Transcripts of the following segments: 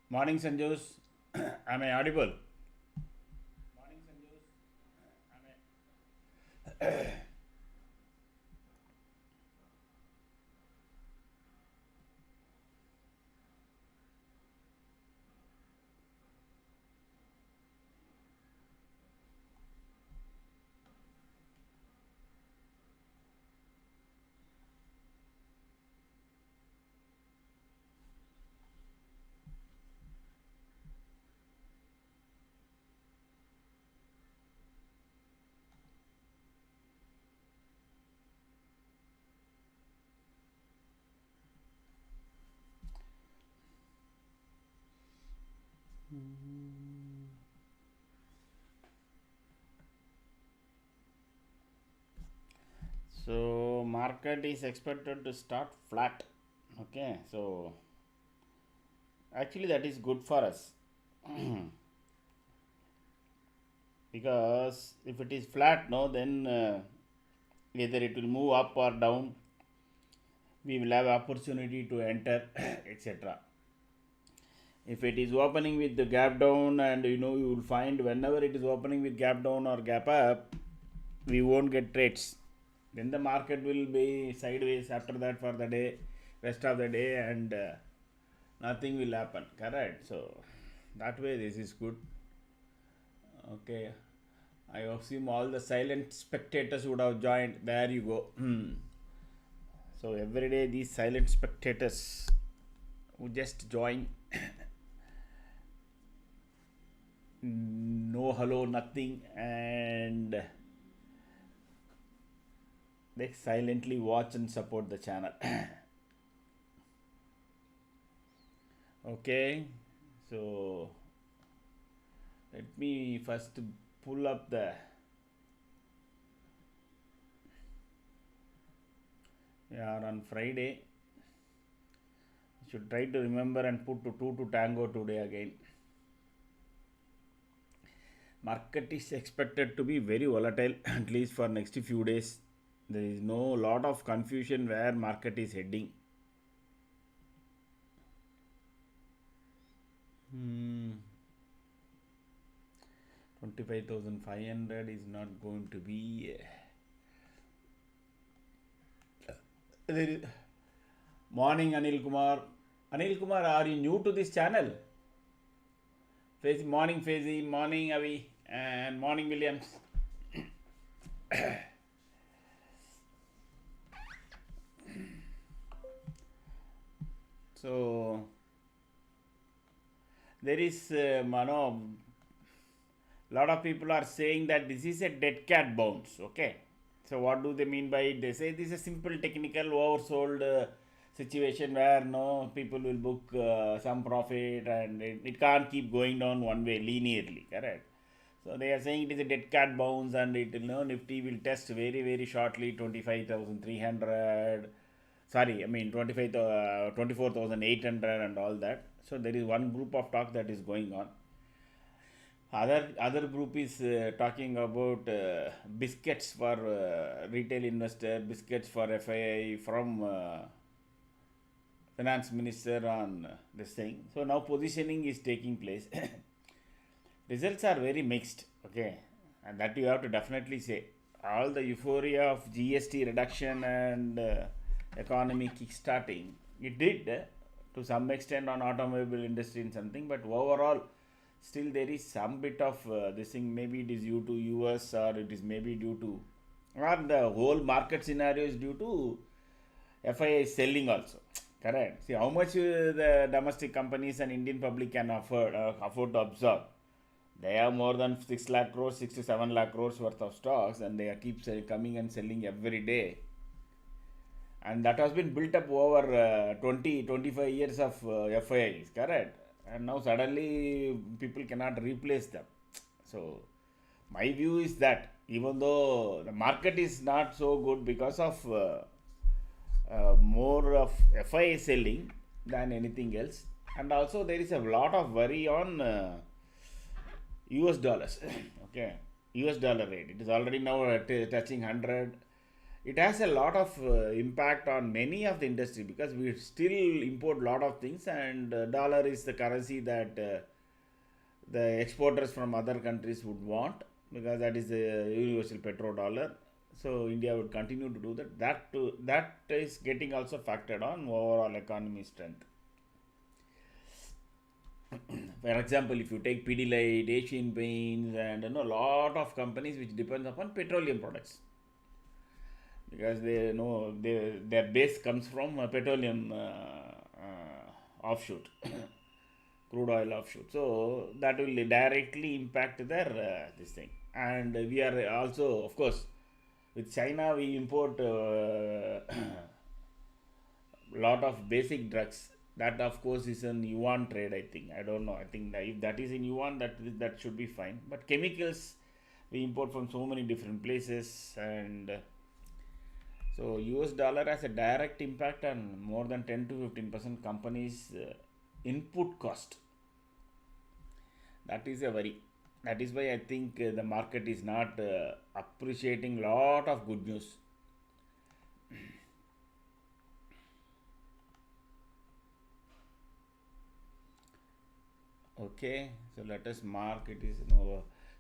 Morning, Sanjus. Am I audible? Morning, Sanjus. So, market is expected to start flat. Okay, so actually, that is good for us because if it is flat, no, then either it will move up or down. We will have opportunity to enter, etc. If it is opening with the gap down, and you will find whenever it is opening with gap down or gap up, we won't get trades. Then the market will be sideways after that for the day, rest of the day, and nothing will happen. Correct. So that way, this is good. Okay. I assume all the silent spectators would have joined. There you go. So every day, these silent spectators who just join, no hello, nothing, and they silently watch and support the channel. Okay, so let me first pull up the on Friday. Should try to remember and put to 2 to tango today again. Market is expected to be very volatile at least for next few days. There is no lot of confusion where market is heading. 25,500 is not going to be. There is, morning, Anil Kumar. Anil Kumar, are you new to this channel? Morning, Faisy. Morning, Avi. And morning, Williams. So there is lot of people are saying that this is a dead cat bounce. Okay, so what do they mean by it? They say this is a simple technical oversold situation where no people will book some profit, and it can't keep going down one way linearly. Correct. So they are saying it is a dead cat bounce, and it Nifty will test very shortly 25,300. Sorry, I mean 24,800 and all that. So there is one group of talk that is going on. Other group is talking about biscuits for retail investor, biscuits for FII from finance minister on this thing. So now positioning is taking place. Results are very mixed. Okay, and that you have to definitely say. All the euphoria of GST reduction and economy kickstarting, it did to some extent on automobile industry and something, but overall still there is some bit of this thing. Maybe it is due to US, or it is maybe due to, or the whole market scenario is due to FII selling also. Correct. See how much the domestic companies and Indian public can afford to absorb. They have more than 6 lakh crores, 6 to 7 lakh crores worth of stocks, and they keep coming and selling every day. And that has been built up over 25 years of FIIs, correct? And now suddenly people cannot replace them. So my view is that even though the market is not so good because of more of FII selling than anything else, and also there is a lot of worry on US dollars. Okay, US dollar rate, it is already now touching 100. it has a lot of impact on many of the industry, because we still import a lot of things, and dollar is the currency that the exporters from other countries would want, because that is the universal petrodollar. So India would continue to do that. That is getting also factored on overall economy strength. For example, if you take Pidilite, Asian Paints, and a lot of companies which depends upon petroleum products, because they know their base comes from petroleum offshoot, crude oil offshoot. So that will directly impact their this thing. And we are also, of course, with China we import lot of basic drugs. That of course is an yuan trade. I think, I don't know. I think that if that is in yuan, that should be fine. But chemicals we import from so many different places, and so US dollar has a direct impact on more than 10 to 15% companies' input cost. That is a worry. That is why I think the market is not appreciating lot of good news. Okay, so let us mark it is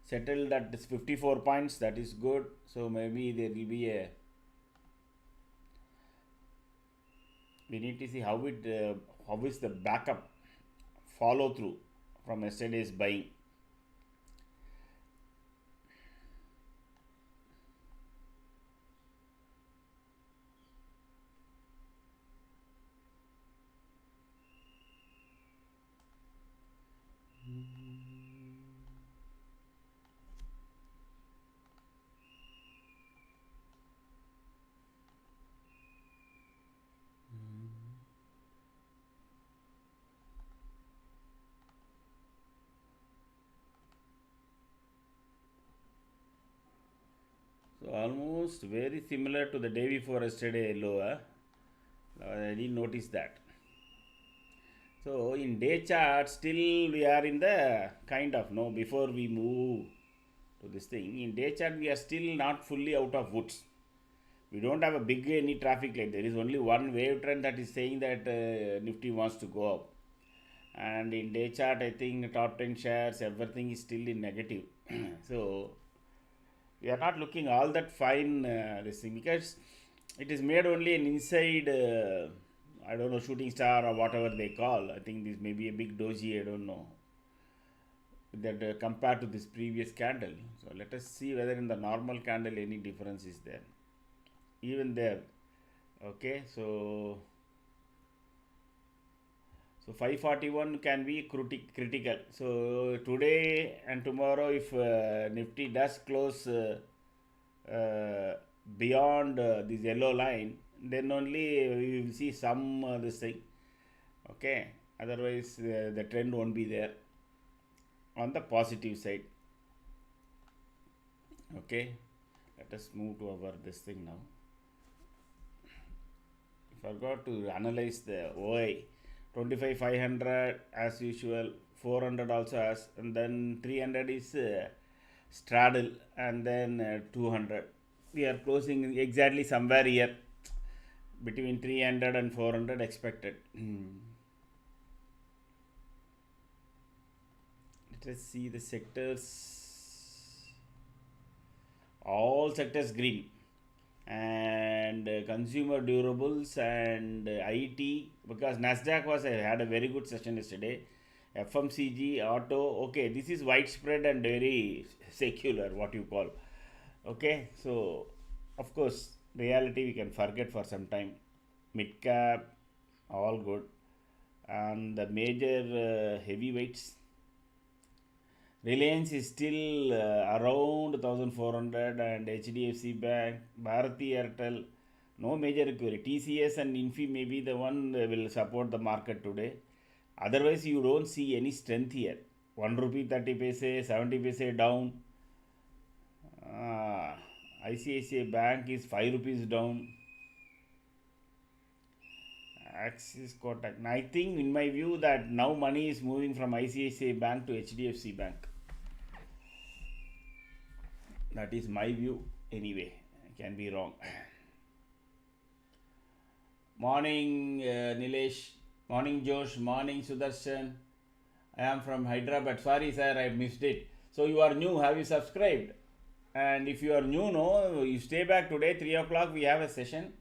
settled at this 54 points. That is good. So maybe there will be a, we need to see how is the backup follow through from yesterday's buying. So almost very similar to the day before yesterday lower. I didn't notice that. So in day chart, still we are in the kind of, no, before we move to this thing, in day chart we are still not fully out of woods. We don't have a big any traffic light. There is only one wave trend that is saying that Nifty wants to go up. And in day chart, I think top 10 shares, everything is still in negative. So we are not looking all that fine this thing, because it is made only an inside I don't know, shooting star or whatever they call. I think this may be a big doji, I don't know, that compared to this previous candle. So let us see whether in the normal candle any difference is there. Even there, okay, so 541 can be critical. So today and tomorrow, if Nifty does close beyond this yellow line, then only we will see some this thing. Okay, otherwise the trend won't be there on the positive side. Okay, let us move to our this thing now. Forgot to analyze the OI. 25 500 as usual, 400 also as, and then 300 is straddle, and then 200. We are closing exactly somewhere here between 300 and 400 expected. Let us see the sectors. All sectors green, and consumer durables and IT, because Nasdaq had a very good session yesterday. FMCG, auto, okay, this is widespread and very secular, what you call. Okay, so of course reality we can forget for some time. Mid cap, all good, and the major heavyweights, Reliance is still around 1400, and HDFC Bank, Bharati Airtel, no major recovery. TCS and Infi may be the one will support the market today. Otherwise, you don't see any strength here. 1 rupee 30 paise, 70 paise down. ICICI Bank is 5 rupees down. Axis Kotak. I think, in my view, that now money is moving from ICICI Bank to HDFC Bank. That is my view anyway. I can be wrong. Morning, Nilesh. Morning, Josh. Morning, Sudarshan. I am from Hyderabad. Sorry, sir, I missed it. So you are new. Have you subscribed? And if you are new, no, you stay back today. 3 o'clock. We have a session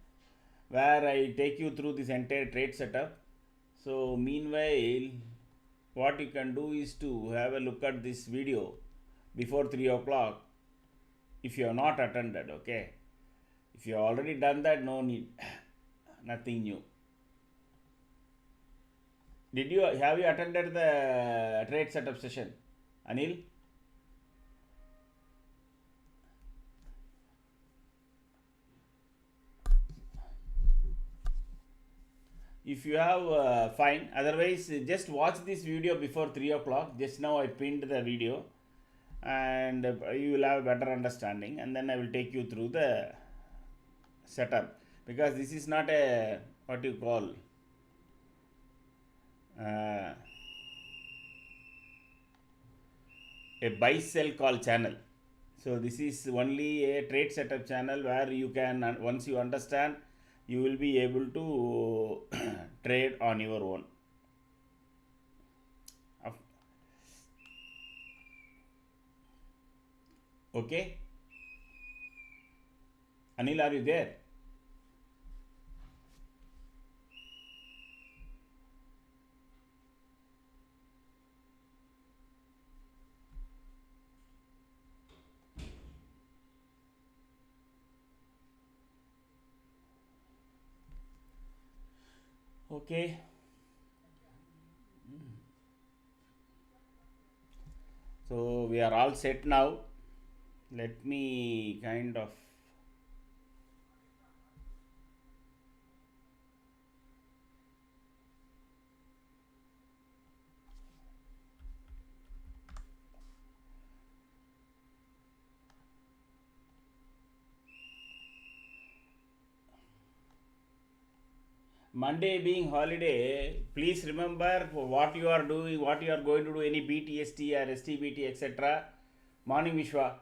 where I take you through this entire trade setup. So meanwhile, what you can do is to have a look at this video before 3 o'clock. If you have not attended, okay. If you have already done that, no need. Nothing new. Have you attended the trade setup session, Anil? If you have, fine. Otherwise, just watch this video before 3 o'clock. Just now I pinned the video, and you will have a better understanding. And then I will take you through the setup, because this is not a what you call a buy sell call channel. So this is only a trade setup channel where you can, once you understand, you will be able to trade on your own. Okay, Anil, are you there? Okay. So we are all set now. Let me kind of Monday being holiday, please remember what you are doing, what you are going to do, any BTST or STBT, etc. Morning, Vishwa.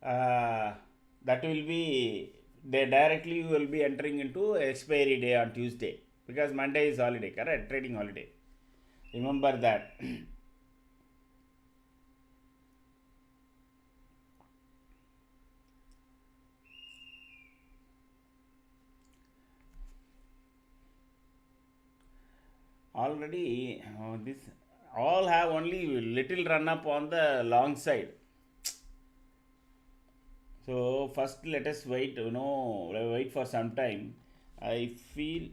That will be, they directly you will be entering into expiry day on Tuesday, because Monday is holiday, correct? Trading holiday. Remember that. Already, this all have only little run up on the long side. So first let us wait, wait for some time. I feel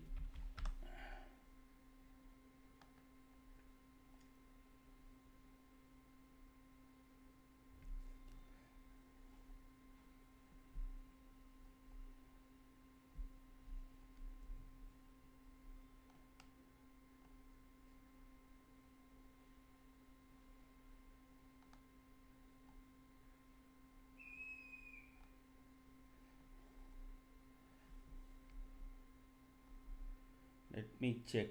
let me check.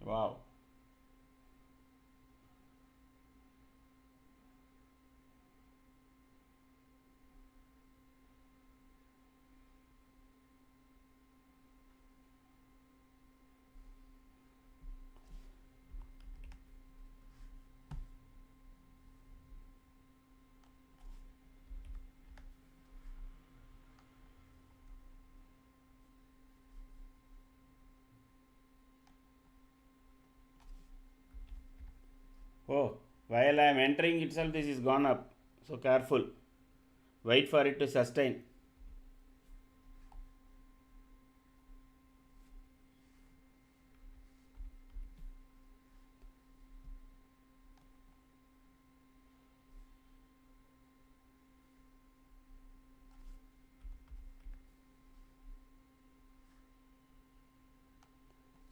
Wow. Oh, while I am entering itself, this is gone up. So careful. Wait for it to sustain.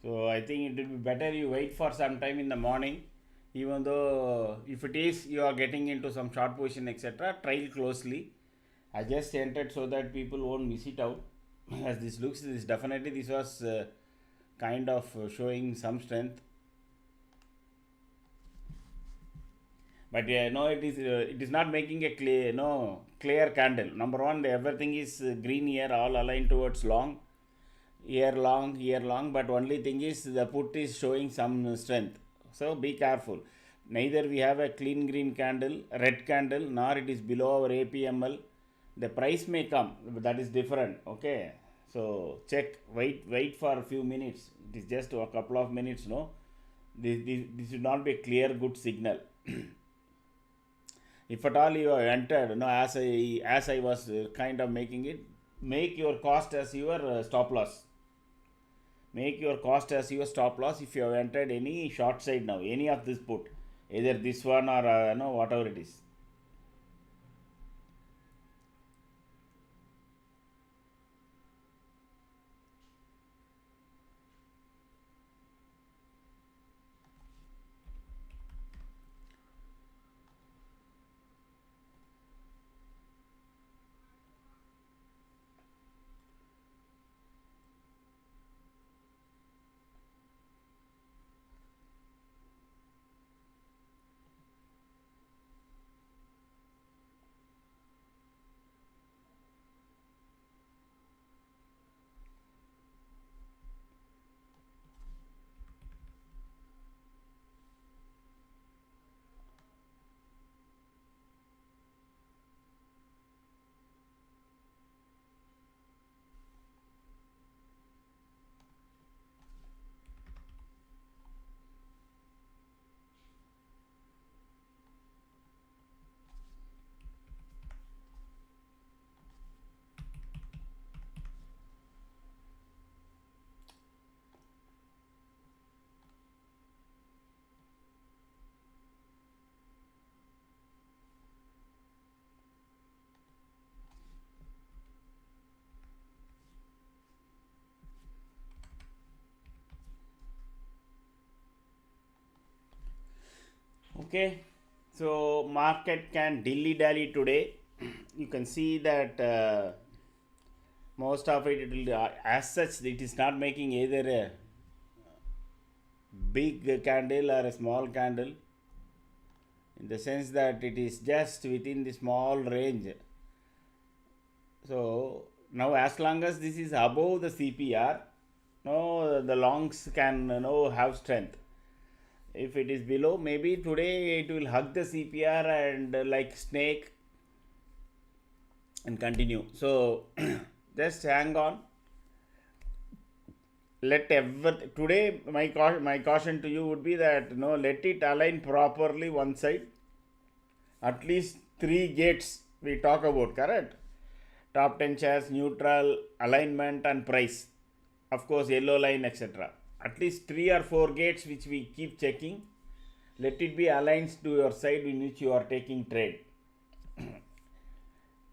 So I think it will be better you wait for some time in the morning, even though if it is you are getting into some short position, etc., trail closely, I just entered so that people won't miss it out. As this looks, this definitely this was kind of showing some strength. But yeah, no, it is not making a clear candle. Number one, everything is green here, all aligned towards long, year long. But only thing is the put is showing some strength. So be careful. Neither we have a clean green candle, red candle, nor it is below our APML. The price may come, but that is different. Okay. So check, wait for a few minutes. It is just a couple of minutes. No, this should not be a clear good signal. If at all you have entered, as I was kind of making it, make your cost as your stop loss. Make your cost as your stop loss if you have entered any short side now, any of this put, either this one or whatever it is. Okay, so market can dilly dally today. You can see that most of it will, as such, it is not making either a big candle or a small candle, in the sense that it is just within the small range. So now, as long as this is above the CPR, no, the longs can have strength. If it is below, maybe today it will hug the CPR and like snake and continue. So just hang on. Today my caution to you would be that let it align properly one side. At least 3 gates we talk about, correct? Top 10 shares, neutral, alignment, and price. Of course, yellow line, etc. At least 3 or 4 gates which we keep checking. Let it be aligned to your side in which you are taking trade.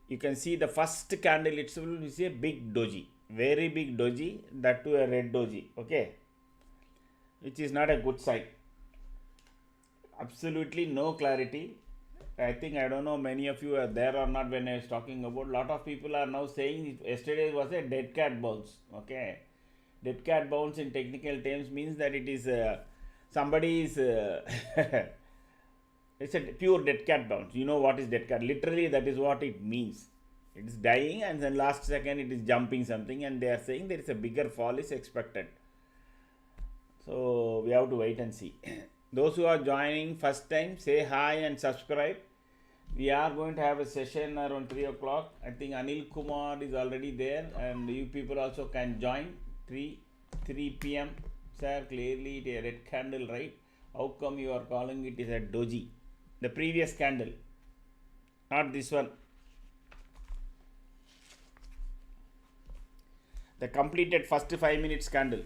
You can see the first candle itself is a big doji, very big doji, that too a red doji, okay, which is not a good sign. Absolutely no clarity. I think, I don't know many of you are there or not when I was talking about. Lot of people are now saying yesterday was a dead cat bounce. Okay, dead cat bounce in technical terms means that it is somebody is it's a pure dead cat bounce. You know what is dead cat? Literally, that is what it means. It is dying, and then last second it is jumping something, and they are saying there is a bigger fall is expected. So we have to wait and see. Those who are joining first time, say hi and subscribe. We are going to have a session around 3 o'clock. I think Anil Kumar is already there, and you people also can join 3 p.m. Sir, clearly it is a red candle, right? How come you are calling it is a doji? The previous candle, not this one. The completed first 5 minutes candle.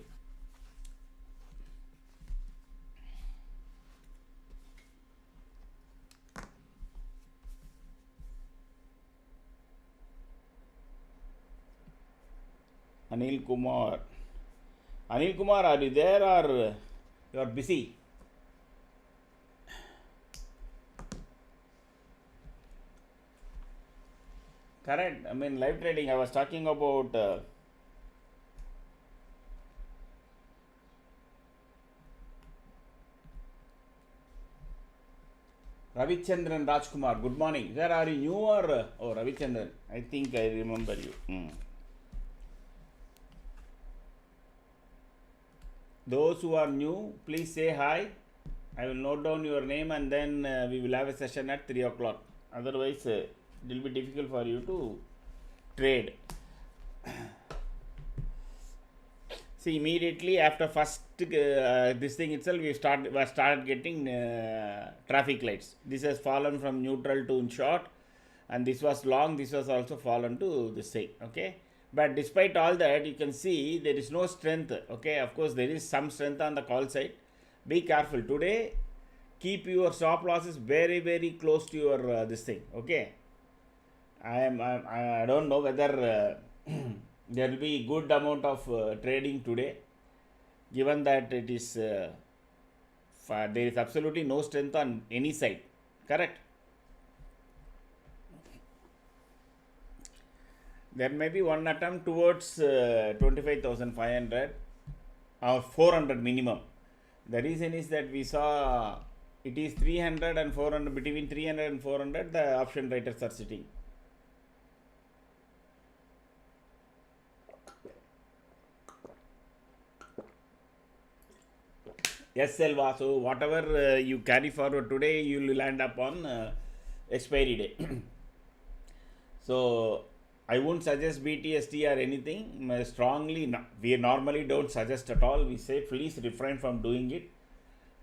Anil Kumar. Anil Kumar, are you there or you are busy? Correct. I mean, live trading, I was talking about Ravichandran Rajkumar. Good morning. Sir, are you new or? Oh, Ravichandran. I think I remember you. Those who are new, please say hi. I will note down your name and then we will have a session at 3 o'clock. Otherwise, it will be difficult for you to trade. See, immediately after first this thing itself, we started getting traffic lights. This has fallen from neutral to short, and this was long. This was also fallen to this thing. Okay, but despite all that, you can see there is no strength. Okay, of course there is some strength on the call side. Be careful today. Keep your stop losses very close to your this thing. Okay, I don't know whether there will be good amount of trading today, given that it is there is absolutely no strength on any side. Correct. There may be one attempt towards 25,500 or 400 minimum. The reason is that we saw it is 300 and 400, between 300 and 400 the option writers are sitting. Yes, Selva. So whatever you carry forward today, you will land up on expiry day. So I won't suggest BTST or anything. Strongly, no, we normally don't suggest at all. We say please refrain from doing it.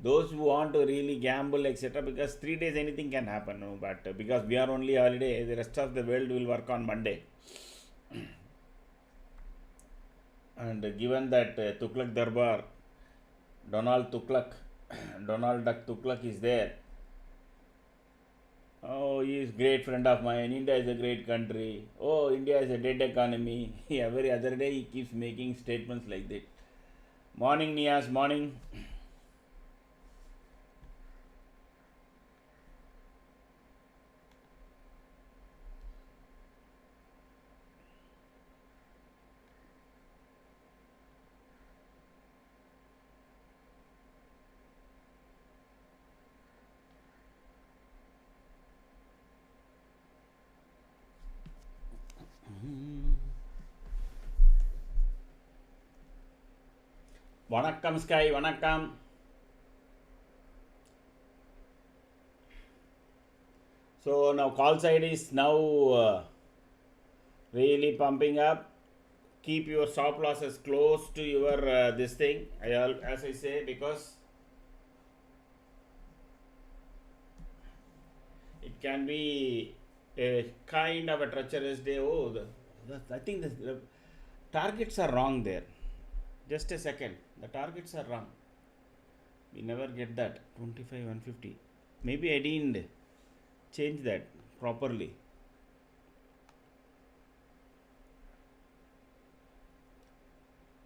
Those who want to really gamble, etc., because 3 days anything can happen. No? But because we are only holiday, the rest of the world will work on Monday. And given that Tughlaq Darbar, Donald Duck Tughlaq is there. Oh, he is great friend of mine. India is a great country. Oh, India is a dead economy. Every other day he keeps making statements like that. Morning, Nias. Morning. Vanakkam Sky, Vanakkam. So now call side is now really pumping up. Keep your stop losses close to your this thing. As I say, because it can be a kind of a treacherous day. Oh, I think the targets are wrong there. Just a second. The targets are wrong. We never get that. 25, 150. Maybe I didn't change that properly.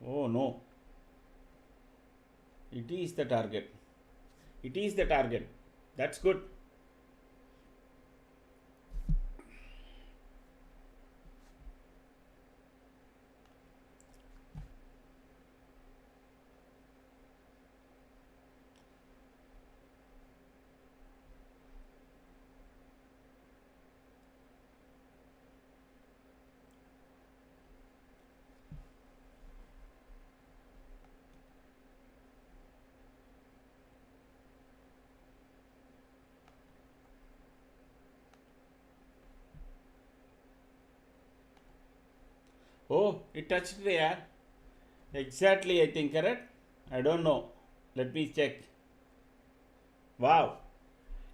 Oh no. It is the target. It is the target. That's good. Oh, it touched the air. Exactly, I think, correct? I don't know. Let me check. Wow.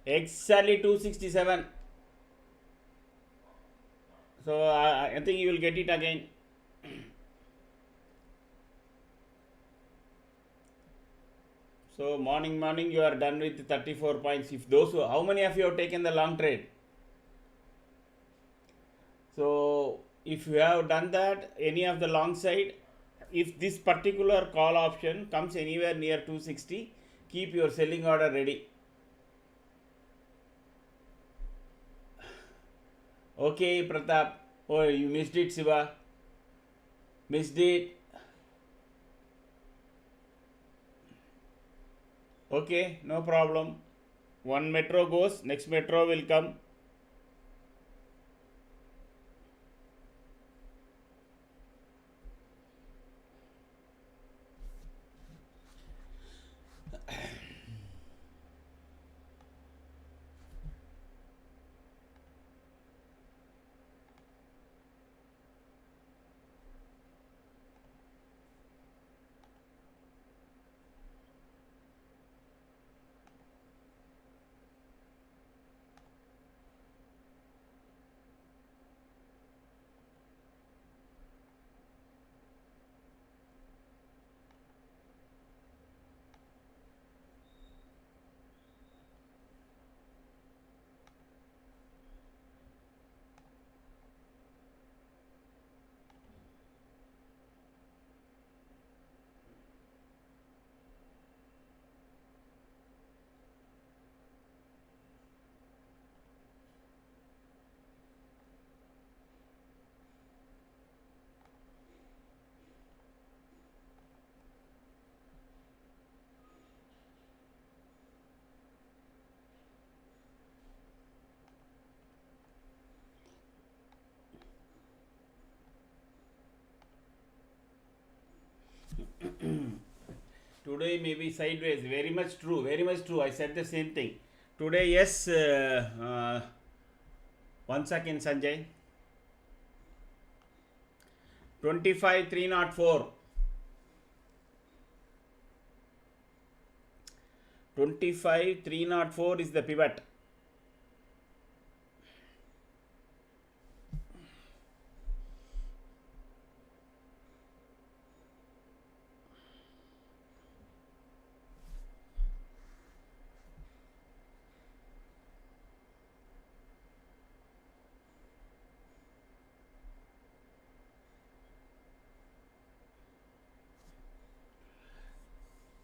Exactly 267. So I think you will get it again. So morning you are done with 34 points. If those who, how many of you have taken the long trade? So if you have done that, any of the long side, if this particular call option comes anywhere near 260, keep your selling order ready. Okay, Pratap. Oh, you missed it, Siva. Missed it. Okay, no problem. One metro goes, next metro will come. Today maybe sideways. Very much true. Very much true. I said the same thing. Today, yes. 1 second, Sanjay. 25,304. 25,304 is the pivot.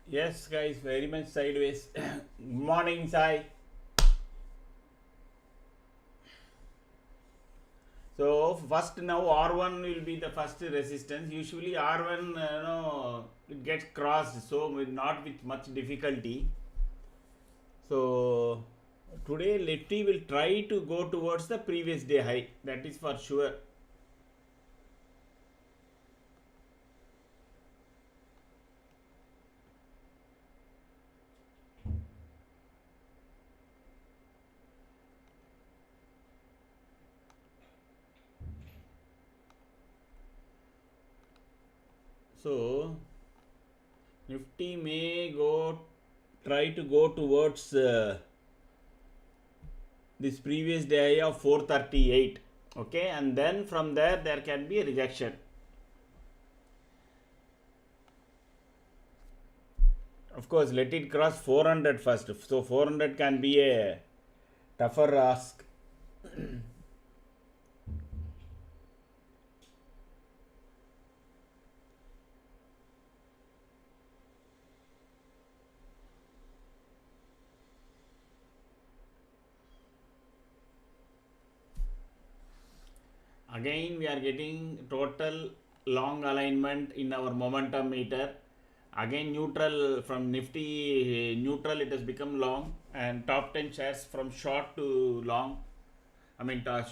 Yes, guys, very much sideways. Good morning, Sai. So first now R1 will be the first resistance. Usually R1, it gets crossed, so not with much difficulty. So today Nifty will try to go towards the previous day high. That is for sure. So Nifty may try to go towards this previous day high of 438. Okay, and then from there can be a rejection. Of course, let it cross 400 first. So 400 can be a tougher ask. Again, we are getting total long alignment in our momentum meter. Again, neutral from Nifty neutral, it has become long, and top 10 shares from short to long.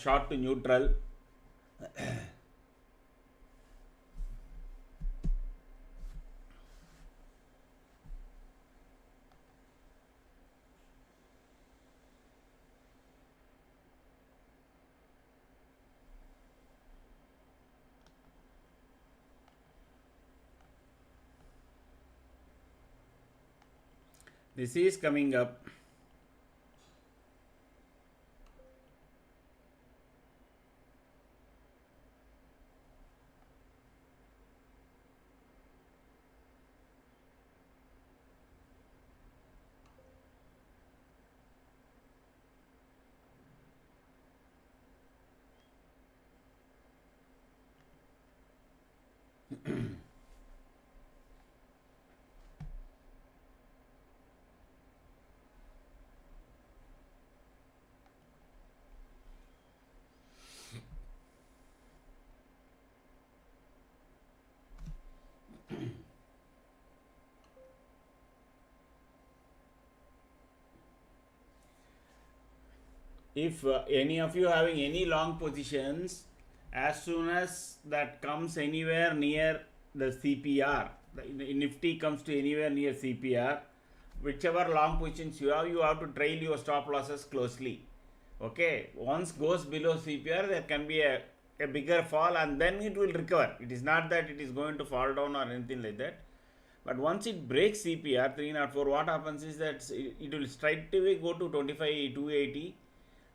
Short to neutral. This is coming up. if any of you having any long positions, as soon as that comes anywhere near the CPR, the Nifty comes to anywhere near CPR, whichever long positions you have to trail your stop losses closely. Okay, once goes below CPR, there can be a bigger fall and then it will recover. It is not that it is going to fall down or anything like that. But once it breaks CPR 304, what happens is that it will straight away go to 25,280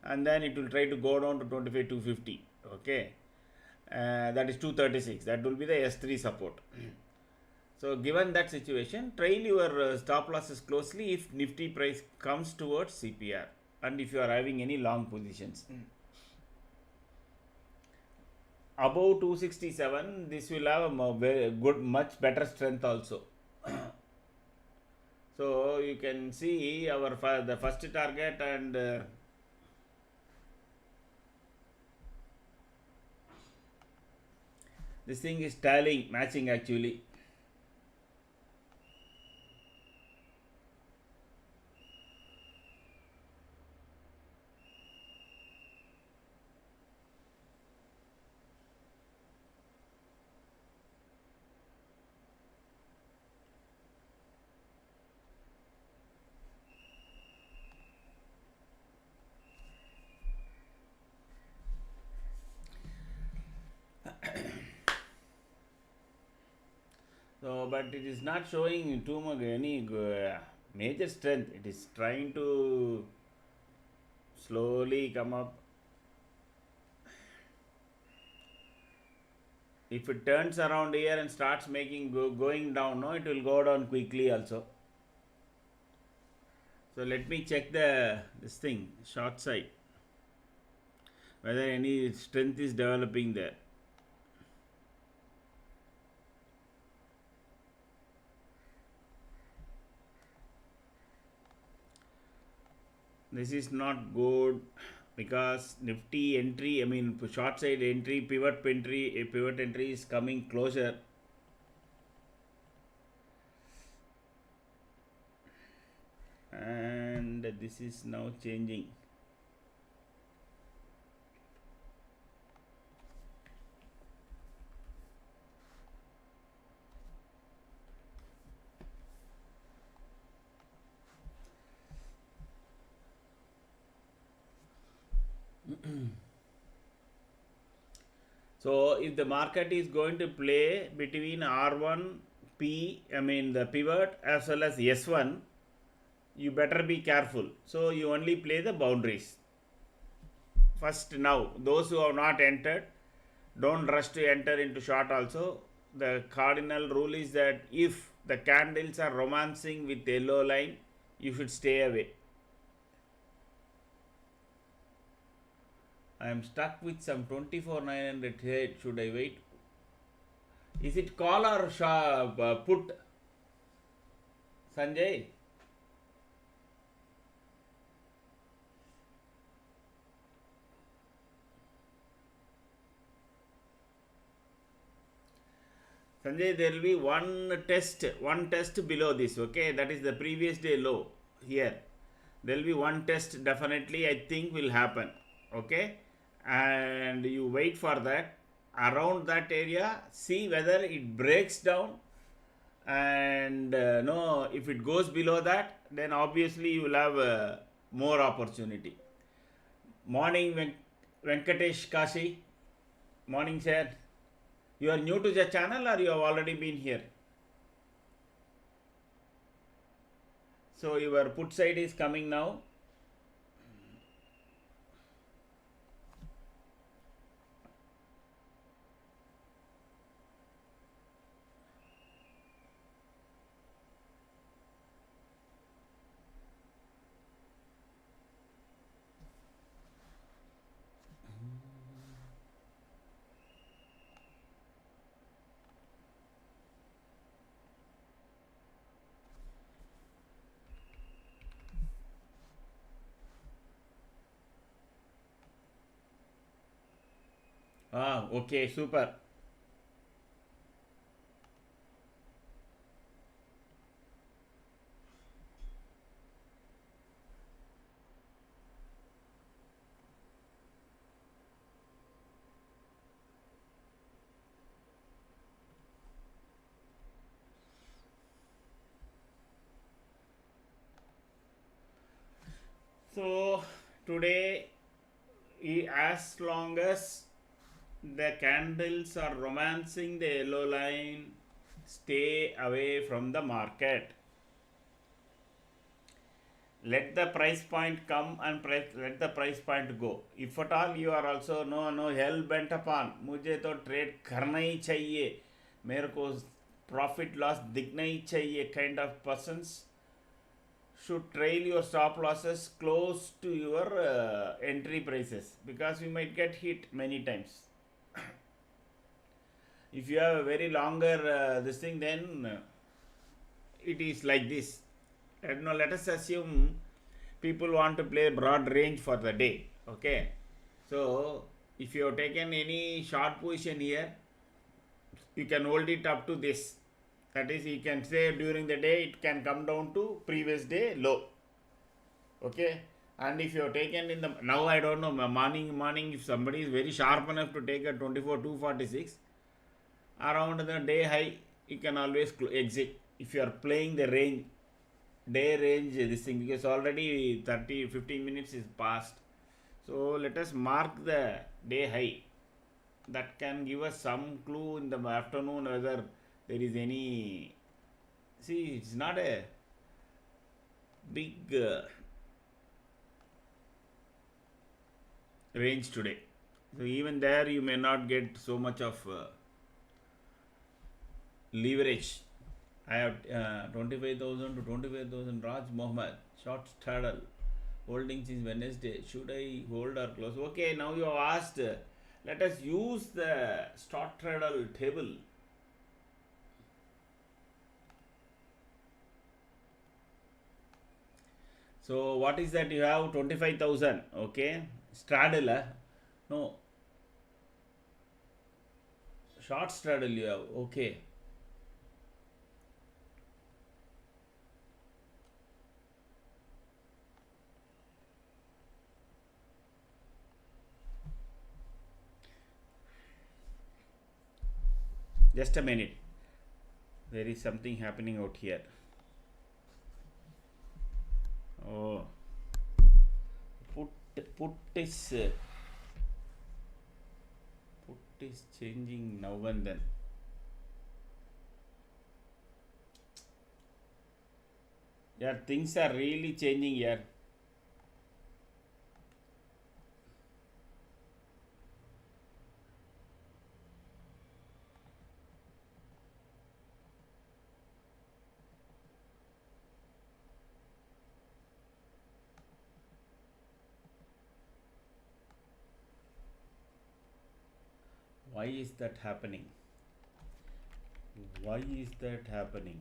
and then it will try to go down to 25,250. Okay, that is 236. That will be the S3 support. So given that situation, trail your stop losses closely if Nifty price comes towards CPR and if you are having any long positions. Above 267, this will have a very good, much better strength also. So you can see the first target and this thing is tallying, matching actually. So, but it is not showing too much any major strength. It is trying to slowly come up. If it turns around here and starts making going down, no, it will go down quickly also. So let me check this thing short side, whether any strength is developing there. This is not good because Nifty entry, I mean short side entry, pivot entry is coming closer. And this is now changing. So if the market is going to play between R1, I mean the pivot as well as S1, you better be careful. So you only play the boundaries. First now, those who have not entered, don't rush to enter into short also. The cardinal rule is that if the candles are romancing with yellow line, you should stay away. I am stuck with some 24,900 here. Should I wait? Is it call or put? Sanjay? Sanjay, there will be one test below this, okay? That is the previous day low here. There will be one test definitely, I think, will happen, okay? And you wait for that. Around that area, see whether it breaks down and no, if it goes below that, then obviously you will have more opportunity. Morning, Venkatesh Kashi. Morning, sir. You are new to the channel or you have already been here? So your put side is coming now. Ah, okay, super. So today, as long as the candles are romancing the yellow line, stay away from the market. Let the price point come and let the price point go. If at all you are also no hell bent upon मुझे तो trade करना ही चाहिए, मेरे को profit loss दिखना ही चाहिए kind of persons should trail your stop losses close to your entry prices, because you might get hit many times. If you have a very longer this thing, then it is like this. Now let us assume people want to play broad range for the day. Okay, so if you have taken any short position here, you can hold it up to this. That is, you can say during the day it can come down to previous day low. Okay, and if you have taken in the now, I don't know, morning if somebody is very sharp enough to take a 24,246 around the day high, you can always exit if you are playing the range, day range this thing, because already 15 minutes is past. So let us mark the day high. That can give us some clue in the afternoon whether there is any. See, it's not a big range today, so even there you may not get so much of leverage. I have 25,000 to 25,000 Raj Mohammed short straddle holding since Wednesday. Should I hold or close? Okay, now you have asked. Let us use the short straddle table. So what is that? You have 25,000. Okay, straddle. No, short straddle you have. Okay. Just a minute. There is something happening out here. Oh, put is changing now and then. Yeah, things are really changing here. Why is that happening? Why is that happening?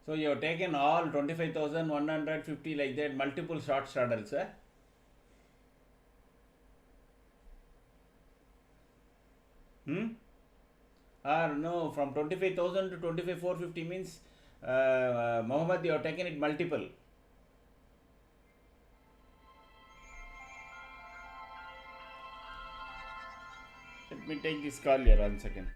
So you have taken all 25,150 like that, multiple short straddles, eh? Or no, from 25,000 to 25,450 means Mohammed, you have taken it multiple. Let me take this call here 1 second.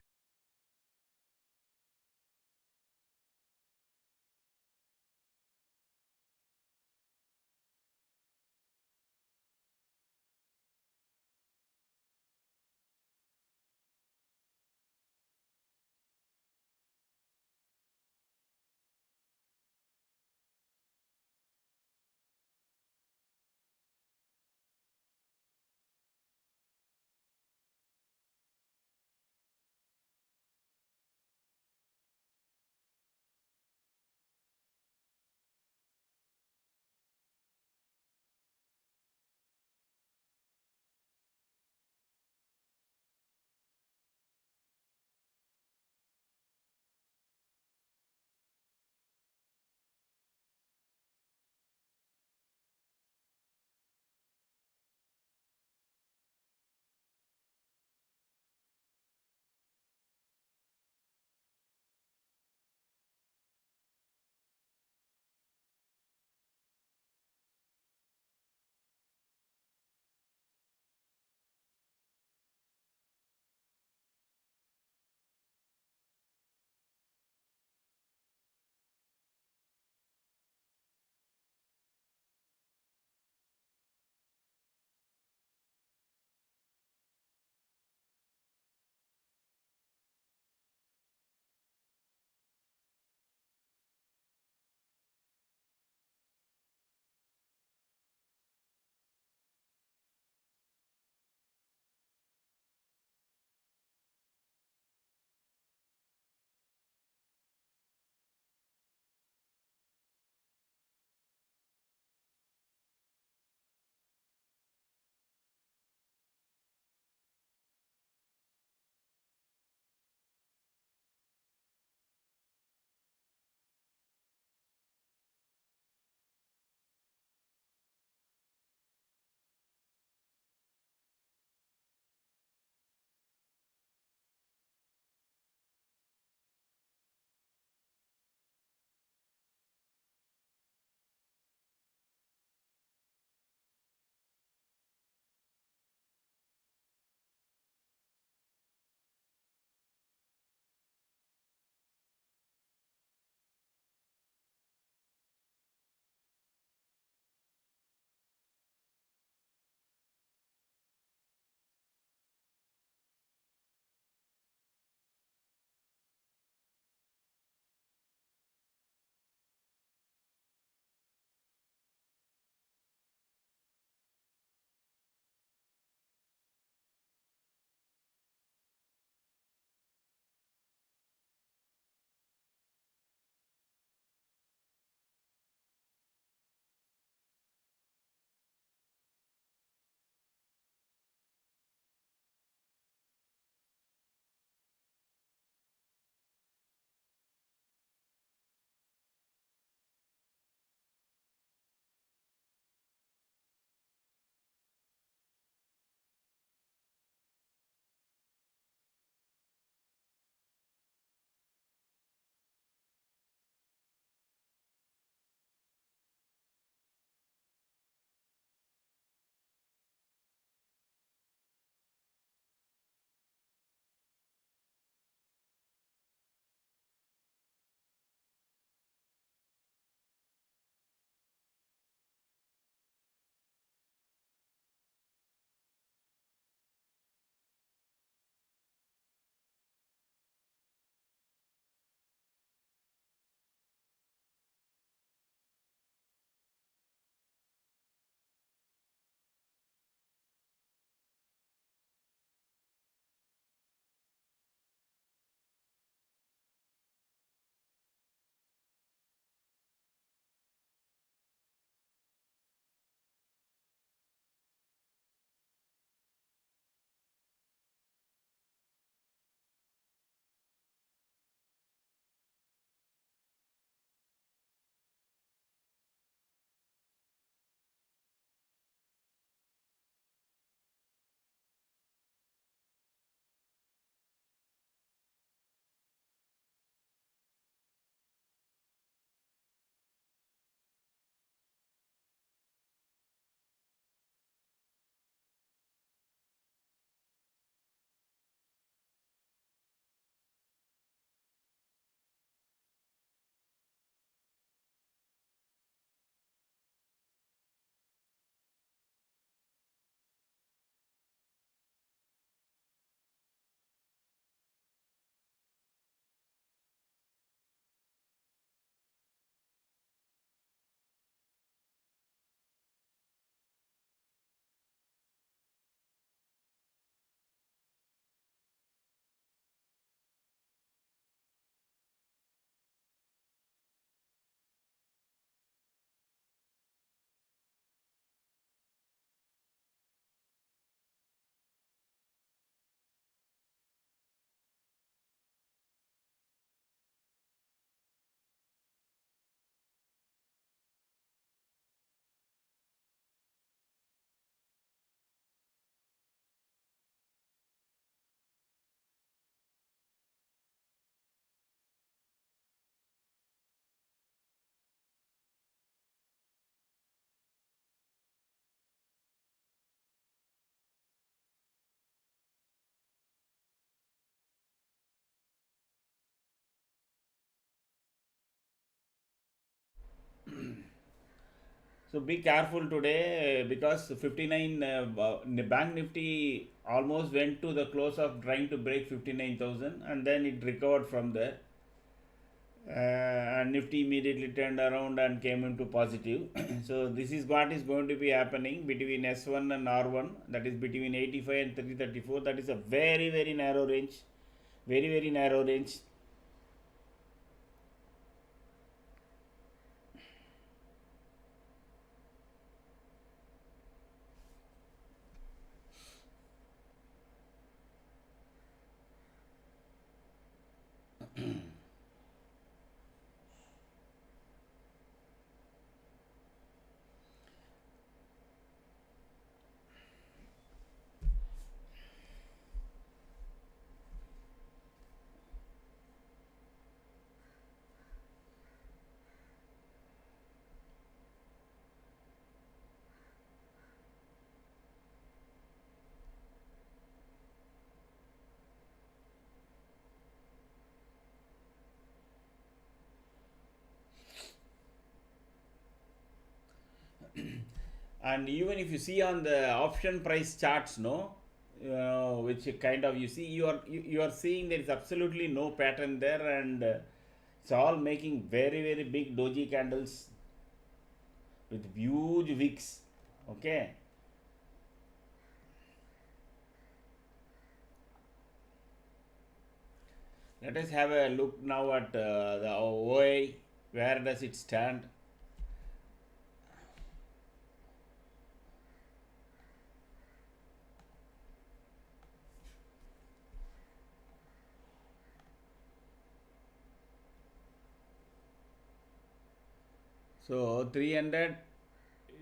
So be careful today because 59 Bank Nifty almost went to the close of trying to break 59,000 and then it recovered from there. And Nifty immediately turned around and came into positive. So this is what is going to be happening between S1 and R1, that is between 85 and 334. That is a very very narrow range, very very narrow range. And even if you see on the option price charts, no, which kind of you see, you are seeing there is absolutely no pattern there, and it's all making very very big doji candles with huge wicks. Okay, let us have a look now at the OA. Where does it stand? So 300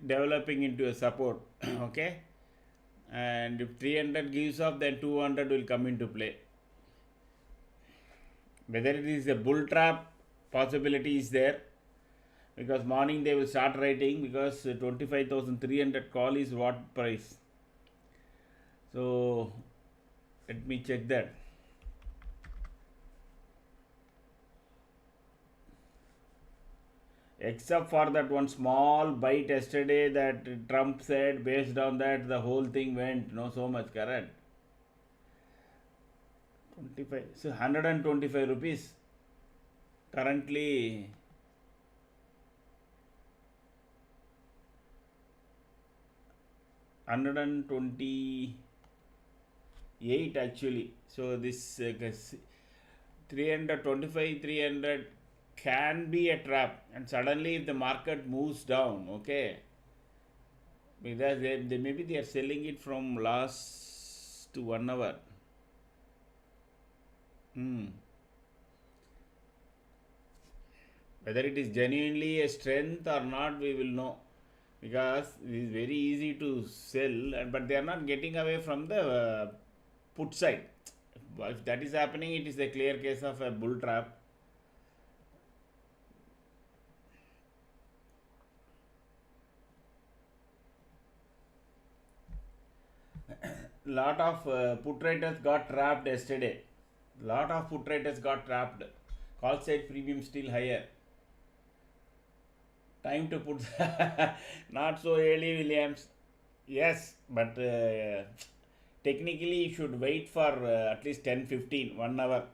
developing into a support. Okay, and if 300 gives up, then 200 will come into play. Whether it is a bull trap possibility is there, because morning they will start writing, because 25,300 call is what price. So let me check that. Except for that one small bite yesterday that Trump said, based on that the whole thing went no so much, correct? 25, so 125 rupees currently. 128 actually. So this 325 300 can be a trap, and suddenly if the market moves down, okay, because they maybe they are selling it from last to 1 hour. Whether it is genuinely a strength or not, we will know, because it is very easy to sell, but they are not getting away from the put side. If that is happening, it is a clear case of a bull trap. Lot of put writers got trapped yesterday. Lot of put writers got trapped. Call side premium still higher. Time to put not so early, Williams. Yes, but technically you should wait for at least 10-15, 1 hour.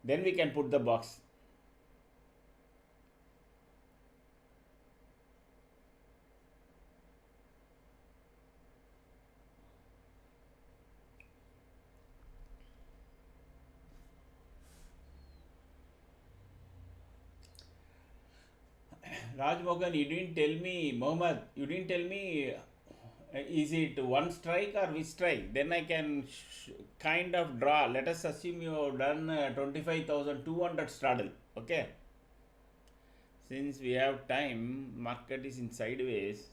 Then we can put the box. Raj Mohan, you didn't tell me, Mohammed, you didn't tell me, is it one strike or which strike? Then I can kind of draw. Let us assume you have done 25,200 straddle. Okay. Since we have time, market is in sideways.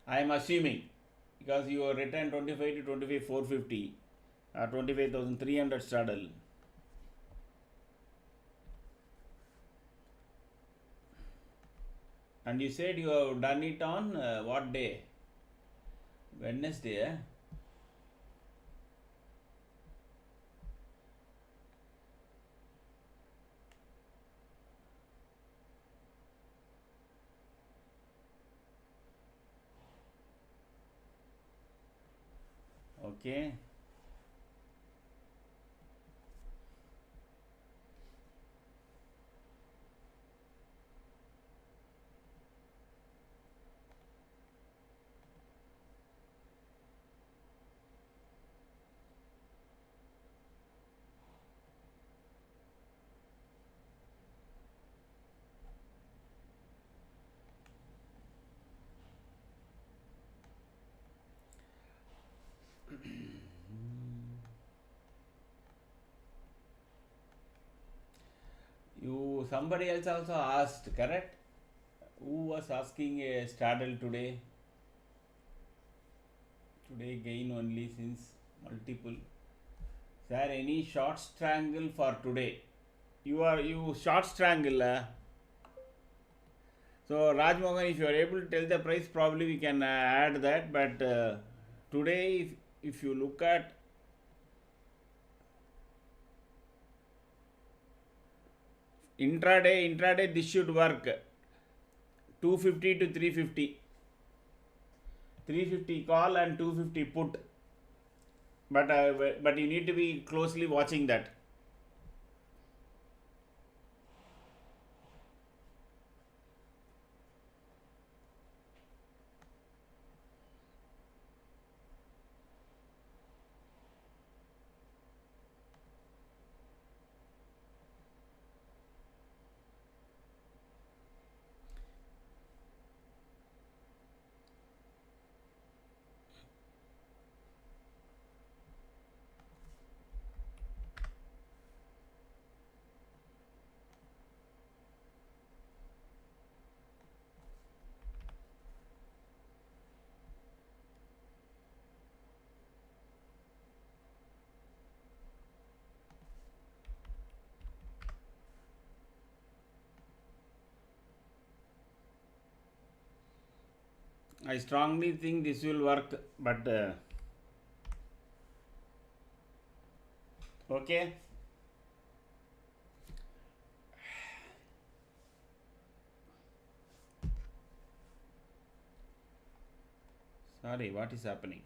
I am assuming, because you have written 25 to 25 450 or 25,300 straddle. And you said you have done it on what day? Wednesday, eh? Okay. Somebody else also asked, correct? Who was asking a straddle today? Today gain only since multiple. Is there any short strangle for today? You short strangle. So Raj Mohan, if you are able to tell the price, probably we can add that. But today, if you look at intraday, this should work. 250 to 350. 350 call and 250 put. But you need to be closely watching that. I strongly think this will work, but okay. Sorry, what is happening?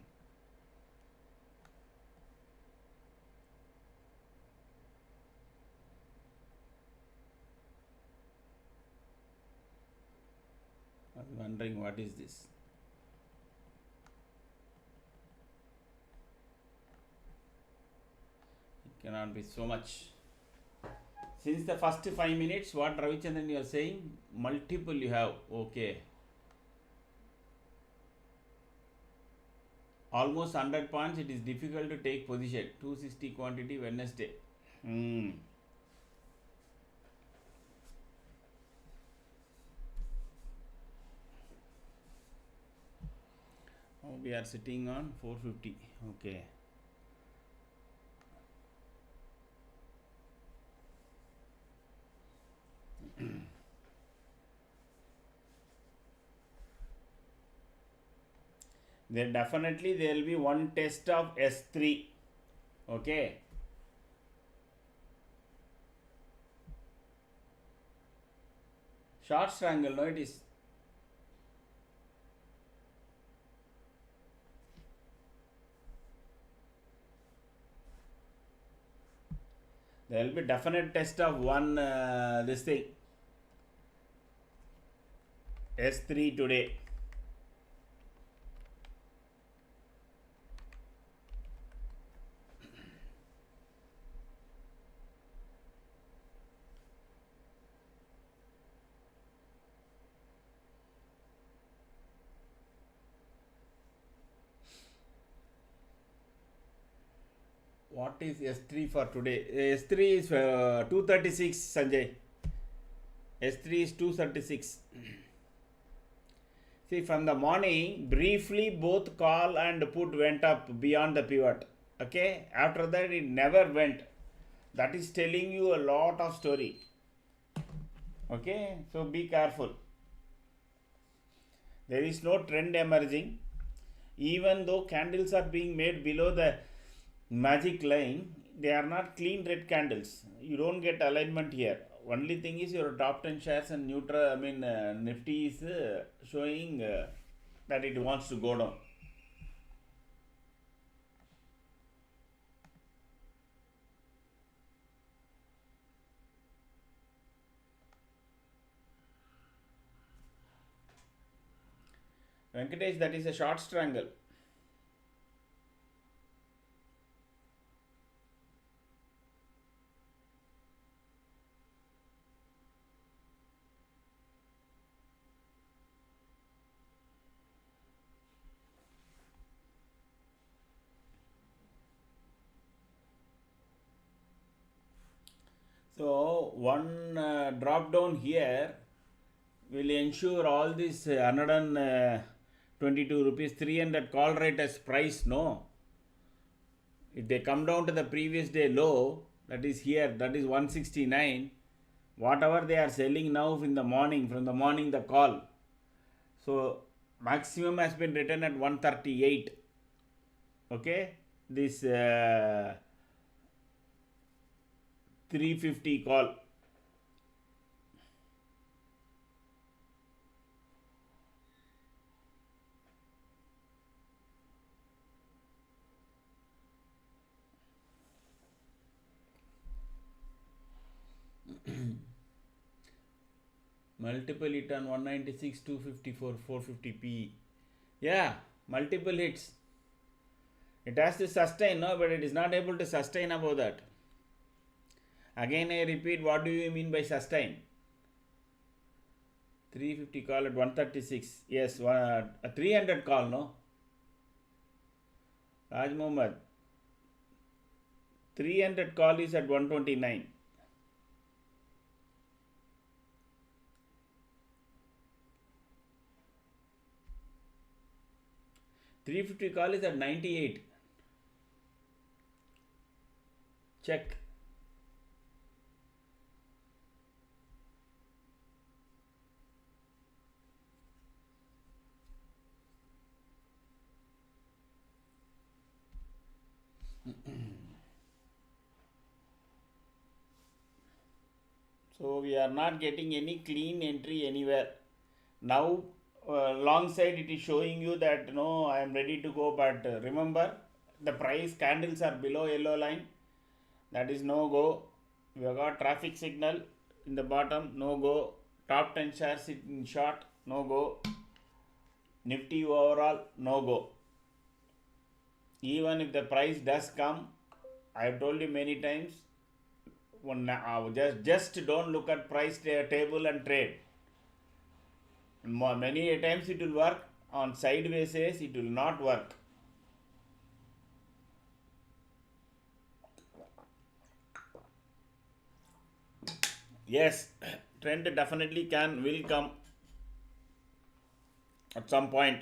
I was wondering what is this. It cannot be so much. Since the first 5 minutes, what Ravichandran you are saying? Multiple you have. Okay. Almost 100 points, it is difficult to take position. 260 quantity Wednesday. Oh, we are sitting on 450. Okay. There definitely there will be one test of S3. Okay. Short strangle, no, it is. There will be definite test of one this thing S3 today. What is S3 for today? S3 is 236, Sanjay. S3 is 236. See, from the morning, briefly both call and put went up beyond the pivot. Okay, after that it never went. That is telling you a lot of story. Okay, so be careful. There is no trend emerging. Even though candles are being made below the magic line, they are not clean red candles. You don't get alignment here. Only thing is your top 10 shares and neutral, Nifty is showing that it wants to go down. Venkatesh, that is a short strangle. So one drop down here will ensure all this 122 rupees 300 call rate as price, no. If they come down to the previous day low, that is here, that is 169, whatever they are selling now in the morning, from the morning the call, so maximum has been written at 138. Okay, this 350 call. Multiple hit on 196, 254, 450 PE. Yeah, multiple hits. It has to sustain, no, but it is not able to sustain above that. Again, I repeat, what do you mean by sustain? 350 call at 136. Yes, a 300 call, no? Raj Mohammed. 300 call is at 129. $350 call is at 98. Check. So we are not getting any clean entry anywhere. Now long side it is showing you that no, I am ready to go, but remember the price candles are below yellow line, that is no go. We have got traffic signal in the bottom, no go. Top 10 shares in short, no go. Nifty overall, no go. Even if the price does come, I have told you many times, just don't look at price table and trade. Many times it will work, on sideways it will not work. Yes, trend definitely will come at some point.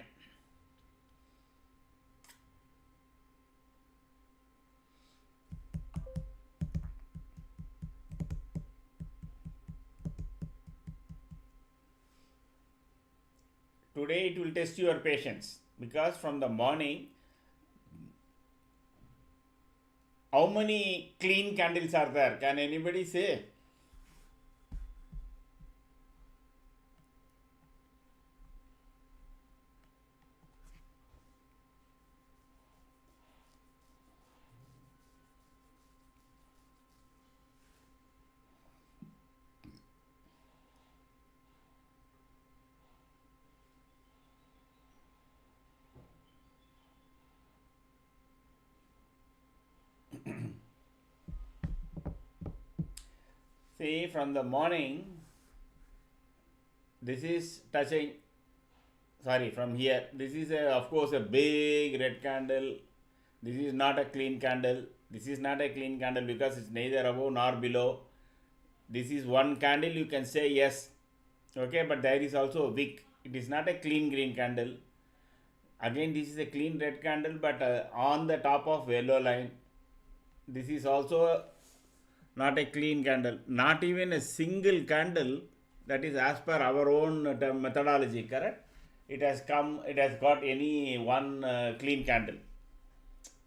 Today it will test your patience, because from the morning, how many clean candles are there? Can anybody say? See, from the morning, this is touching, from here, this is of course a big red candle. This is not a clean candle. This is not a clean candle because it's neither above nor below. This is one candle, you can say yes, okay, but there is also a wick. It is not a clean green candle. Again, this is a clean red candle, but on the top of yellow line. This is also not a clean candle, not even a single candle that is as per our own methodology, correct? it has come, it has got any one clean candle.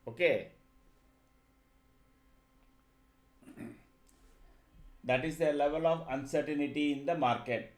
Okay, that is the level of uncertainty in the market.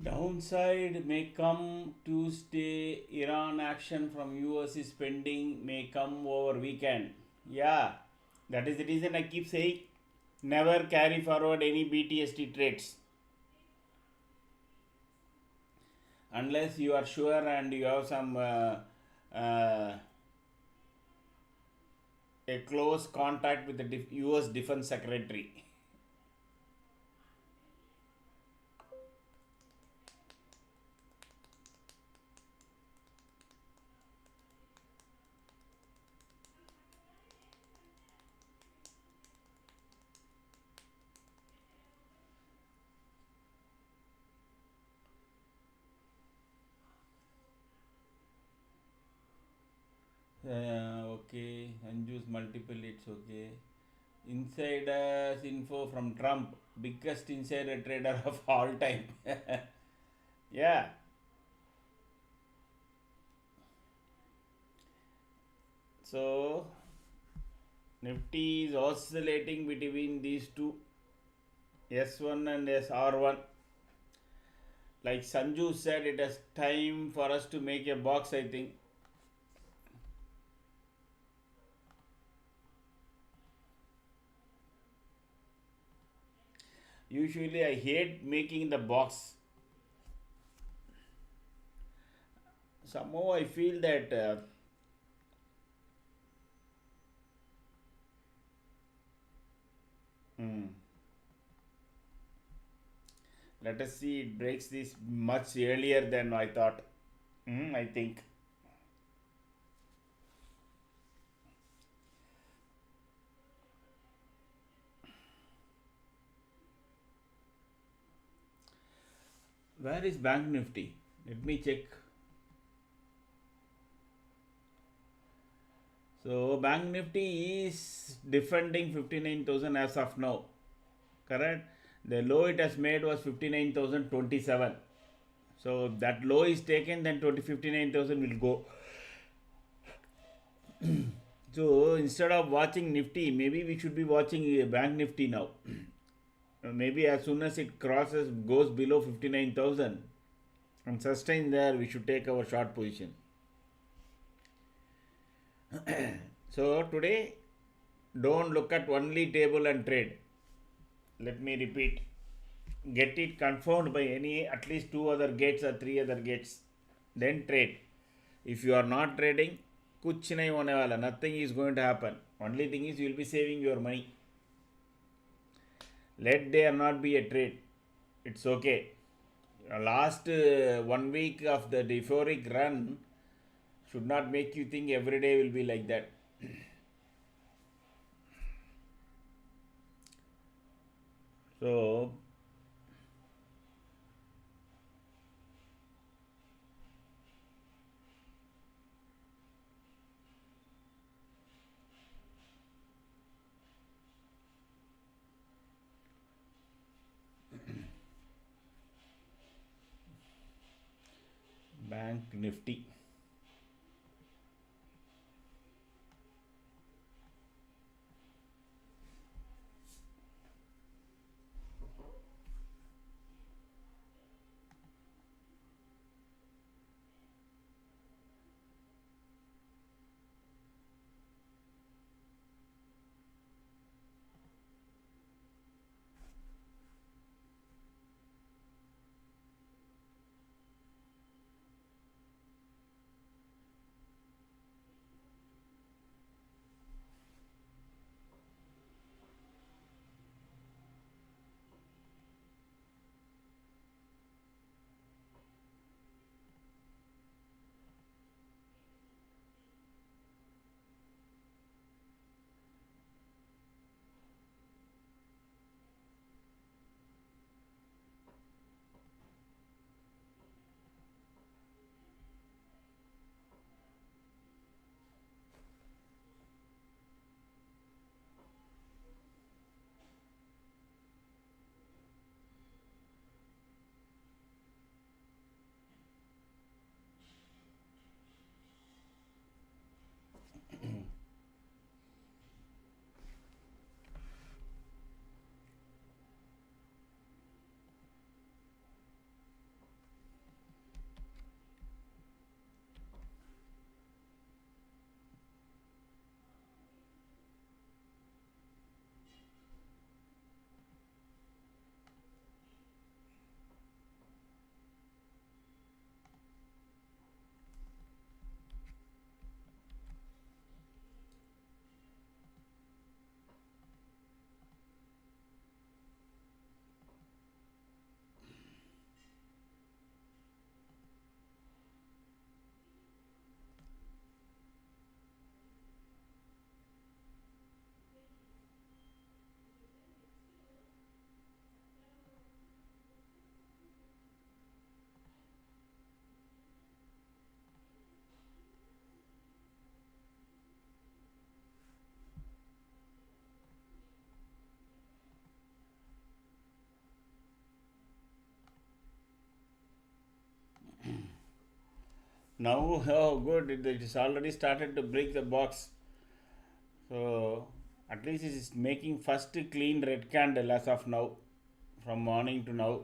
Downside may come Tuesday. Iran action from US is pending, may come over weekend. Yeah, that is the reason I keep saying never carry forward any BTST trades unless you are sure and you have some uh, a close contact with the US Defense Secretary. Okay, unused multiple, it's okay. Insiders info from Trump, biggest insider trader of all time. Yeah, so Nifty is oscillating between these two, S1 and SR1. Like Sanju said, it is time for us to make a box, I think. Usually, I hate making the box. Somehow, I feel that hmm, let us see, it breaks this much earlier than I thought. I think. Where is Bank Nifty? Let me check. So, Bank Nifty is defending 59,000 as of now. Correct? The low it has made was 59,027. So, that low is taken, then 59,000 will go. So instead of watching Nifty, maybe we should be watching Bank Nifty now. Maybe as soon as it crosses, goes below 59,000 and sustain there, we should take our short position. So today, don't look at only table and trade. Let me repeat. Get it confirmed by any at least 2 other gates or 3 other gates. Then trade. If you are not trading, कुछ नहीं होने वाला. Nothing is going to happen. Only thing is you will be saving your money. Let there not be a trade. It's okay. Last 1 week of the euphoric run should not make you think every day will be like that. So Bank Nifty. Now, oh good, it is already started to break the box. So at least it is making first clean red candle as of now, from morning to now.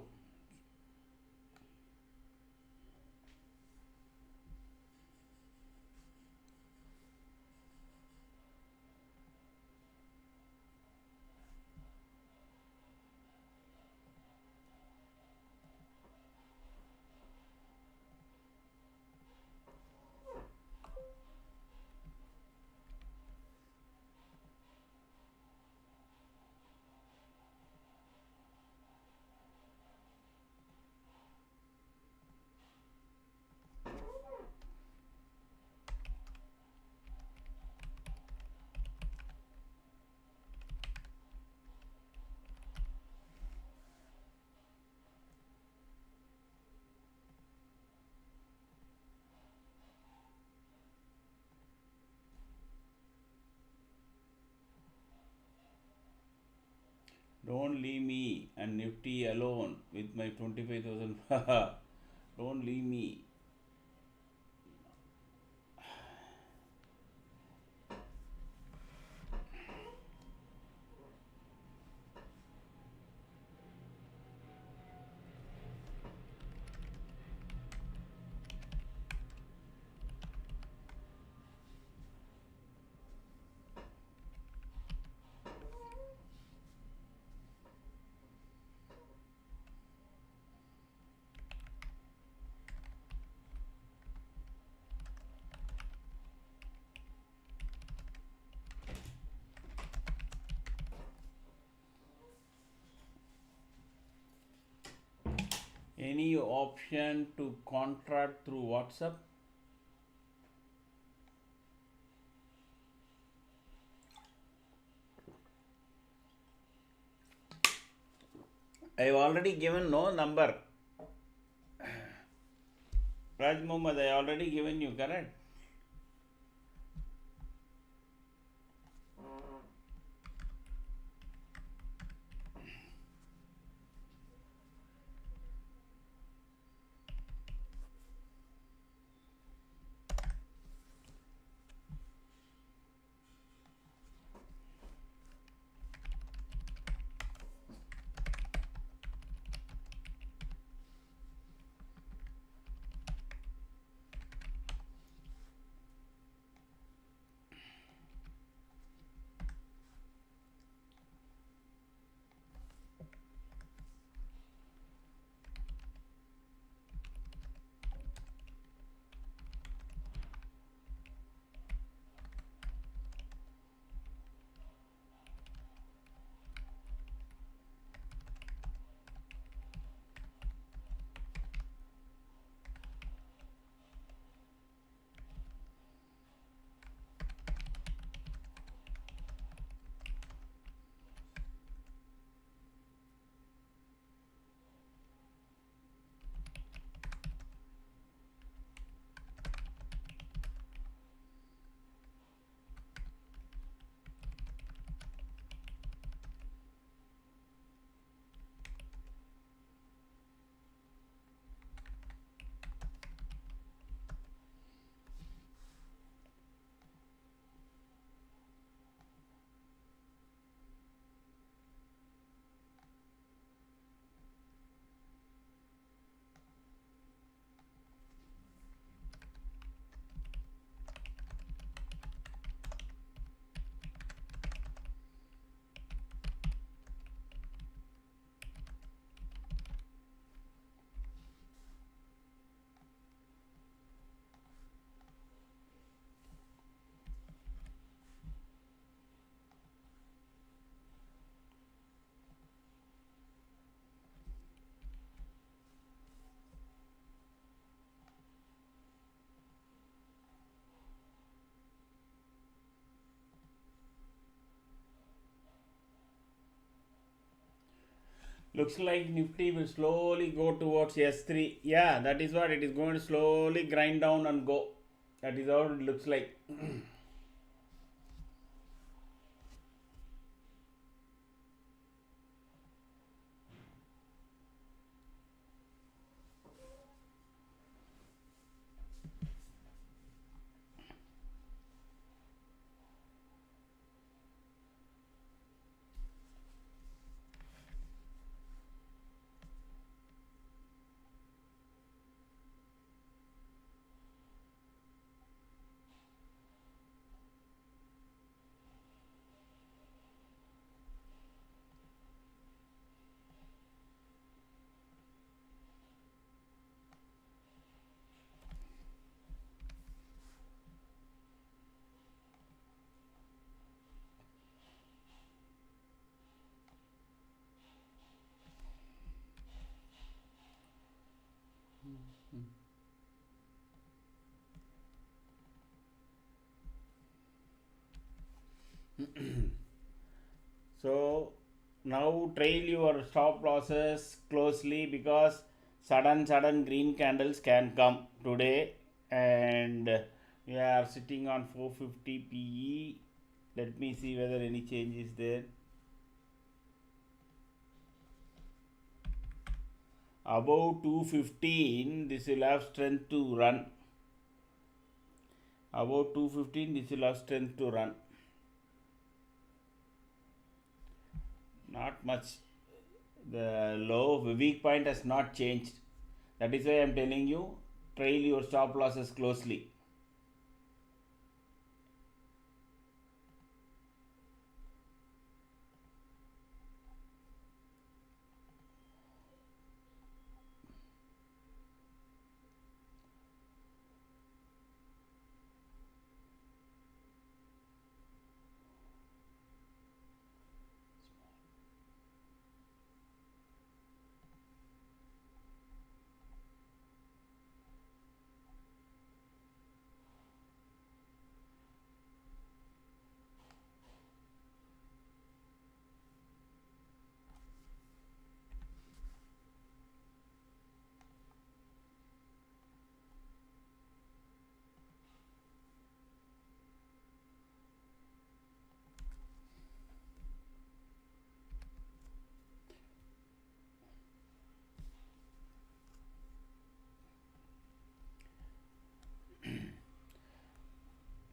Don't leave me and Nifty alone with my 25,000. Don't leave me. Any option to contract through WhatsApp? I have already given no number. Raj Mohammed, I already given you, correct? Looks like Nifty will slowly go towards S3. Yeah, that is what it is going to slowly grind down and go. That is how it looks like. So now trail your stop losses closely because sudden green candles can come today, and we are sitting on 450 PE. Let me see whether any change is there. Above 215, this will have strength to run. Above 215, this will have strength to run. Not much. The low weak point has not changed. That is why I am telling you, trail your stop losses closely.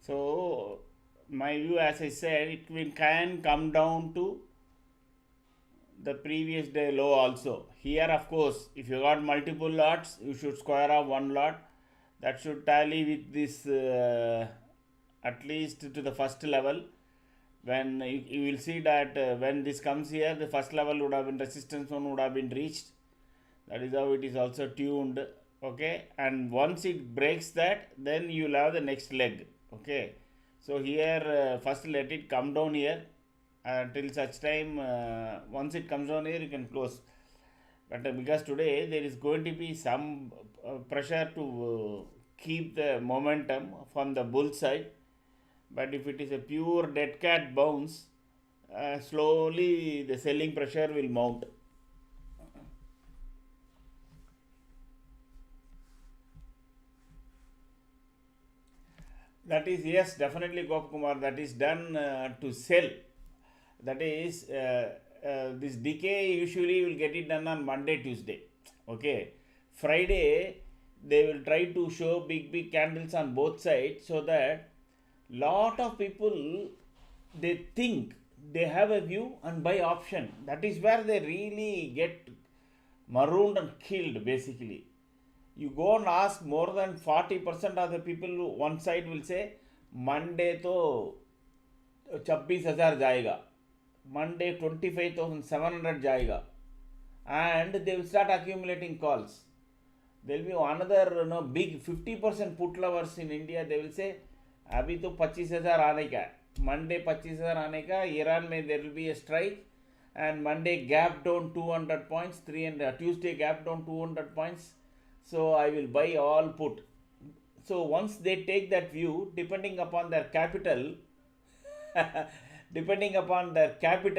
So my view, as I said, it can come down to the previous day low also. Here, of course, if you got multiple lots, you should square off one lot. That should tally with this at least to the first level. When you will see that when this comes here, the first level would have been resistance one would have been reached. That is how it is also tuned. Okay, and once it breaks that, then you will have the next leg. Okay, so here first let it come down here till such time. Once it comes down here, you can close. But because today there is going to be some pressure to keep the momentum from the bull side. But if it is a pure dead cat bounce, slowly the selling pressure will mount. That is, yes, definitely, Gopakumar, that is done to sell. That is, this decay usually will get it done on Monday, Tuesday. Okay. Friday, they will try to show big candles on both sides, so that lot of people, they think they have a view and buy option. That is where they really get marooned and killed, basically. You go and ask, more than 40% of the people, one side will say Monday to 26,000 जाएगा, Monday 25,700 जाएगा, and they will start accumulating calls. There will be another big 50% put lovers in India. They will say अभी तो 25,000 आने का है, Monday 25,000 आने का, Iran में there will be a strike, and Monday gap down 200 points, 300, Tuesday gap down 200 points, so I will buy all put. So once they take that view, depending upon their capital,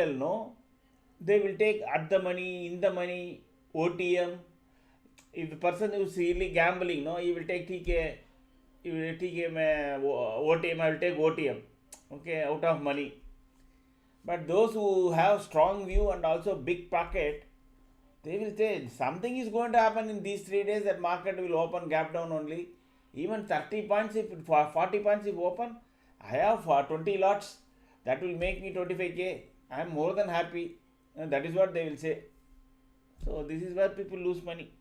no, they will take at the money, in the money, OTM. If the person who is really gambling, no, he will take TK, he will TK OTM, I will take OTM, okay, out of money. But those who have strong view and also big pocket, they will say something is going to happen in these 3 days, that market will open gap down only. Even 30 points, if 40 points if open, I have 20 lots, that will make me 25k. I am more than happy. And that is what they will say. So this is where people lose money.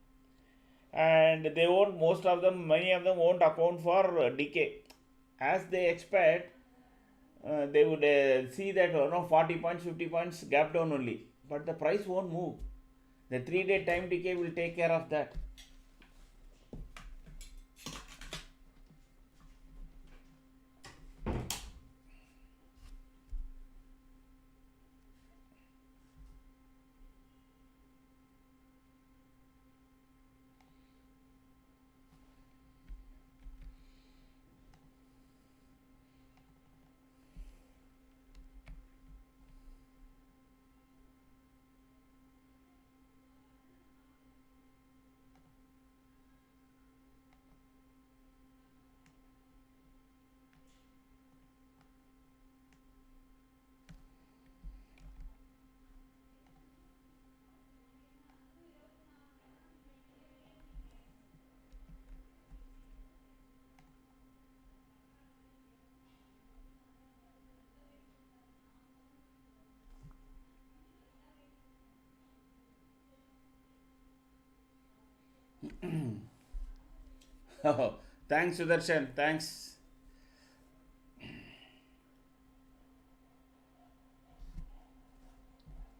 And they won't, most of them, many of them won't account for decay. As they expect, they would see that 40 points, 50 points gap down only. But the price won't move. The 3-day time decay will take care of that. Oh, thanks, Sudarshan. Thanks.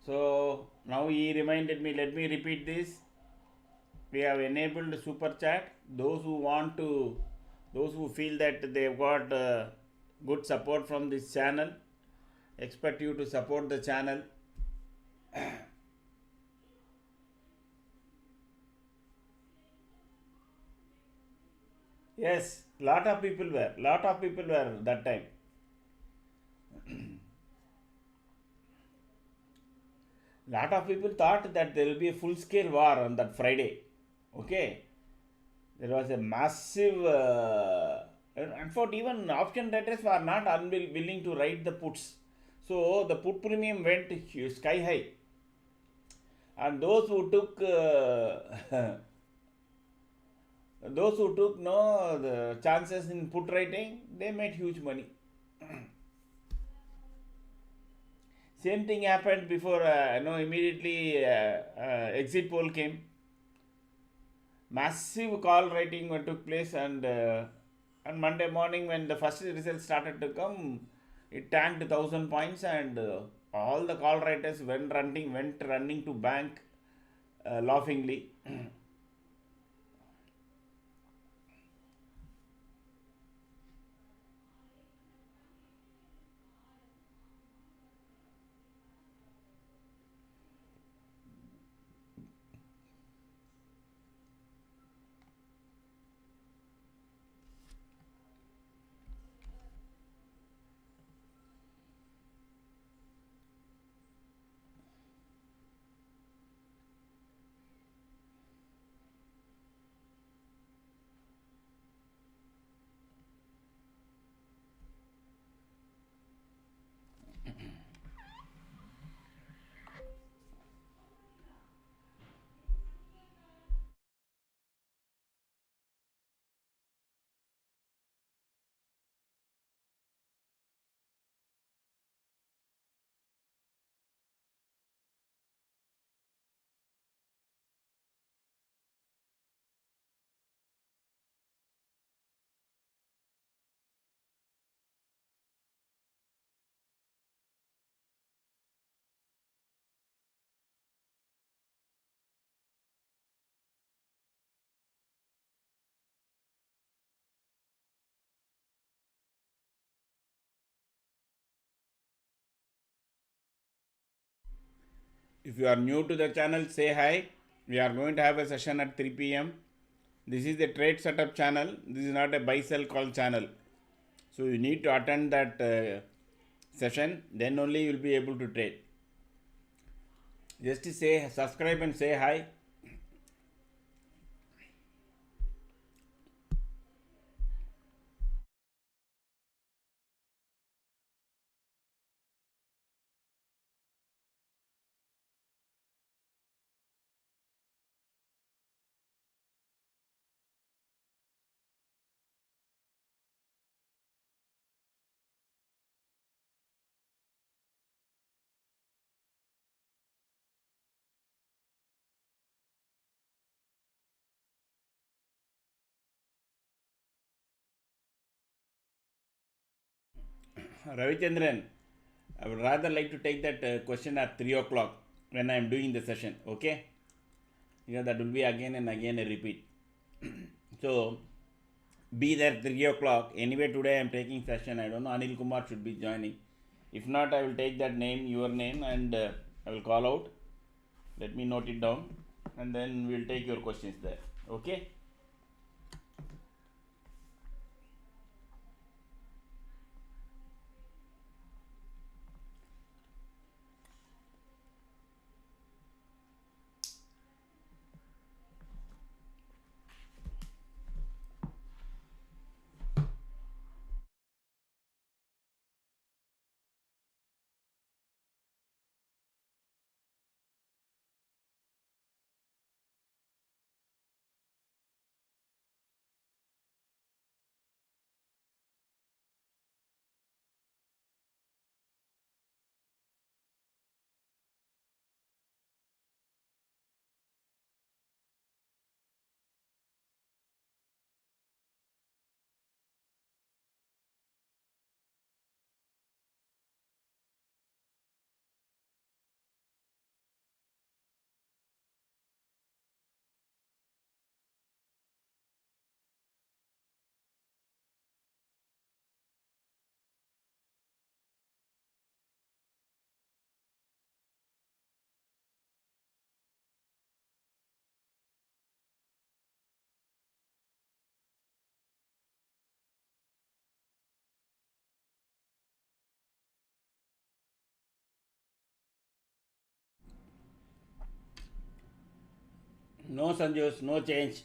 So now he reminded me, let me repeat this. We have enabled super chat. Those who want to, those who feel that they've got good support from this channel, expect you to support the channel. Yes, lot of people were that time. Lot of people thought that there will be a full scale war on that Friday. Okay, there was a massive, in fact, even option traders were not unwilling to write the puts. So the put premium went sky high. And those who took those who took no the chances in put writing, they made huge money. Same thing happened before immediately exit poll came. Massive call writing took place, and on Monday morning when the first results started to come, it tanked 1,000 points, and all the call writers went running to bank laughingly. If you are new to the channel, say hi. We are going to have a session at 3 p.m. This is the trade setup channel. This is not a buy sell call channel. So you need to attend that session, then only you will be able to trade. Just to say subscribe and say hi. Ravichandran, I would rather like to take that question at 3 o'clock when I am doing the session, okay? That will be again and again a repeat. So, be there 3 o'clock. Anyway, today I am taking session. I don't know, Anil Kumar should be joining. If not, I will take that name, your name, and I will call out. Let me note it down, and then we'll take your questions there, okay? No, Sanjos, no change.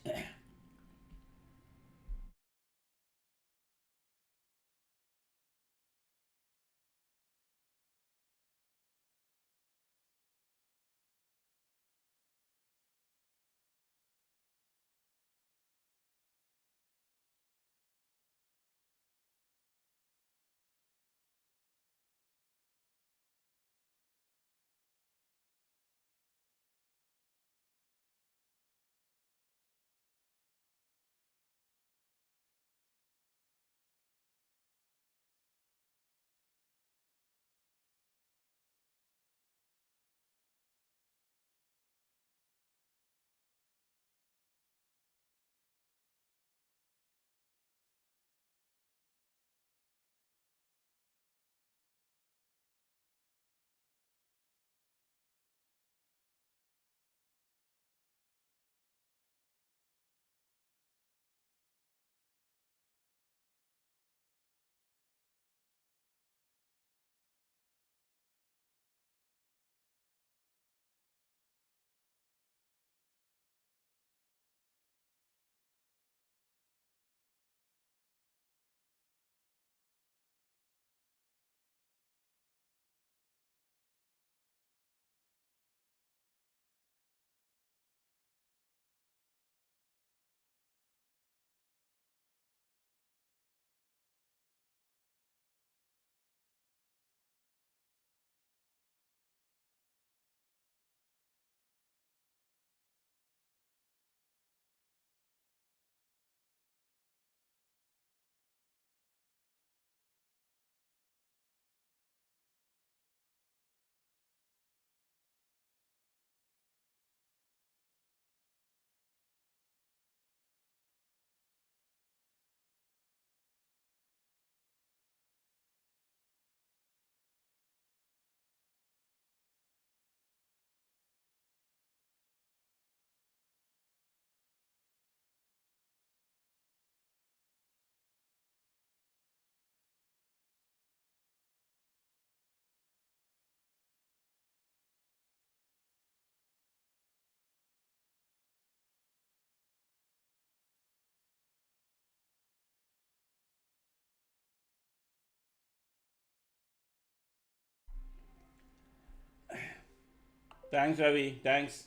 Thanks, Ravi. Thanks.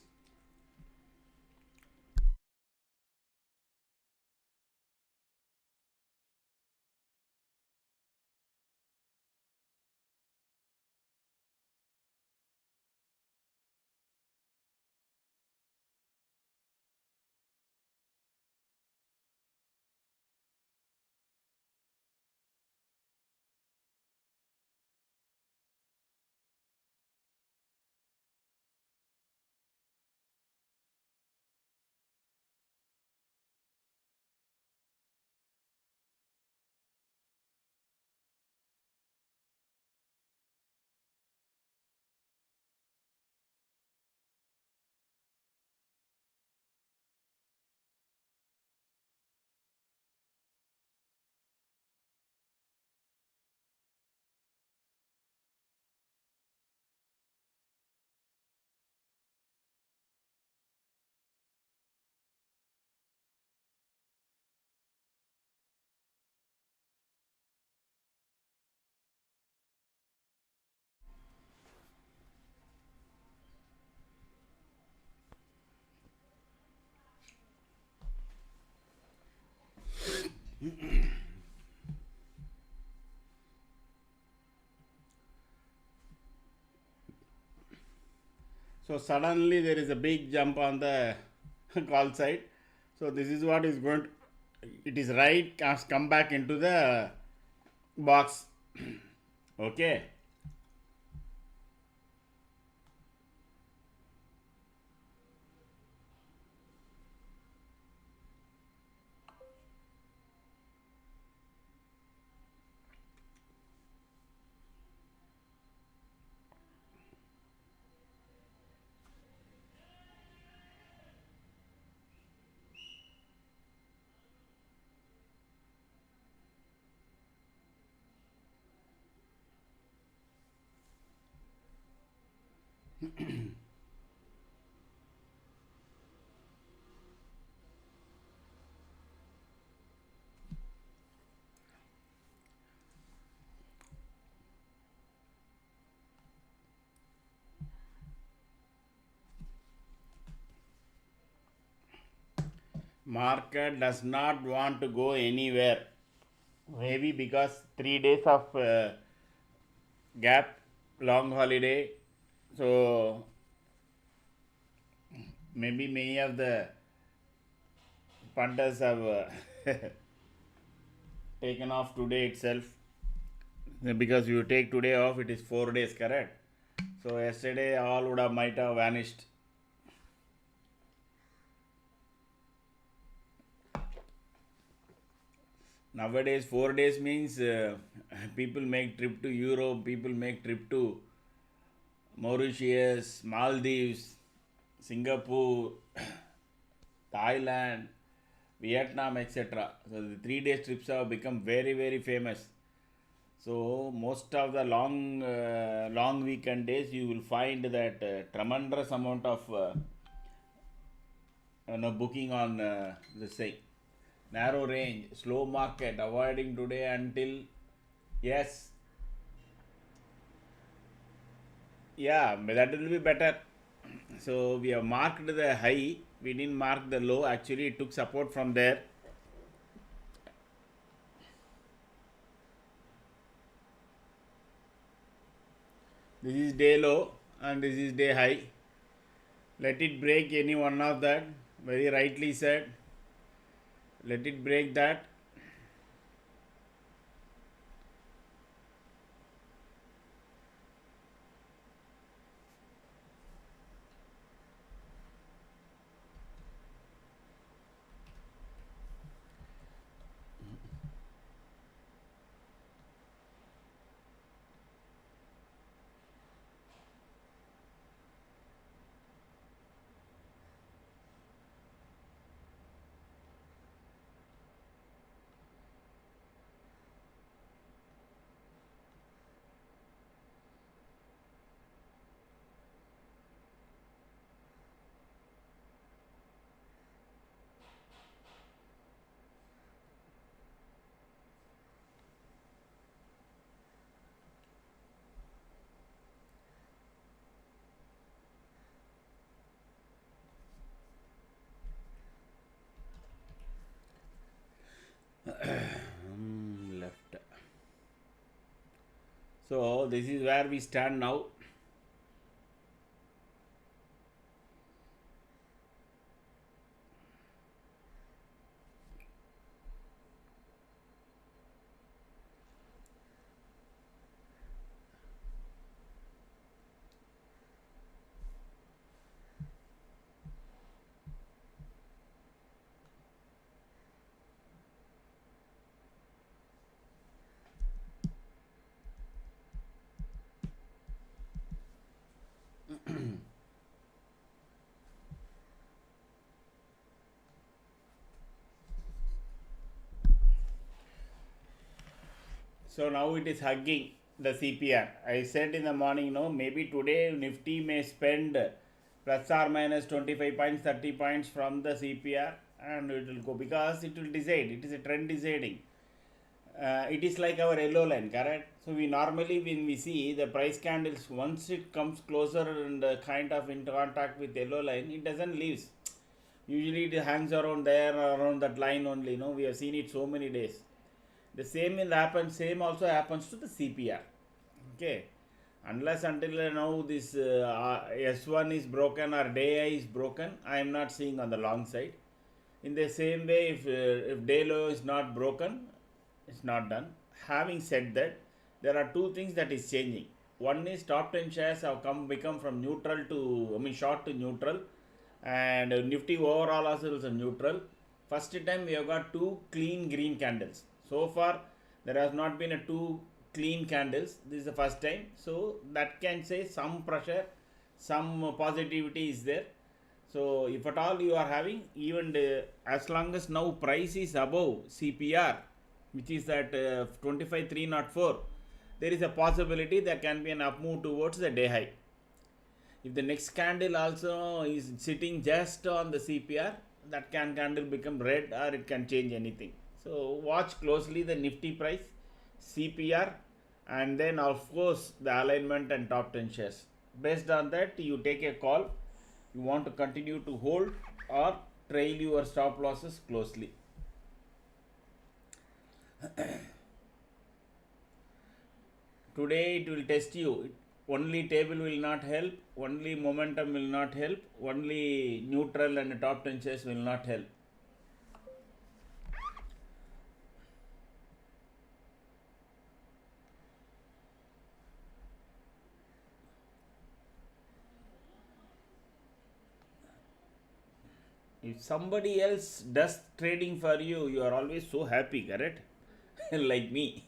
So suddenly there is a big jump on the call side. So this is what is going to, it is right, has come back into the box. Okay. Market does not want to go anywhere. Maybe because 3 days of gap, long holiday. So maybe many of the punters have taken off today itself. Because you take today off, it is 4 days, correct? So yesterday all would have might have vanished. Nowadays 4 days means people make trip to Europe, people make trip to Mauritius, Maldives, Singapore, Thailand, Vietnam, etc. So the 3 day trips have become very very famous. So most of the long weekend days you will find that tremendous amount of booking on the same narrow range, slow market, avoiding today until yes, yeah, that will be better. So we have marked the high, we didn't mark the low. Actually, it took support from there. This is day low and this is day high. Let it break any one of that. Very rightly said. Let it break that. So this is where we stand now. So now it is hugging the CPR. I said in the morning, no, maybe today Nifty may spend plus or minus 25 points, 30 points from the CPR, and it will go because it will decide. It is a trend deciding. It is like our yellow line, correct? So we normally, when we see the price candles, once it comes closer and kind of in contact with yellow line, it doesn't leave. Usually it hangs around there, around that line only. No, we have seen it so many days. The same will happen. Same also happens to the CPR. Okay, unless until now this S1 is broken or day high is broken, I am not seeing on the long side. In the same way, if day low is not broken, it's not done. Having said that, there are two things that is changing. One is top 10 shares have become from neutral to, I mean, short to neutral, and Nifty overall also is a neutral. First time we have got two clean green candles. So far, there has not been a two clean candles. This is the first time. So that can say some pressure, some positivity is there. So if at all you are having, even as long as now price is above CPR, which is at 25,304, there is a possibility there can be an up move towards the day high. If the next candle also is sitting just on the CPR, that candle become red or it can change anything. So watch closely the Nifty price, CPR, and then of course the alignment and top 10 shares. Based on that, you take a call. You want to continue to hold or trail your stop losses closely. Today it will test you. Only table will not help, only momentum will not help, only neutral and top 10 shares will not help. If somebody else does trading for you, you are always so happy, correct? Like me.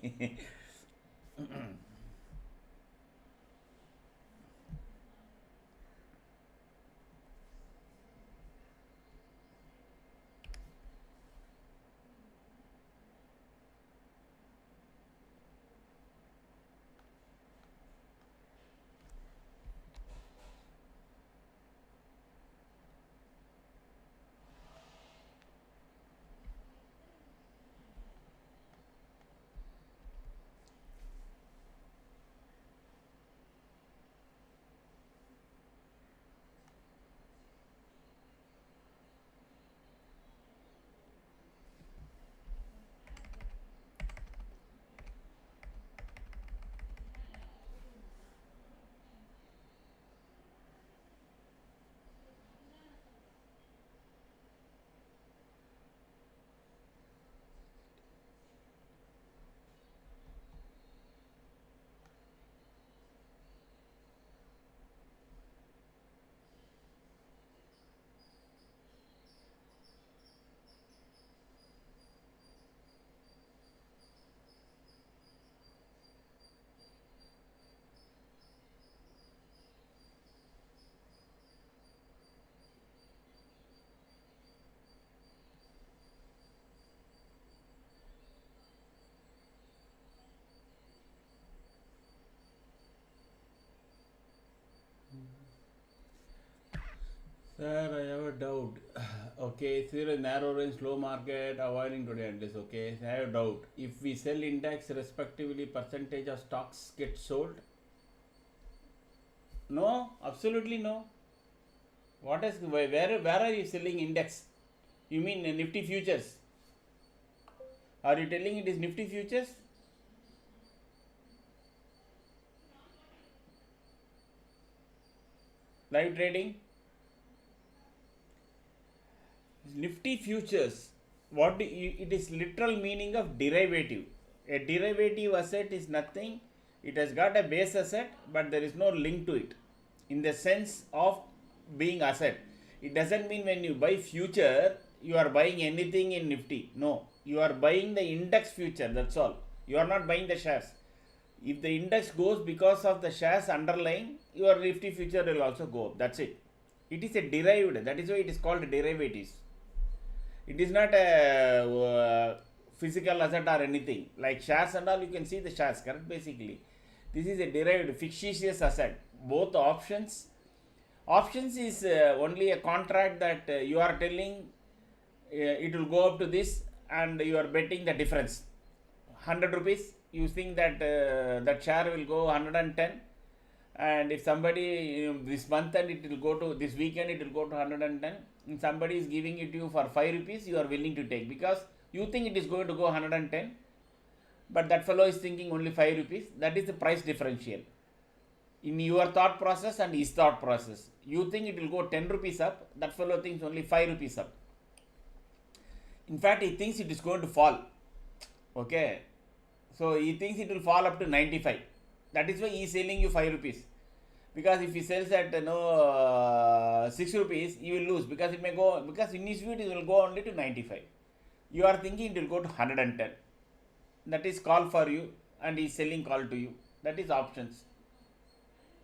Sir, I have a doubt. Okay, still a narrow range, slow market, avoiding today at least. Okay, I have a doubt. If we sell index, respectively, percentage of stocks get sold? No, absolutely no. What is where are you selling index? You mean Nifty futures? Are you telling it is Nifty futures? live trading. Nifty futures, it is literal meaning of derivative. A derivative asset is nothing. It has got a base asset, but there is no link to it in the sense of being asset. It doesn't mean when you buy future, you are buying anything in Nifty. No, you are buying the index future, that's all. You are not buying the shares. If the index goes because of the shares underlying, your Nifty future will also go up. That's it. It is a derived, that is why it is called derivatives. It is not a physical asset or anything. Like shares and all, you can see the shares, correct? Basically, this is a derived fictitious asset. Both options. Options is only a contract that you are telling it will go up to this and you are betting the difference. 100 rupees, you think that that share will go 110, and if somebody this month and it will go to this weekend, it will go to 110, and somebody is giving it to you for 5 rupees, you are willing to take because you think it is going to go 110, but that fellow is thinking only 5 rupees. That is the price differential in your thought process and his thought process. You think it will go 10 rupees up, that fellow thinks only 5 rupees up. In fact, he thinks it is going to fall. Okay, so he thinks it will fall up to 95. That is why he is selling you 5 rupees. Because if he sells at 6 rupees, you will lose because it may go, because in his view it will go only to 95. You are thinking it will go to 110. That is call for you, and he is selling call to you. That is options.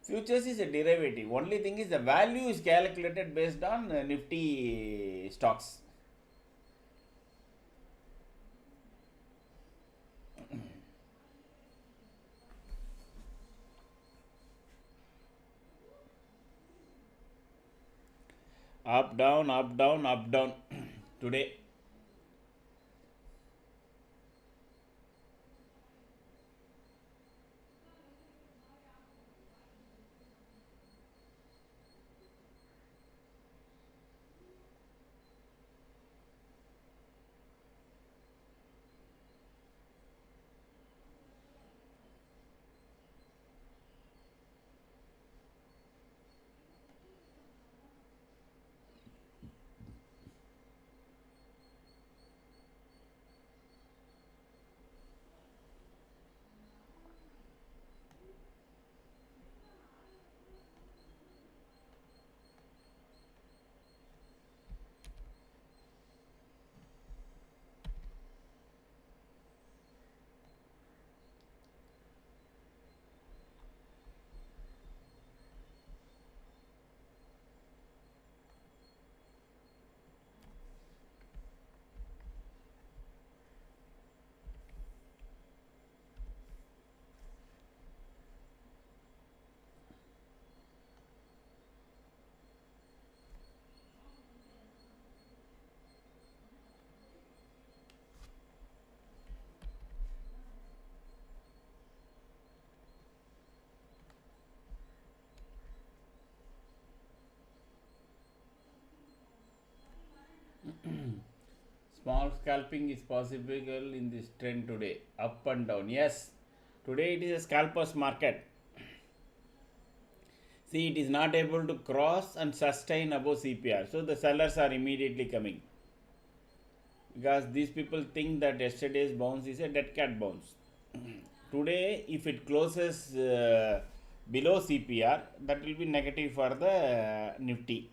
Futures is a derivative. Only thing is the value is calculated based on Nifty stocks. Up, down, up, down, up, down. Today. Small scalping is possible in this trend today, up and down. Yes, today it is a scalpers market. See, it is not able to cross and sustain above CPR. So the sellers are immediately coming. Because these people think that yesterday's bounce is a dead cat bounce. Today, if it closes below CPR, that will be negative for the Nifty.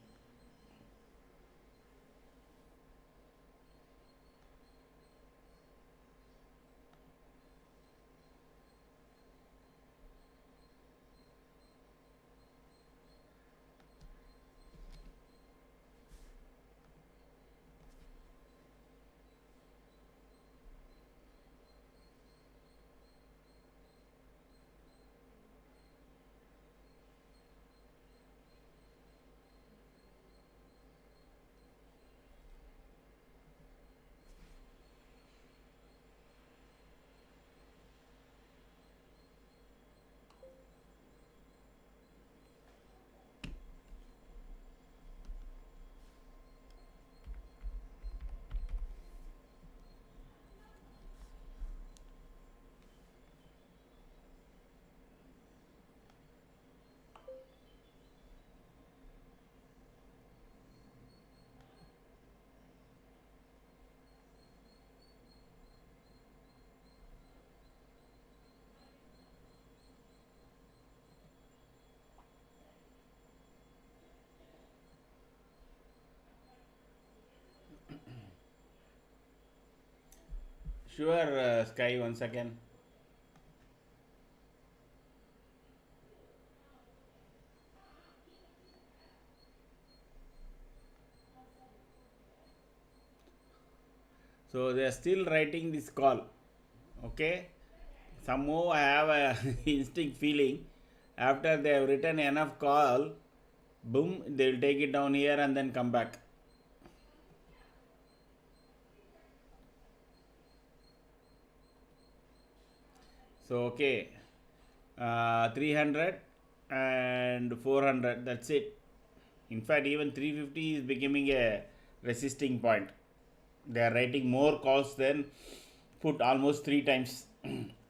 Sure, Sky, once again. So they are still writing this call. Okay. Somehow I have a instinct feeling after they have written enough call, boom, they will take it down here and then come back. So okay, 300 and 400, that's it. In fact, even 350 is becoming a resisting point. They are writing more calls than put, almost three times.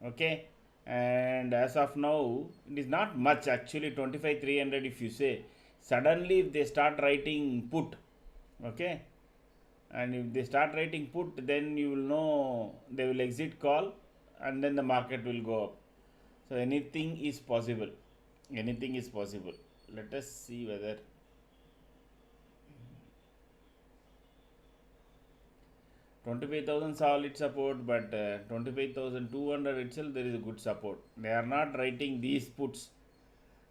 Okay, and as of now, it is not much actually. 25 300, if you say suddenly if they start writing put, okay, and if they start writing put, then you will know they will exit call and then the market will go up. So anything is possible. Anything is possible. Let us see whether 25,000 solid support, but 25,200 itself there is a good support. They are not writing these puts.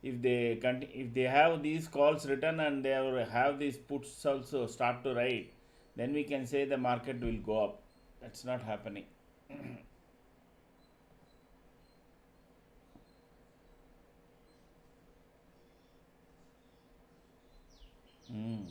If they if they have these calls written and they have these puts also start to write, then we can say the market will go up. That's not happening. Mm.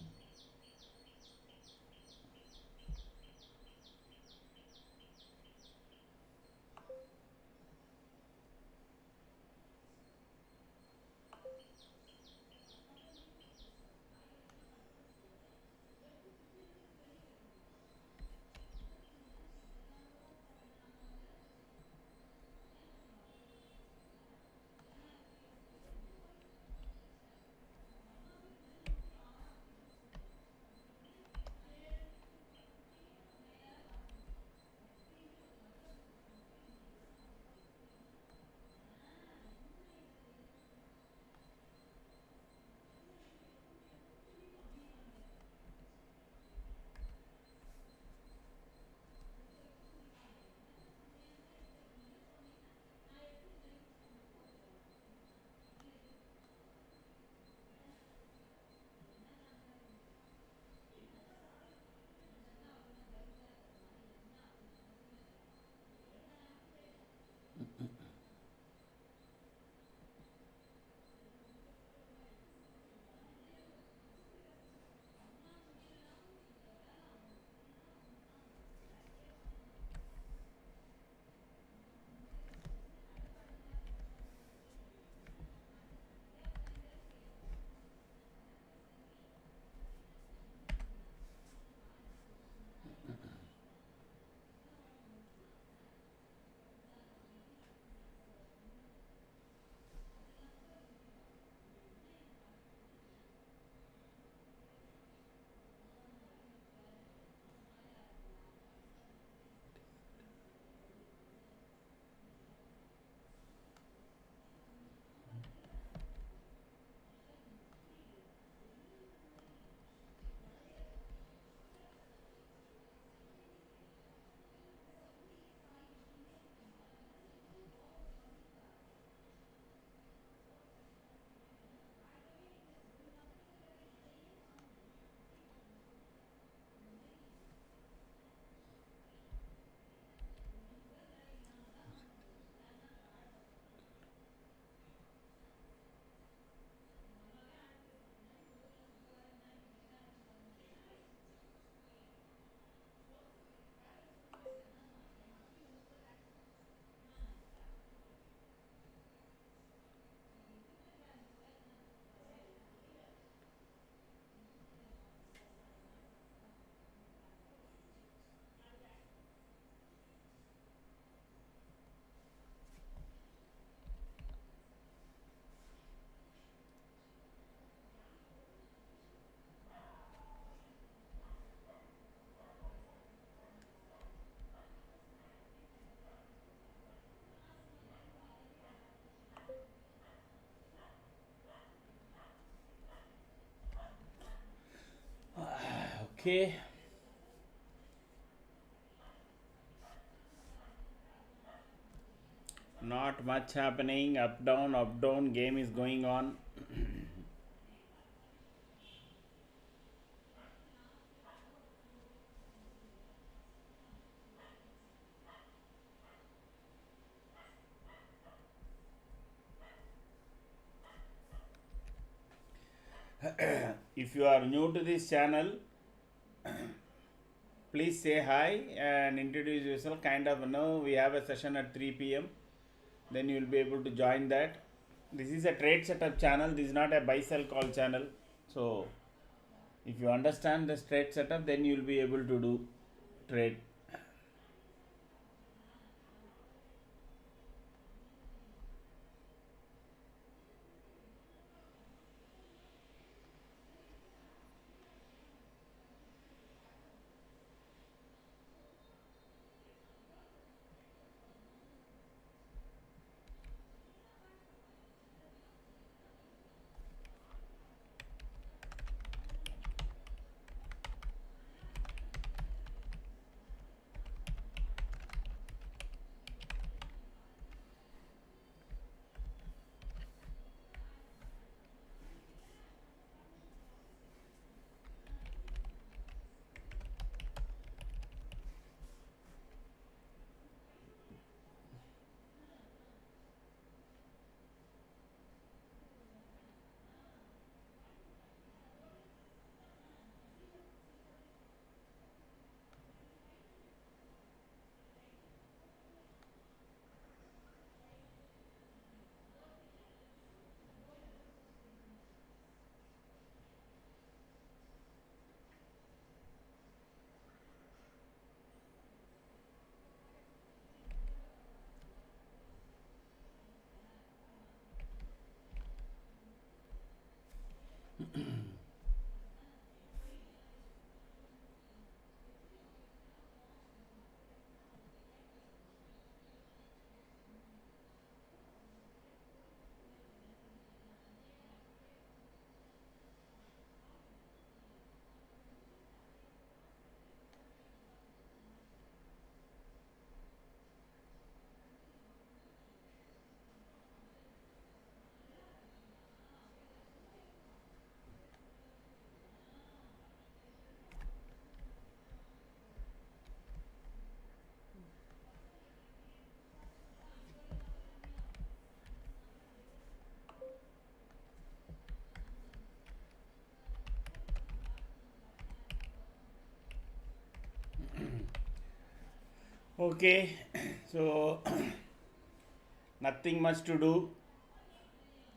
Okay. Not much happening. Up down game is going on. If you are new to this channel, please say hi and introduce yourself. Kind of, we have a session at 3 p.m. Then you will be able to join that. This is a trade setup channel. This is not a buy sell call channel. So, if you understand the trade setup, then you will be able to do trade. Okay, so nothing much to do.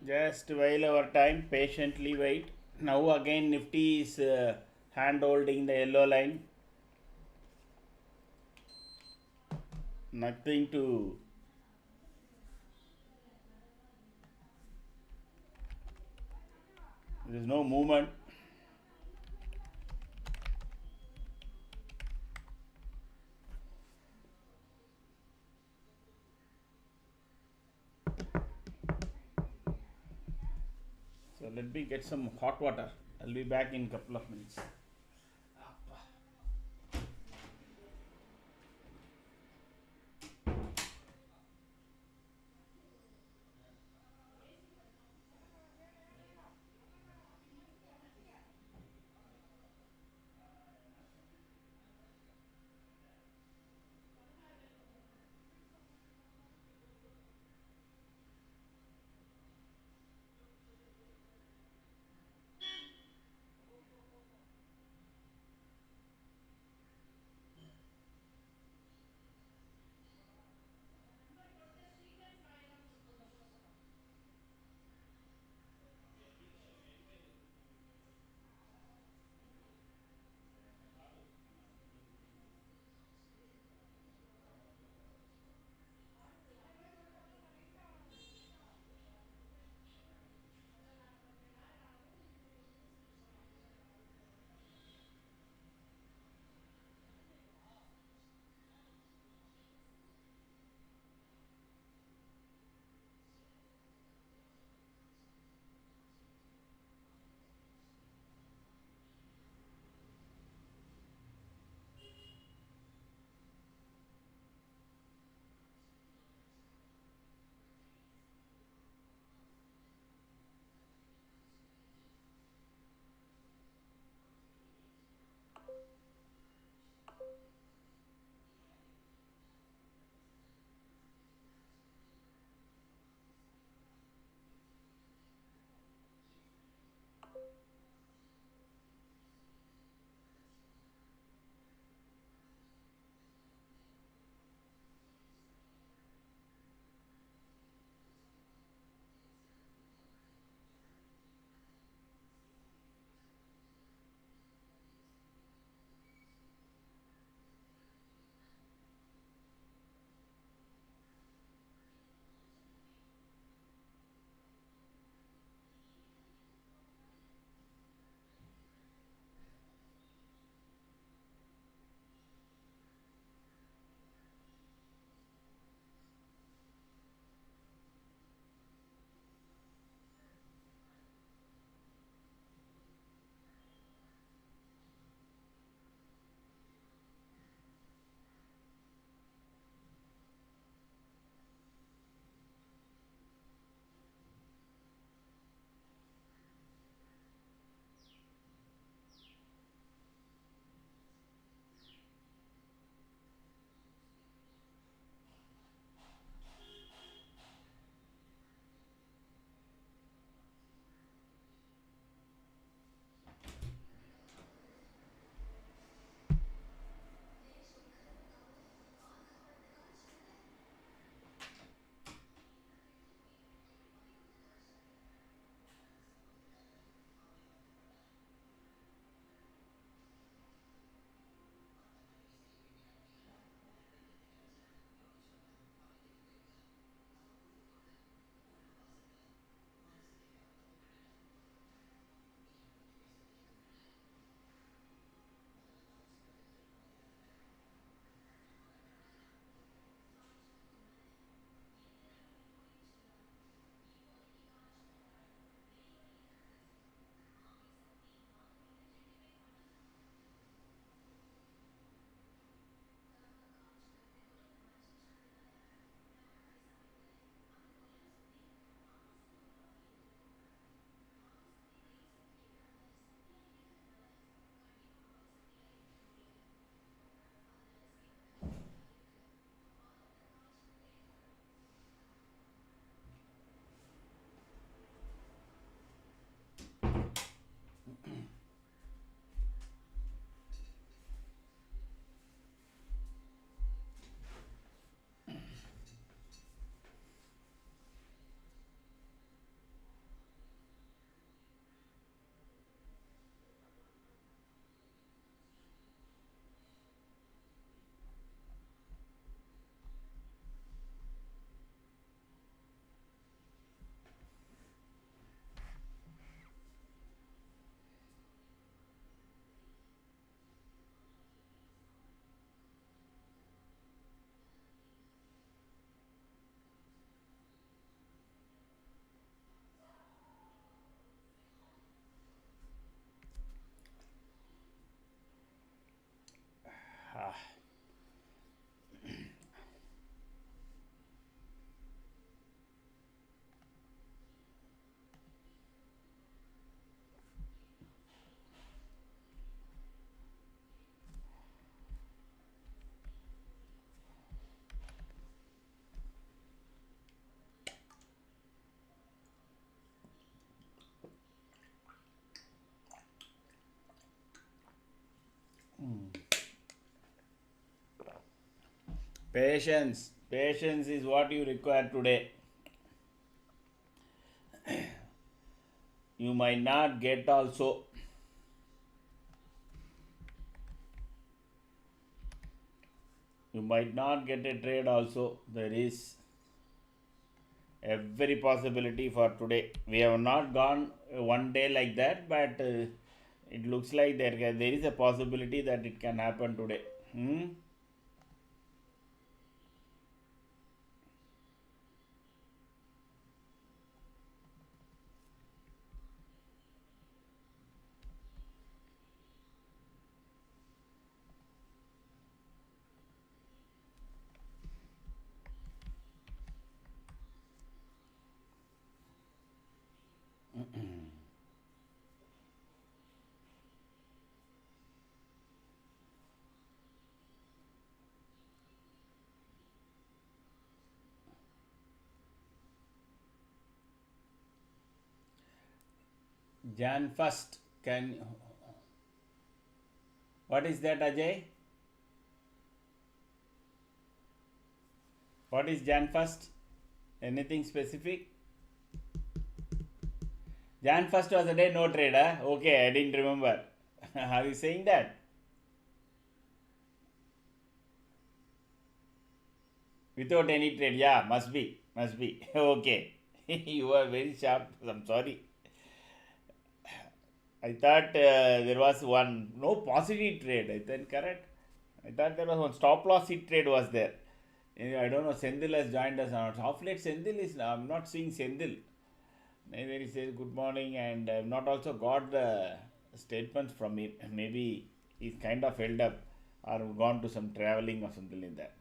Just while our time, patiently wait. Now again, Nifty is hand holding the yellow line. Nothing to. There is no movement. So let me get some hot water. I'll be back in a couple of minutes. Patience. Patience is what you require today. You might not get also. You might not get a trade also. There is every possibility for today. We have not gone one day like that, but it looks like there is a possibility that it can happen today. Jan 1st, can what is that, Ajay? What is Jan 1st? Anything specific? Jan 1st was the day no trade, huh? Okay, I didn't remember. Are you saying that? Without any trade, yeah, must be. Okay. You are very sharp. I'm sorry. I thought there was one no positive trade. I thought correct. I thought there was one stop loss hit trade was there. I don't know. Sendil has joined us now. Off late Sendil is. I'm not seeing Sendil. Maybe he says good morning, and I've not also got the statements from him. Maybe he's kind of held up or gone to some traveling or something like that.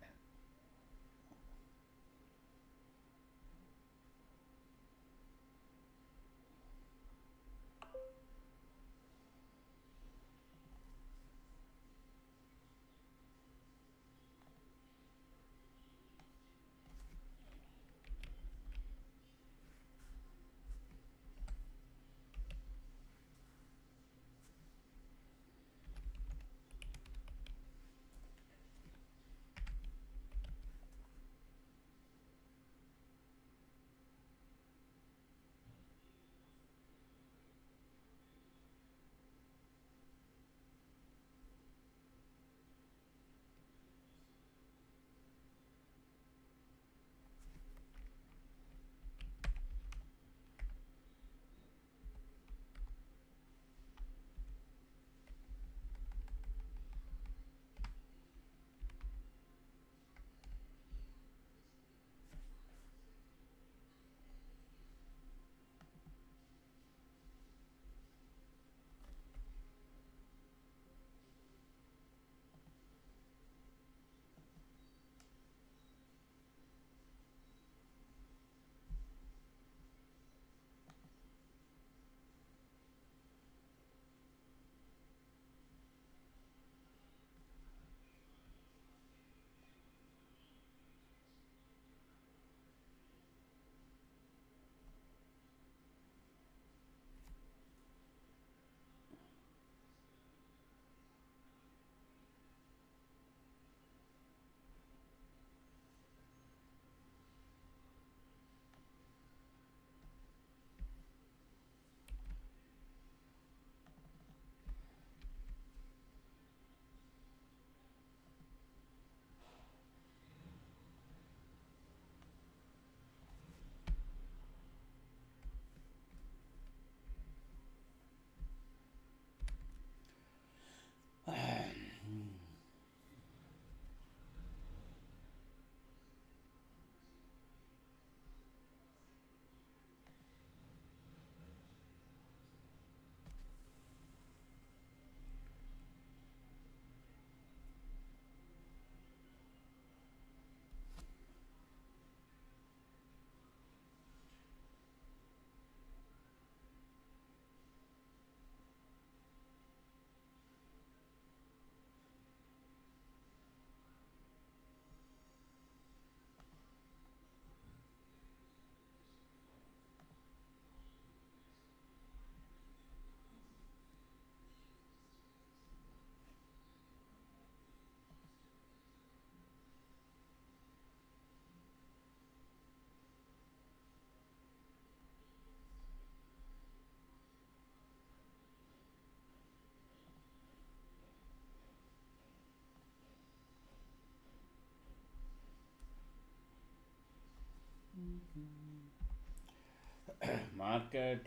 Market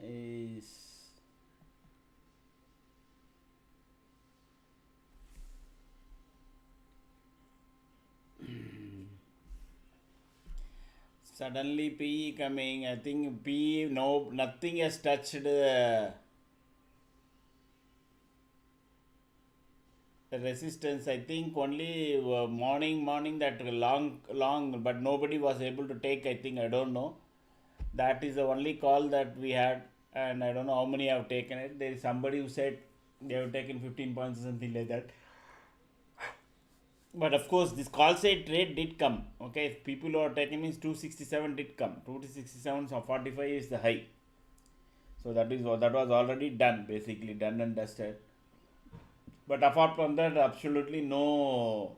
is suddenly PE coming. I think PE, no, nothing has touched the resistance. I think only morning that long, but nobody was able to take. I think, I don't know. That is the only call that we had, and I don't know how many have taken it. There is somebody who said they have taken 15 points or something like that. But of course, this call side trade did come. Okay, if people who are taking means 267 did come. 267 so 45 is the high. So that was already done, basically done and dusted. But apart from that, absolutely no.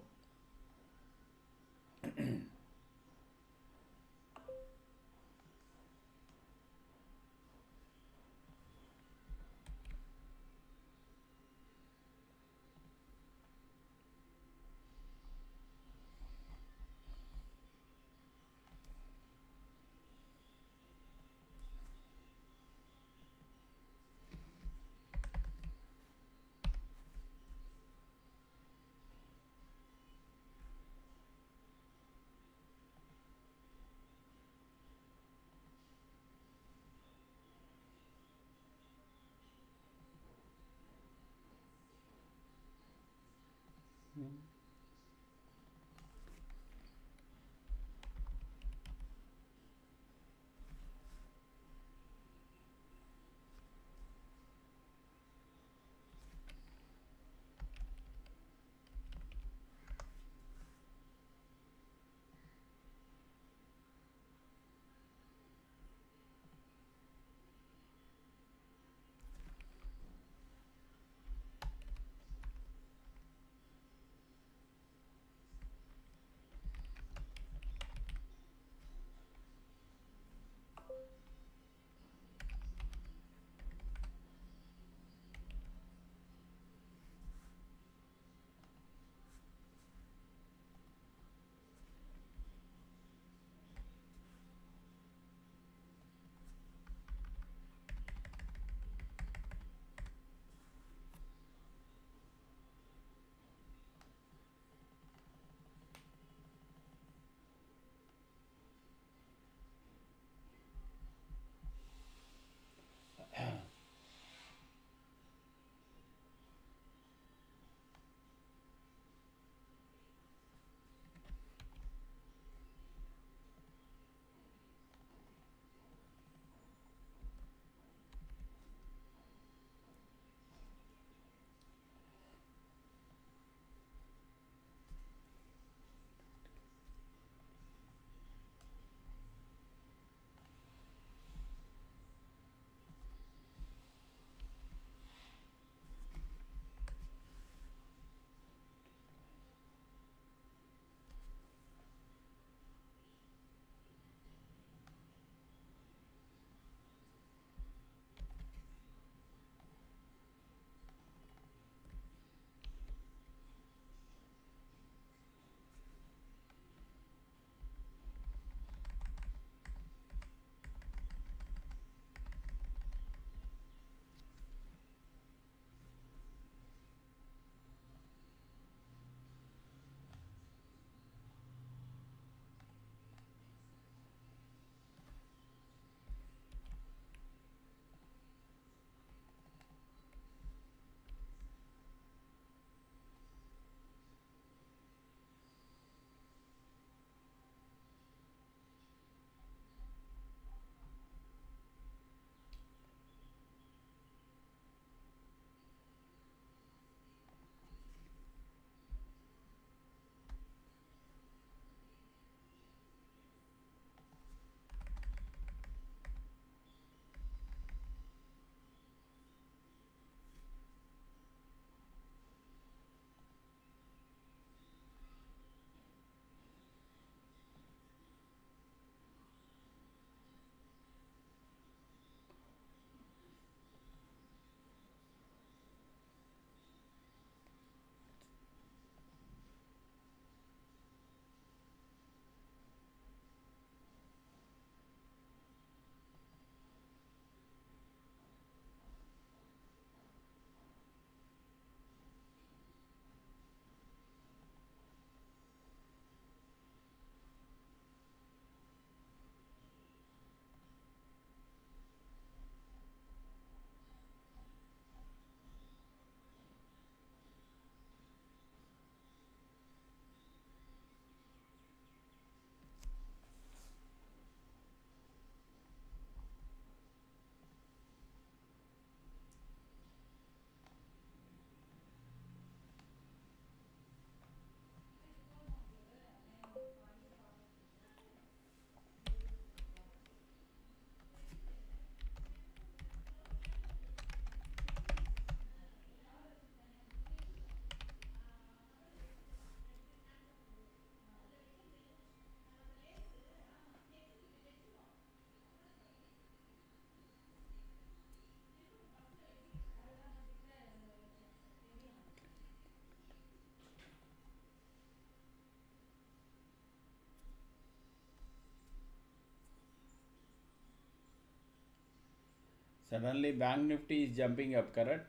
Suddenly Bank Nifty is jumping up, correct?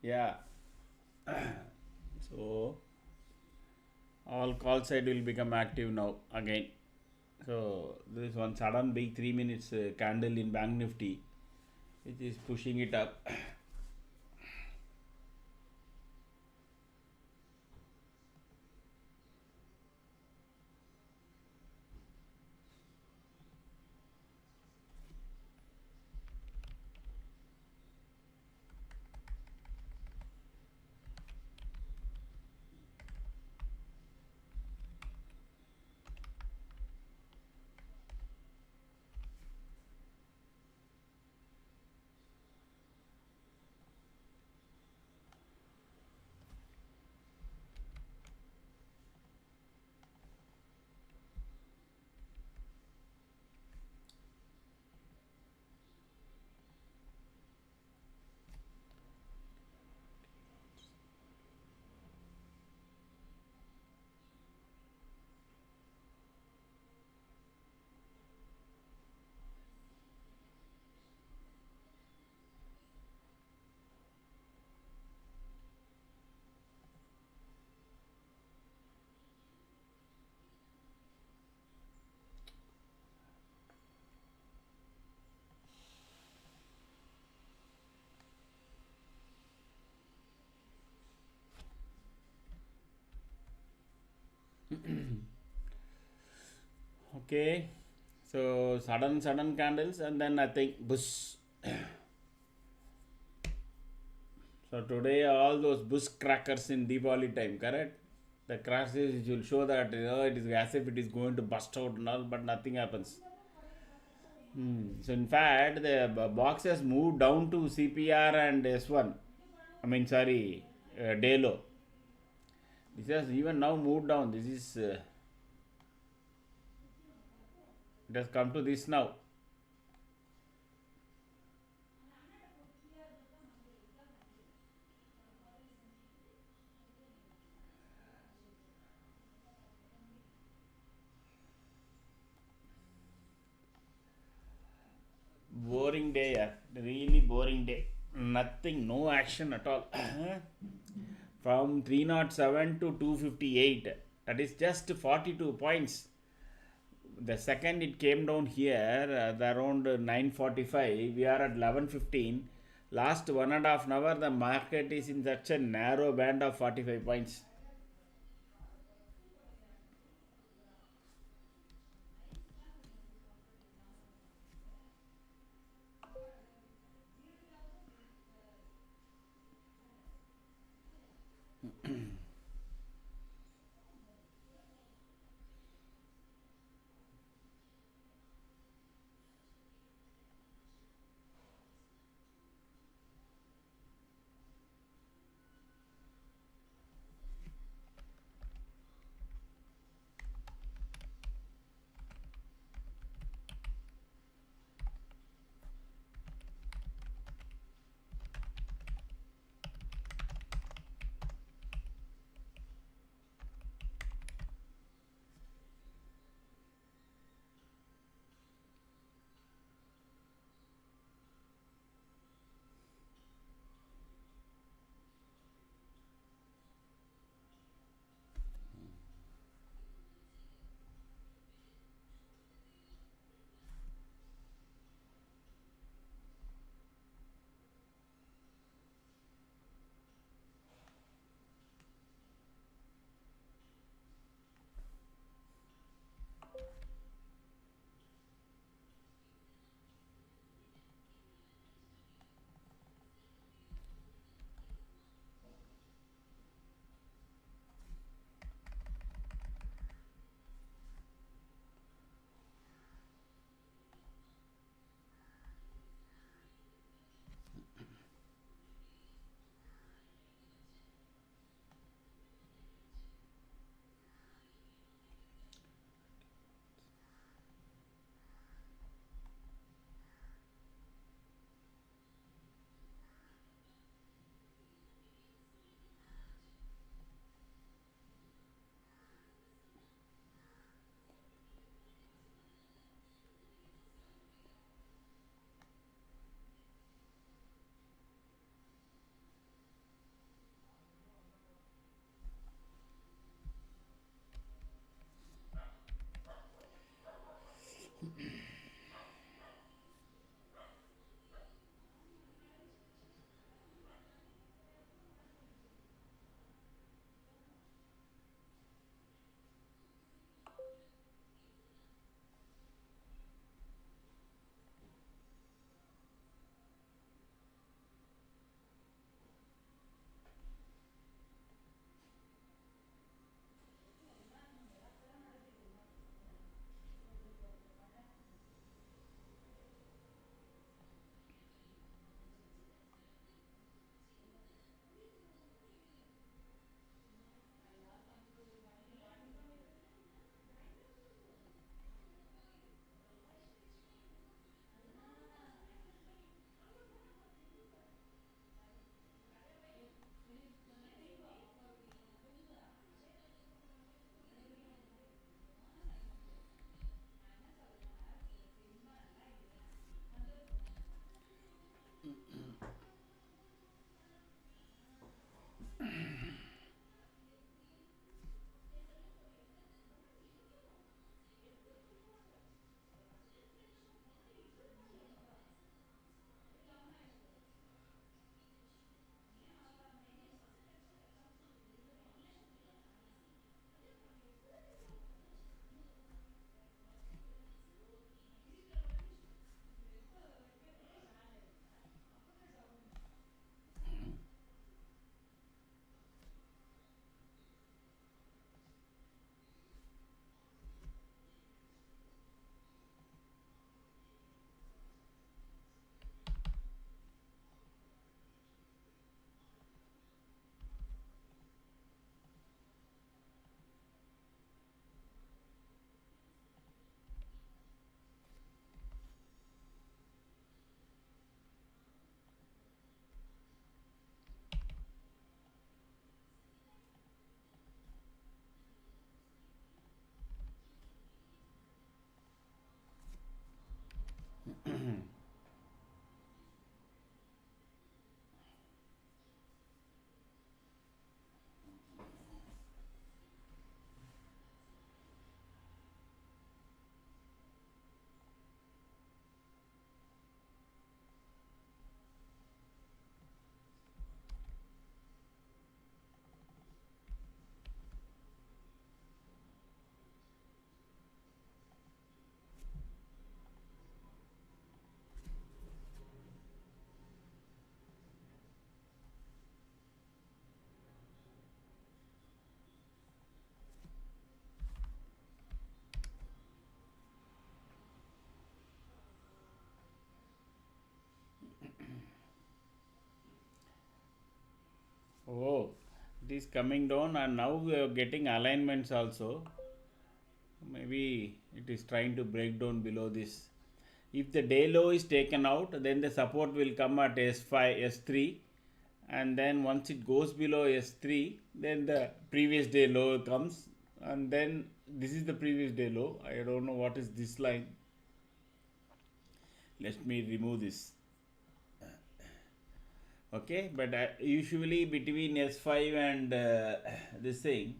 Yeah. So all call side will become active now again. So there is one sudden big 3 minutes candle in Bank Nifty which is pushing it up. Okay. So sudden candles and then I think bush. So today all those bush crackers in Diwali time, correct? The crashes will show that it is as if it is going to bust out and all, but nothing happens. So in fact, the box has moved down to CPR and S1. I mean, sorry, day low. This has even now moved down. This is it has come to this now. Boring day, yeah. Really boring day. Nothing, no action at all. From 307 to 258. That is just 42 points. The second it came down here around 9:45, we are at 11:15. Last 1.5 hours, the market is in such a narrow band of 45 points. It is coming down, and now we are getting alignments also. Maybe it is trying to break down below this. If the day low is taken out, then the support will come at S5, S3, and then once it goes below S3, then the previous day low comes, and then this is the previous day low. I don't know what is this line. Let me remove this. Okay, but usually between S5 and this thing,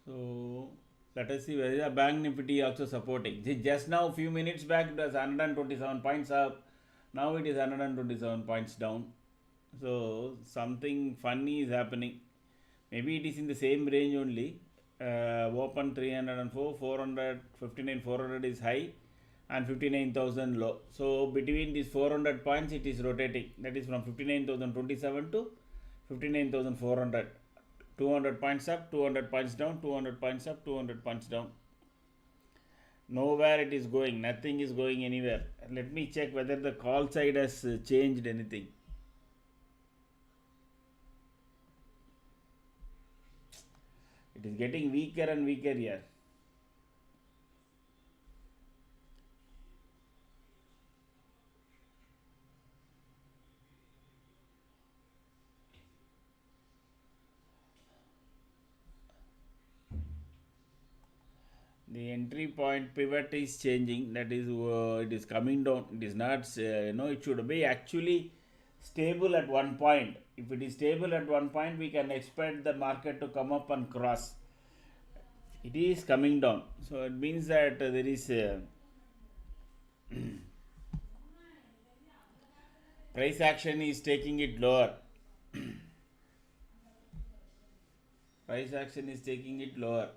so let us see whether the bank nifty also supporting. Just now, few minutes back, it was 127 points up. Now it is 127 points down. So something funny is happening. Maybe it is in the same range only. Open 304, 400, 59, 400 is high, and 59,000 low. So between these 400 points, it is rotating. That is from 59,027 to 59,400. 200 points up, 200 points down, 200 points up, 200 points down. Nowhere it is going, nothing is going anywhere. Let me check whether the call side has changed anything. It is getting weaker and weaker here. The entry point pivot is changing. That is, it is coming down. It is not, it should be actually stable at one point. If it is stable at one point, we can expect the market to come up and cross. It is coming down. So it means that there is price action is taking it lower. Price action is taking it lower.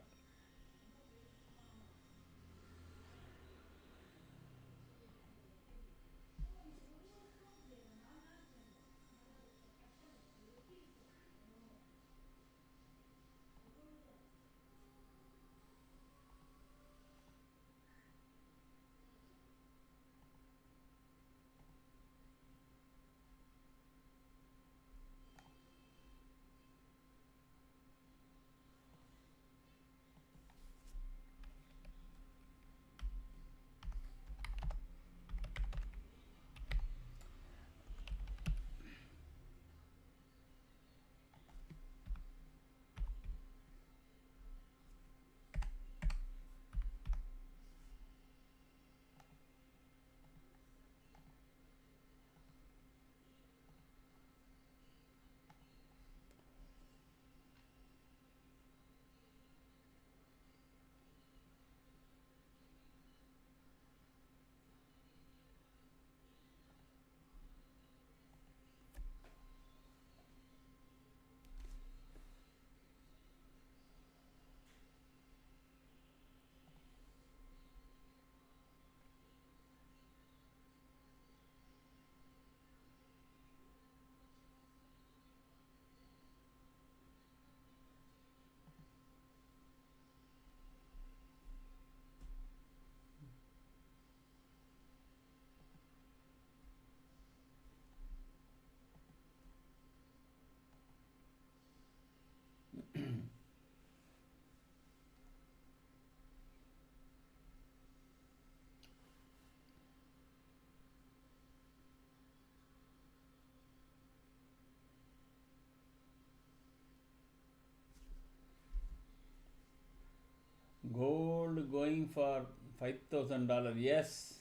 Gold going for $5,000. Yes,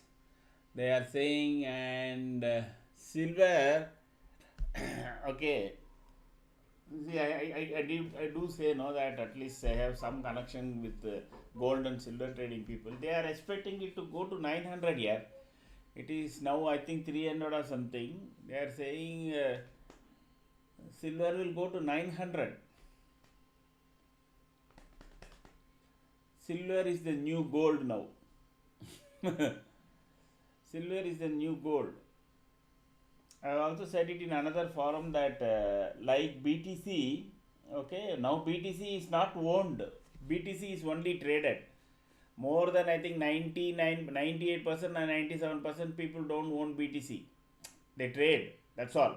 they are saying, and silver. Okay. See, I do say no that at least I have some connection with gold and silver trading people. They are expecting it to go to 900 here. It is now I think 300 or something. They are saying silver will go to 900. Silver is the new gold now. Silver is the new gold. I also said it in another forum that like BTC, okay, now BTC is not owned. BTC is only traded. More than I think 98% and 97% people don't own BTC. They trade. That's all.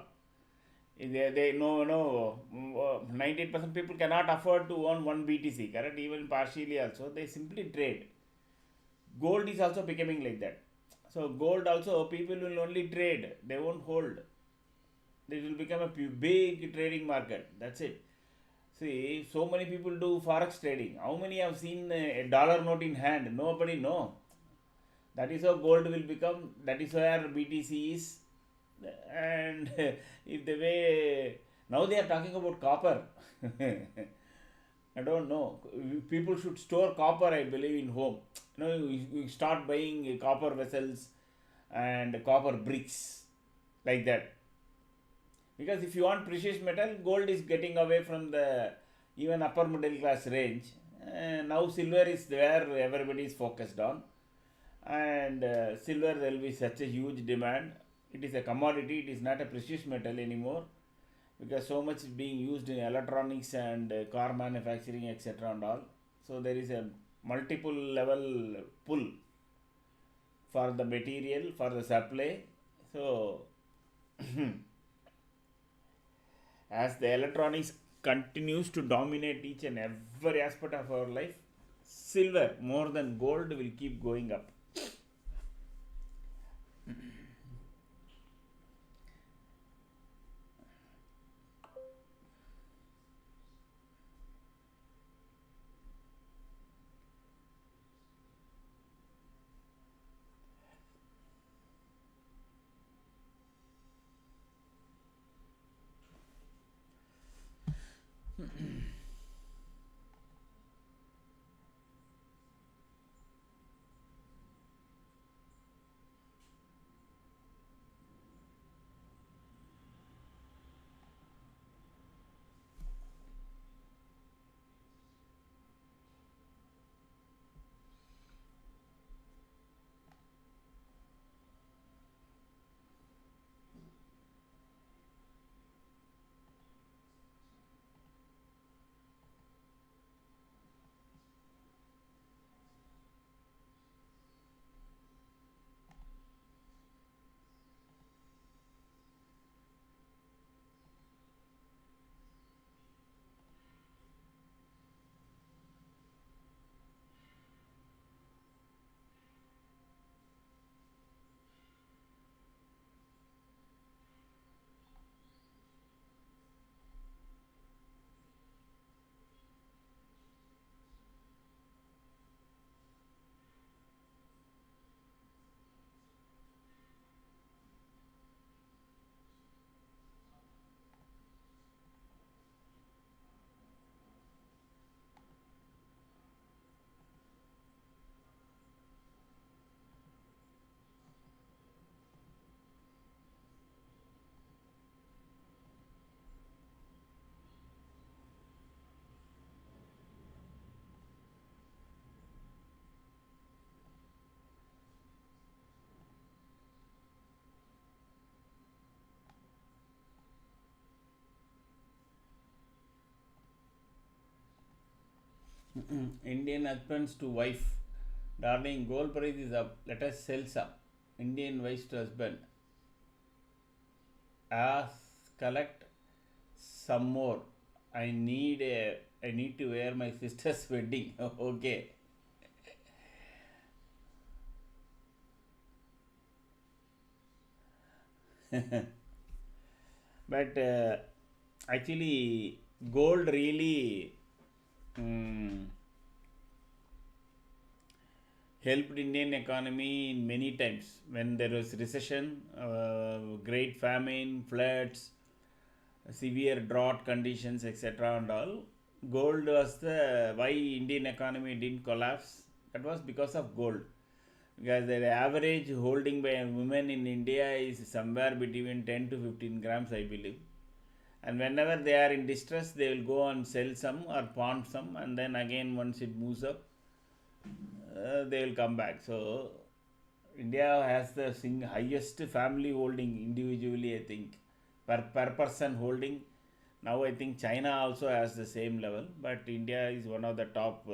They no 98% people cannot afford to own one BTC. Correct? Even partially also they simply trade. Gold is also becoming like that. So gold also people will only trade. They won't hold. It will become a big trading market. That's it. See, so many people do forex trading. How many have seen a dollar note in hand? Nobody know. That is how gold will become. That is where BTC is. And if the way now they are talking about copper, I don't know. People should store copper, I believe, in home. You start buying copper vessels and copper bricks like that. Because if you want precious metal, gold is getting away from the even upper middle class range. Now silver is where everybody is focused on, and silver there will be such a huge demand. It is a commodity. It is not a precious metal anymore because so much is being used in electronics and car manufacturing, etc. and all. So there is a multiple level pull for the material, for the supply. So as the electronics continues to dominate each and every aspect of our life, silver more than gold will keep going up. Indian husbands to wife, darling, gold price is up. Let us sell some. Indian wife to husband, ask, collect some more. I need to wear my sister's wedding. Okay. But actually, gold really mm, helped Indian economy in many times when there was recession, great famine, floods, severe drought conditions, etc. and all. Gold was the why Indian economy didn't collapse. That was because of gold. Because the average holding by a woman in India is somewhere between 10 to 15 grams, I believe. And whenever they are in distress, they will go and sell some or pawn some, and then again once it moves up, they will come back. So India has the highest family holding individually, I think, per person holding. Now I think China also has the same level, but India is one of the top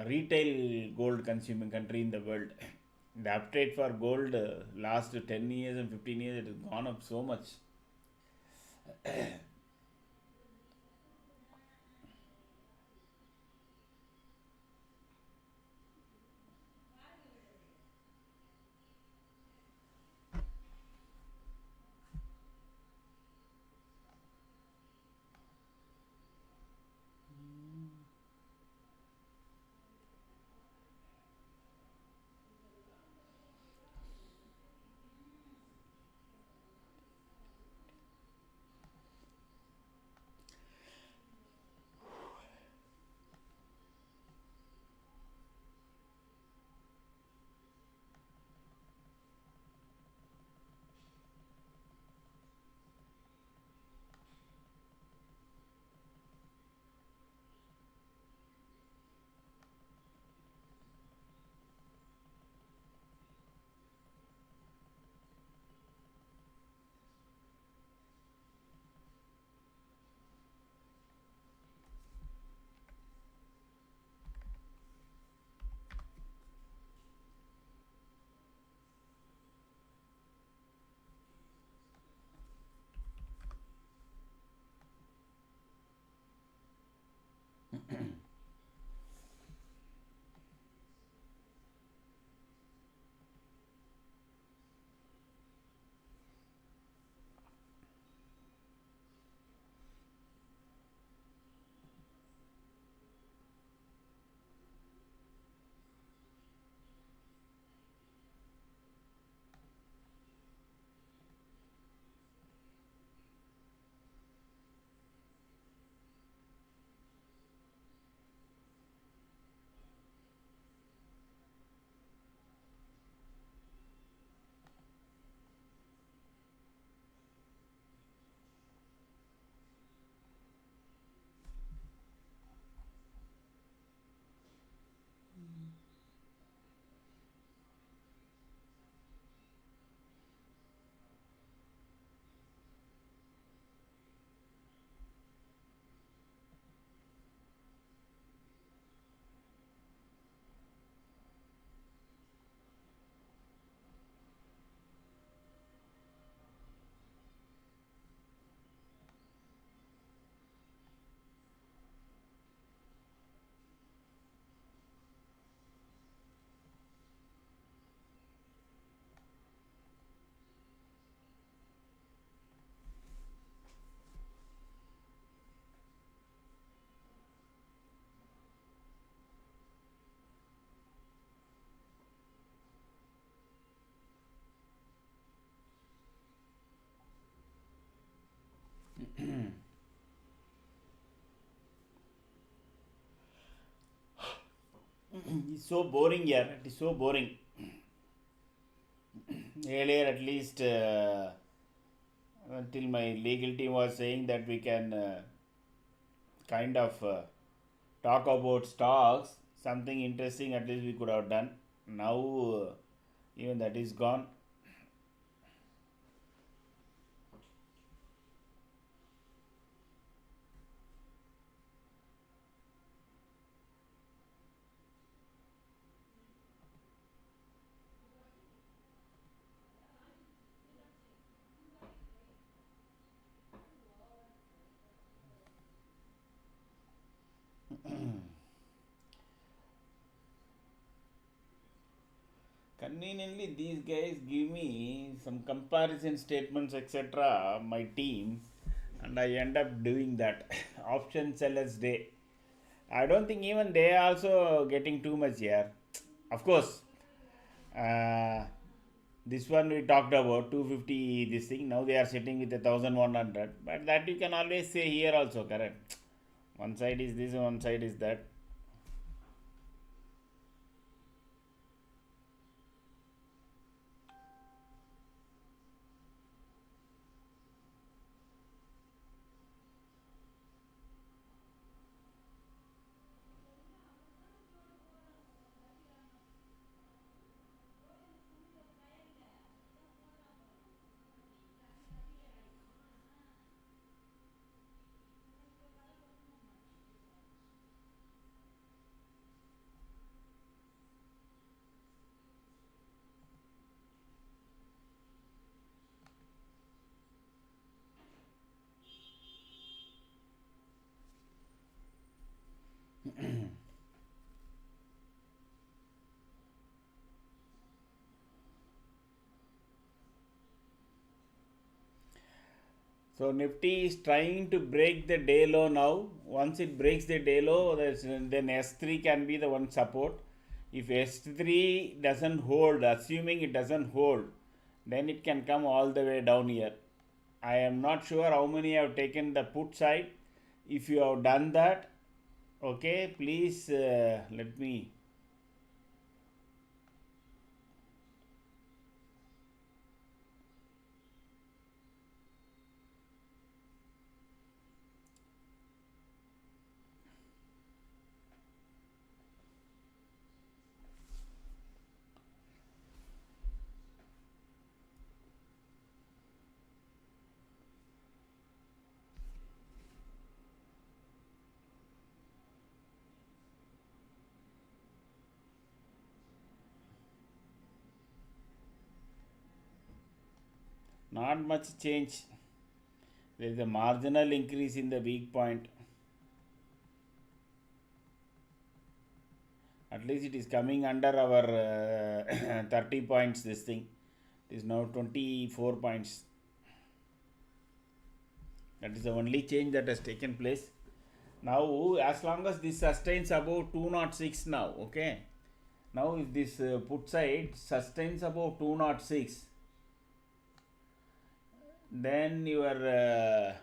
retail gold consuming country in the world. The appetite for gold last 10 years and 15 years, it has gone up so much. It's so boring here. It is so boring. Earlier, at least, until my legal team was saying that we can kind of talk about stocks, something interesting at least we could have done. Now, even that is gone. Conveniently, these guys give me some comparison statements, etc. My team, and I end up doing that. Option sellers day. I don't think even they are also getting too much here. Of course, uh, this one we talked about 250 this thing. Now they are sitting with 1100. But that you can always say here also, correct? One side is this, one side is that. So Nifty is trying to break the day low now. Once it breaks the day low, then S3 can be the one support. If S3 doesn't hold, assuming it doesn't hold, then it can come all the way down here. I am not sure how many have taken the put side. If you have done that, okay, please let me. Not much change. There is a marginal increase in the weak point. At least it is coming under our 30 points. This thing, it is now 24 points. That is the only change that has taken place. Now, as long as this sustains above 206 now, okay. Now, if this put side sustains above 206, then your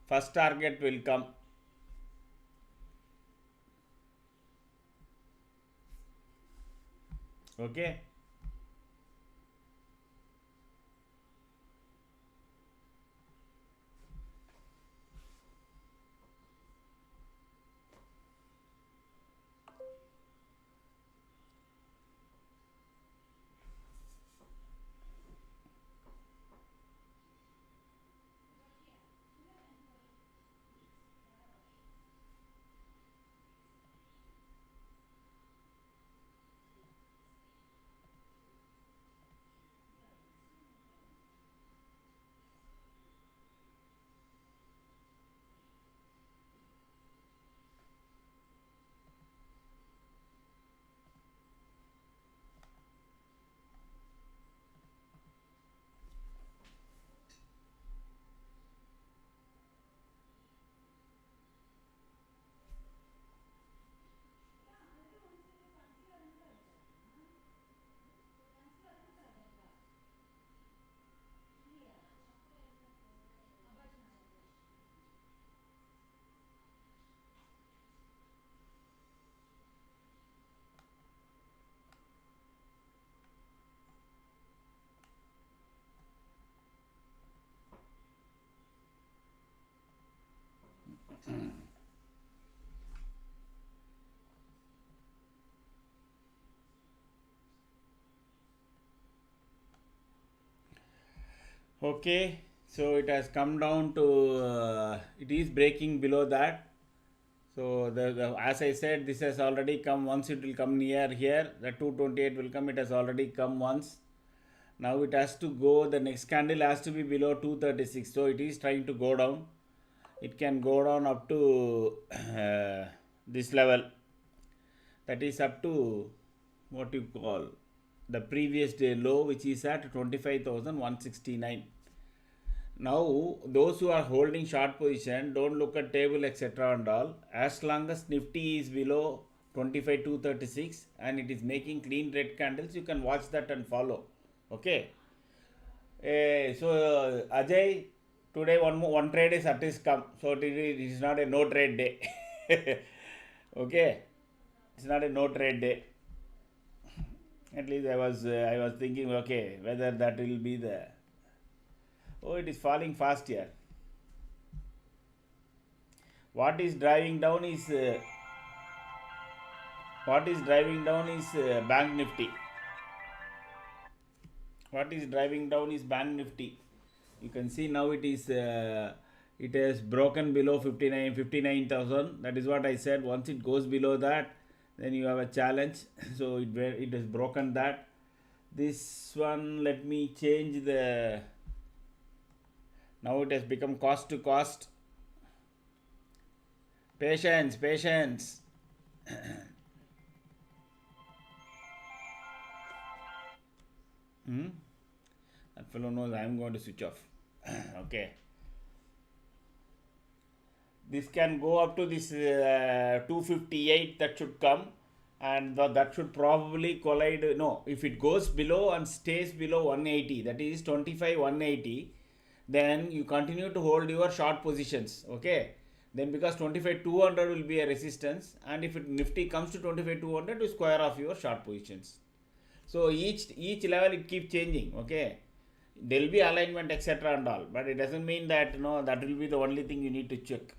first target will come. Okay. Okay, so it has come down to it is breaking below that. So as I said, this has already come. Once it will come near here, the 228 will come. It has already come once. Now it has to go. The next candle has to be below 236. So it is trying to go down. It can go down up to this level. That is up to what you call the previous day low, which is at 25,169. Now, those who are holding short position, don't look at table etc. and all. As long as Nifty is below 25,236 and it is making clean red candles, you can watch that and follow. Okay. So Ajay, today one trade is at least come. So it is not a no trade day. Okay. It's not a no trade day. At least I was thinking, okay, whether that will be the. Oh, it is falling fast here. What is driving down is Bank Nifty. What is driving down is Bank Nifty. You can see now it has broken below 59,000. That is what I said. Once it goes below that, then you have a challenge. So it has broken that. This one, let me change the. Now it has become cost to cost. Patience. Hmm? That fellow knows I am going to switch off. Okay. This can go up to this 258 that should come, and that should probably collide. No, if it goes below and stays below 180, that is 25 180, then you continue to hold your short positions. Okay, then because 25 200 will be a resistance, and if Nifty comes to 25 200, you square off your short positions. So each level it keeps changing. Okay, there will be alignment etc and all, but it doesn't mean that that will be the only thing you need to check.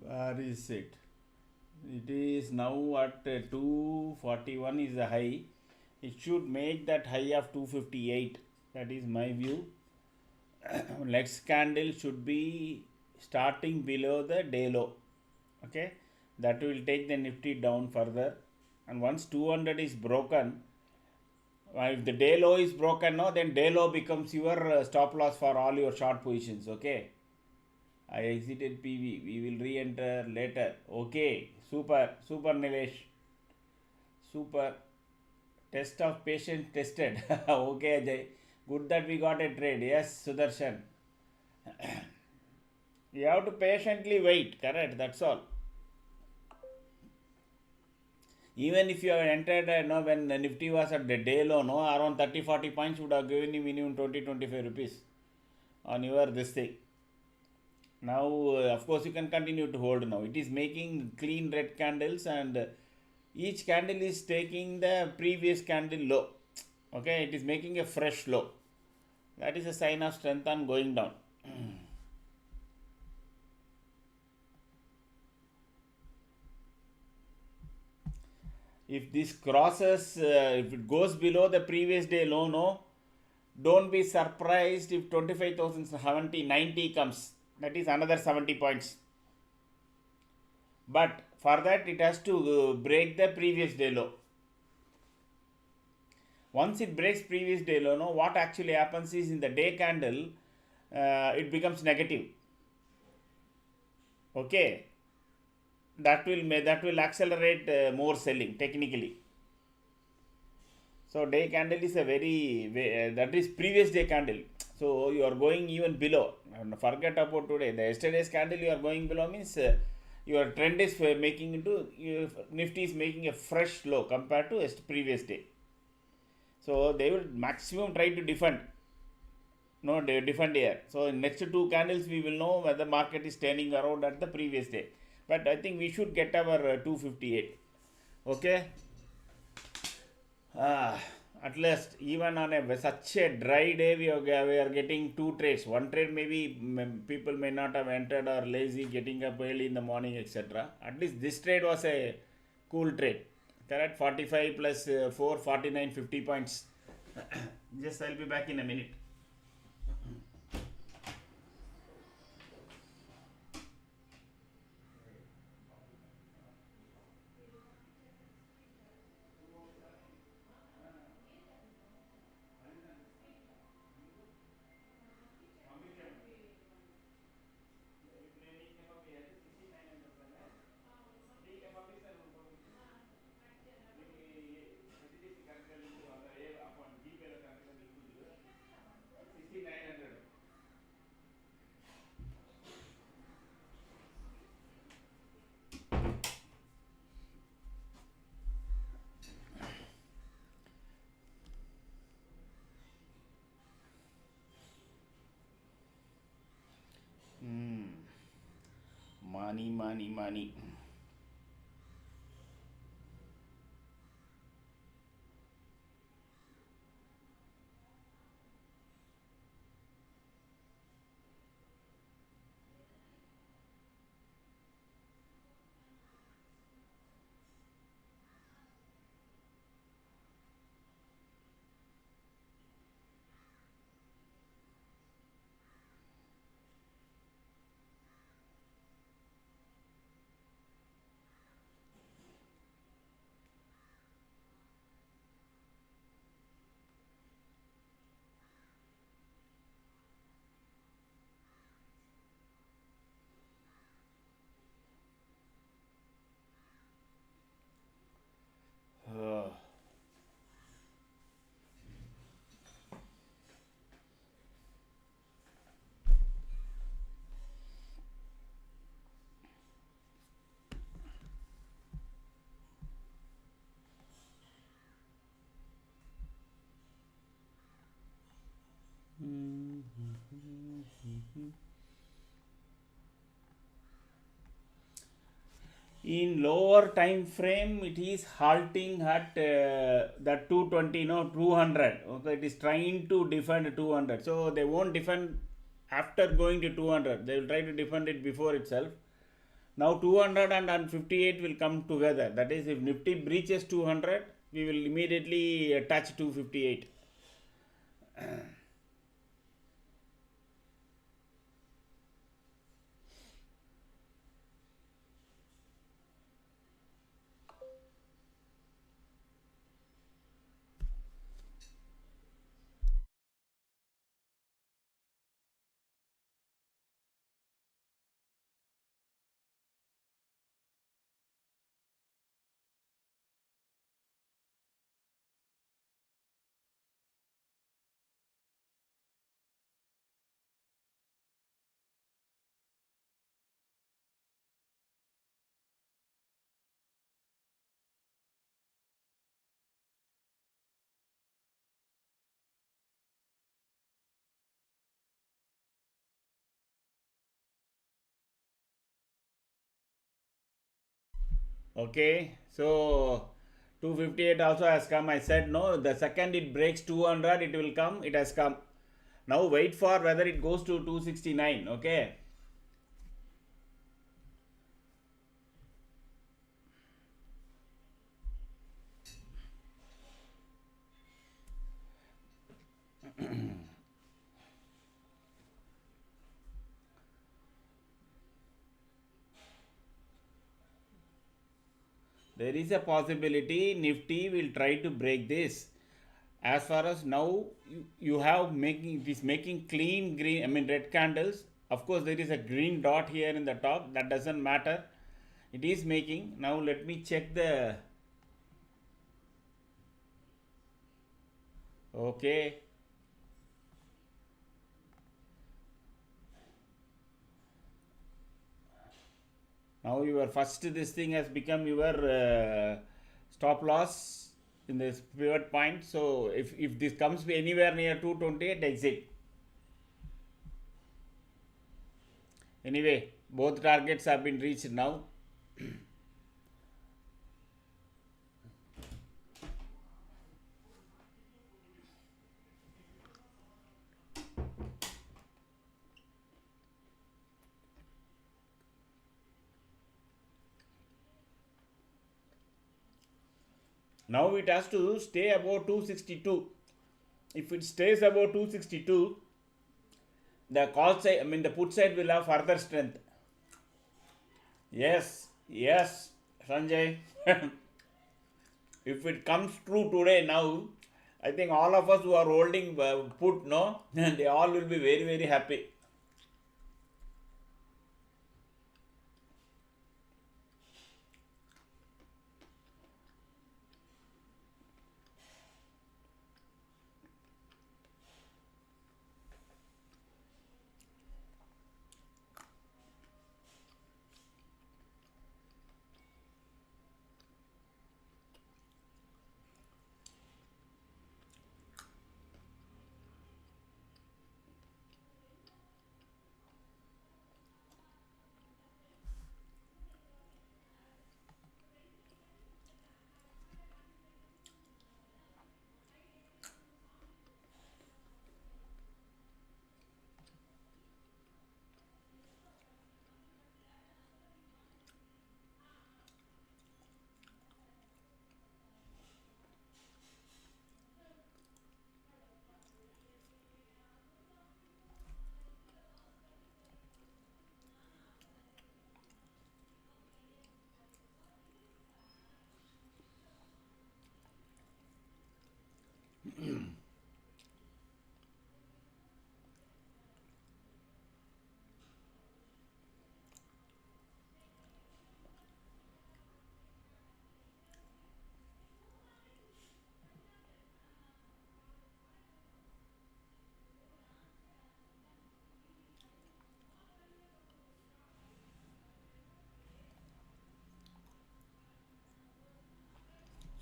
Where is it? It is now at 241 is the high. It should make that high of 258. That is my view. Next candle should be starting below the day low. Okay, that will take the Nifty down further. And once 200 is broken, if the day low is broken, no, then day low becomes your stop loss for all your short positions. Okay. I exited PV. We will re-enter later. Okay. Super. Super Nilesh. Super. Test of patience tested. Okay, Ajay. Good that we got a trade. Yes, Sudarshan. You have to patiently wait. Correct. That's all. Even if you have entered, when the Nifty was at the day low, no, around 30-40 points would have given you minimum 20-25 rupees on your this thing. Now, of course, you can continue to hold now. It is making clean red candles, and each candle is taking the previous candle low. Okay, it is making a fresh low. That is a sign of strength on going down. If this crosses, if it goes below the previous day low, no, don't be surprised if 25,070 90 comes. That is another 70 points. But for that, it has to break the previous day low. Once it breaks previous day low, no, what actually happens is in the day candle, it becomes negative. Okay, that will accelerate more selling technically. So day candle is a very that is previous day candle. So you are going even below. And forget about today. The yesterday's candle you are going below means your trend is making into Nifty is making a fresh low compared to previous day. So they will maximum try to defend. No, they defend here. So in next two candles we will know whether market is turning around at the previous day. But I think we should get our 258. Okay. Ah, at least even on such a dry day we are getting two trades. One trade maybe people may not have entered or lazy getting up early in the morning, etc. At least this trade was a cool trade. Correct. 45 plus 4 49 50 points. Just I'll be back in a minute. Money, money, money. Uh, in lower time frame it is halting at that 220, no, 200. Okay, it is trying to defend 200, so they won't defend after going to 200. They will try to defend it before itself. Now 200 and 58 will come together. That is, if Nifty breaches 200, we will immediately touch 258. Okay, so 258 also has come. I said no, the second it breaks 200, it will come. It has come. Now wait for whether it goes to 269. Okay. There is a possibility Nifty will try to break this. As far as now, you have making, it is making clean green, I mean red candles. Of course, there is a green dot here in the top. That doesn't matter. It is making. Now let me check the. Okay. Now your first this thing has become your stop loss in this pivot point. So if this comes anywhere near 228, exit. Anyway, both targets have been reached now. Now it has to stay above 262. If it stays above 262, the call side, I mean the put side will have further strength. Yes, yes, Sanjay. If it comes true today now, I think all of us who are holding put, no, they all will be very, very happy.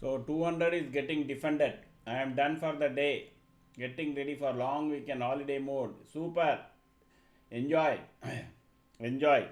So 200 is getting defended. I am done for the day. Getting ready for long weekend holiday mode. Super. Enjoy. Enjoy.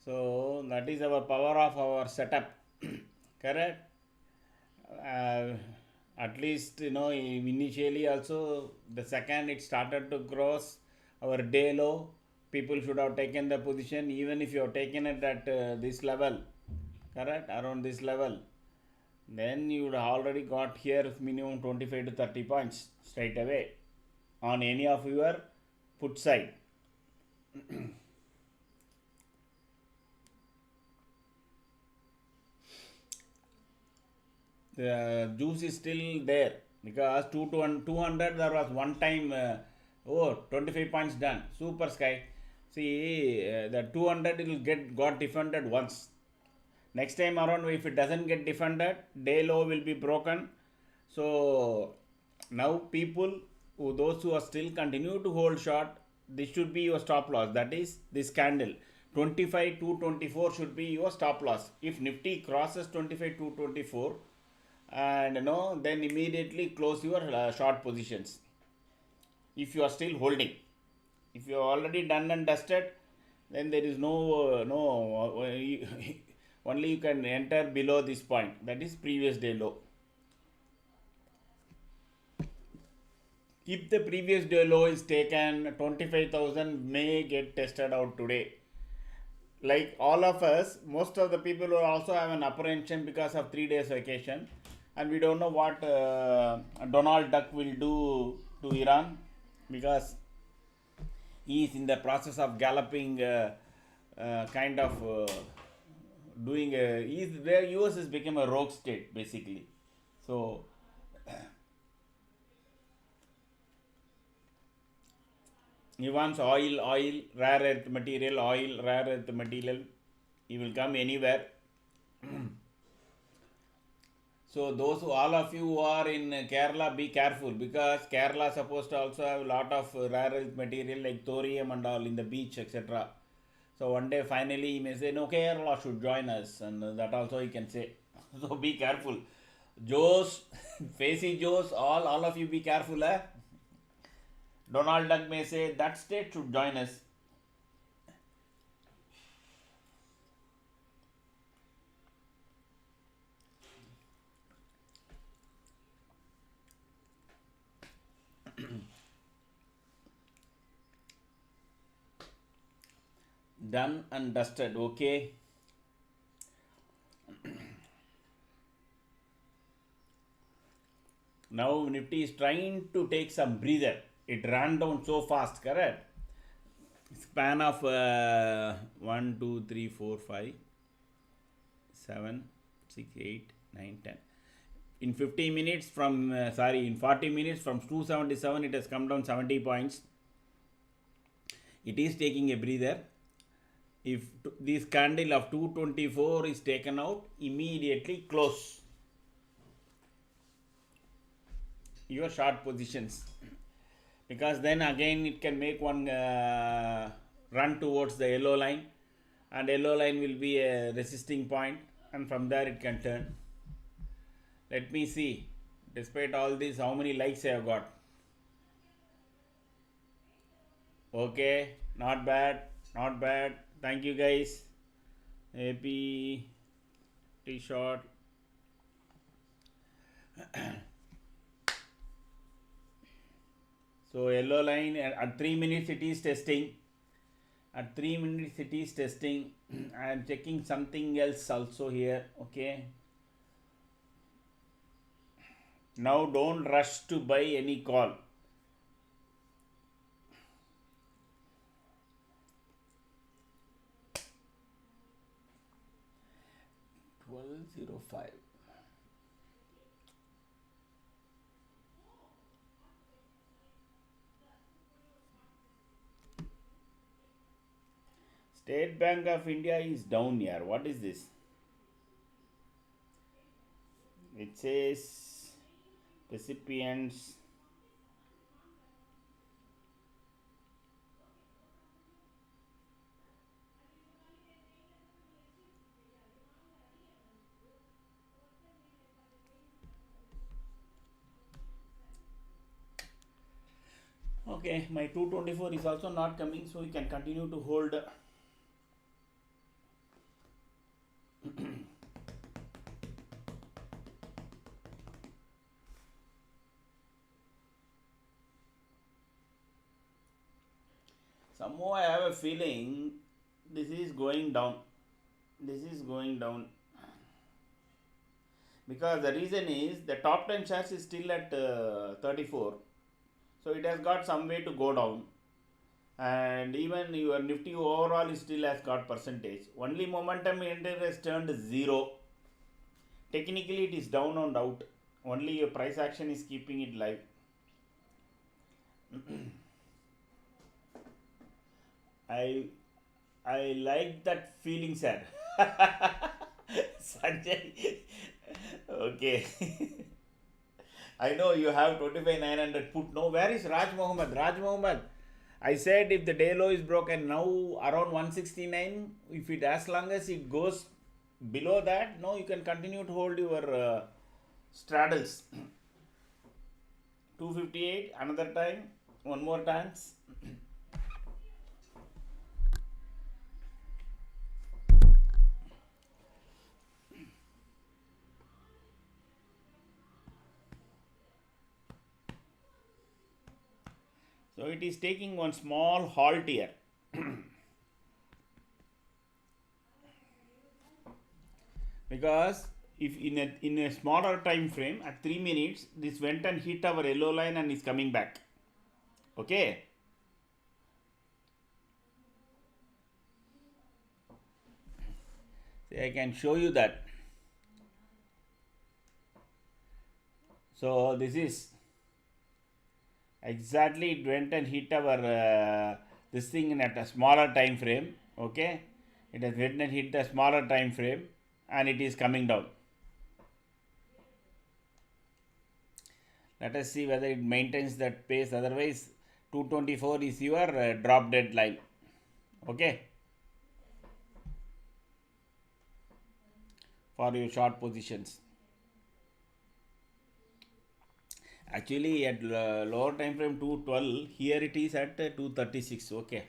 So that is our power of our setup. Correct. uh, at least initially also the second it started to cross our day low, people should have taken the position. Even if you have taken it at this level, correct, around this level, then you would already got here minimum 25 to 30 points straight away on any of your put side. The juice is still there because 200 there was one time 25 points done, super sky. See, the 200 will get got defended once. Next time around, if it doesn't get defended, day low will be broken. So now people those who are still continue to hold short, this should be your stop loss. That is this candle 25 to 24 should be your stop loss. If Nifty crosses 25 to 24, and then immediately close your short positions. If you are still holding, if you are already done and dusted, then there is only you can enter below this point, that is previous day low. If the previous day low is taken, 25,000 may get tested out today. Like all of us, most of the people will also have an apprehension because of 3 days vacation, and we don't know what Donald Duck will do to Iran, because he is in the process of galloping, kind of doing he's where US has become a rogue state basically. So he wants oil, rare earth material, oil, rare earth material. He will come anywhere. So those who, all of you who are in Kerala, be careful, because Kerala is supposed to also have a lot of rare earth material like thorium and all in the beach, etc. So one day finally he may say, no, Kerala should join us, and that also he can say. So be careful. Joes, Facey Joes, all of you be careful. Donald Duck may say that state should join us. Done and dusted, okay. Now Nifty is trying to take some breather. It ran down so fast, correct? Span of 1, 2, 3, 4, 5, 7, 6, 8, 9, 10. In 50 minutes from, in 40 minutes from 277, it has come down 70 points. It is taking a breather. If this candle of 224 is taken out, immediately close your short positions, because then again it can make one run towards the yellow line, and yellow line will be a resisting point, and from there it can turn. Let me see, despite all this, how many likes I have got. Okay, not bad, not bad. Thank you guys. Happy T-shirt. So yellow line at 3 minutes it is testing. At 3 minutes it is testing. I am checking something else also here. Okay. Now don't rush to buy any call. $12.05. State Bank of India is down here. What is this? It says recipients. Okay, my 224 is also not coming, so we can continue to hold. Somehow I have a feeling this is going down. This is going down because the reason is the top 10 shares is still at 34, so it has got some way to go down, and even your Nifty overall is still has got percentage. Only momentum index has turned 0. Technically it is down and out. Only your price action is keeping it live. I like that feeling, sir. Sanjay. Okay. I know you have 25,900 put. No, where is Raj Mohammed? Raj Mohammed. I said if the day low is broken now around 169, if it as long as it goes below that, no, you can continue to hold your straddles. 258 another time, one more times. So it is taking one small halt here. Because if in a smaller time frame at 3 minutes this went and hit our yellow line and is coming back. Okay. See, I can show you that. So this is exactly it went and hit our this thing in at a smaller time frame. Okay, it has went and hit the smaller time frame and it is coming down. Let us see whether it maintains that pace. Otherwise 224 is your drop dead line. Okay, for your short positions. Actually at lower time frame 212, here it is at 236. Okay.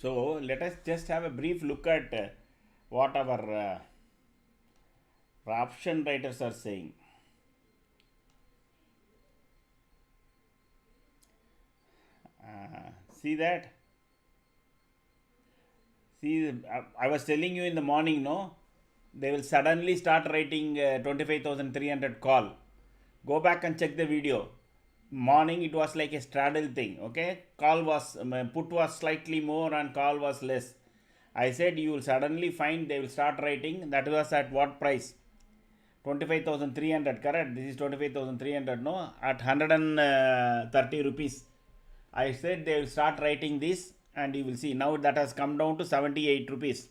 So let us just have a brief look at what our option writers are saying. See that? See, I was telling you in the morning, no? They will suddenly start writing 25,300 call. Go back and check the video. Morning it was like a straddle thing. Okay, call was put was slightly more and call was less. I said you will suddenly find they will start writing. That was at what price? 25,300, correct? This is 25,300, no? At 130 rupees. I said they will start writing this and you will see. Now that has come down to 78 rupees,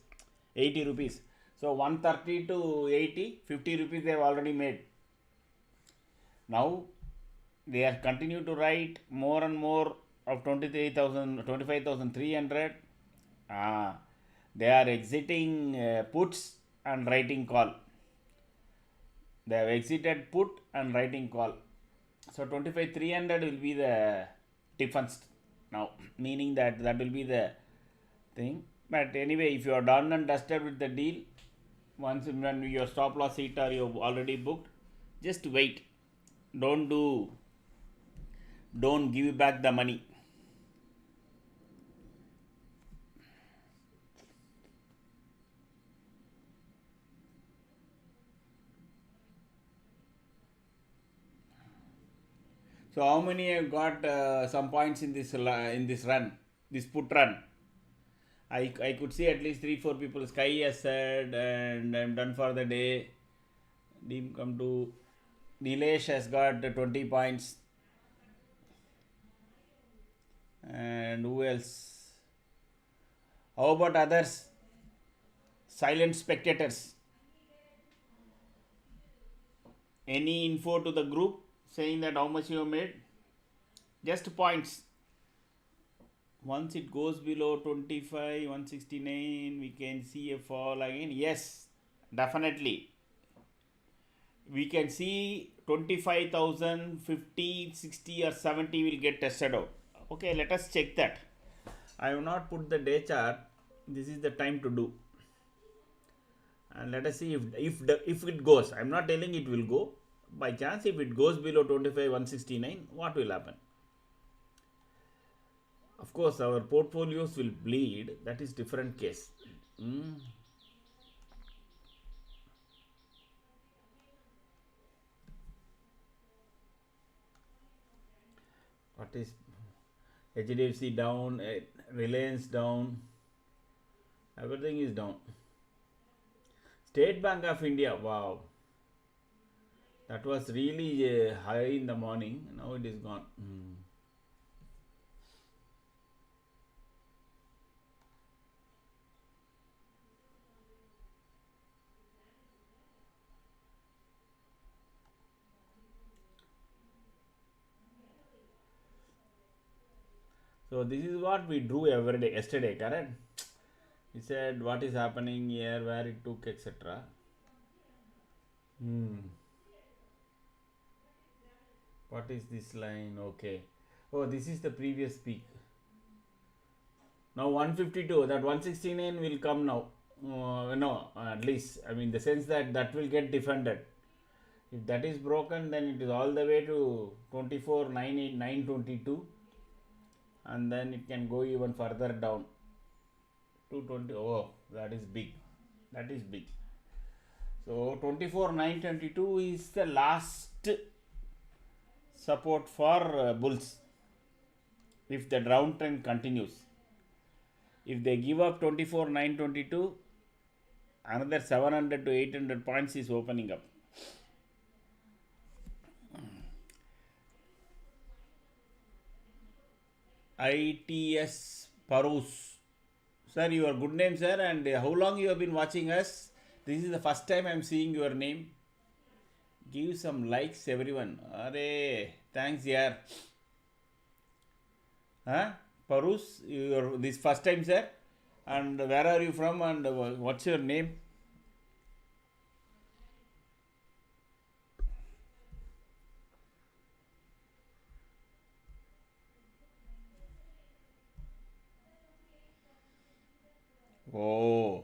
80 rupees. So 130 to 80, 50 rupees they have already made. Now they are continue to write more and more of 25,300. They are exiting puts and writing call. They have exited put and writing call. So 25,300 will be the difference now, meaning that will be the thing. But anyway, if you are done and dusted with the deal, once when your stop loss hit or you have already booked, just wait. Don't give back the money. So how many have got some points in this run, this put run? I could see at least 3-4 people. Sky has said, and I'm done for the day. Deem come to Nilesh has got 20 points. And who else? How about others? silent spectators. Any info to the group saying that how much you have made? Just points. Once it goes below 25, 169, we can see a fall again. Yes, definitely. We can see 25,000, 50, 60 or 70 will get tested out. Okay, let us check that. I have not put the day chart. This is the time to do. And let us see if it goes. I'm not telling it will go. By chance, if it goes below 25, 169, what will happen? Of course, our portfolios will bleed. That is different case. What is HDFC down, Reliance down, everything is down. State Bank of India, wow. That was really high in the morning. Now it is gone. So this is what we drew every day, yesterday, correct? He said what is happening here, where it took, etc. What is this line? Okay. Oh, this is the previous peak. Now 152, that 169 will come now. No, at least, I mean, the sense that will get defended. If that is broken, then it is all the way to 24, 922. And then it can go even further down. 220. Oh, that is big. That is big. So 24, 922 is the last support for bulls. If the downtrend continues. If they give up 24, 922, another 700 to 800 points is opening up. ITS Parus. Sir, your good name, sir, and how long you have been watching us? This is the first time I am seeing your name. Give some likes, everyone. Arey, thanks, yaar. Huh? Parus, this first time, sir? And where are you from and what's your name? Oh.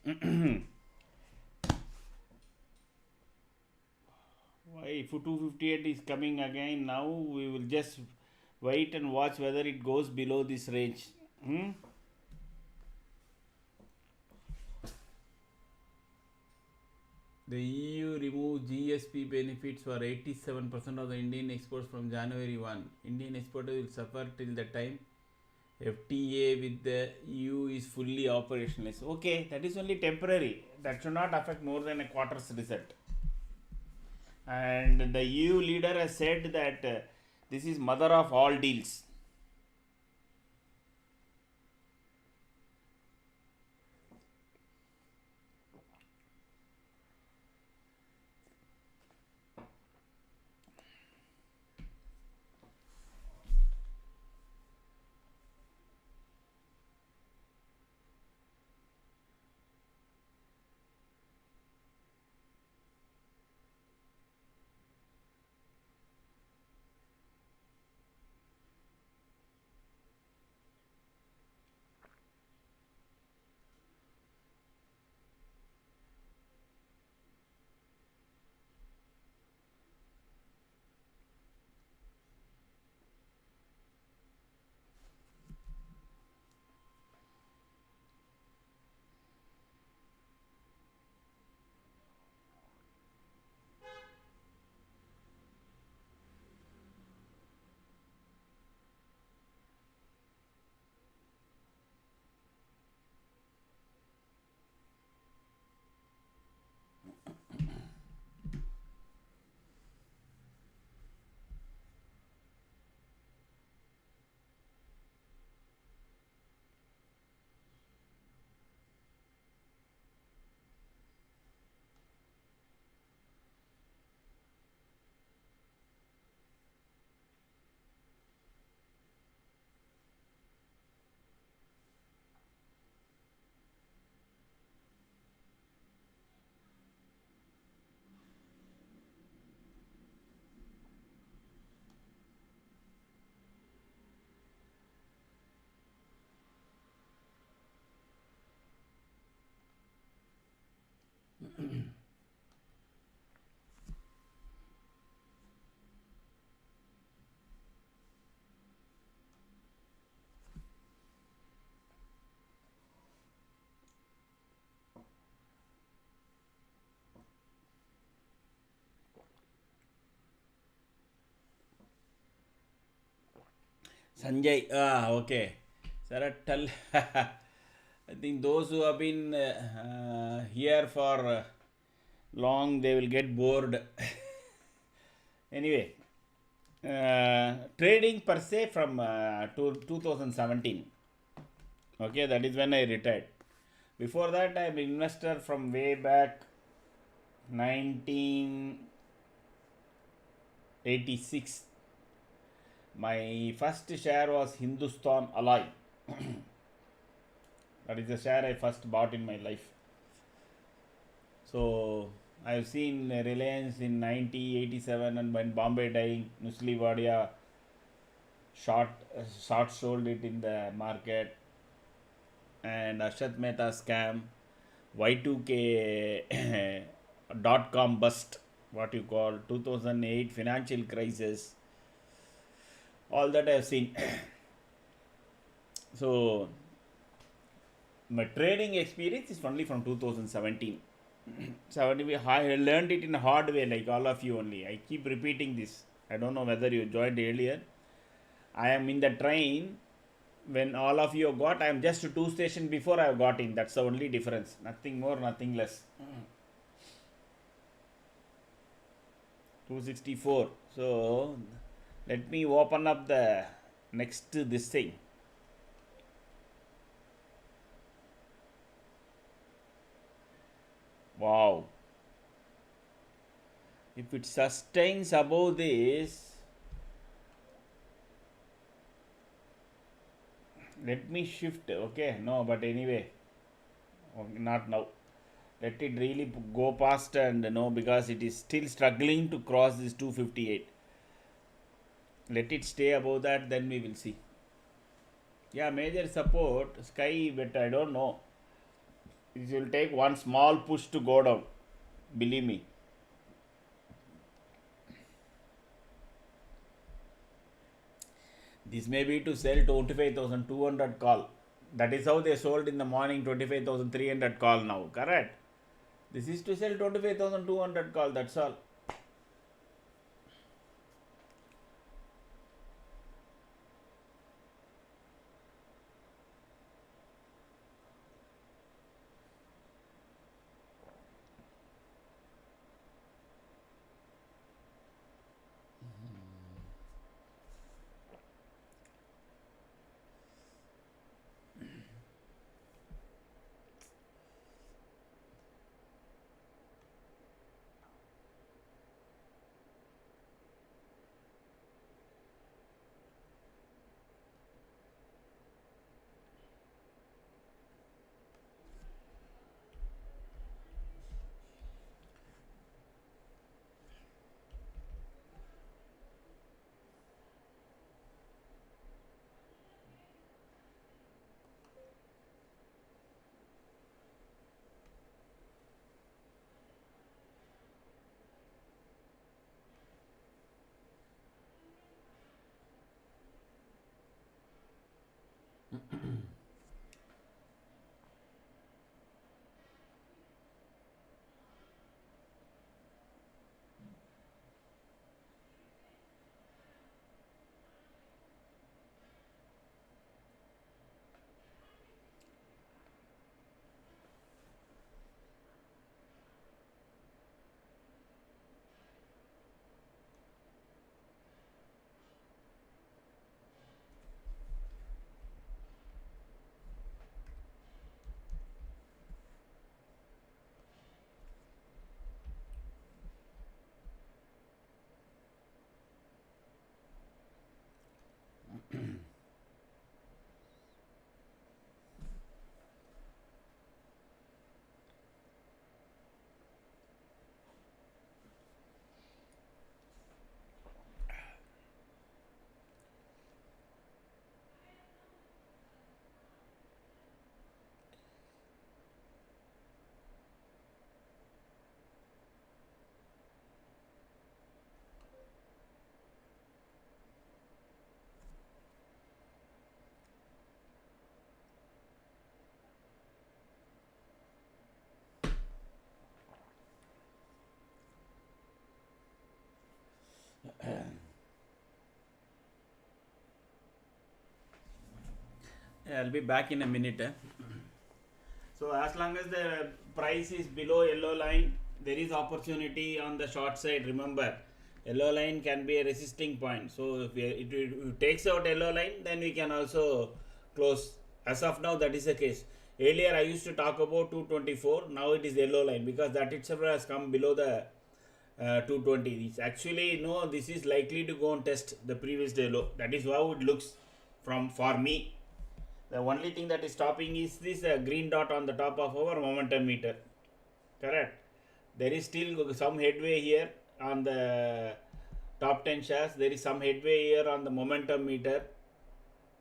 Why if 258 is coming again now, we will just wait and watch whether it goes below this range. The EU removed GSP benefits for 87% of the Indian exports from January 1. Indian exporters will suffer till the time FTA with the EU is fully operationalized. Okay, that is only temporary. That should not affect more than a quarter's result. And the EU leader has said that this is mother of all deals. Sanjay, okay. Saratal. I think those who have been here for long, they will get bored. Anyway, trading per se from 2017. Okay, that is when I retired. Before that, I'm an investor from way back 1986. My first share was Hindustan Alloy. That is the share I first bought in my life. So I've seen Reliance in 1987, and when Bombay dying, Nusli Wadia short sold it in the market, and Arshat Mehta scam, Y2K .com bust, what you call 2008 financial crisis, all that I have seen. So my trading experience is only from 2017. So I learned it in a hard way, like all of you only. I keep repeating this. I don't know whether you joined earlier. I am in the train when all of you got. I am just 2 stations before I have got in. That's the only difference. Nothing more, nothing less. 264. So let me open up the next this thing. Wow. If it sustains above this, let me shift. Okay, no, but anyway, okay, not now. Let it really go past, and no, because it is still struggling to cross this 258. Let it stay above that, then we will see. Yeah, major support sky, but I don't know. It will take one small push to go down. Believe me. This may be to sell 25,200 call. That is how they sold in the morning 25,300 call now. Correct? This is to sell 25,200 call. That's all. I'll be back in a minute. So as long as the price is below yellow line, there is opportunity on the short side. Remember, yellow line can be a resisting point. So if it takes out yellow line, then we can also close. As of now, that is the case. Earlier I used to talk about 224. Now it is yellow line because that itself has come below the 220. It's actually no. This is likely to go and test the previous day low. That is how it looks from for me. The only thing that is stopping is this green dot on the top of our momentum meter. Correct. There is still some headway here on the top 10 shares. There is some headway here on the momentum meter.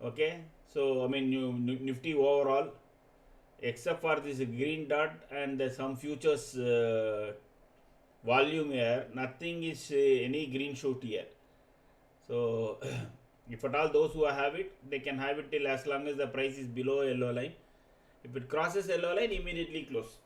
Okay. So I mean Nifty overall, except for this green dot and some futures volume here, nothing is any green shoot here. So if at all those who have it, they can have it till as long as the price is below yellow line. If it crosses yellow line, immediately close.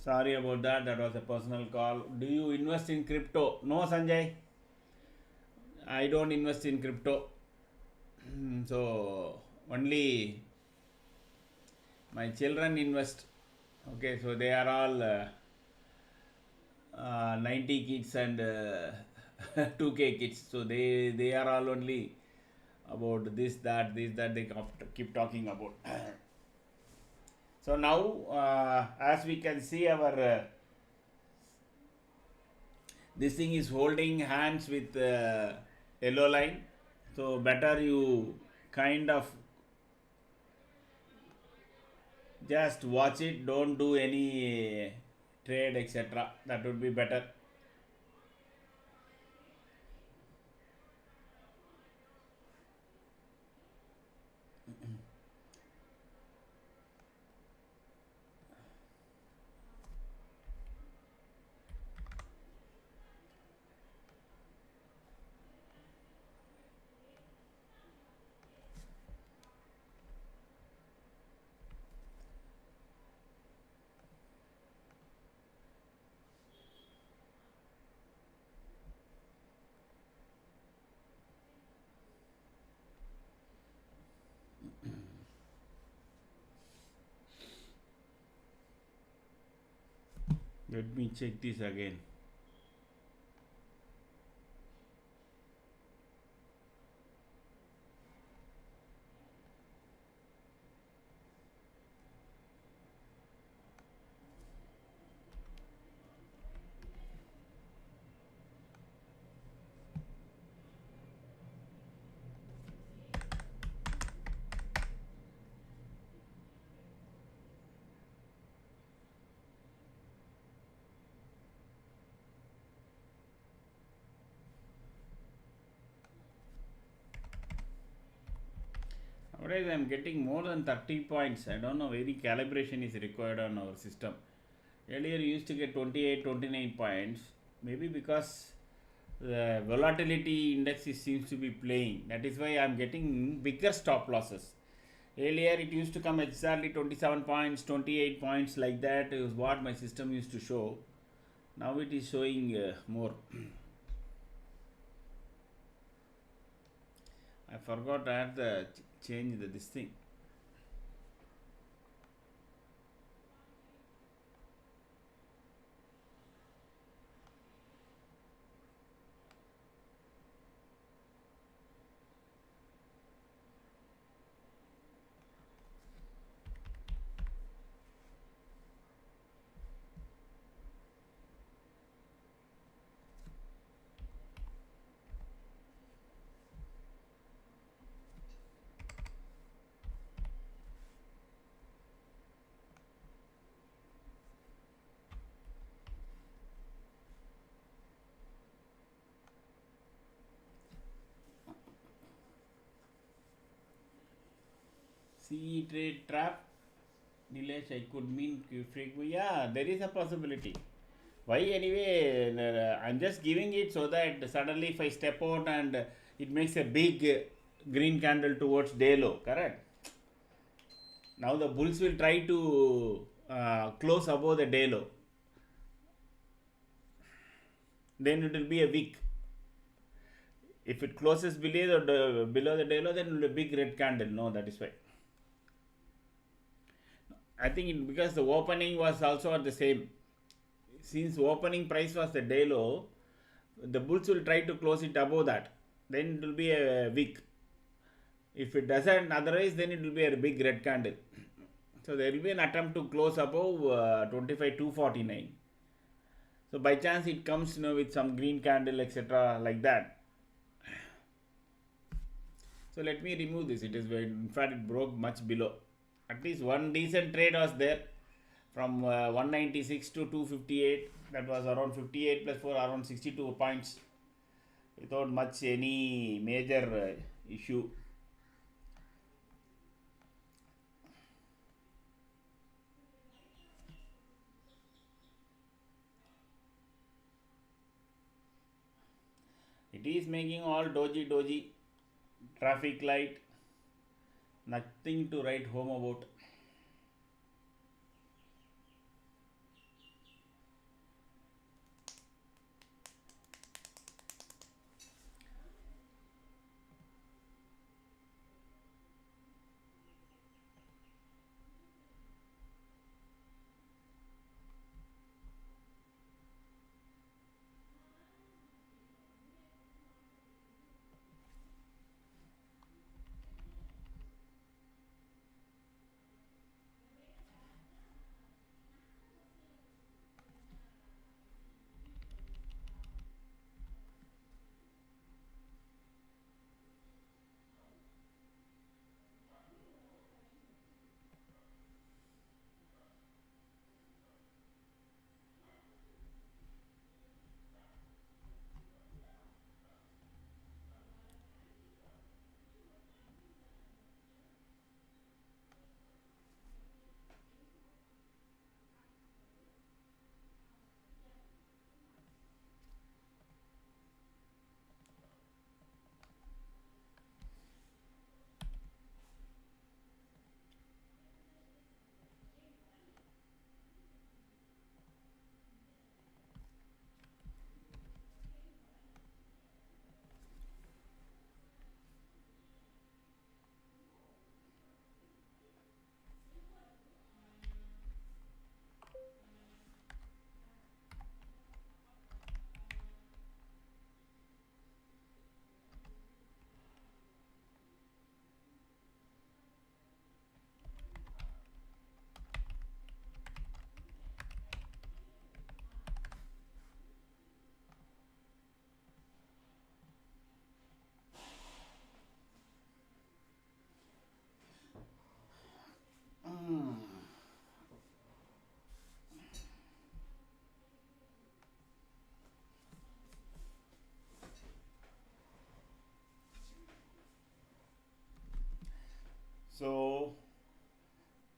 Sorry about that. That was a personal call. Do you invest in crypto? No, Sanjay. I don't invest in crypto. So only my children invest. Okay, so they are all 90 kids and 2K kids. So they are all only about this that they keep talking about. So now, as we can see, our this thing is holding hands with yellow line. So better you kind of just watch it. Don't do any trade, etc. That would be better. Let me check this again. Nowadays I am getting more than 30 points. I don't know, very calibration is required on our system. Earlier you used to get 28, 29 points. Maybe because the volatility index seems to be playing. That is why I am getting bigger stop losses. Earlier it used to come exactly 27 points, 28 points, like that is what my system used to show. Now it is showing more. I forgot I had to change this thing. CE trade trap. Nilesh, I could mean frequency. Yeah, there is a possibility. Why anyway? I'm just giving it so that suddenly if I step out and it makes a big green candle towards day low, correct? Now the bulls will try to close above the day low. Then it will be a wick. If it closes below the day low, then it will be a big red candle. No, that is why. I think because the opening was also at the same. Since opening price was the day low, the bulls will try to close it above that. Then it will be a wick. If it doesn't, otherwise, then it will be a big red candle. So there will be an attempt to close above 25,249. So by chance it comes with some green candle, etc., like that. So let me remove this. It is in fact it broke much below. At least one decent trade was there from 196 to 258. That was around 58 plus 4, around 62 points, without much any major issue. It is making all doji, traffic light, nothing to write home about.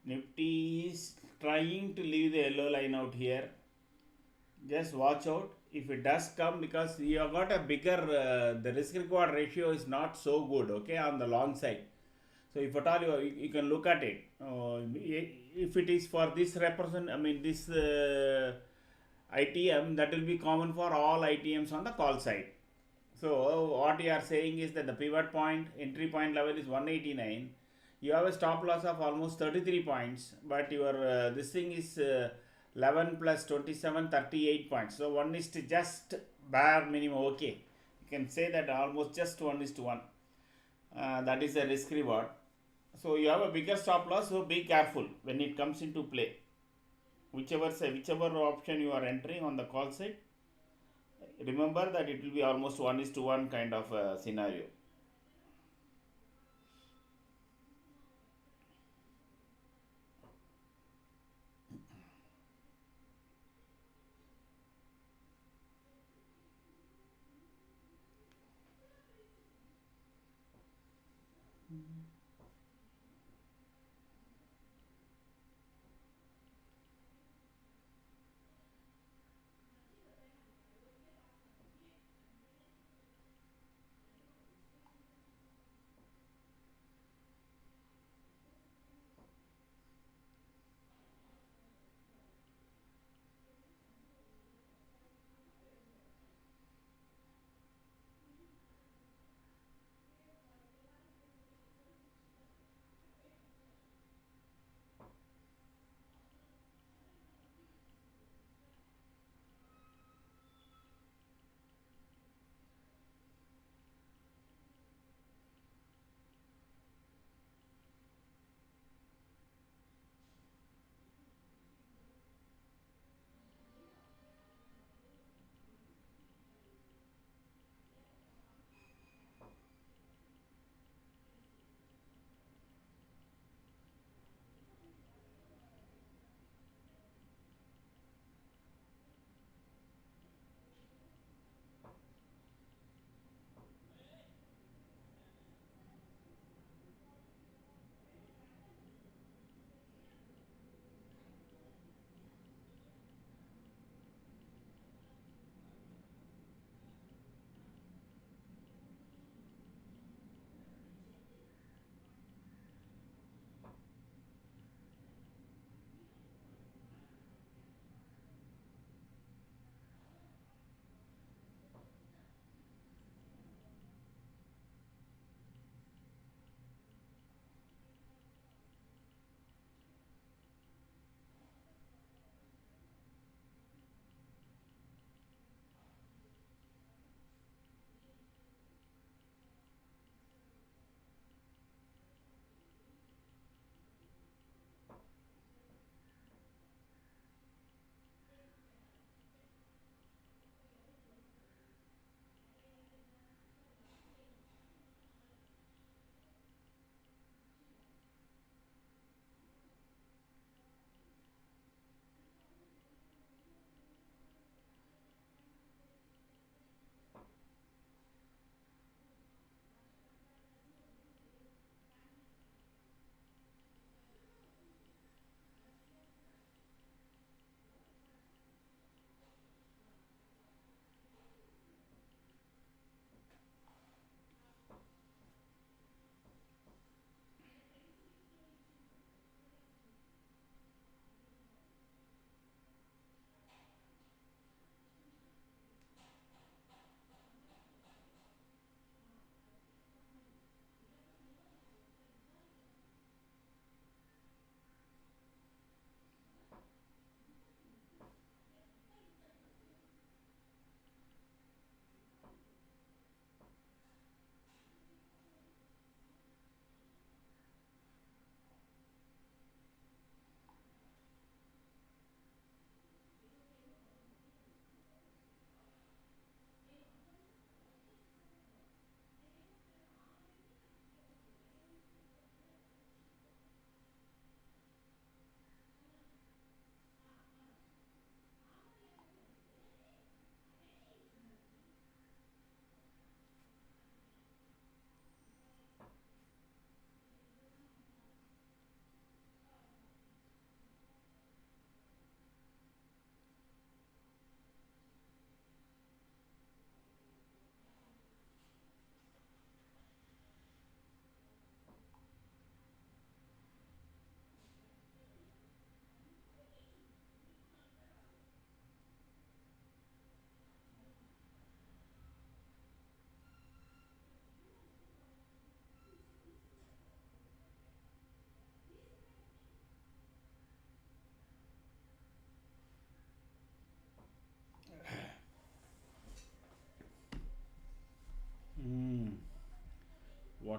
Nifty is trying to leave the yellow line out here. Just watch out if it does come, because you have got a bigger, the risk reward ratio is not so good, okay, on the long side. So if at all you can look at it, if it is for this represent, I mean this ITM, that will be common for all ITMs on the call side. So what you are saying is that the pivot point, entry point level is 189. You have a stop loss of almost 33 points, but your this thing is 11 plus 27, 38 points. So 1 is to just bare minimum, okay. You can say that almost just 1 is to 1. That is the risk reward. So you have a bigger stop loss, so be careful when it comes into play. Whichever option you are entering on the call side, remember that it will be almost 1 is to 1 kind of scenario.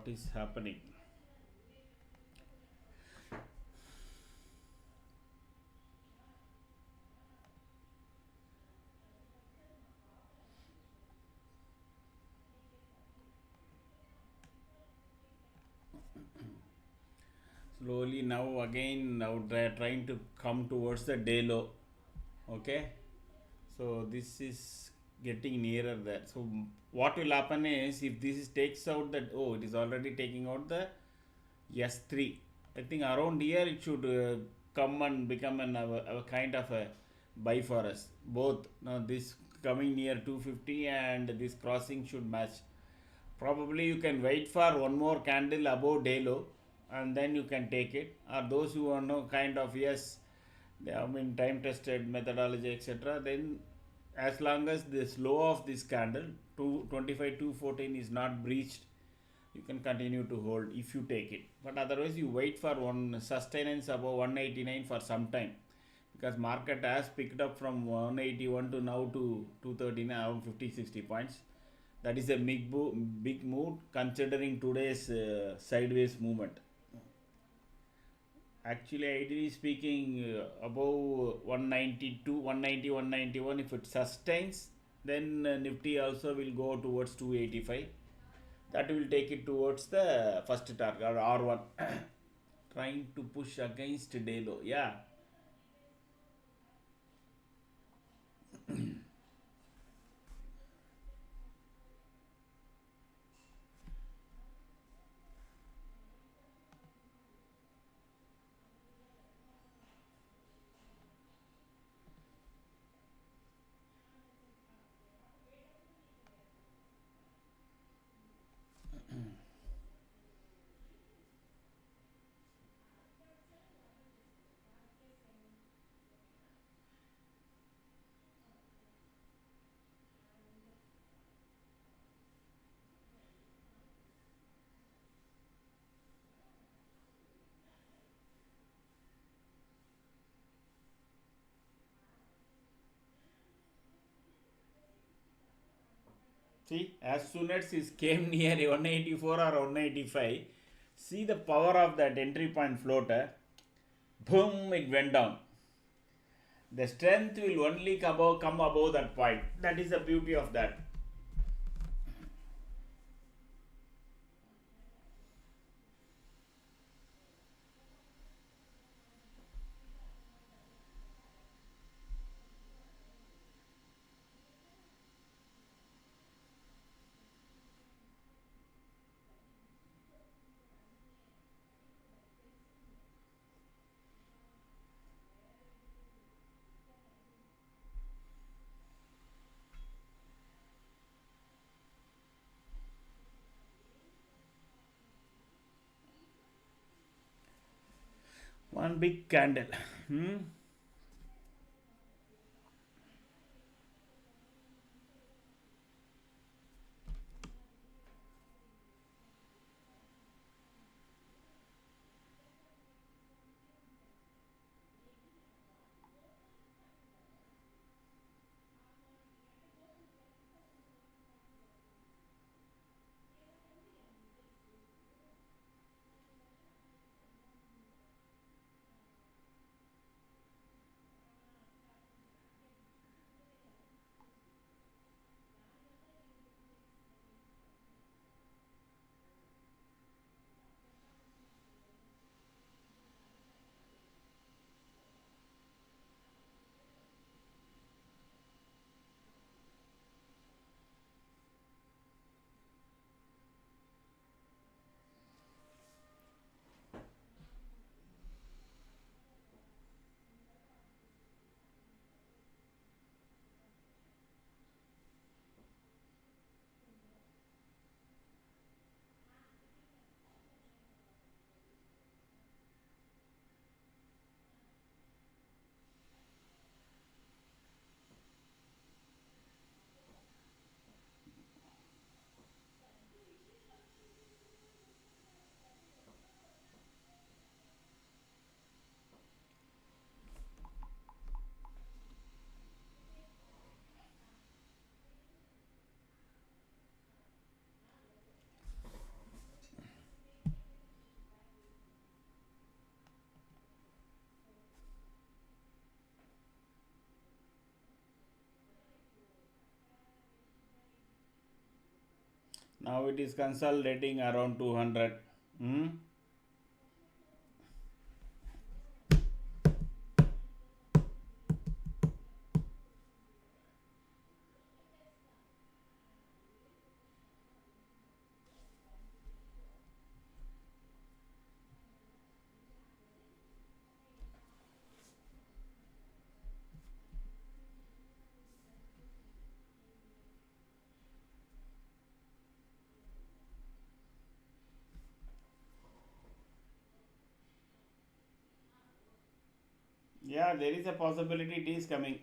what is happening. Slowly now again now trying to come towards the day low. Okay, so this is getting nearer there. So what will happen is, if this is takes out that, oh, it is already taking out the S3. I think around here it should come and become a kind of a buy for us. Both now this coming near 250 and this crossing should match. Probably you can wait for one more candle above day low and then you can take it. Or those who are no kind of, yes, I mean time tested methodology etc. Then as long as this low of this candle 225 214 is not breached, you can continue to hold if you take it. But otherwise you wait for one sustenance above 189 for some time, because market has picked up from 181 to now to 239, around 50-60 points. That is a big move considering today's sideways movement. Actually, ideally speaking, above 192, 190, 191, if it sustains, then Nifty also will go towards 285. That will take it towards the first target or R1. Trying to push against day low. Yeah. See, as soon as it came near 184 or 185, see the power of that entry point floater. Boom, it went down. The strength will only come above that point. That is the beauty of that. One big candle. Hmm? Now it is consolidating around 200. Hmm? Yeah, there is a possibility it is coming.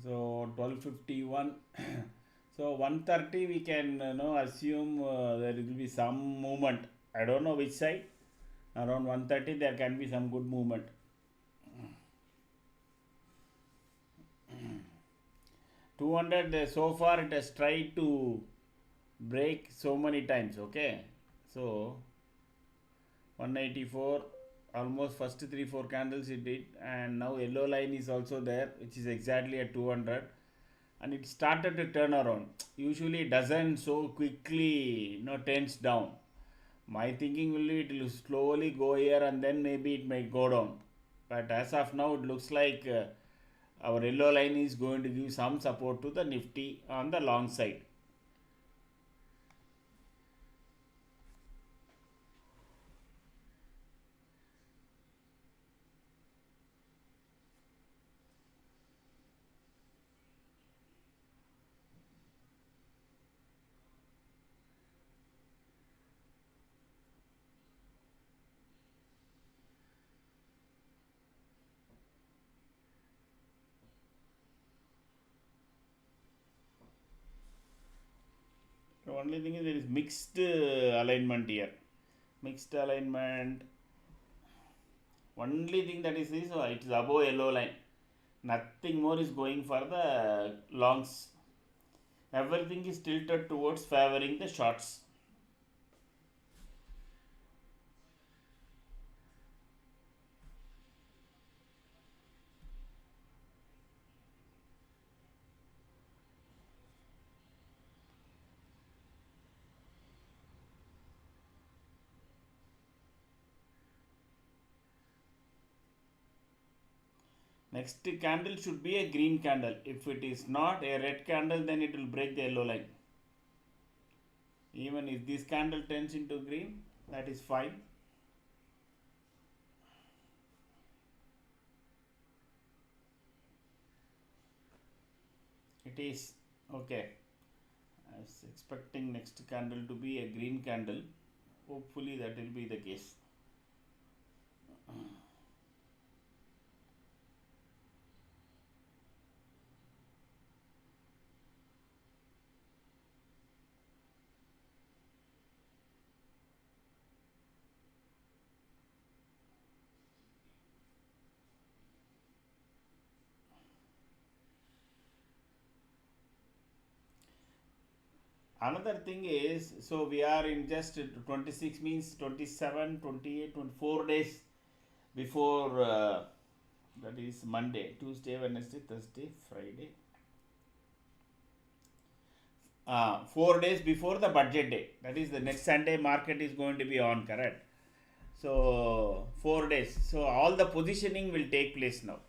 So 1251. So 130 we can assume there will be some movement. I don't know which side. Around 130 there can be some good movement. 200 so far it has tried to break so many times. Okay, so 184, almost first 3-4 candles it did, and now yellow line is also there, which is exactly at 200, and it started to turn around. Usually it doesn't so quickly tends down. My thinking will be it will slowly go here and then maybe it may go down, but as of now it looks like our yellow line is going to give some support to the Nifty on the long side. The only thing is there is mixed alignment here. Mixed alignment. Only thing that is this, it is above yellow line. Nothing more is going for the longs. Everything is tilted towards favoring the shorts. Next candle should be a green candle. If it is not a red candle, then it will break the yellow line. Even if this candle turns into green, that is fine. It is okay. I was expecting next candle to be a green candle. Hopefully that will be the case. Another thing is, so we are in just 26 means 27, 28, 24 days before that is Monday, Tuesday, Wednesday, Thursday, Friday. 4 days before the budget day. That is the next Sunday market is going to be on, correct? So 4 days. So all the positioning will take place now.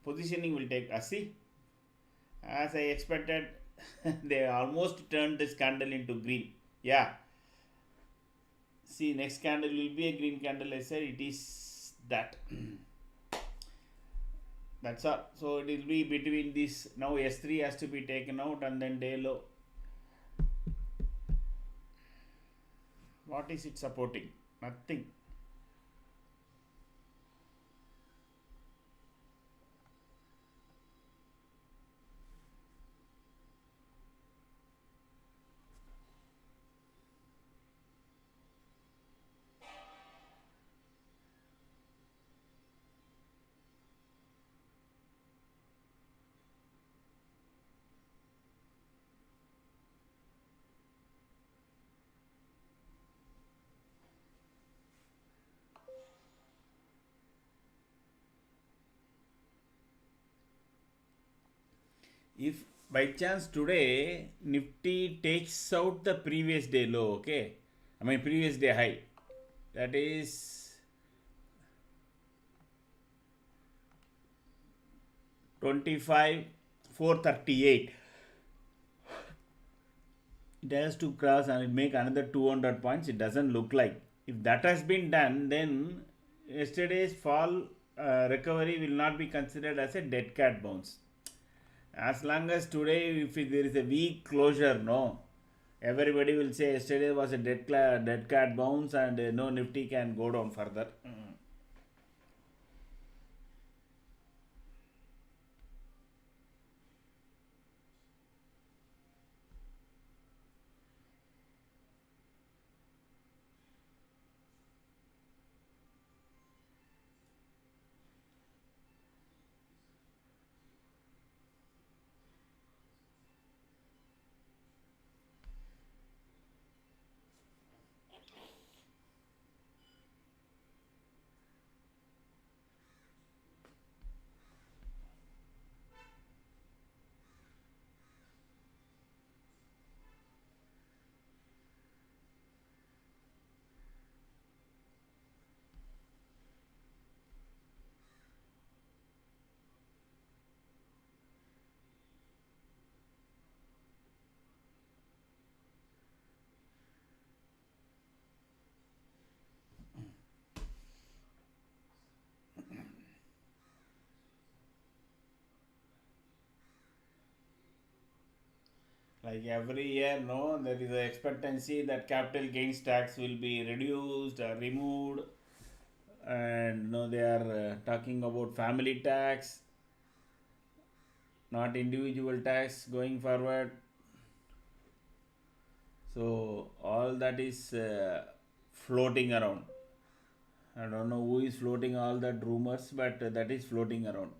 Positioning will take, see, as I expected, they almost turned this candle into green. Yeah. See, next candle will be a green candle. I said it is that. That's all. So it will be between this. Now S3 has to be taken out and then day low. What is it supporting? Nothing. If by chance today Nifty takes out the previous day low, okay, I mean previous day high, that is 25 438, it has to cross and make another 200 points. It doesn't look like. If that has been done, then yesterday's fall recovery will not be considered as a dead cat bounce. As long as today, if there is a weak closure, no, everybody will say yesterday was a dead cat bounce and no Nifty can go down further. Like every year, no, there is a expectancy that capital gains tax will be reduced or removed, and no, they are talking about family tax, not individual tax going forward. So all that is floating around. I don't know who is floating all that rumors, but that is floating around.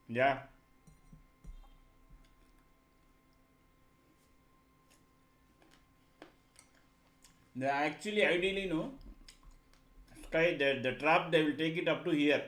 Yeah. They actually ideally no sky the trap they will take it up to here.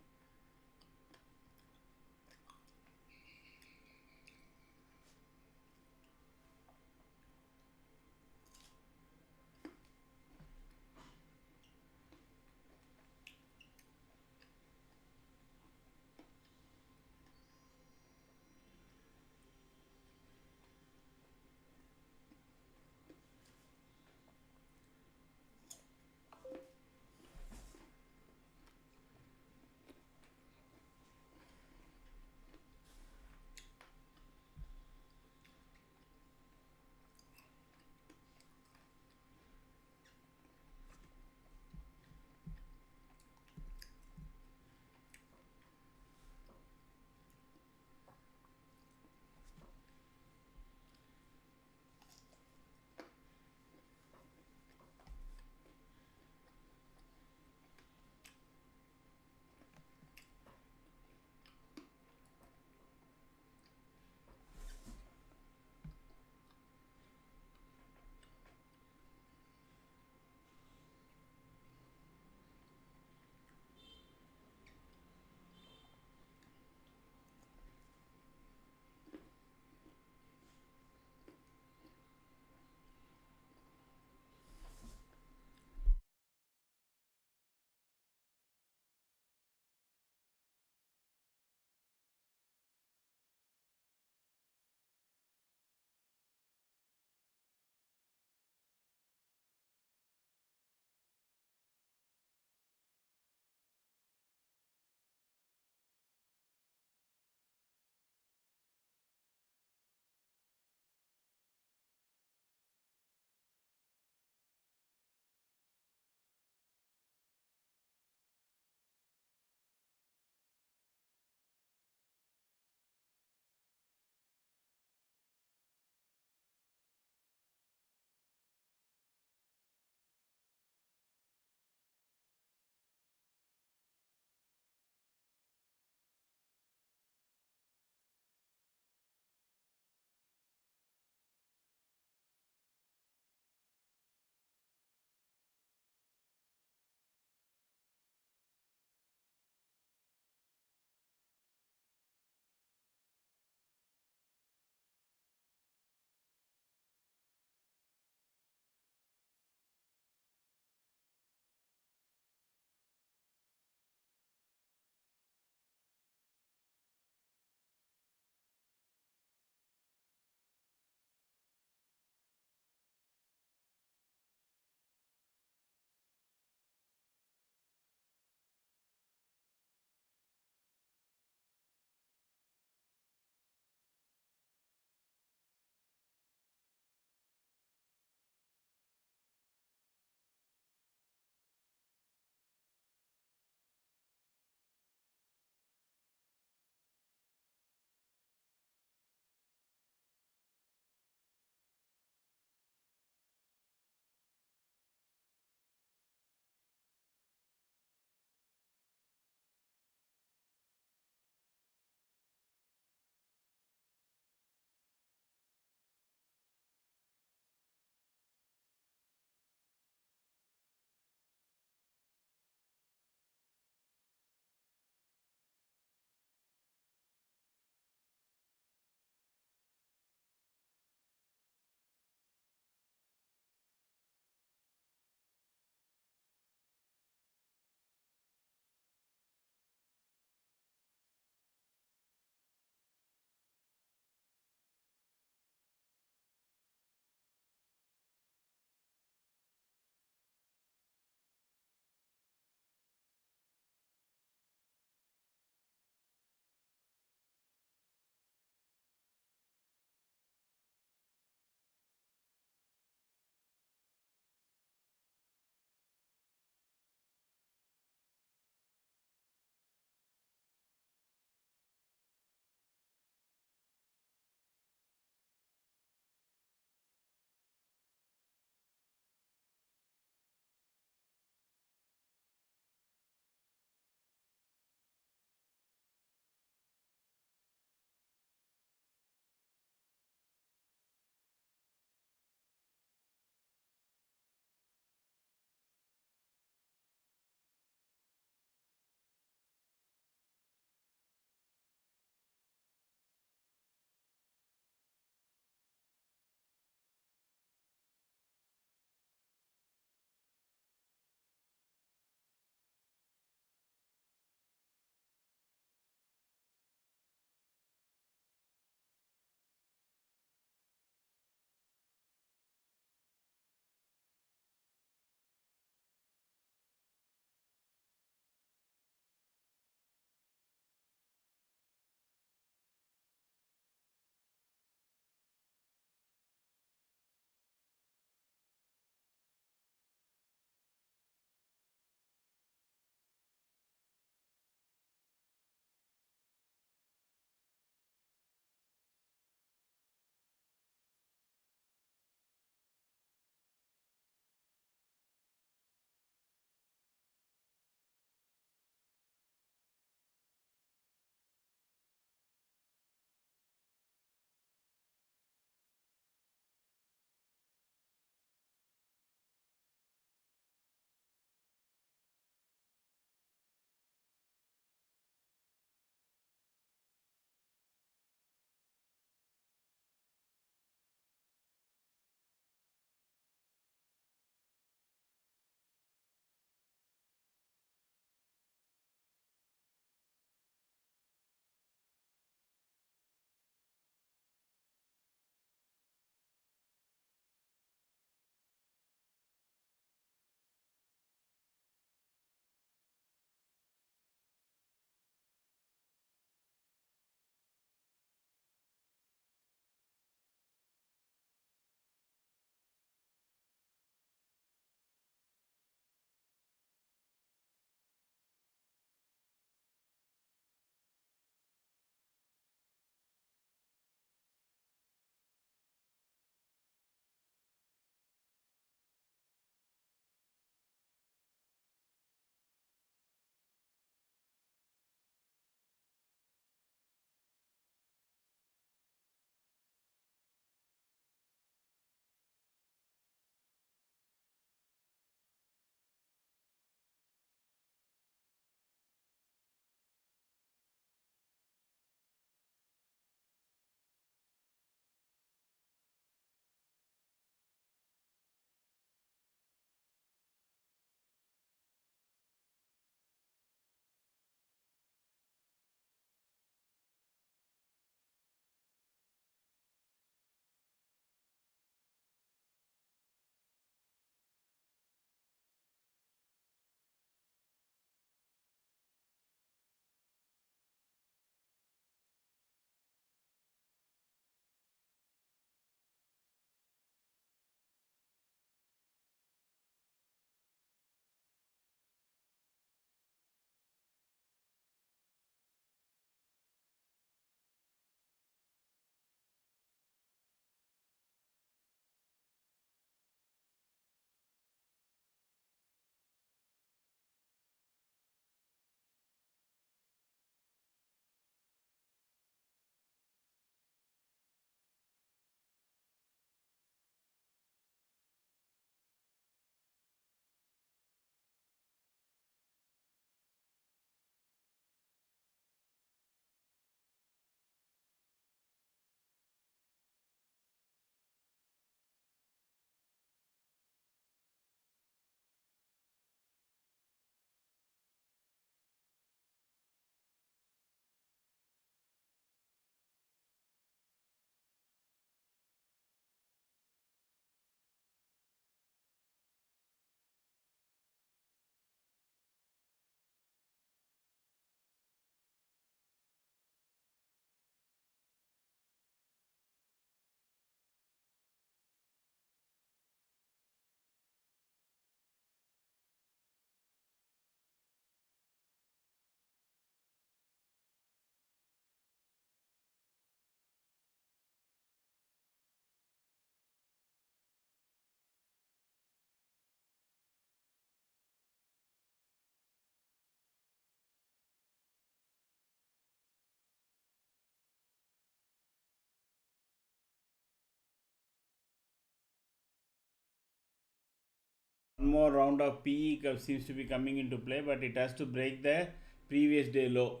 more round of PE seems to be coming into play, but it has to break the previous day low.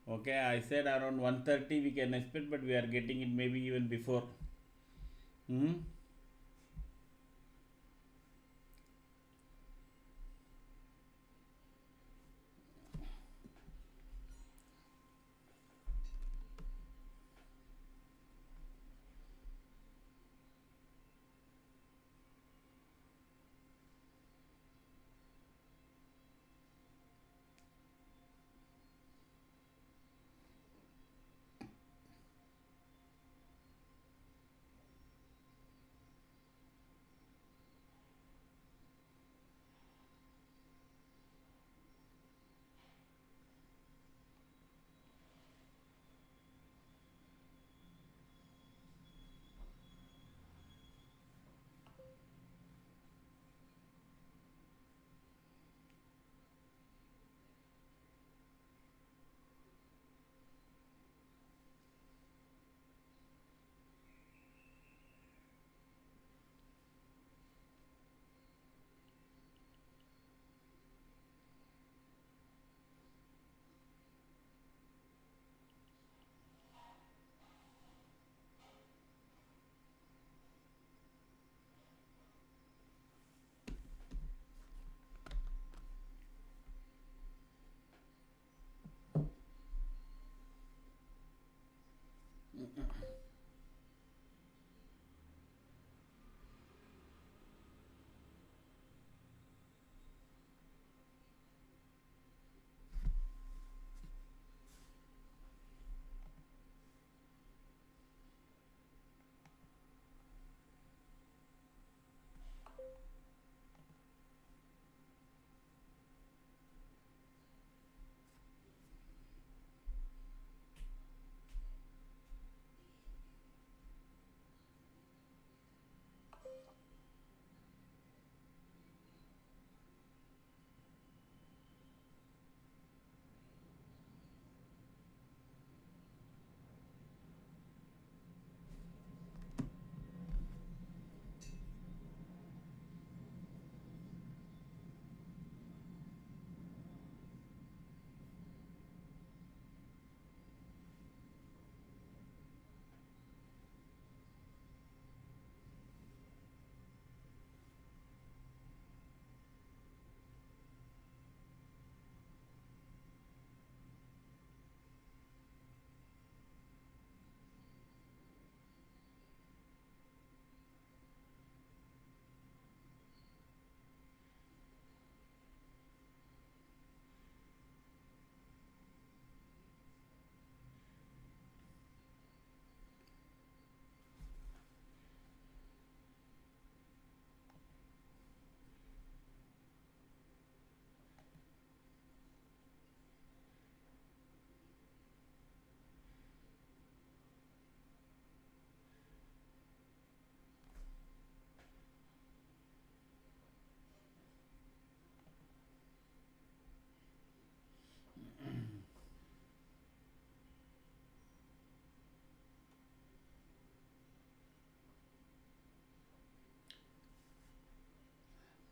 Okay, I said around 130 we can expect, but we are getting it maybe even before.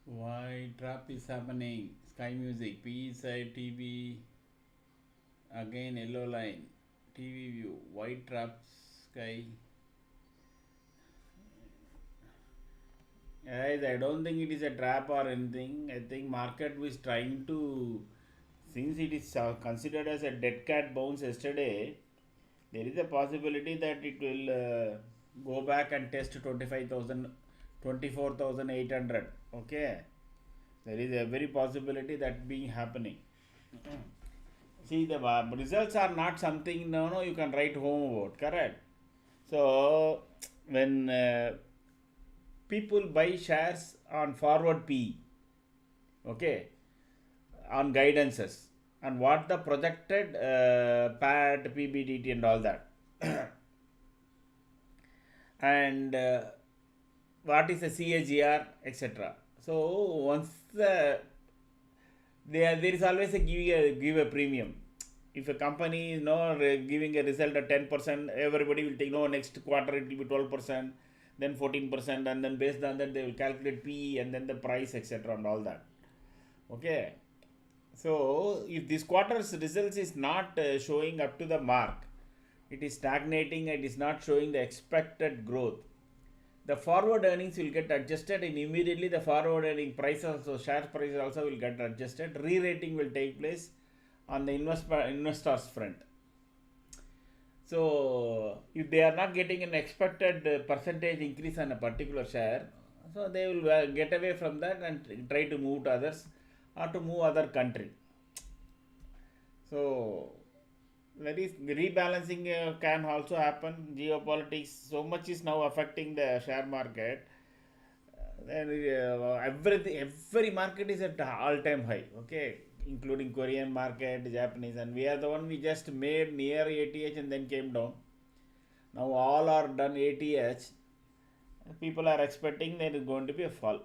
Why trap is happening? Sky Music, P side TV, again yellow line, TV view, white trap, Sky. Guys, I don't think it is a trap or anything. I think market was trying to, since it is considered as a dead cat bounce yesterday, there is a possibility that it will go back and test 25,000, 24,800. Okay, there is a very possibility that being happening. See, the results are not something you can write home about, correct? So when people buy shares on forward P, okay, on guidances, and what the projected PAT, PBDT, and all that, and what is the CAGR, etc. So once there is always a give a premium. If a company is giving a result at 10%, everybody will take, no, next quarter it will be 12%. then 14%, and then based on that they will calculate PE and then the price, etc., and all that. Okay, so if this quarter's results is not showing up to the mark, it is stagnating, it is not showing the expected growth, the forward earnings will get adjusted, and immediately the forward earning price also, share price also will get adjusted. Re-rating will take place on the investors front. So if they are not getting an expected percentage increase on a particular share, so they will get away from that and try to move to others or to move other country. So there is rebalancing can also happen. Geopolitics so much is now affecting the share market. Then every market is at all-time high. Okay, including Korean market, Japanese, and we are the one we just made near 80H and then came down. Now all are done 80H. People are expecting there is going to be a fall.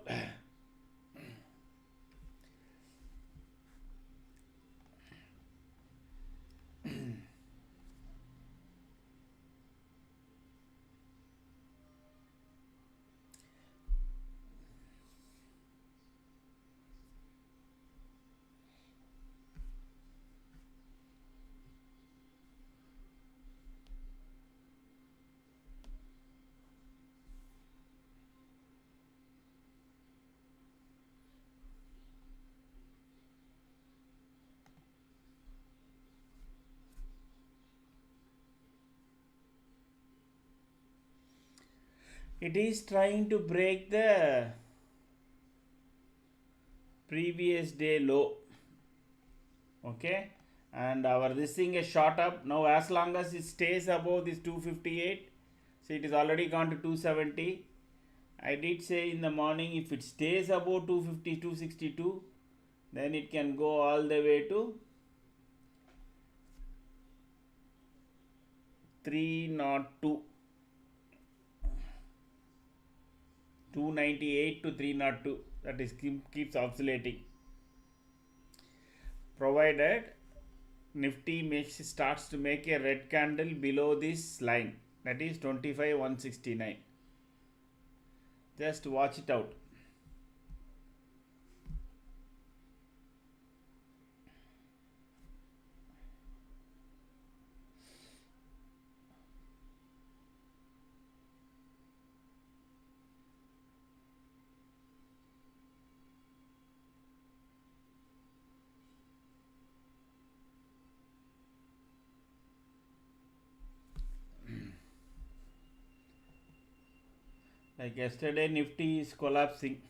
It is trying to break the previous day low. Okay, and our this thing is shot up. Now as long as it stays above this 258, so it is already gone to 270. I did say in the morning, if it stays above 250, 262, then it can go all the way to 302. 298 to 302, that is keeps oscillating, provided Nifty starts to make a red candle below this line, that is 25,169. Just watch it out. Like yesterday, Nifty is collapsing.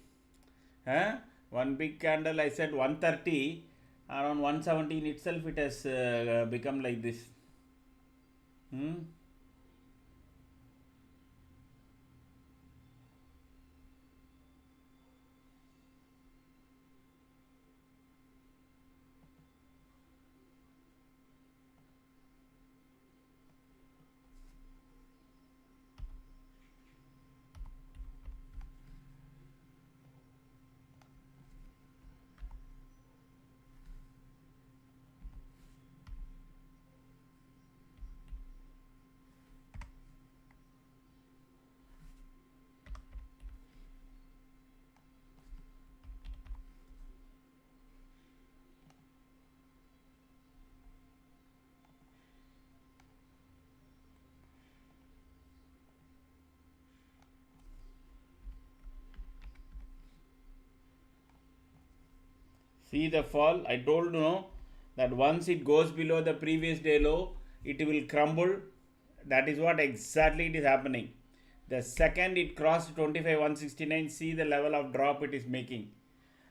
One big candle, I said 130, around 117 itself, it has become like this. See the fall. I told you that once it goes below the previous day low, it will crumble. That is what exactly it is happening. The second it crossed 25,169, see the level of drop it is making.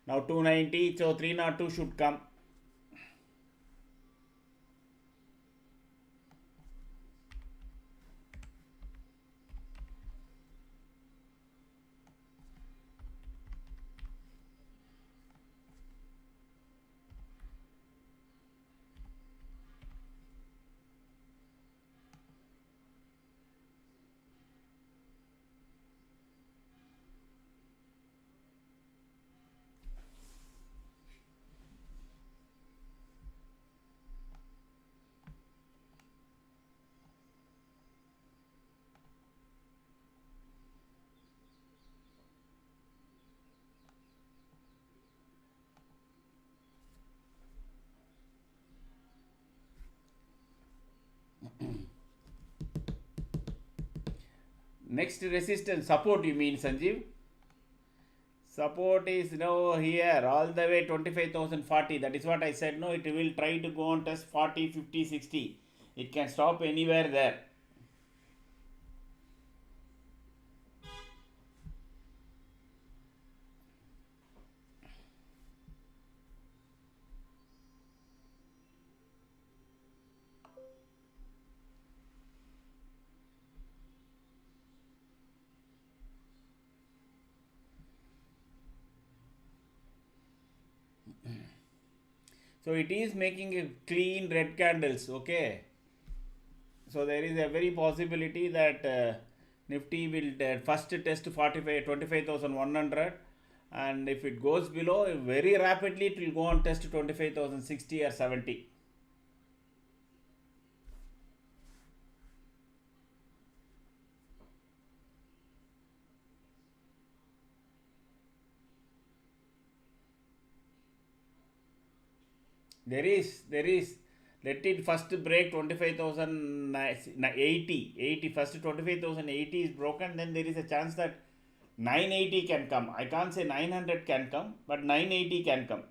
Now 290, so 302 should come. Next resistance, support you mean, Sanjeev? Support is now here all the way 25,040. That is what I said. No, it will try to go on test 40, 50, 60. It can stop anywhere there. So it is making a clean red candles, okay. So there is a very possibility that Nifty will first test 25,100, and if it goes below very rapidly, it will go on test 25,060 or 70. There is. Let it first break 25,080. First 25,080 is broken, then there is a chance that 980 can come. I can't say 900 can come, but 980 can come.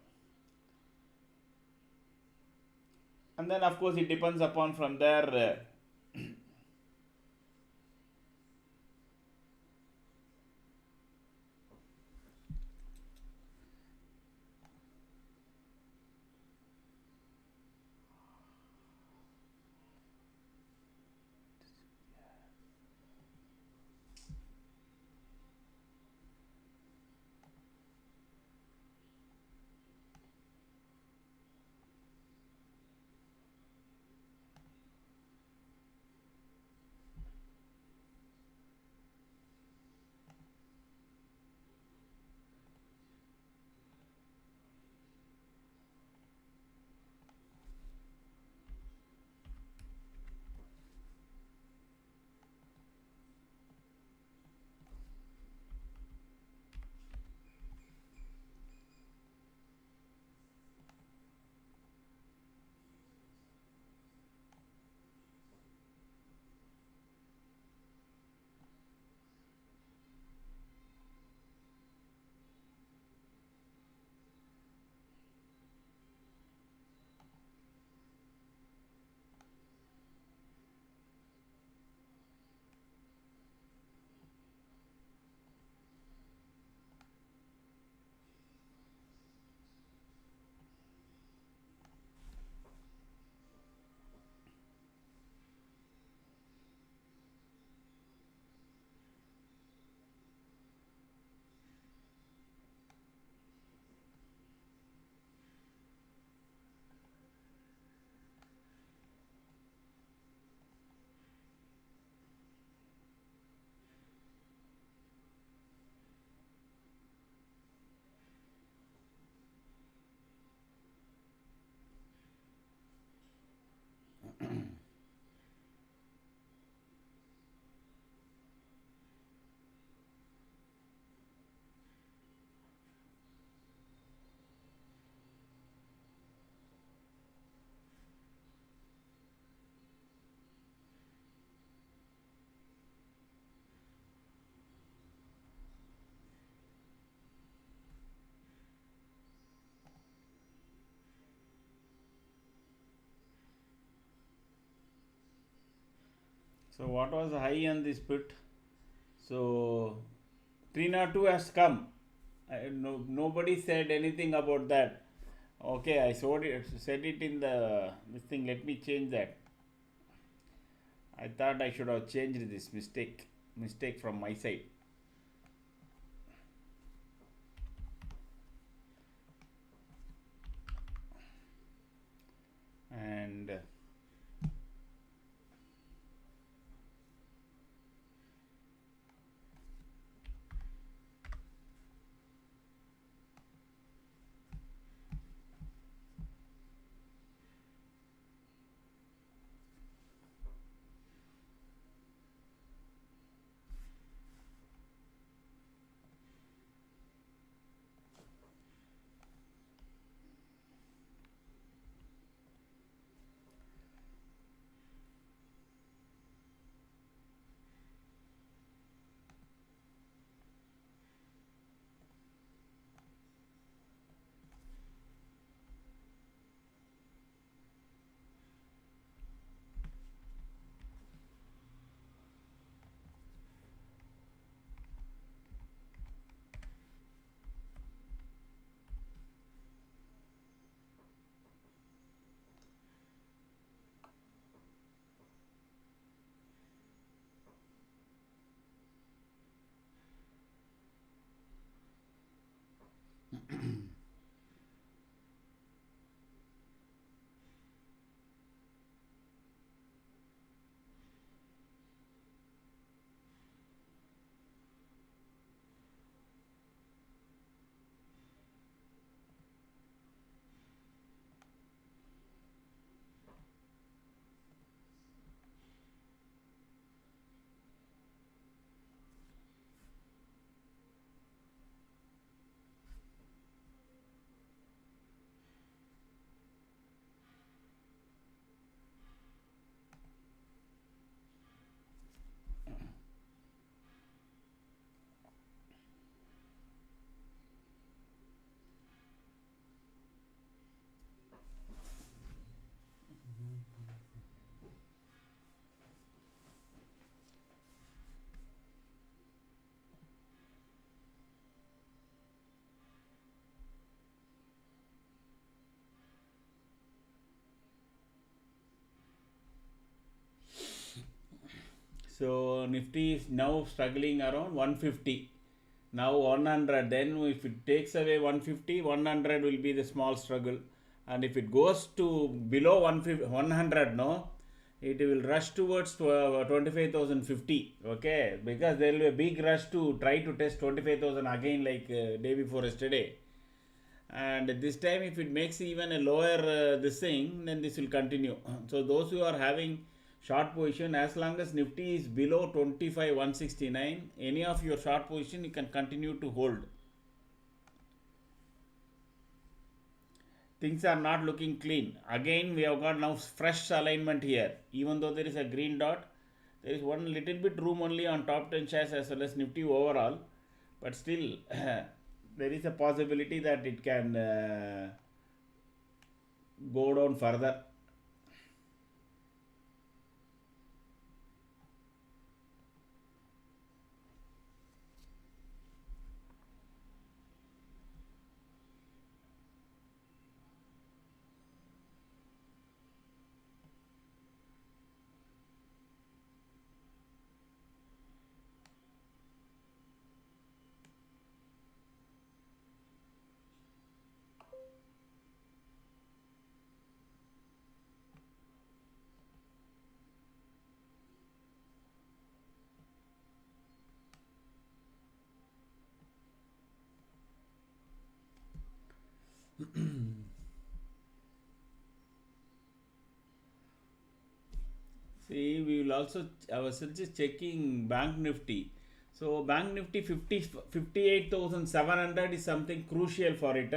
And then, of course, it depends upon from there. So what was high on this put? So 302 has come. Nobody said anything about that. Okay, I said it in this thing. Let me change that. I thought I should have changed this mistake from my side. And So Nifty is now struggling around 150. Now 100. Then if it takes away 150, 100 will be the small struggle. And if it goes to below 100, no, it will rush towards 25,050. Okay, because there will be a big rush to try to test 25,000 again, like day before yesterday. And this time, if it makes even a lower this thing, then this will continue. So those who are having short position, as long as Nifty is below 25,169, any of your short position you can continue to hold. Things are not looking clean. Again, we have got now fresh alignment here. Even though there is a green dot, there is one little bit room only on top 10 shares as well as Nifty overall. But still, there is a possibility that it can go down further. See, we will also, our search is checking Bank Nifty. So Bank Nifty 58,700 is something crucial for it.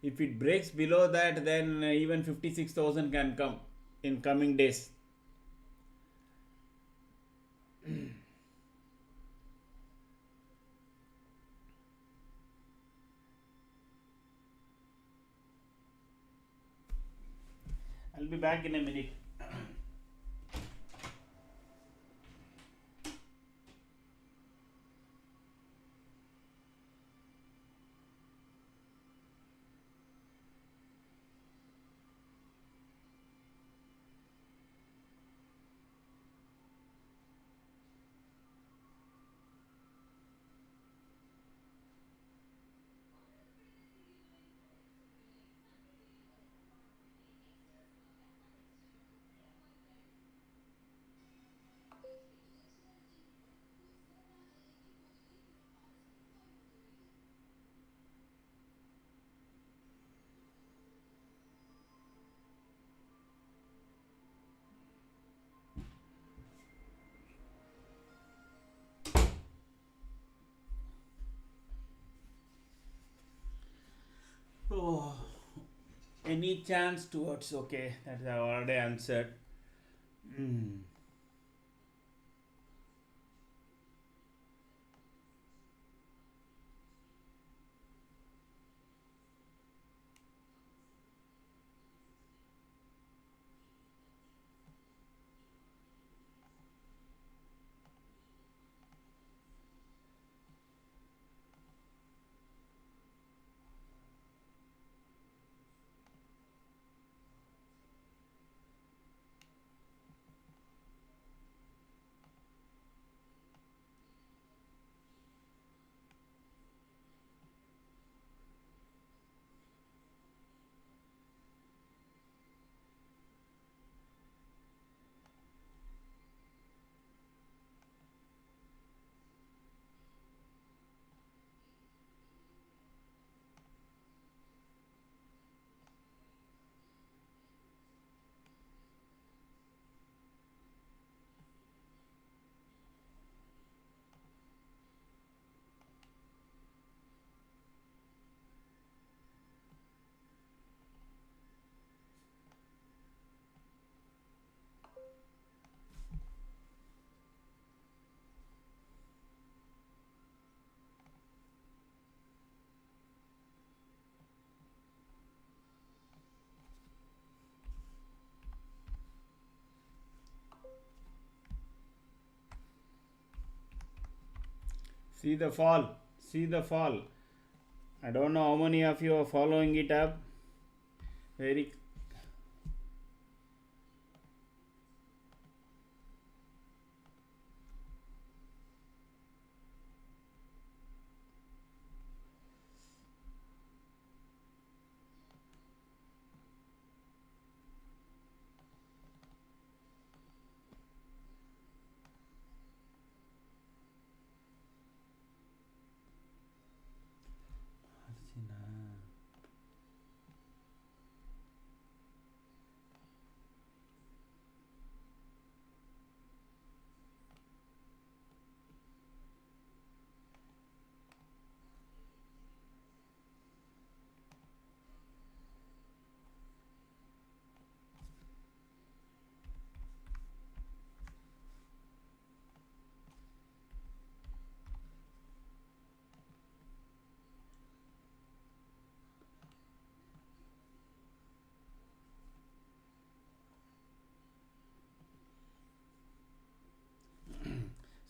If it breaks below that, then even 56,000 can come in coming days. I'll be back in a minute. Oh, any chance towards, okay, that I already answered. See the fall. See the fall. I don't know how many of you are following it up. Very.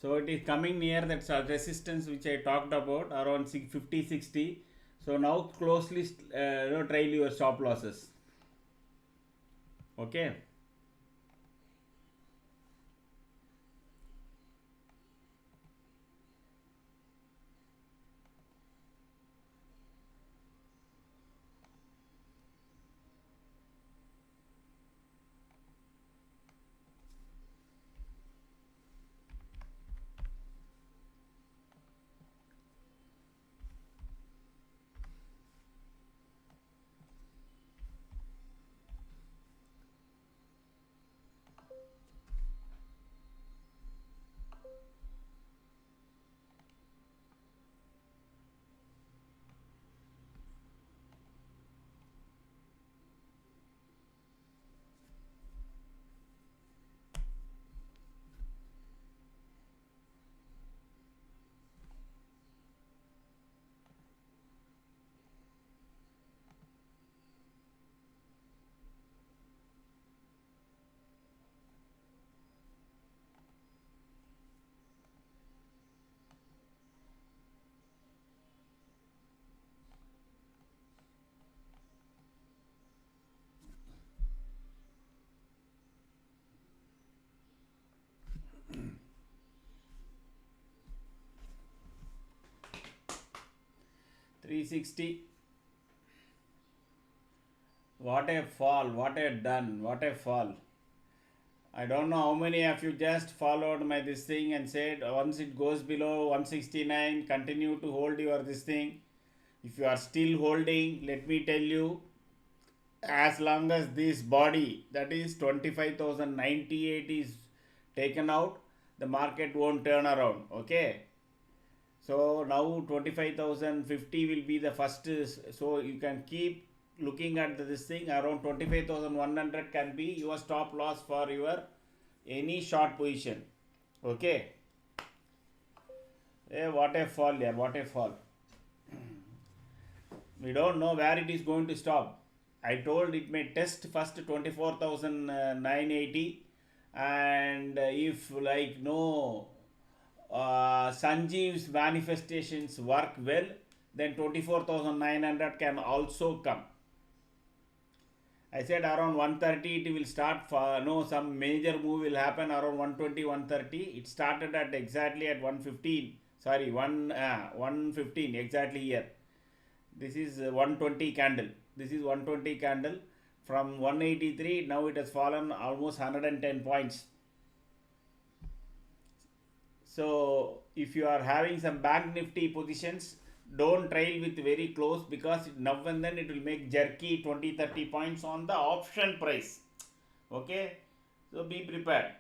So it is coming near that resistance which I talked about around 50 60. So now closely trail your stop losses. Okay. $360. What a fall, what a done, what a fall. I don't know how many of you just followed my this thing and said once it goes below 169, continue to hold your this thing. If you are still holding, let me tell you, as long as this body, that is 25,098, is taken out, the market won't turn around. Okay. So now 25,050 will be the first. So you can keep looking at this thing. Around 25,100 can be your stop loss for your any short position. Okay. What a fall here, what a fall. We don't know where it is going to stop. I told it may test first 24,980, and if like no Sanjeev's manifestations work well, then 24,900 can also come. I said around 130 it will start for no some major move will happen around 120 130. It started at exactly at 115. Sorry, 115 exactly here. This is 120 candle. This is 120 candle from 183. Now it has fallen almost 110 points. So if you are having some bank nifty positions, don't trail with very close, because now and then it will make jerky 20-30 points on the option price. Okay, so be prepared.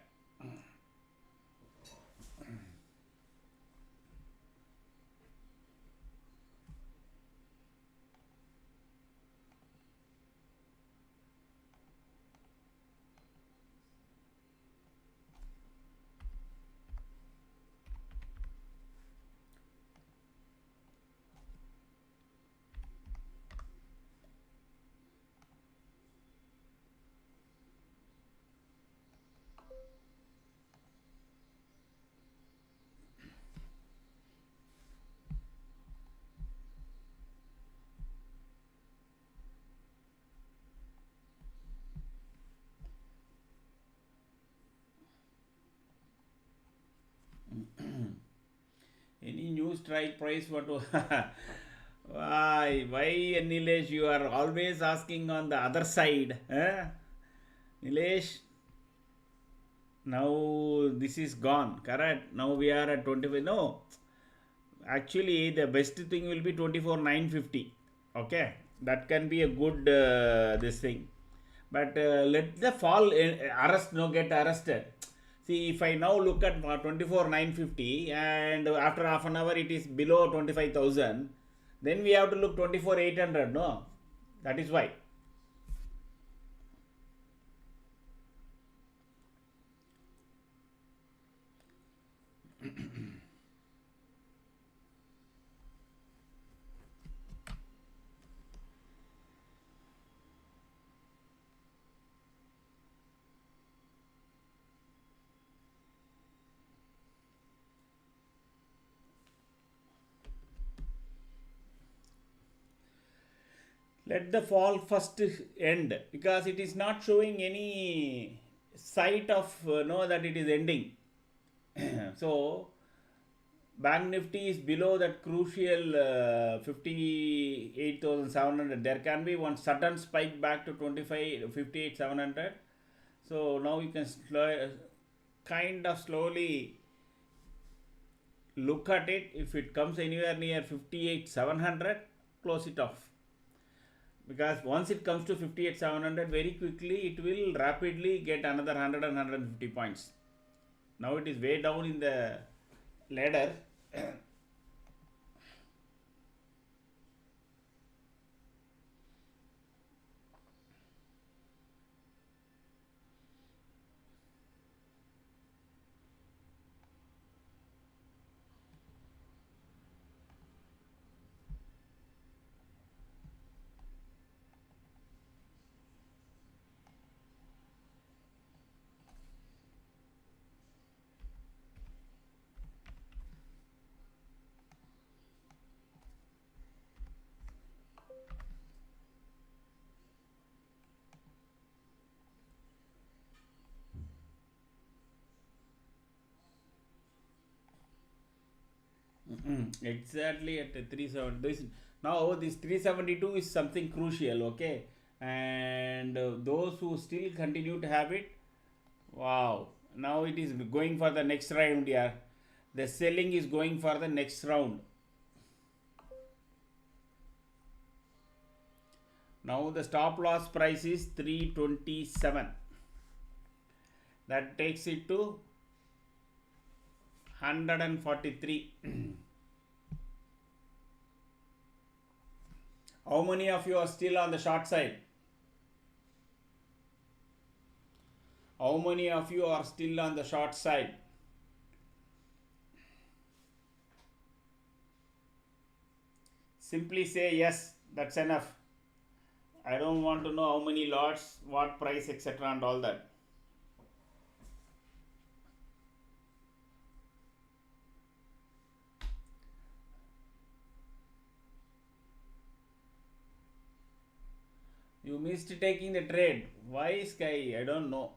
Any new strike price? What? Why, Nilesh? You are always asking on the other side, Nilesh? Now this is gone, correct? Now we are at 25. No, actually, the best thing will be 24,950. Okay, that can be a good this thing. But let the fall arrest, no, get arrested. See, if I now look at 24,950 and after half an hour it is below 25,000, then we have to look 24,800. No, that is why. Let the fall first end, because it is not showing any sight of know that it is ending. So Bank Nifty is below that crucial 58,700. There can be one sudden spike back to 58,700. So now you can kind of slowly look at it. If it comes anywhere near 58,700, close it off. Because once it comes to 58,700, very quickly it will rapidly get another 100 and 150 points. Now it is way down in the ladder. Exactly at 370. Now this 372 is something crucial, okay? And those who still continue to have it, wow! Now it is going for the next round, yeah. The selling is going for the next round. Now the stop loss price is 327. That takes it to 143. How many of you are still on the short side? How many of you are still on the short side? Simply say yes, that's enough. I don't want to know how many lots, what price, etc. and all that. You missed taking the trade. Why, Sky? I don't know.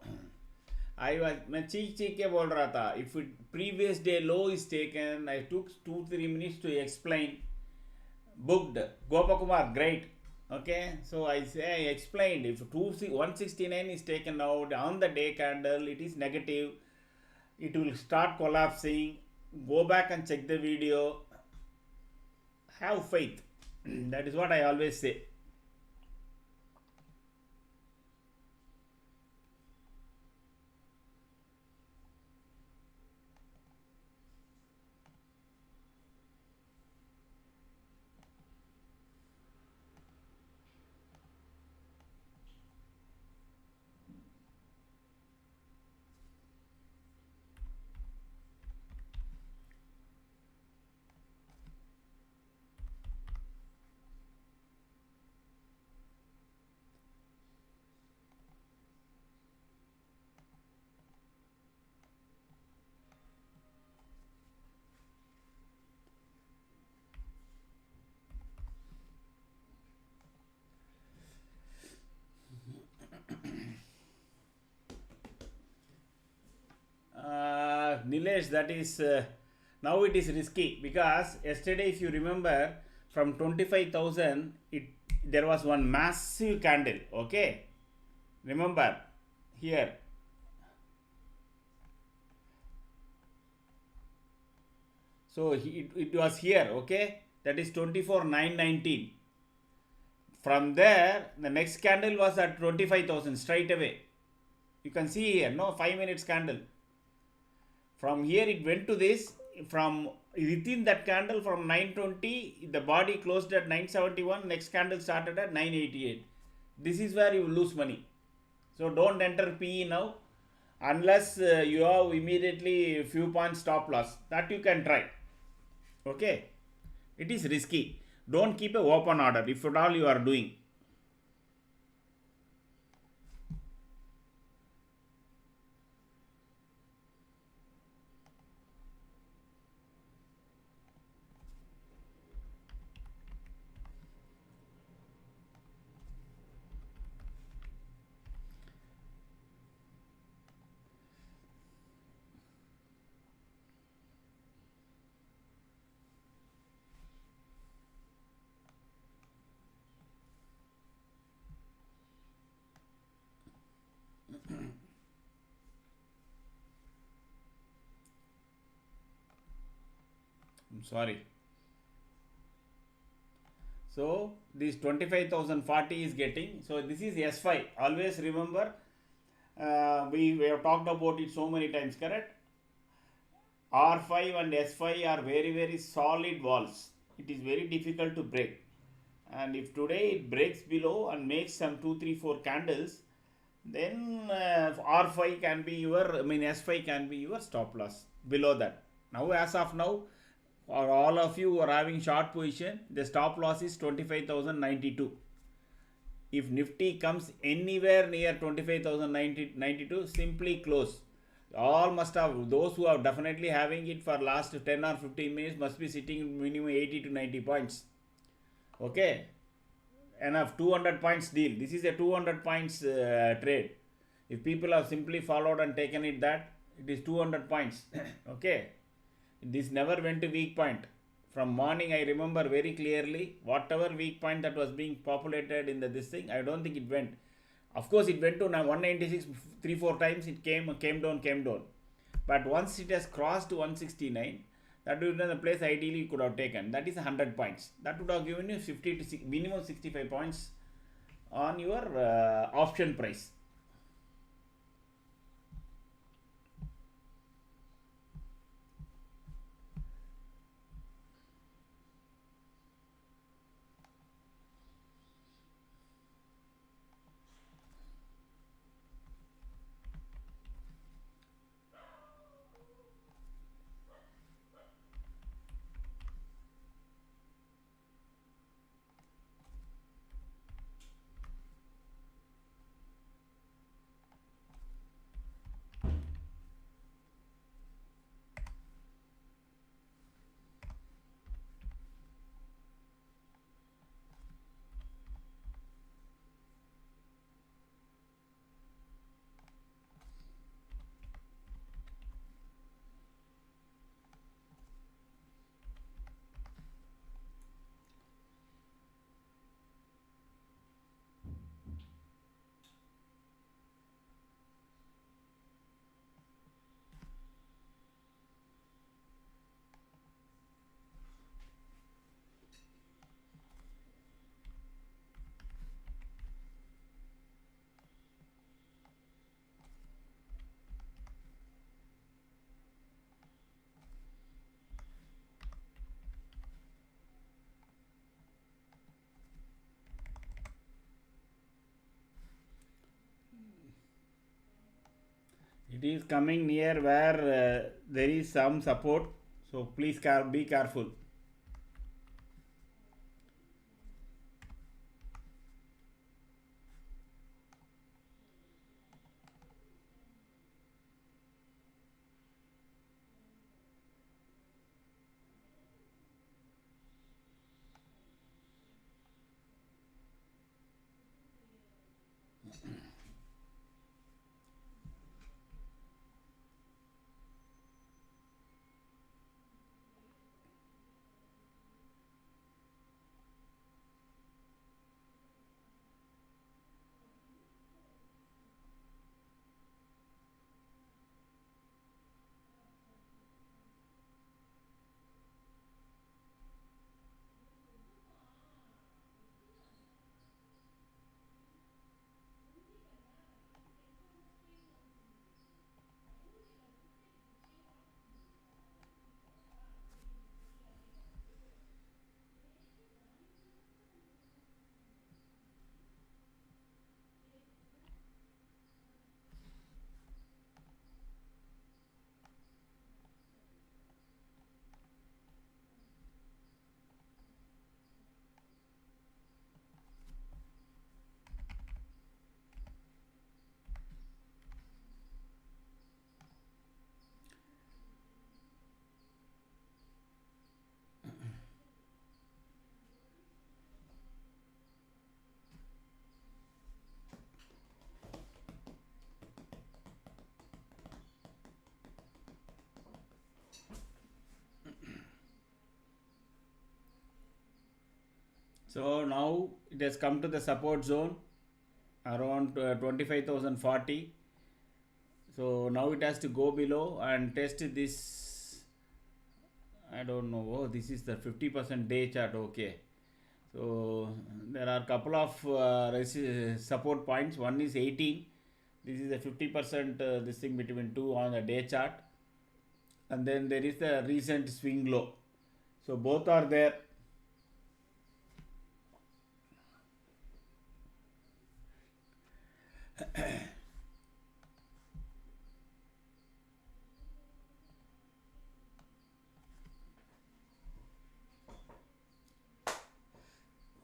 मैं चीख चीख के बोल रहा था. If it previous day low is taken, I took 2-3 minutes to explain. Booked. Gopakumar, great. Okay, so I explained, if 169 is taken out on the day candle, it is negative. It will start collapsing. Go back and check the video. Have faith. That is what I always say. Nilesh, that is now it is risky, because yesterday, if you remember, from 25,000, there was one massive candle. Okay, remember here. So it was here. Okay, that is 24,919. From there, the next candle was at 25,000 straight away. You can see here, no, 5 minutes candle. From here it went to this. From within that candle, from 920, the body closed at 971. Next candle started at 988. This is where you lose money. So don't enter PE now, unless you have immediately few points stop loss. That you can try. Okay, it is risky. Don't keep a open order if at all you are doing. I'm sorry. So this 25,040 is getting, so this is S5. Always remember, we have talked about it so many times, correct? R5 and S5 are very, very solid walls. It is very difficult to break. And if today it breaks below and makes some 2, 3, 4 candles, then R5 can be your, S5 can be your stop loss below that. Now, as of now, for all of you who are having short position, the stop loss is 25,092. If Nifty comes anywhere near 25,092, simply close. All must have, those who are definitely having it for last 10 or 15 minutes must be sitting minimum 80 to 90 points. Okay, enough. 200 points deal. This is a 200 points trade. If people have simply followed and taken it, that it is 200 points. Okay, this never went to weak point. From morning, I remember very clearly, whatever weak point that was being populated in this thing, I don't think it went. Of course, it went to 196 3-4 times. It came down. But once it has crossed to 169, that would be the place ideally you could have taken. That is 100 points. That would have given you 50 to minimum 65 points on your option price. It is coming near where there is some support, so please be careful. So now it has come to the support zone around 25,040. So now it has to go below and test this. I don't know. Oh, this is the 50% day chart. Okay. So there are a couple of support points. One is 18. This is a 50% this thing between two on the day chart. And then there is the recent swing low. So both are there.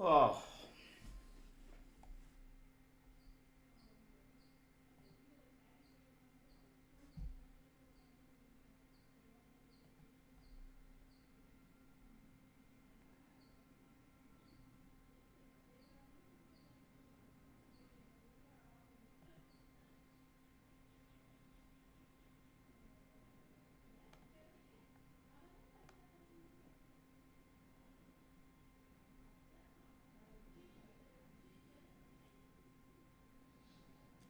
Oh.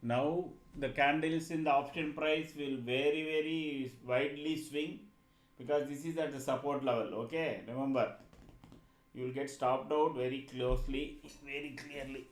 Now the candles in the option price will very widely swing because this is at the support level. Okay, remember you will get stopped out very closely, very clearly.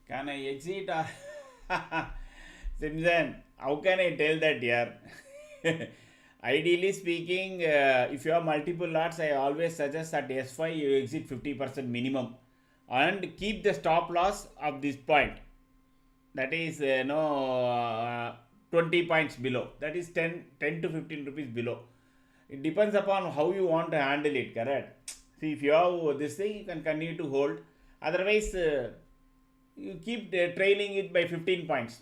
Can I exit or Simpson? How can I tell that here? Ideally speaking, if you have multiple lots, I always suggest at S5 you exit 50% minimum and keep the stop loss of this point. That is 20 points below. That is 10 to 15 rupees below. It depends upon how you want to handle it, correct? See, if you have this thing, you can continue to hold. Otherwise, you keep trailing it by 15 points.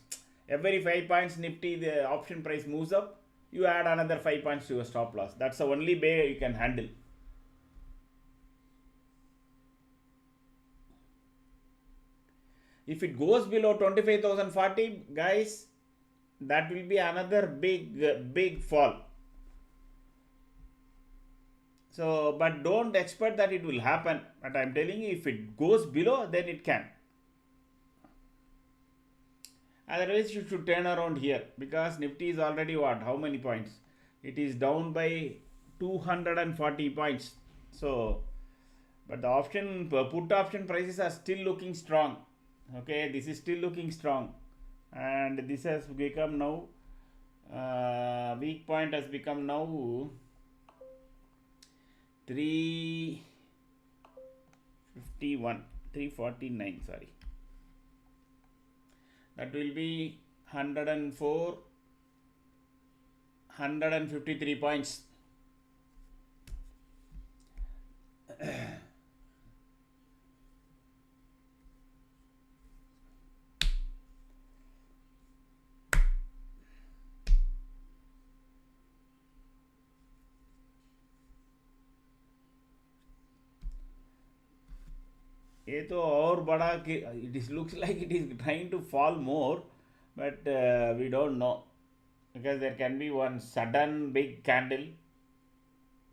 Every 5 points Nifty, the option price moves up, you add another 5 points to your stop loss. That's the only way you can handle. If it goes below 25,040, guys, that will be another big fall. So, but don't expect that it will happen. But I'm telling you, if it goes below, then it can. Otherwise, you should turn around here because Nifty is already what? How many points? It is down by 240 points. So, but the option put option prices are still looking strong. Okay, this is still looking strong, and this has become now weak point has become now 351, 349. Sorry. That will be 104, 153 points. ये तो और बड़ा it is looks like it is trying to fall more, but we don't know because there can be one sudden big candle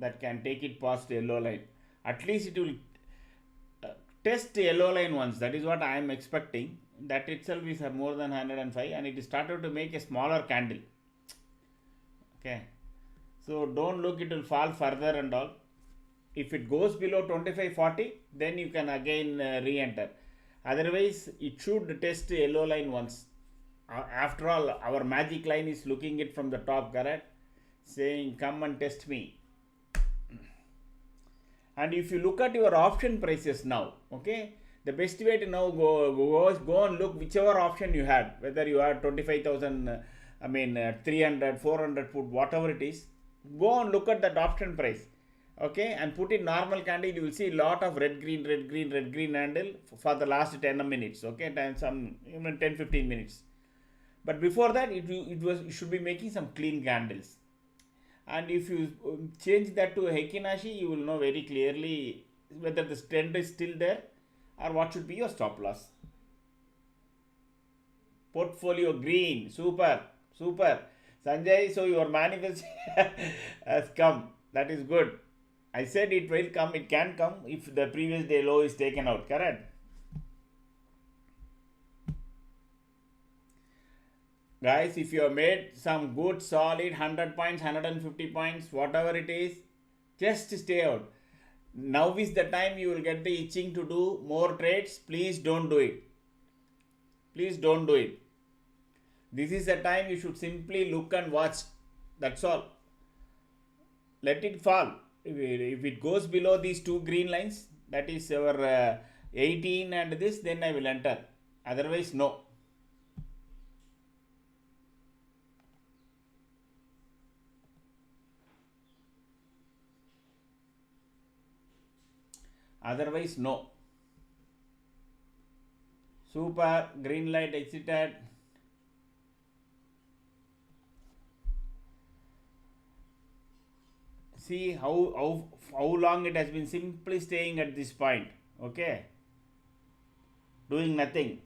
that can take it past the yellow line. At least it will test the yellow line once. That is what I am expecting. That itself is more than 105, and it is started to make a smaller candle. Okay, so don't look it will fall further and all. If it goes below 2540, then you can again re-enter. Otherwise, it should test the yellow line once. After all, our magic line is looking it from the top, correct? Saying, come and test me. And if you look at your option prices now, okay, the best way to now go and look whichever option you had, whether you had 25,000, 300, 400 put, whatever it is, go and look at that option price. Okay, and put in normal candle, you will see a lot of red green handle for the last 10 minutes. Okay, and some even 10-15 minutes. But before that, it should be making some clean candles. And if you change that to Heikin-Ashi, you will know very clearly whether the trend is still there or what should be your stop loss. Portfolio green, super, super. Sanjay, so your manifest has come. That is good. I said it will come, it can come if the previous day low is taken out, correct? Guys, if you have made some good solid 100 points, 150 points, whatever it is, just stay out. Now is the time you will get the itching to do more trades. Please don't do it. Please don't do it. This is the time you should simply look and watch. That's all. Let it fall. If it goes below these two green lines, that is our 18 and this, then I will enter. Otherwise, no. Otherwise, no. Super, green light exited. See how long it has been simply staying at this point. Okay. Doing nothing.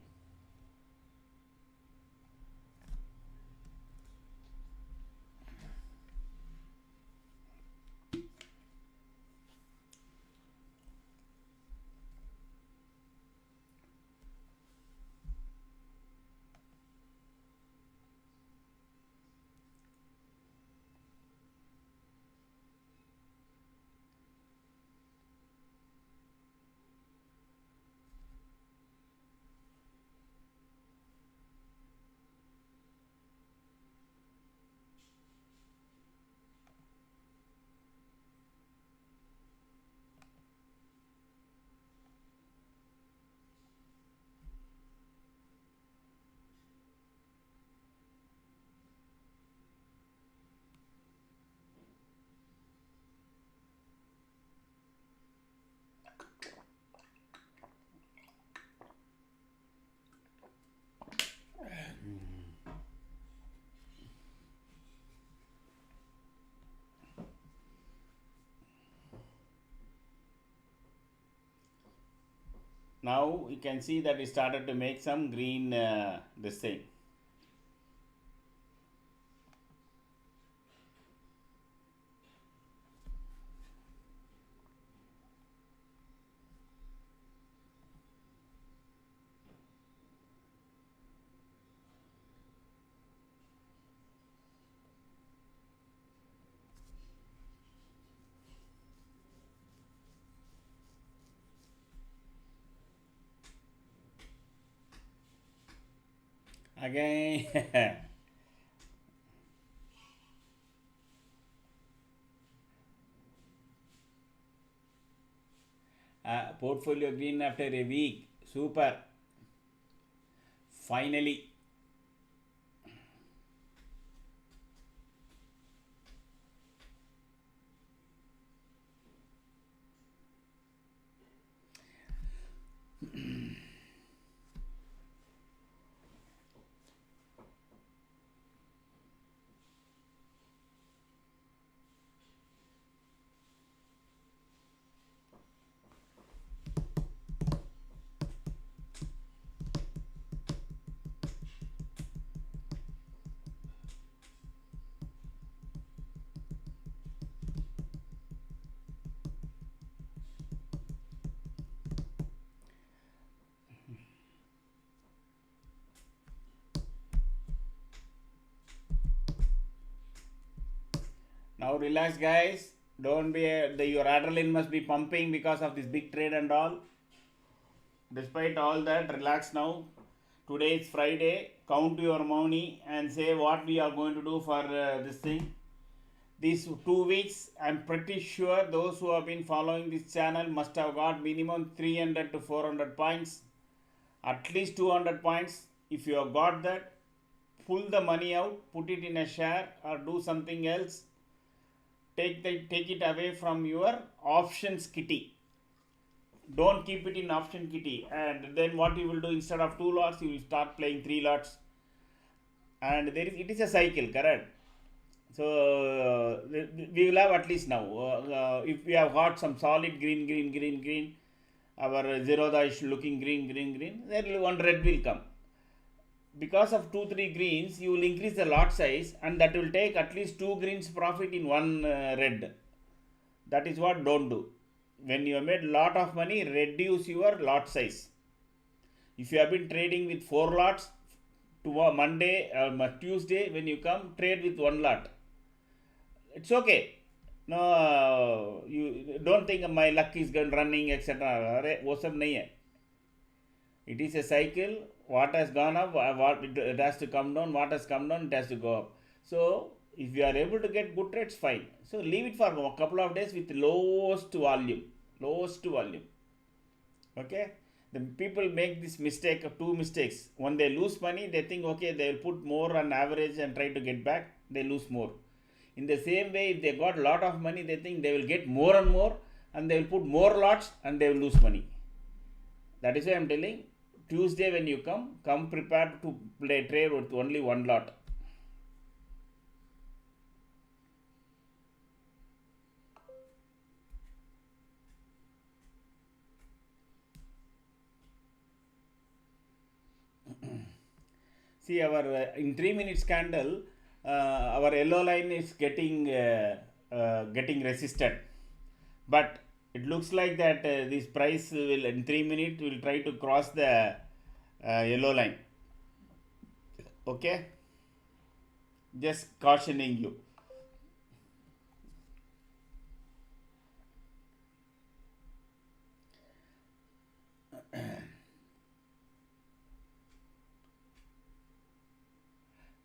Now you can see that it started to make some green this thing. Again. Portfolio green after a week. Super. Finally. Now relax, guys. Don't be your adrenaline must be pumping because of this big trade and all. Despite all that, relax now. Today is Friday. Count your money and say what we are going to do for this thing. These 2 weeks, I'm pretty sure those who have been following this channel must have got minimum 300 to 400 points. At least 200 points. If you have got that, pull the money out, put it in a share or do something else. Take it away from your options kitty. Don't keep it in option kitty. And then what you will do, instead of 2 lots, you will start playing 3 lots. And it is a cycle, correct? So we will have at least now. If we have got some solid green, our Zerodha is looking green, then one red will come. Because of 2-3 greens, you will increase the lot size, and that will take at least 2 greens profit in one red. That is what don't do. When you have made lot of money, reduce your lot size. If you have been trading with 4 lots, to Monday or Tuesday, when you come, trade with 1 lot. It's okay. No, you don't think my luck is going running, etc. वो सब नहीं है. It is a cycle. What has gone up, what it has to come down. What has come down, it has to go up. So if you are able to get good trades, fine. So leave it for a couple of days with lowest volume. Okay. The people make this mistake of 2 mistakes. When they lose money, they think okay, they will put more on average and try to get back. They lose more. In the same way, if they got a lot of money, they think they will get more and more, and they will put more lots and they will lose money. That is why I am telling, Tuesday when you come prepared to play trade with only 1 lot. See, our in 3 minutes candle, our yellow line is getting resisted, but it looks like that this price will in 3 minutes will try to cross the yellow line. Okay, just cautioning you.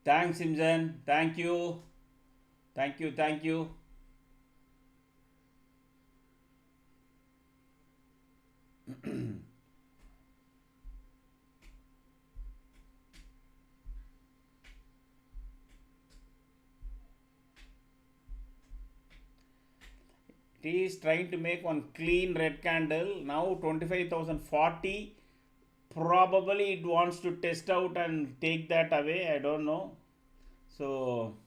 Thanks, Simpson. Thank you. It is trying to make one clean red candle. Now 25,040. Probably it wants to test out and take that away. I don't know. So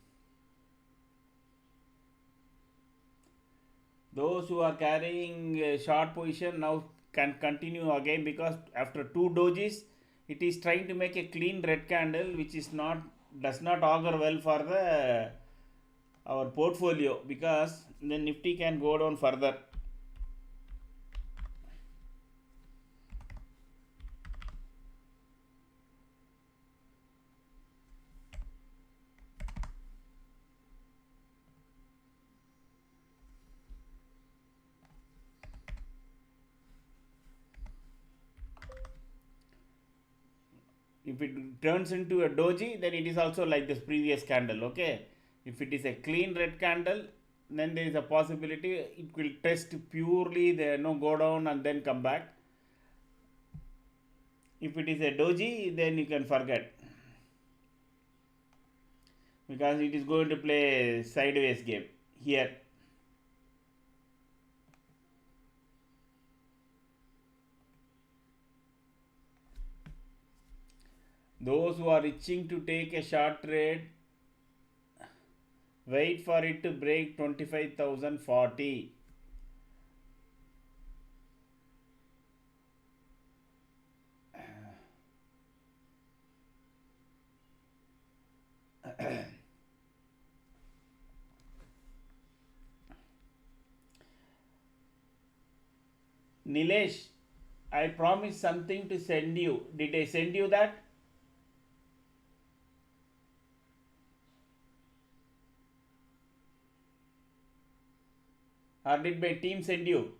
those who are carrying a short position now can continue again, because after 2 dojis it is trying to make a clean red candle, which is not does not augur well for the our portfolio, because the Nifty can go down further. If it turns into a doji, then it is also like this previous candle. Okay, if it is a clean red candle, then there is a possibility it will test purely the go down and then come back. If it is a doji, then you can forget, because it is going to play sideways game here. Those who are itching to take a short trade, wait for it to break 25,040. Nilesh, I promised something to send you. Did I send you that? Or did my team send you?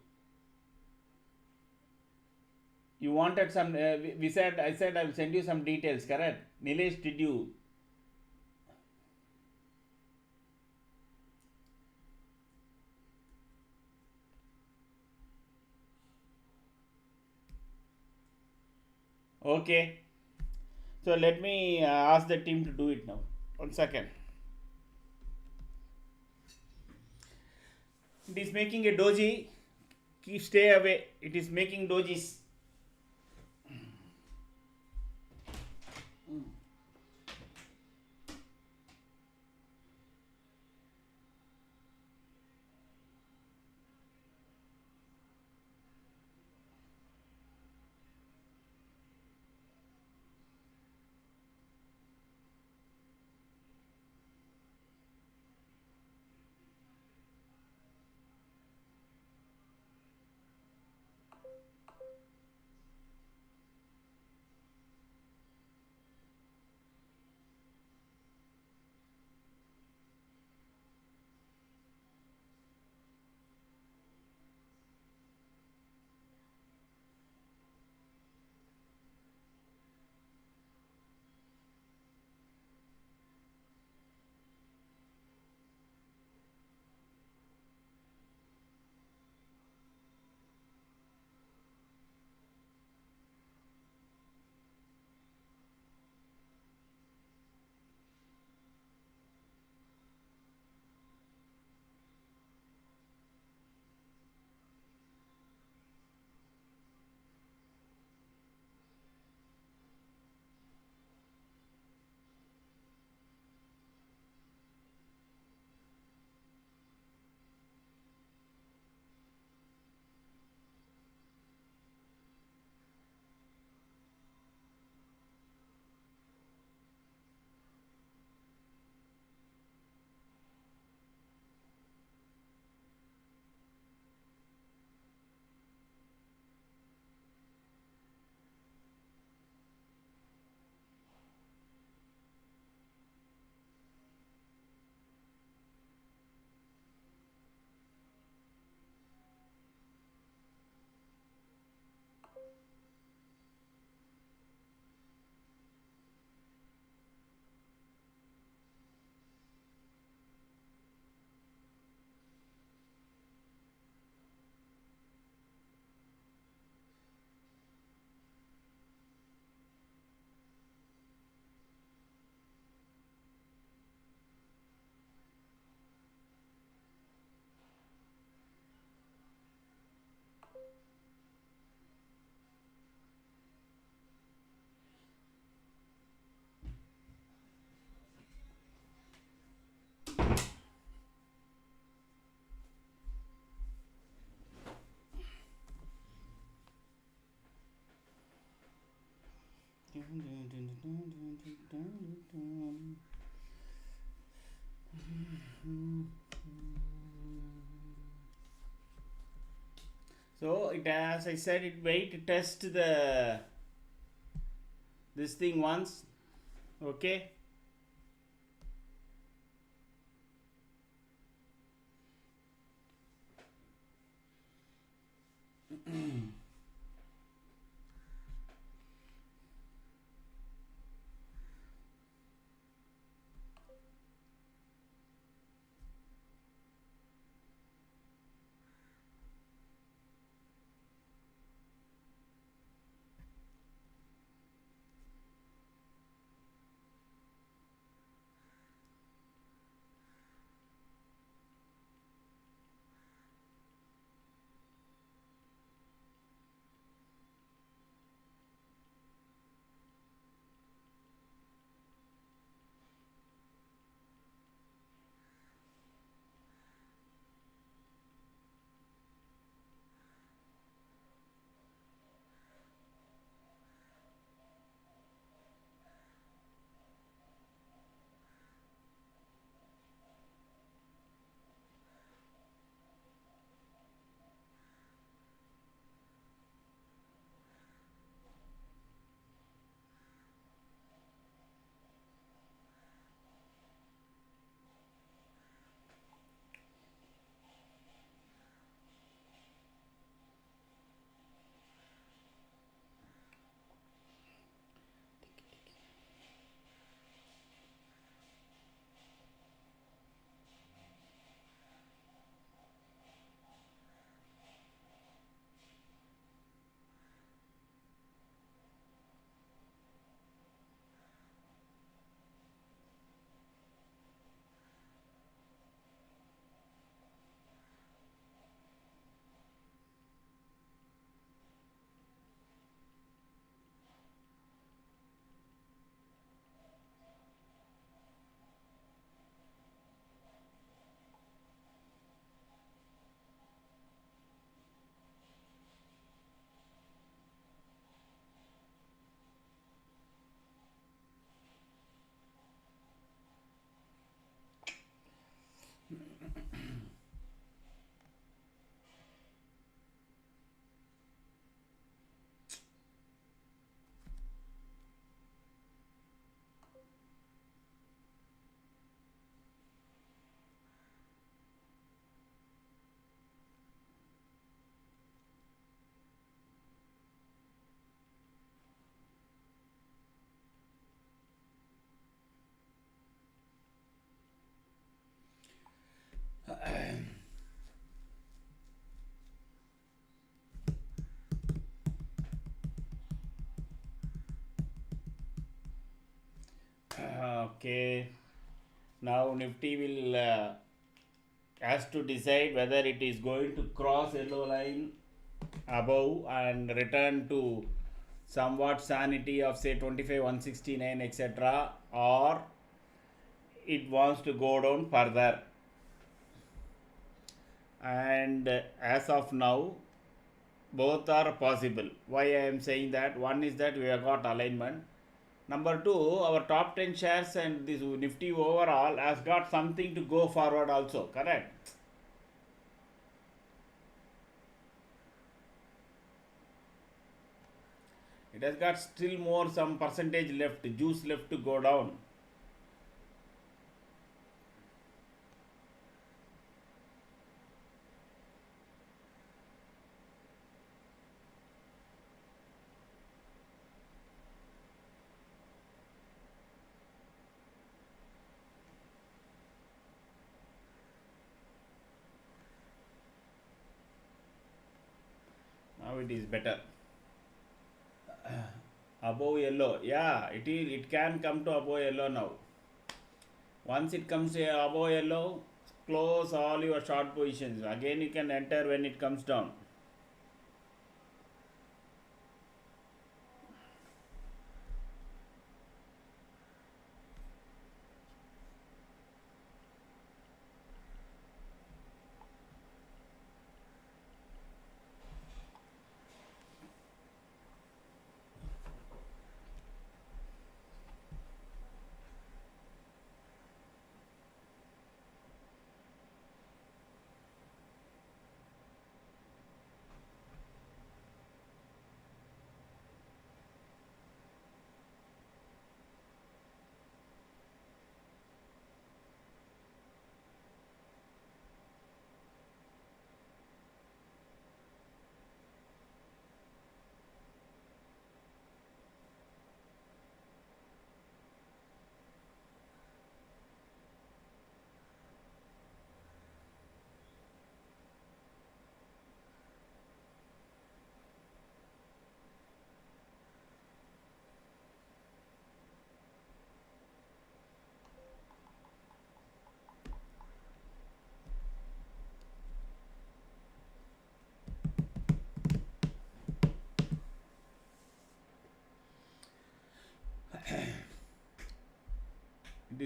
You wanted some, I said I will send you some details, correct? Nilesh, did you? Okay. So let me ask the team to do it now. 1 second. It is making a doji. Stay away. It is making dojis. So it, as I said, it wait test the this thing once, okay. Okay, now Nifty will has to decide whether it is going to cross yellow line above and return to somewhat sanity of say 25 169 etc, or it wants to go down further. And as of now both are possible. Why I am saying that? One is that we have got alignment. Number two, our top 10 shares and this Nifty overall has got something to go forward also, correct? It has got still more some percentage left, juice left to go down. Now it is better. Above yellow, yeah, it can come to above yellow now. Once it comes to above yellow, close all your short positions. Again you can enter when it comes down.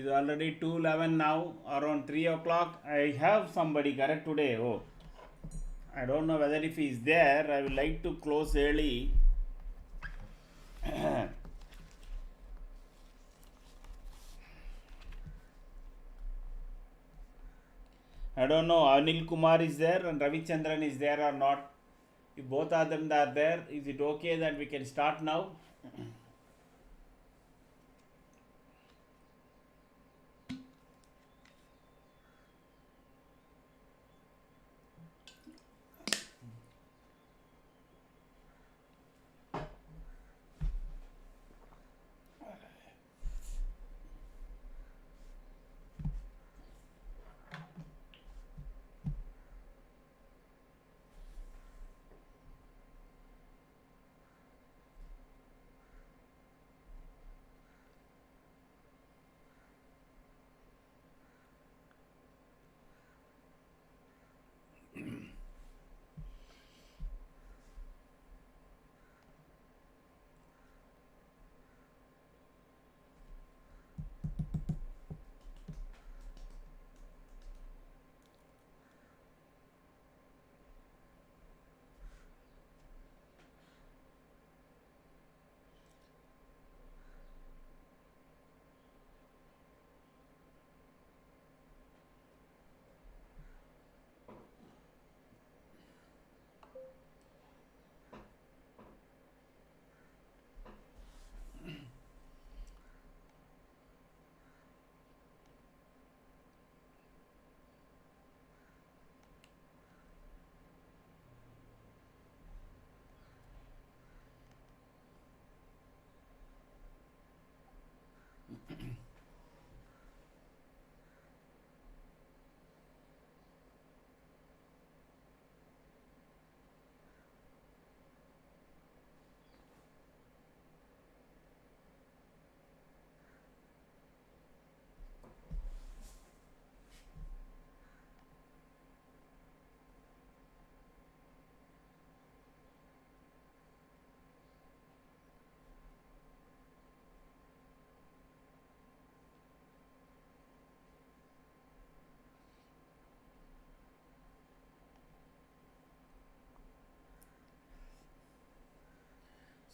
is already 2:11 now, around 3 o'clock. I have somebody correct today. Oh, I don't know whether if he is there. I would like to close early. I don't know Anil Kumar is there and Ravichandran is there or not. If both of them are there, is it okay that we can start now?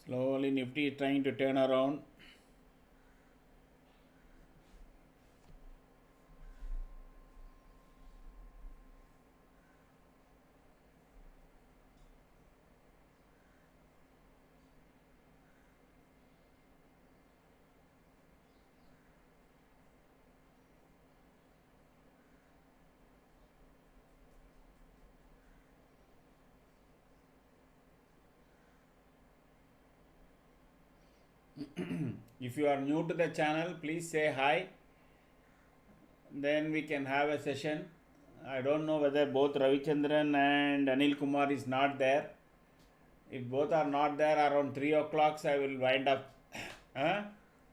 Slowly Nifty is trying to turn around. If you are new to the channel, please say hi. Then we can have a session. I don't know whether both Ravichandran and Anil Kumar is not there. If both are not there around 3 o'clock, I will wind up.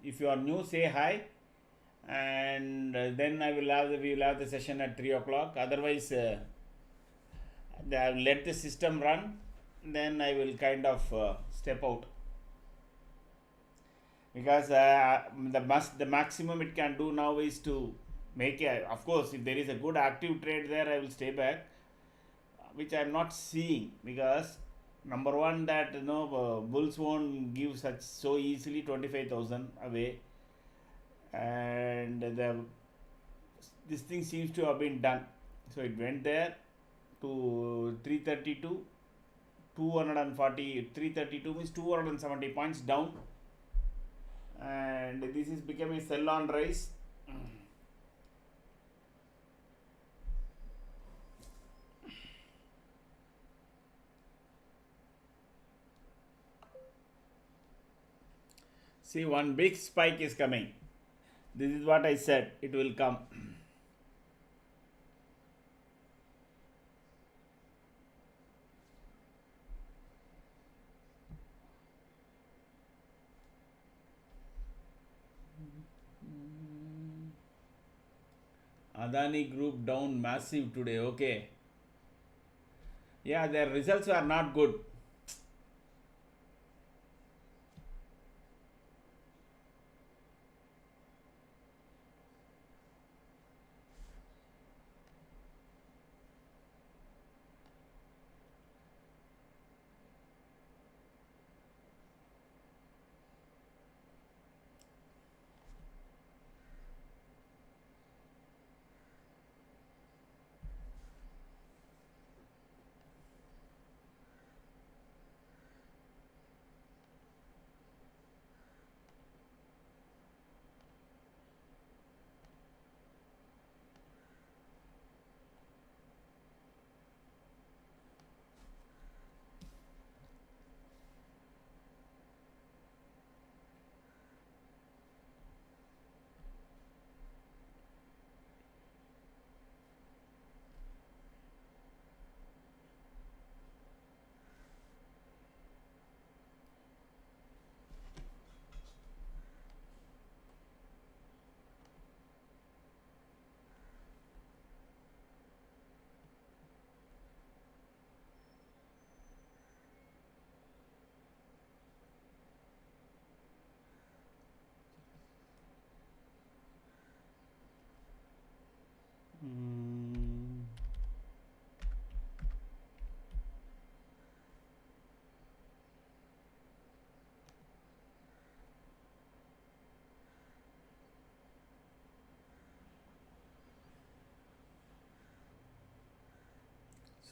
If you are new, say hi. And then we will have the session at 3 o'clock. Otherwise, I will let the system run. Then I will kind of step out. Because the maximum it can do now is to make of course, if there is a good active trade there, I will stay back, which I am not seeing, because number one, that bulls won't give so easily 25,000 away, and this thing seems to have been done. So it went there to 332, 240, 332 means 270 points down, and this is becoming a sell on rise. See, one big spike is coming. This is what I said, it will come. Adani Group down massive today, okay. Yeah, their results are not good.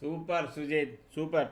Super, Sujit. Super.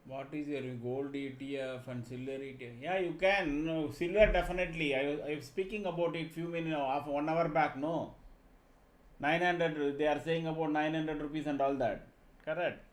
What is your gold ETF and silver ETF? Yeah, you can. No, silver definitely. I was speaking about it few minutes, half 1 hour back. No, 900. They are saying about 900 rupees and all that. Correct.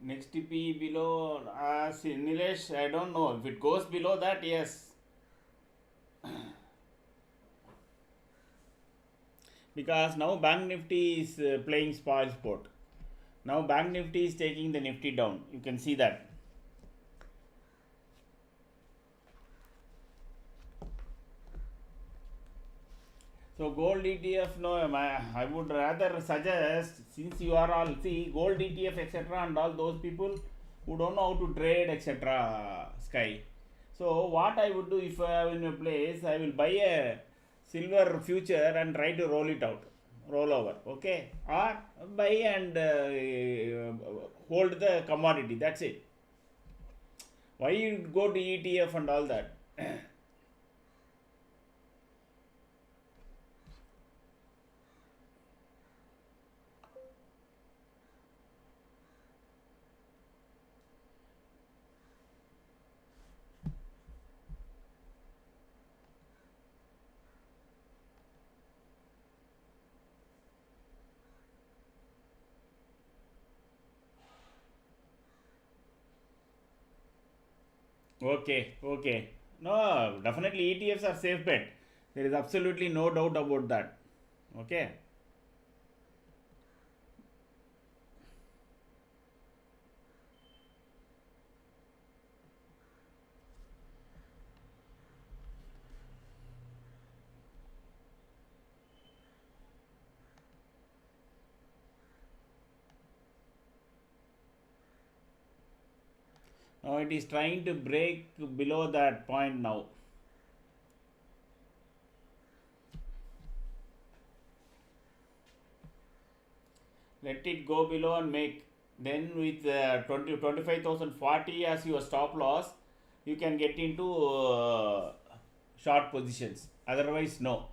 Next TP below, see, Nilesh, I don't know. If it goes below that, yes. Because now Bank Nifty is playing spoil sport. Now Bank Nifty is taking the Nifty down. You can see that. So gold ETF, no, I would rather suggest, since you are all, see, gold ETF, etc., and all those people who don't know how to trade, etc., Sky. So what I would do if I am in a place, I will buy a silver future and try to roll it out, roll over, okay? Or buy and hold the commodity, that's it. Why you go to ETF and all that? Okay, okay. No, definitely ETFs are safe bet. There is absolutely no doubt about that. Okay. Now it is trying to break below that point now. Let it go below and make. Then with 25,040 as your stop loss, you can get into short positions. Otherwise, no.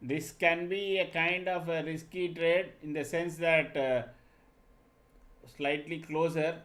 This can be a kind of a risky trade in the sense that slightly closer.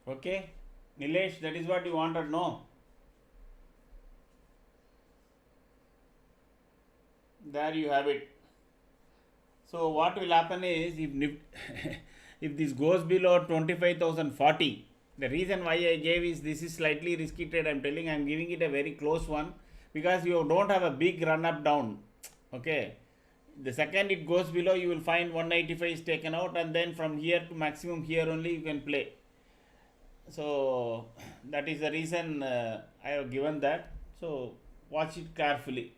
Okay, Nilesh, that is what you wanted to know. There you have it. So what will happen is if if this goes below 25,040, the reason why I gave is this is slightly risky trade. I'm telling, I'm giving it a very close one because you don't have a big run up down. Okay, the second it goes below, you will find 195 is taken out, and then from here to maximum here only you can play. So that is the reason I have given that. So watch it carefully.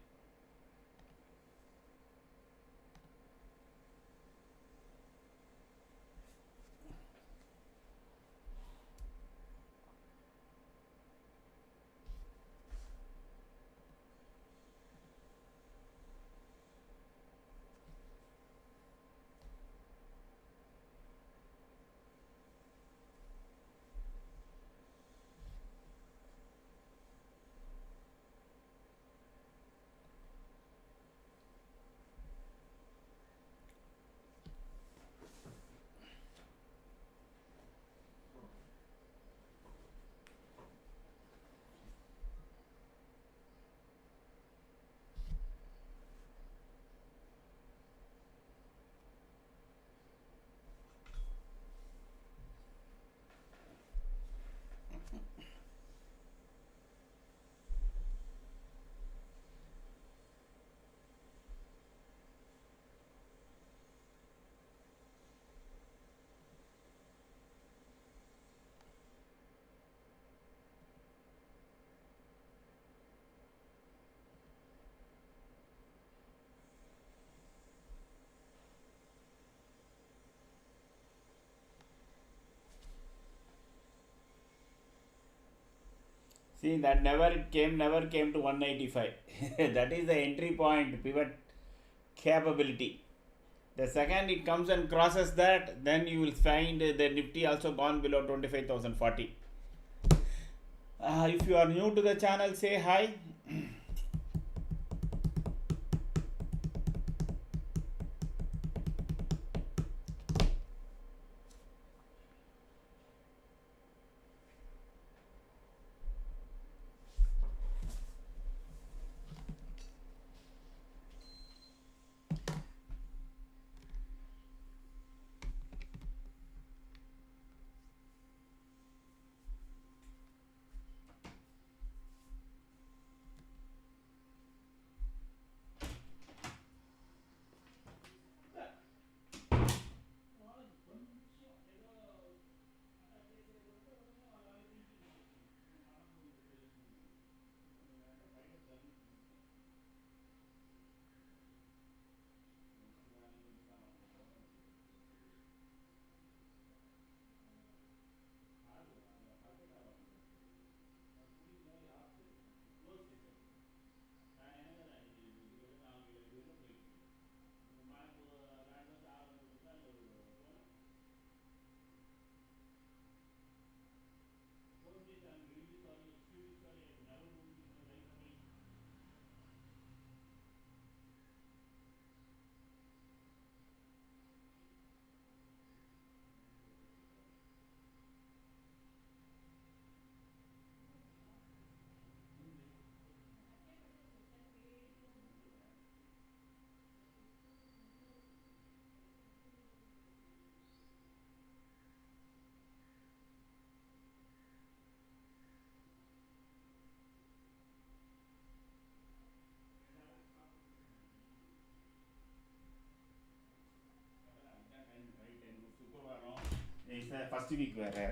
See, that never came to 195. That is the entry point, pivot capability. The second it comes and crosses that, then you will find the Nifty also gone below 25,040. If you are new to the channel, say hi. first week வேறு.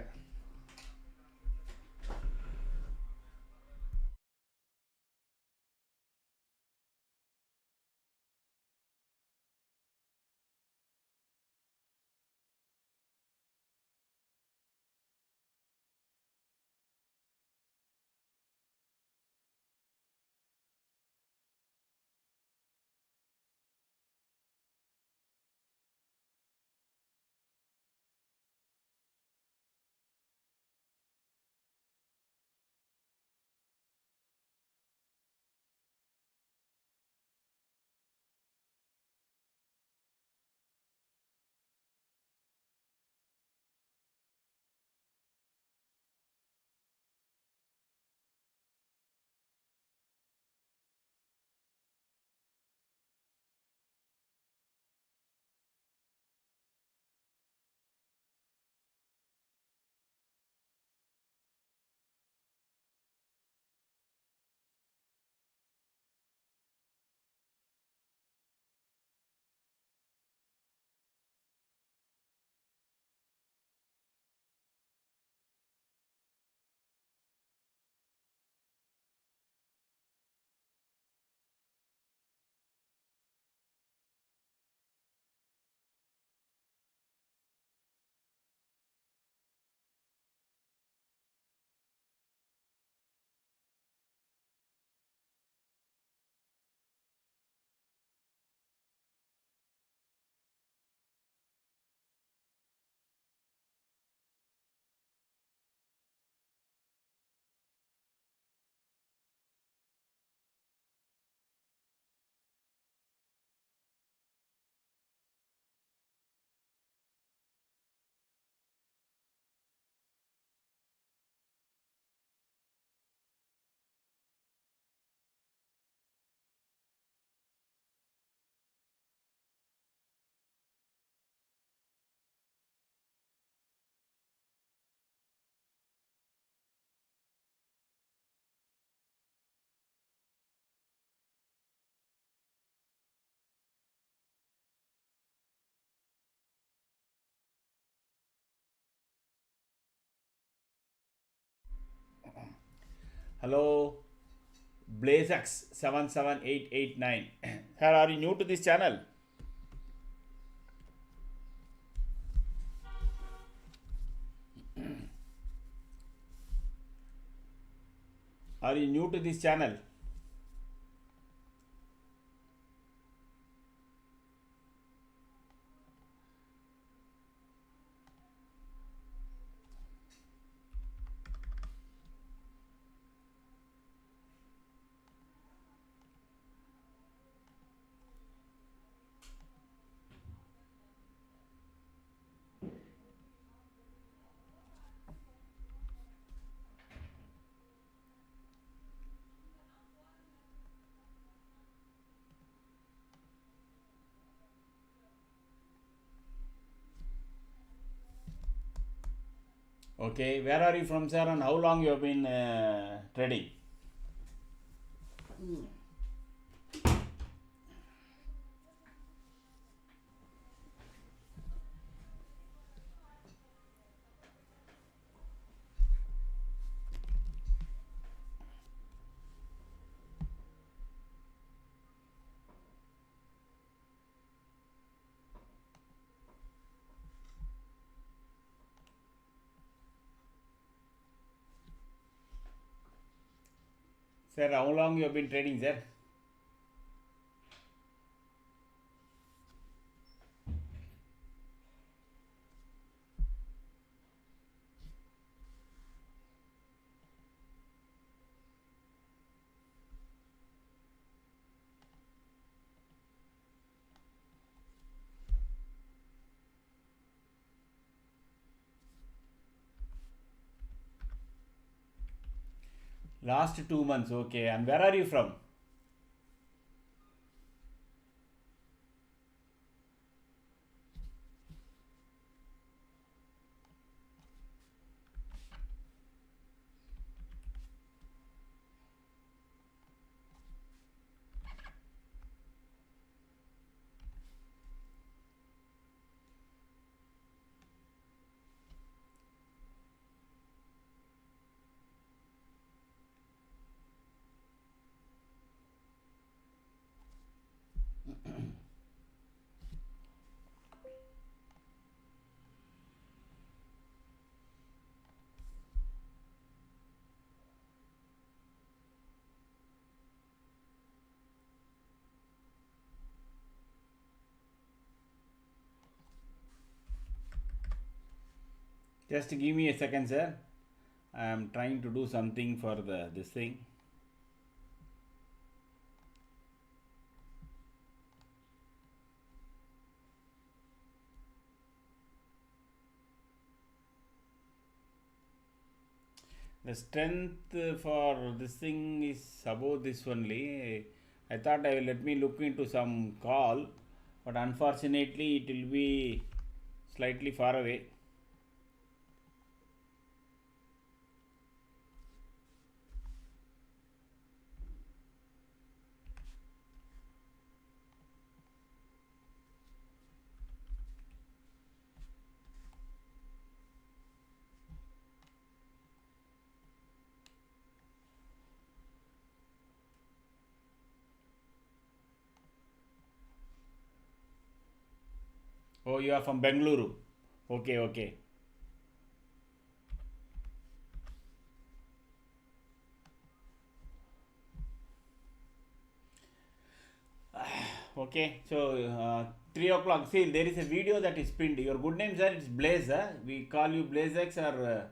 Hello, BlazeX 77889. Sir, are you new to this channel? Are you new to this channel? Okay, where are you from, sir, and how long you have been trading? Sir, how long you have been trading, sir? Last 2 months, okay. And where are you from? Just give me a second, sir. I am trying to do something for this thing. The strength for this thing is above this only. I thought I will let me look into some call, but unfortunately it will be slightly far away. Oh, you are from Bengaluru. Okay, okay. Okay, so 3 o'clock. See, there is a video that is pinned. Your good name, sir, it's Blaze. We call you BlazeX, or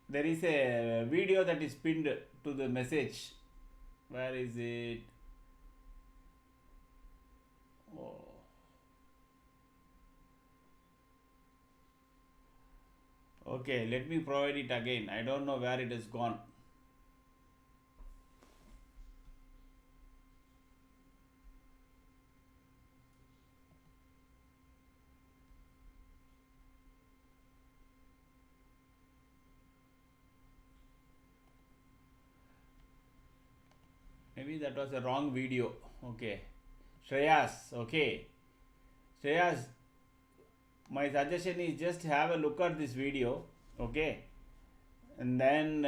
there is a video that is pinned to the message. Where is it? Oh. Okay, let me provide it again. I don't know where it has gone. Maybe that was a wrong video. Okay. Shreyas, okay. Shreyas, my suggestion is just have a look at this video, okay? And then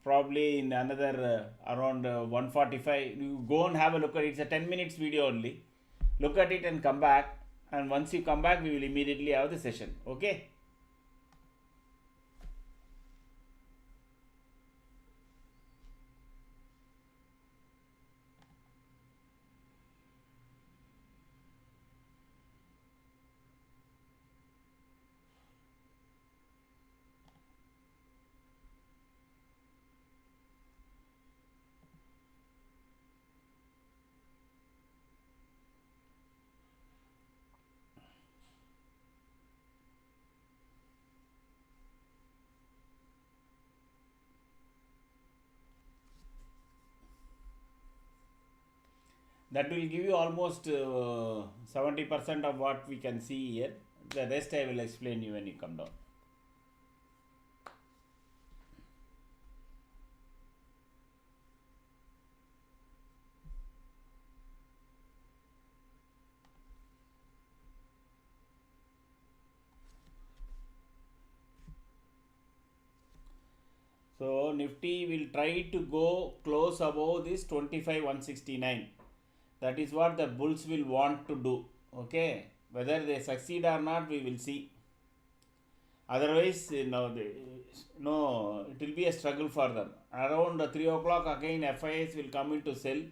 probably in another around 1:45, you go and have a look at it. It's a 10 minutes video only. Look at it and come back. And once you come back, we will immediately have the session, okay? That will give you almost 70% of what we can see here. The rest I will explain you when you come down. So Nifty will try to go close above this 25,169. That is what the bulls will want to do. Okay, whether they succeed or not, we will see. Otherwise, it will be a struggle for them. Around 3 o'clock again, FIS will come into sell.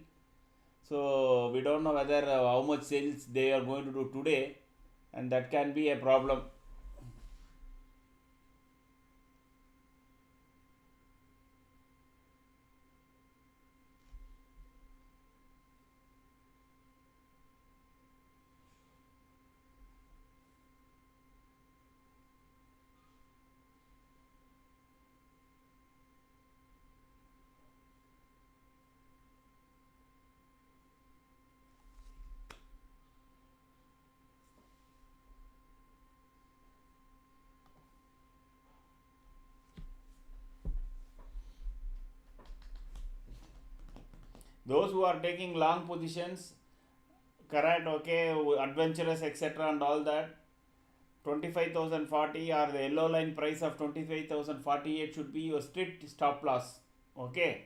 So we don't know whether how much sales they are going to do today, and that can be a problem. Those who are taking long positions, correct, okay, adventurous, etc., and all that, 25,040 or the yellow line price of 25,048 should be your strict stop loss. Okay.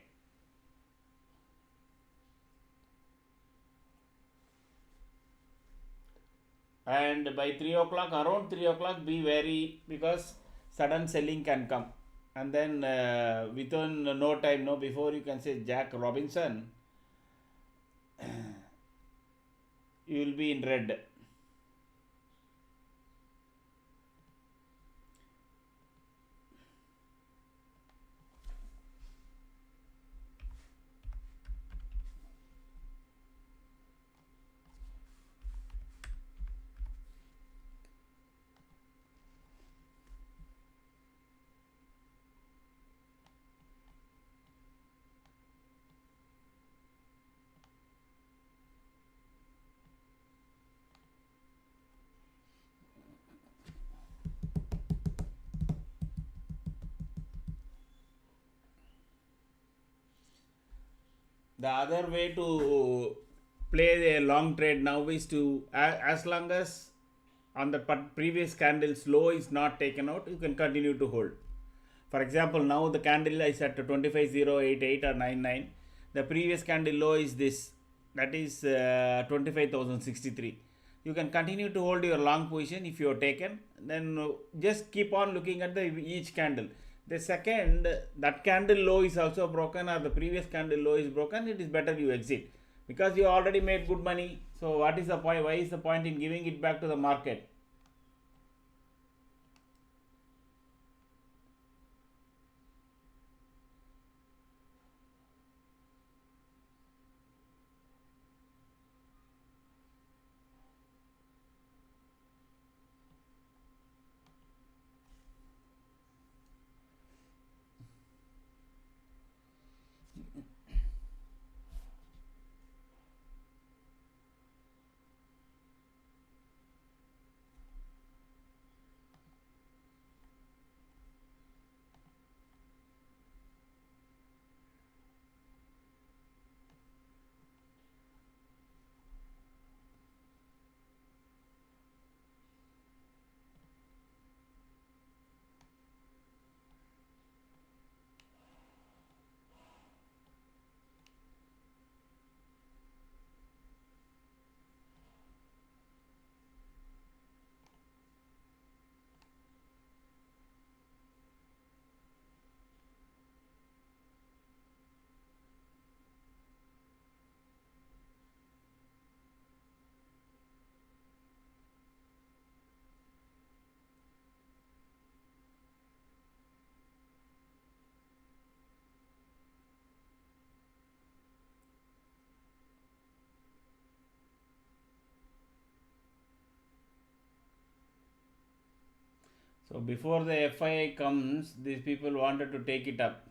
And by 3 o'clock, around 3 o'clock, be wary, because sudden selling can come. And then within no time, no, before you can say Jack Robinson, you will be in red. The other way to play a long trade now is to, as long as on the previous candle's low is not taken out, you can continue to hold. For example, now the candle is at 25,088 or 99. The previous candle low is this, that is 25,063. You can continue to hold your long position if you are taken. Then just keep on looking at the each candle. The second that candle low is also broken or the previous candle low is broken, it is better you exit, because you already made good money. So what is the point? Why is the point in giving it back to the market? So before the FII comes, these people wanted to take it up.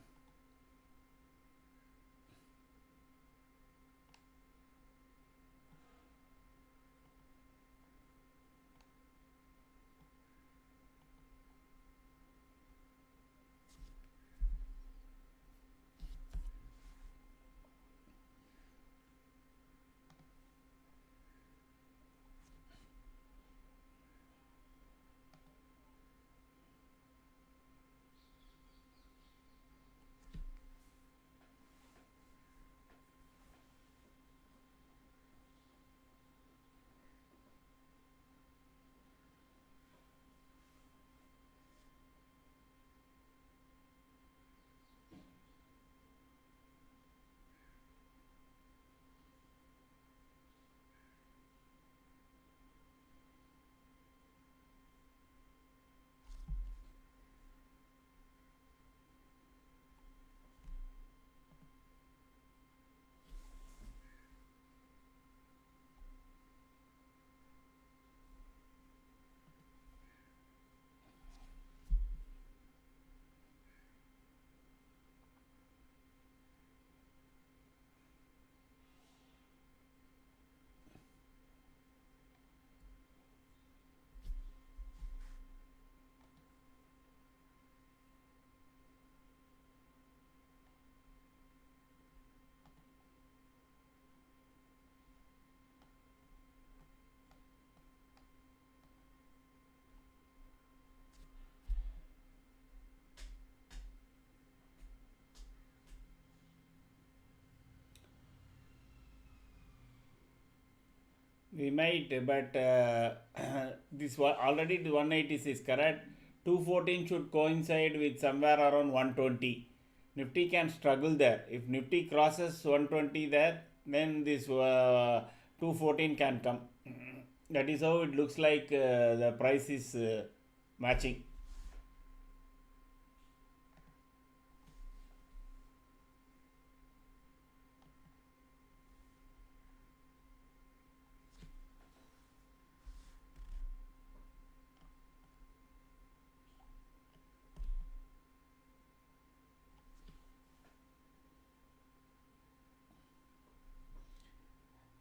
We might, but this one already the 186 correct. 214 should coincide with somewhere around 120. Nifty can struggle there. If Nifty crosses 120 there, then this 214 can come. That is how it looks like the price is matching.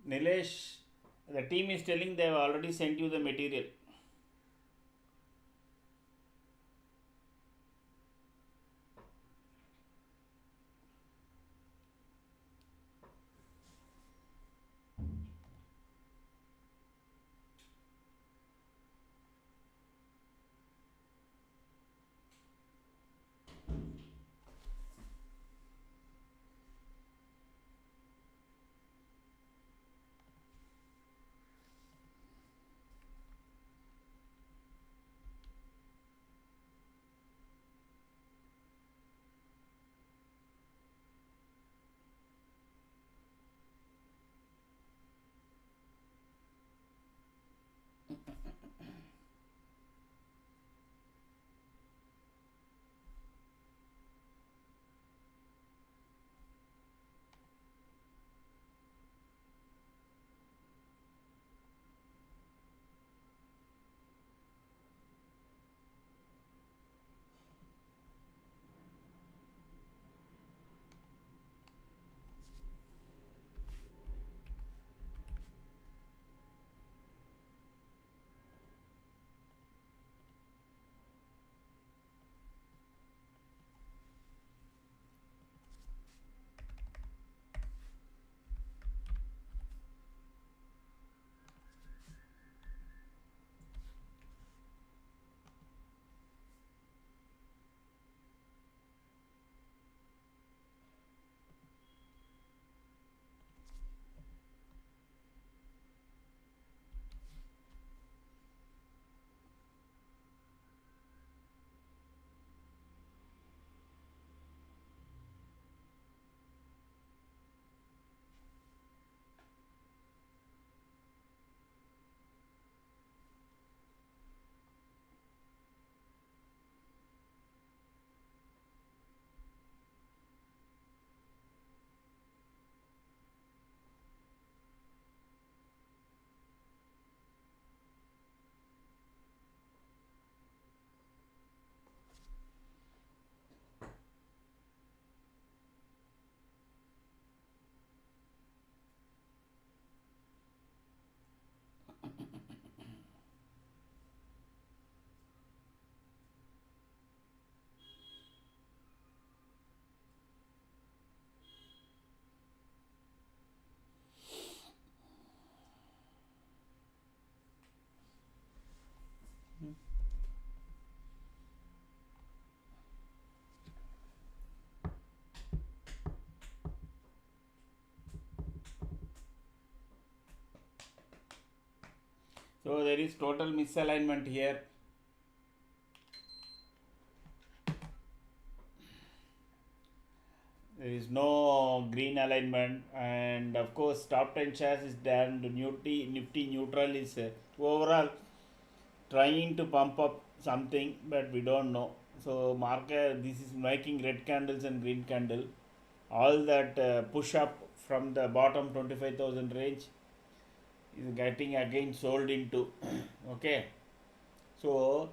Nilesh, the team is telling they have already sent you the material. So there is total misalignment here. There is no green alignment, and of course top 10 shares is down. The Nifty neutral is overall trying to pump up something, but we don't know. So market, this is making red candles and green candle. All that push up from the bottom 25,000 range is getting again sold into. Okay, so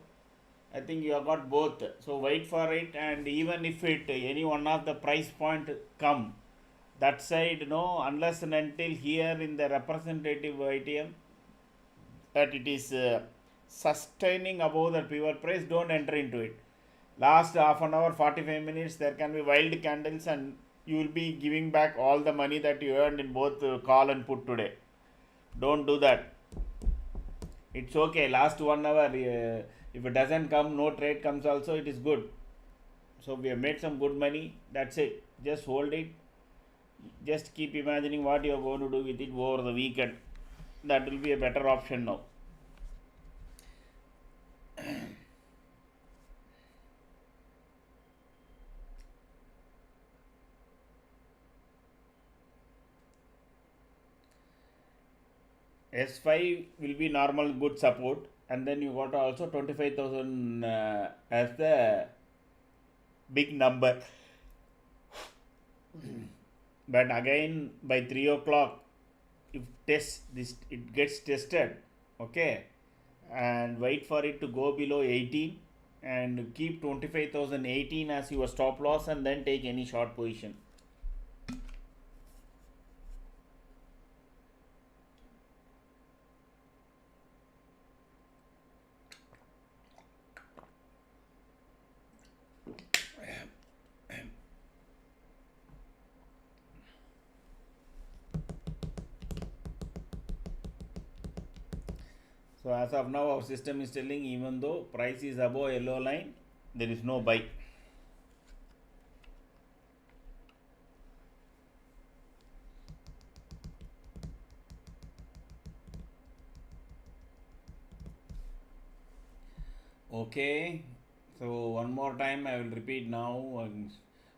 I think you have got both. So wait for it, and even if it any one of the price point come that side, no, unless and until here in the representative item that it is sustaining above the pivot price, don't enter into it. Last half an hour, 45 minutes, there can be wild candles, and you will be giving back all the money that you earned in both call and put today. Don't do that. It's okay. Last 1 hour, if it doesn't come, no trade comes also, it is good. So we have made some good money. That's it. Just hold it. Just keep imagining what you are going to do with it over the weekend. That will be a better option now. S5 will be normal good support, and then you got also 25,000 as the big number. But again by 3 o'clock, if it gets tested, okay, and wait for it to go below 18 and keep 25,018 as your stop loss, and then take any short position. So as of now, our system is telling even though price is above yellow line, there is no buy. Okay, so one more time I will repeat now.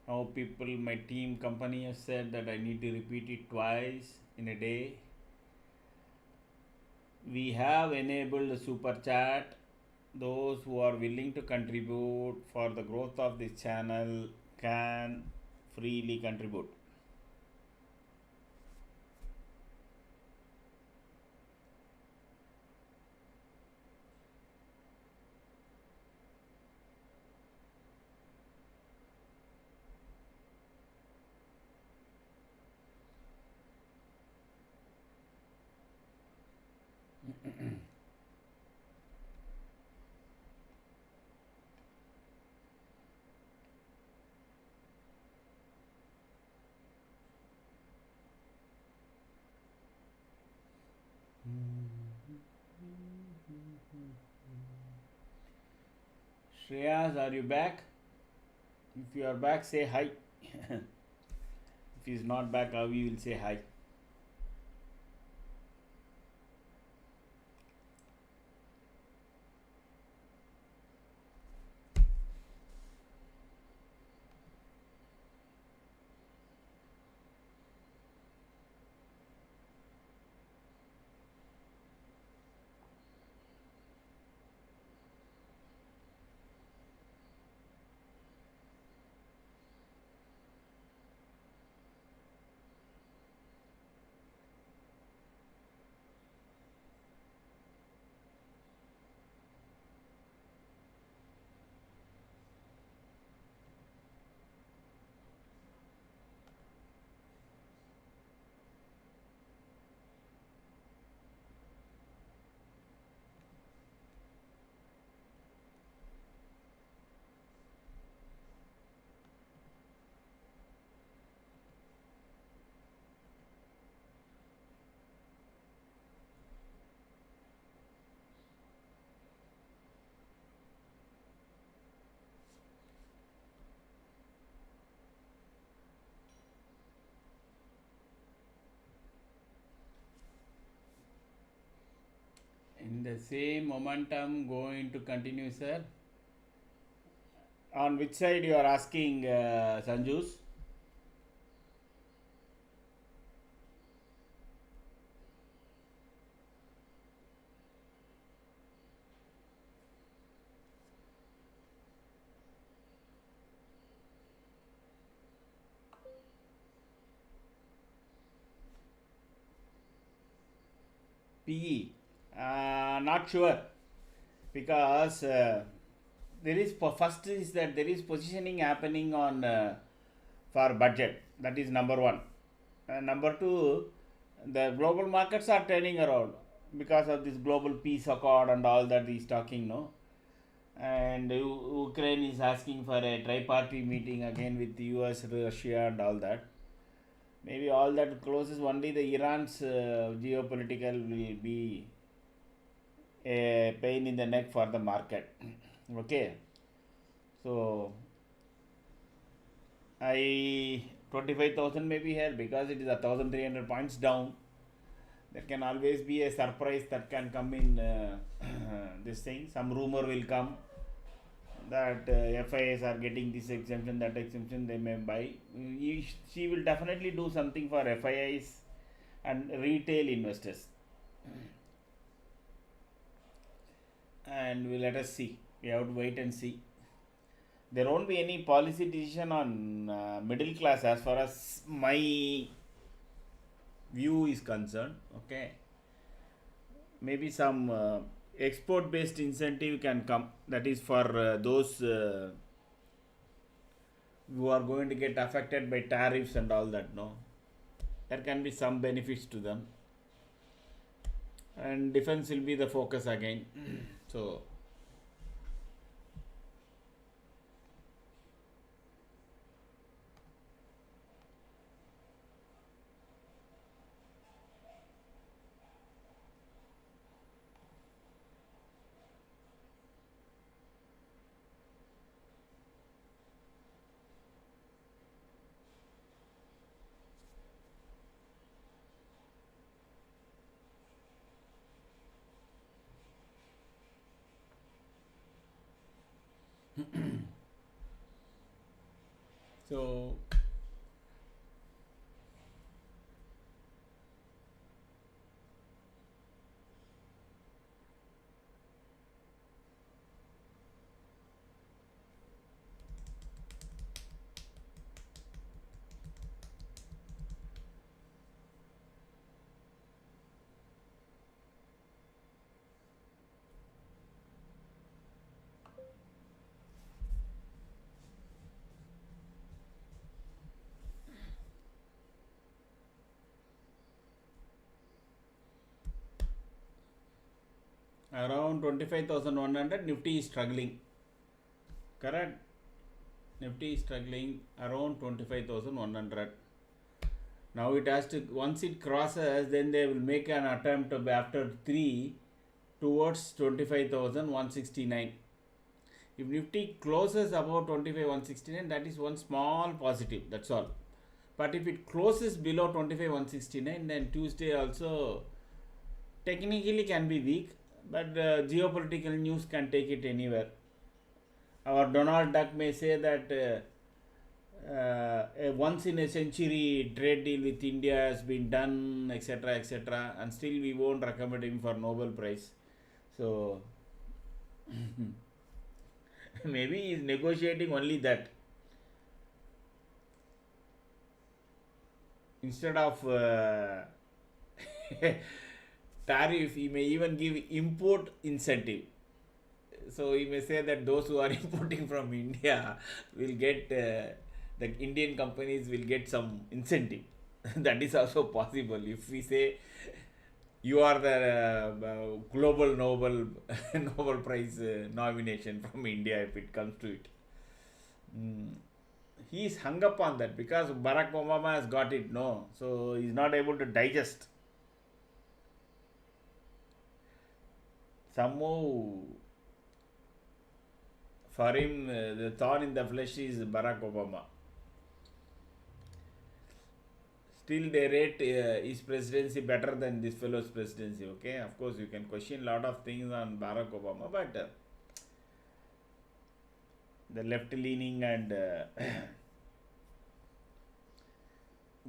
Now people, my team company has said that I need to repeat it twice in a day. We have enabled the super chat. Those who are willing to contribute for the growth of this channel can freely contribute. Shreyas, are you back? If you are back, say hi. If he is not back, Avi will say hi. In the same momentum going to continue, sir. On which side you are asking, Sanjus? PE? Not sure, because there is first is that there is positioning happening on for budget. That is number one. Number two, the global markets are turning around because of this global peace accord and all that he's talking, no. And Ukraine is asking for a tri-party meeting again with US, Russia, and all that. Maybe all that closes. Only the Iran's geopolitical will be a pain in the neck for the market. Okay, so I 25,000 may be here because it is 1,300 points down. There can always be a surprise that can come in this thing. Some rumor will come that FIIs are getting this exemption, that exemption, they may buy. She will definitely do something for FIIs and retail investors. And we let us see. We have to wait and see. There won't be any policy decision on middle class as far as my view is concerned. Okay, maybe some export based incentive can come, that is for those who are going to get affected by tariffs and all that, no. There can be some benefits to them, and defense will be the focus again. So so around 25,100, Nifty is struggling. Correct? Nifty is struggling around 25,100. Now it has to, once it crosses, then they will make an attempt after 3 towards 25,169. If Nifty closes above 25,169, that is one small positive, that's all. But if it closes below 25,169, then Tuesday also technically can be weak, but geopolitical news can take it anywhere. Our Donald Duck may say that a once in a century trade deal with India has been done, etc., and still we won't recommend him for Nobel Prize. So maybe he is negotiating only that. Instead of tariff, he may even give import incentive. So he may say that those who are importing from India will get, the Indian companies will get some incentive. That is also possible. If we say you are the global Nobel Nobel Prize nomination from India, if it comes to it. He is hung up on that because Barack Obama has got it, no. So he is not able to digest. Somehow, for him, the thorn in the flesh is Barack Obama. Still they rate his presidency better than this fellow's presidency. Okay, of course you can question lot of things on Barack Obama, but the left leaning and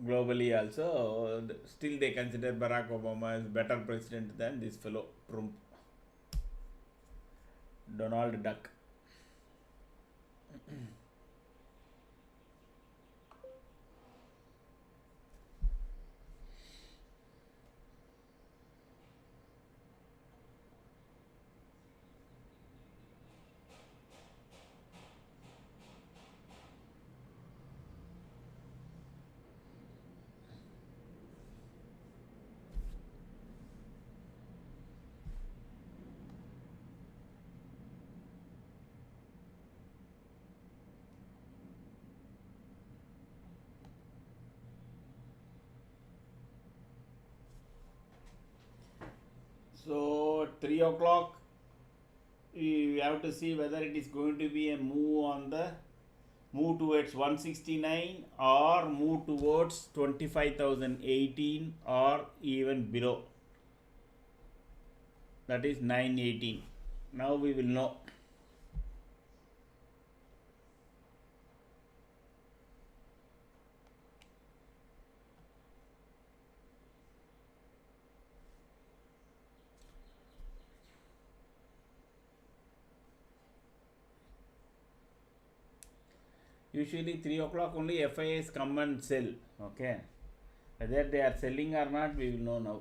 globally also, still they consider Barack Obama as better president than this fellow Trump, Donald Duck. So 3 o'clock, we have to see whether it is going to be a move towards 169 or move towards 25,018 or even below. That is 918. Now we will know. Usually 3 o'clock only FIs come and sell. Okay. Whether they are selling or not, we will know now.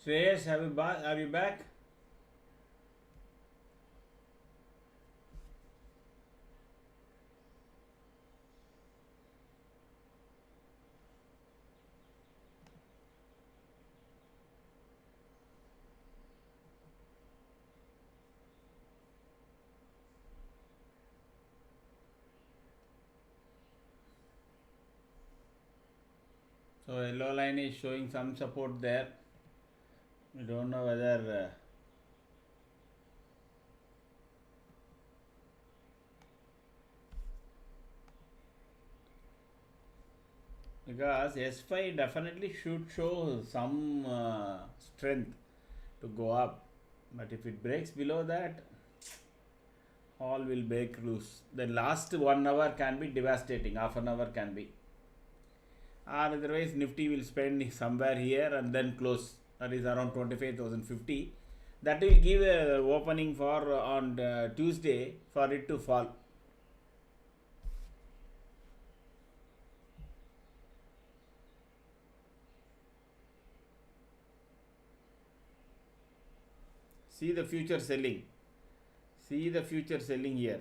Shreyas, are you back? So yellow line is showing some support there. We don't know whether because S5 definitely should show some strength to go up, but if it breaks below that, all will break loose. The last 1 hour can be devastating, half an hour can be. or otherwise Nifty will spend somewhere here and then close, that is around 25,050. That will give a opening for on Tuesday for it to fall. See the future selling. See the future selling here.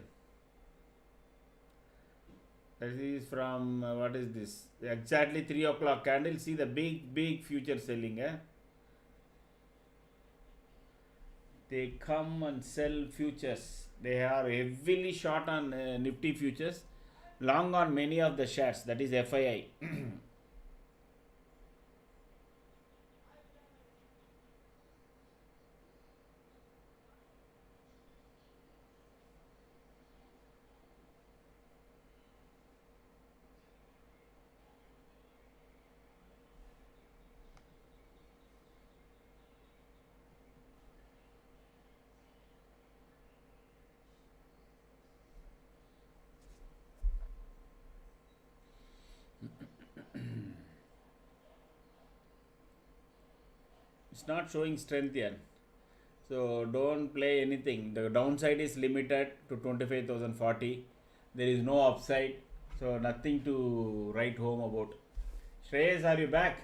That is from what is this? Exactly 3 o'clock candle. See the big future selling. They come and sell futures. They are heavily short on Nifty futures, long on many of the shares. That is FII. It's not showing strength here. So don't play anything. The downside is limited to 25,040. There is no upside. So nothing to write home about. Shreyas, are you back?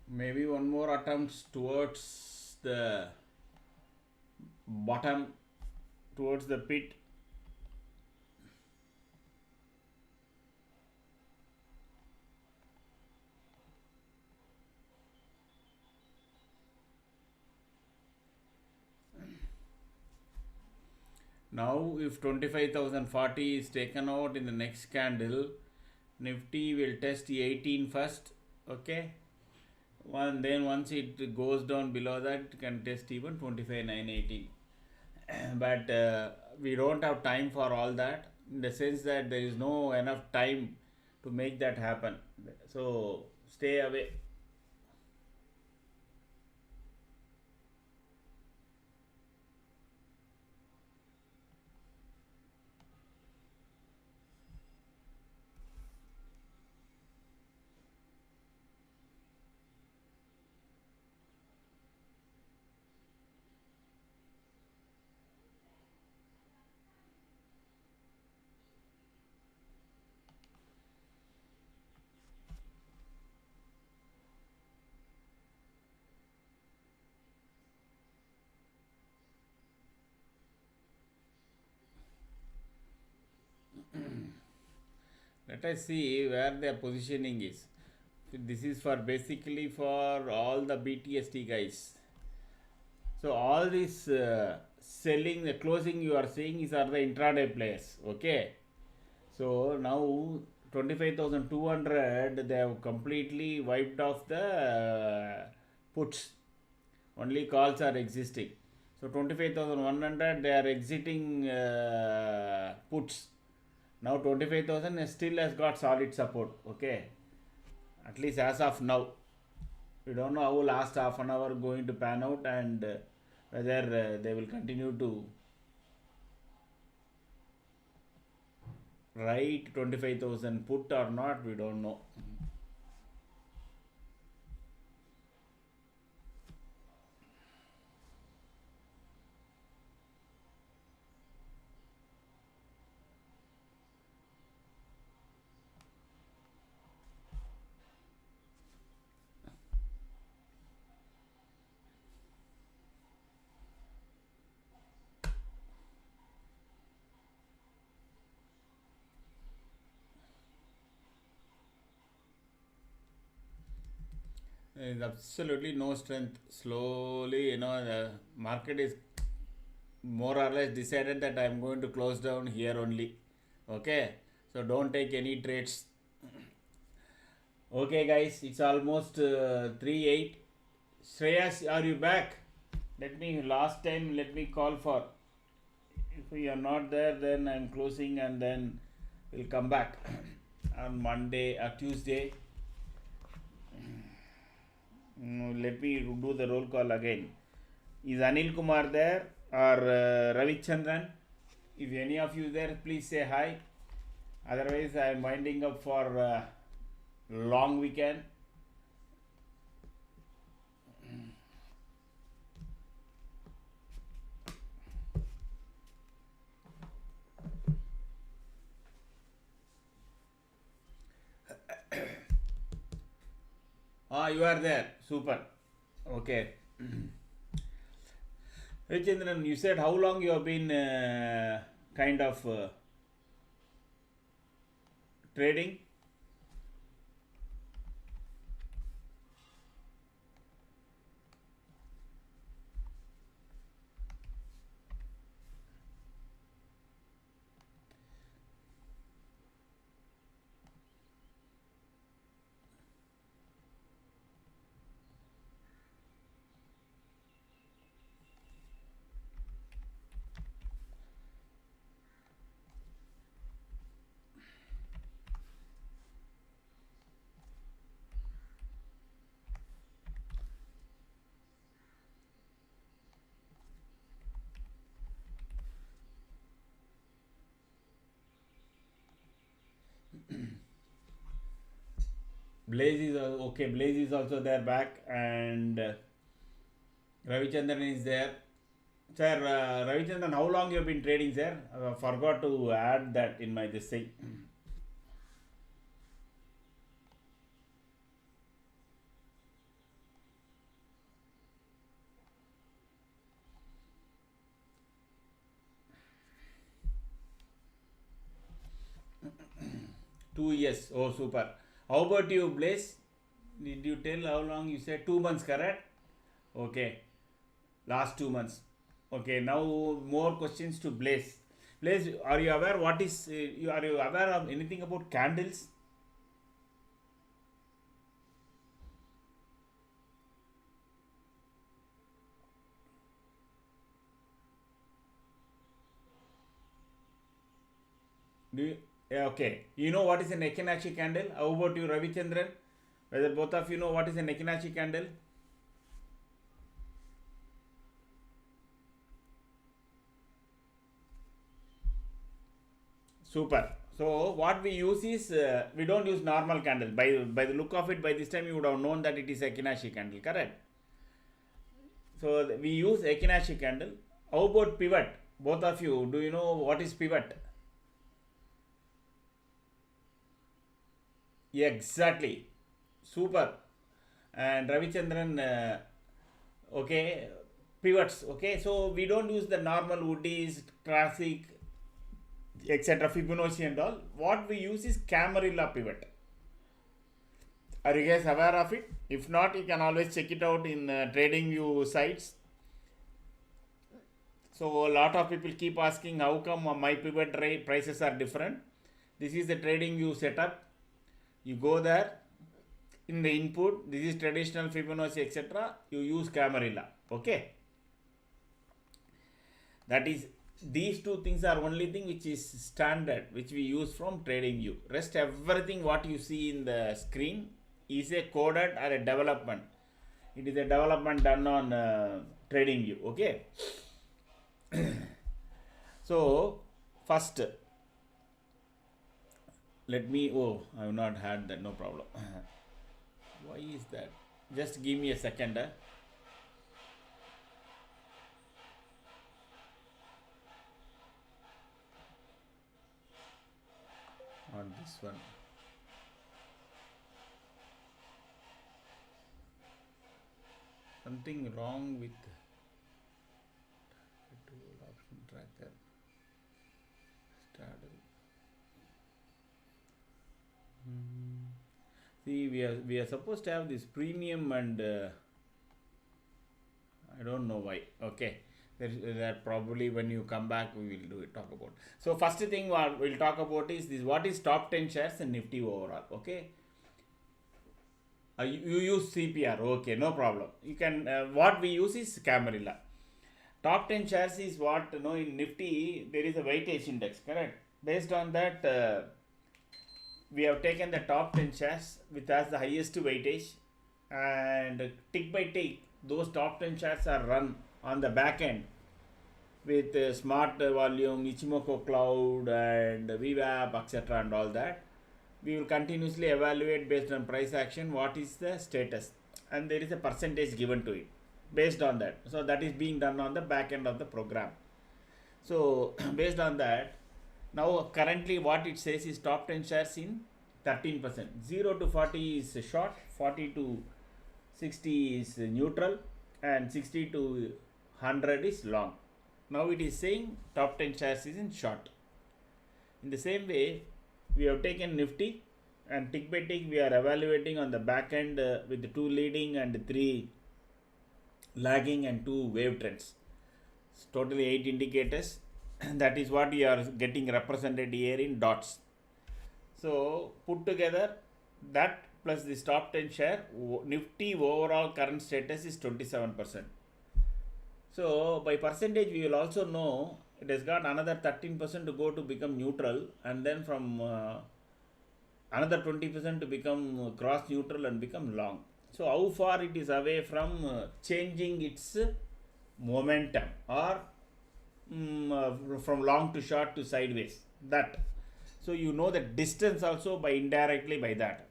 Maybe one more attempt towards the bottom, towards the pit. Now if 25,040 is taken out in the next candle, Nifty will test the 18 first. Okay, then once it goes down below that, it can test even 25,980. But we don't have time for all that, in the sense that there is no enough time to make that happen. So stay away. Let us see where their positioning is. This is for basically for all the BTST guys. So all this selling, the closing you are seeing is are the intraday players. Okay. So now 25,200 they have completely wiped off the puts. Only calls are existing. So 25,100 they are exiting puts. Now 25,000 still has got solid support. Okay, at least as of now. We don't know how last half an hour going to pan out, and whether they will continue to write 25,000 put or not, we don't know. There is absolutely no strength. Slowly, the market is more or less decided that I am going to close down here only. Okay, so don't take any trades. Okay, guys, it's almost 3:08. Shreyas, are you back? Let me call for. If you are not there, then I'm closing and then we'll come back on Monday or Tuesday. Let me do the roll call again. Is Anil Kumar there or Ravi Chandran? If any of you there, please say hi. Otherwise, I am winding up for long weekend. You are there. Super. Okay. Rajendran, you said how long you have been kind of trading? Blaze is okay. Blaze is also there back, and Ravichandran is there. Sir, Ravichandran, how long you have been trading, sir? Forgot to add that in my this thing. 2 years. Oh, super. How about you, Blaze? Did you tell how long? You said 2 months, correct? Okay. Last 2 months. Okay. Now more questions to Blaze. Blaze, are you aware what is? Are you aware of anything about candles? Do you? Okay. You know what is an Ekinachi candle? How about you, Ravichandran? Whether both of you know what is an Ekinachi candle? Super. So what we use is we don't use normal candle. By the look of it, by this time you would have known that it is Ekinashi candle, correct? So we use Ekinashi candle. How about pivot? Both of you, do you know what is pivot? Yeah, exactly. Super. And Ravichandran, okay, pivots. Okay, so we don't use the normal woodies, classic, etc. Fibonacci and all. What we use is Camarilla pivot. Are you guys aware of it? If not, you can always check it out in TradingView sites. So a lot of people keep asking how come my pivot prices are different. This is the TradingView setup. You go there, in the input, this is traditional Fibonacci, etc. You use Camarilla. Okay. That is, these two things are only thing which is standard, which we use from TradingView. Rest everything what you see in the screen is a coded or a development. It is a development done on TradingView. Okay. So first, let me. Oh, I have not had that. No problem. Why is that? Just give me a second. On this one. Something wrong with option tracker. Straddle. See, we are supposed to have this premium and I don't know why. Okay, that probably when you come back we will do it. Talk about. So first thing what we'll talk about is this: what is top 10 shares in Nifty overall? Okay. You use CPR, okay, no problem. You can what we use is Camarilla. Top 10 shares is what in Nifty there is a weightage index, correct? Based on that, we have taken the top 10 shares which has the highest weightage, and tick by tick those top 10 shares are run on the back end with Smart Volume, Ichimoku Cloud, and VWAP, etc. and all that. We will continuously evaluate based on price action what is the status, and there is a percentage given to it based on that. So that is being done on the back end of the program. So based on that, now currently what it says is top 10 shares in 13%. 0 to 40 is short, 40 to 60 is neutral, and 60 to 100 is long. Now it is saying top 10 shares is in short. In the same way, we have taken Nifty, and tick by tick we are evaluating on the back end with the 2 leading and 3 lagging and 2 wave trends. It's totally 8 indicators. That is what we are getting represented here in dots. So put together that plus this top 10 share, Nifty overall current status is 27%. So by percentage we will also know it has got another 13% to go to become neutral, and then from another 20% to become cross neutral and become long. So how far it is away from changing its momentum, or from long to short to sideways, that. So you know the distance also by indirectly by that.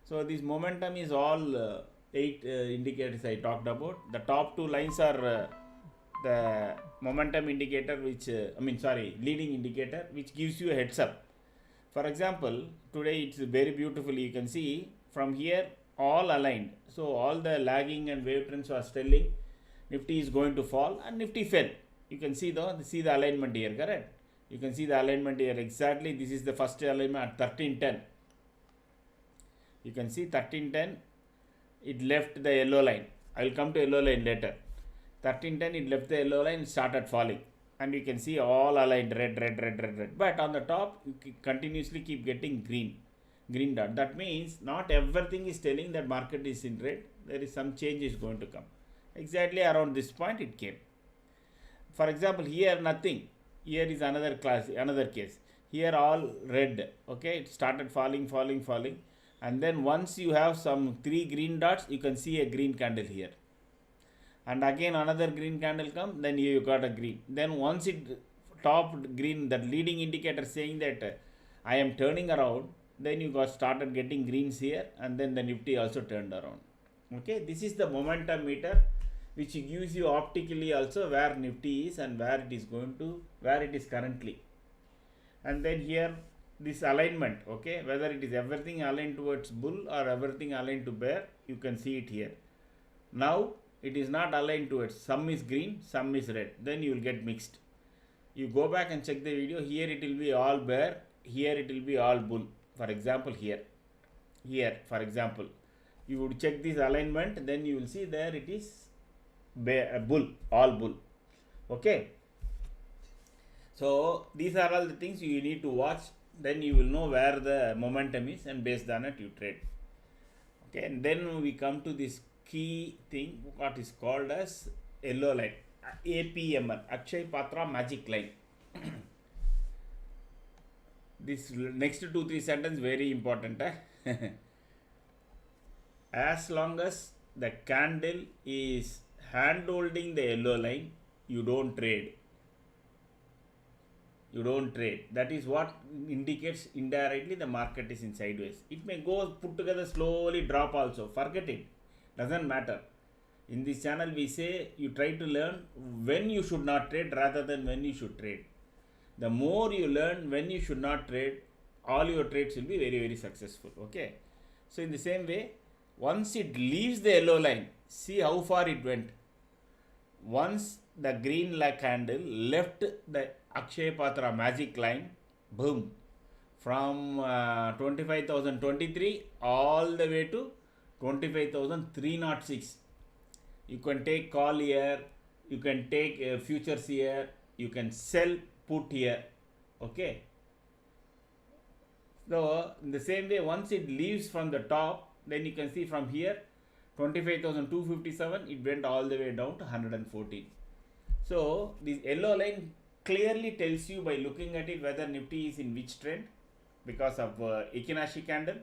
So this momentum is all 8 indicators I talked about. The top 2 lines are the momentum indicator, which leading indicator, which gives you a heads up. For example, today it's very beautifully, you can see from here all aligned. So all the lagging and wave trends was telling Nifty is going to fall, and Nifty fell. You can see the alignment here, correct? You can see the alignment here exactly. This is the first alignment at 1310. You can see 1310, it left the yellow line. I will come to yellow line later. 1310, it left the yellow line, started falling, and you can see all aligned red. But on the top, you continuously keep getting green dot. That means not everything is telling that market is in red. There is some change is going to come. Exactly around this point it came. For example, here nothing. Here is another case. Here all red. Okay, it started falling, and then once you have some 3 green dots, you can see a green candle here. And again another green candle come, then you got a green. Then once it topped green, that leading indicator saying that I am turning around, then you got started getting greens here, and then the Nifty also turned around. Okay, this is the momentum meter, which gives you optically also where Nifty is and where it is currently. And then here this alignment, okay, whether it is everything aligned towards bull or everything aligned to bear, you can see it here. Now it is not aligned towards, some is green, some is red, then you will get mixed. You go back and check the video. Here it will be all bear, here it will be all bull. For example, here for example, you would check this alignment, then you will see there it is bull, all bull. Okay, so these are all the things you need to watch. Then you will know where the momentum is, and based on it you trade. Okay, and then we come to this key thing, what is called as yellow line, APML, Akshay Patra magic line. This next 2-3 sentence very important. As long as the candle is hand holding the yellow line, you don't trade. That is what indicates indirectly the market is in sideways. It may go put together slowly, drop also, forget it, doesn't matter. In this channel we say you try to learn when you should not trade rather than when you should trade. The more you learn when you should not trade, all your trades will be very successful. Okay, so in the same way, once it leaves the yellow line, see how far it went. Once the green candle left the Akshay Patra magic line, boom, from 25,023 all the way to 25,306. You can take call here, you can take futures here, you can sell put here. Okay. So in the same way, once it leaves from the top, then you can see from here 25,257, it went all the way down to 114. So this yellow line clearly tells you by looking at it whether Nifty is in which trend because of Ikinashi candle.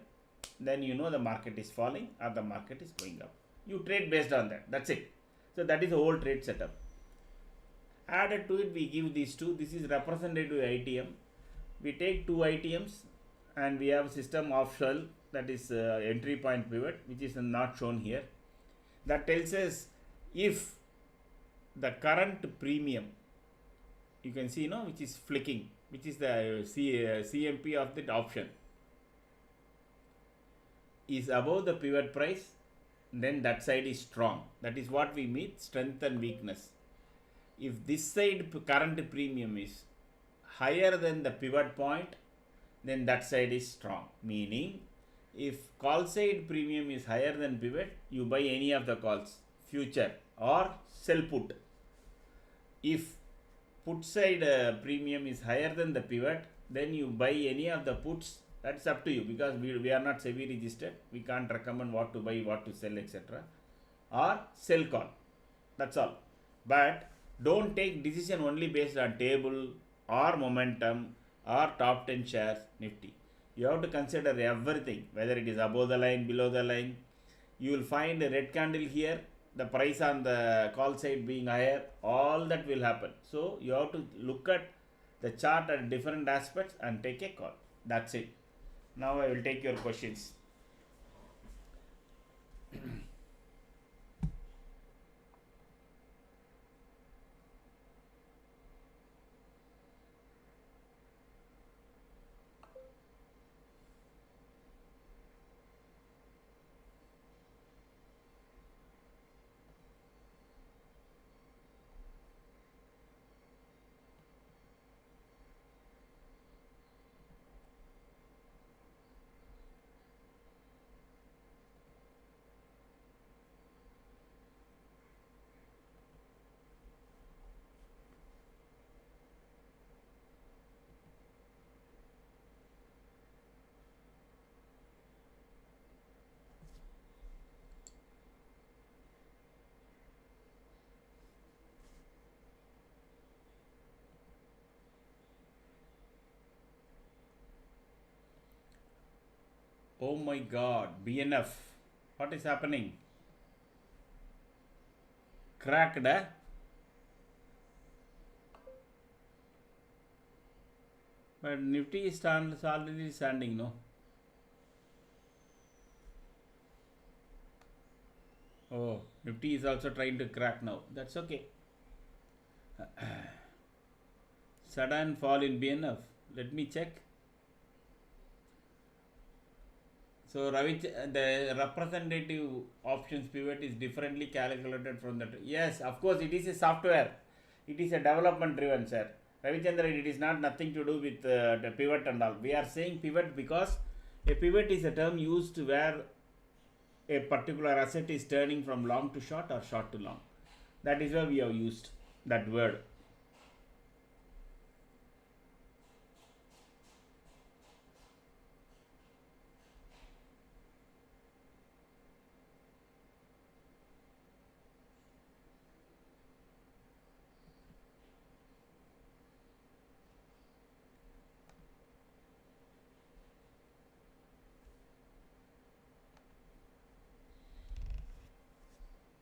Then you know the market is falling or the market is going up. You trade based on that. That's it. So that is the whole trade setup. Added to it, we give these two. This is representative ITM. We take two ITMs and we have system of shell, that is entry point pivot, which is not shown here. That tells us if the current premium, you can see, which is flicking, which is the CMP of the option, is above the pivot price, then that side is strong. That is what we mean, strength and weakness. If this side current premium is higher than the pivot point, then that side is strong. Meaning, if call side premium is higher than pivot, you buy any of the calls, future or sell put. If put side premium is higher than the pivot, then you buy any of the puts. That's up to you, because we are not SEBI registered. We can't recommend what to buy, what to sell, etc. Or sell call. That's all. But don't take decision only based on table or momentum or top 10 shares Nifty. You have to consider everything, whether it is above the line, below the line. You will find a red candle here, the price on the call side being higher, all that will happen. So you have to look at the chart at different aspects and take a call. That's it. Now I will take your questions. Oh my God, BNF. What is happening? Cracked, eh? But Nifty is already standing, no? Oh, Nifty is also trying to crack now. That's okay. Sudden fall in BNF. Let me check. So the representative options pivot is differently calculated from that. Yes, of course, it is a software. It is a development driven, sir. Ravichandra, it is not nothing to do with the pivot and all. We are saying pivot because a pivot is a term used where a particular asset is turning from long to short or short to long. That is why we have used that word.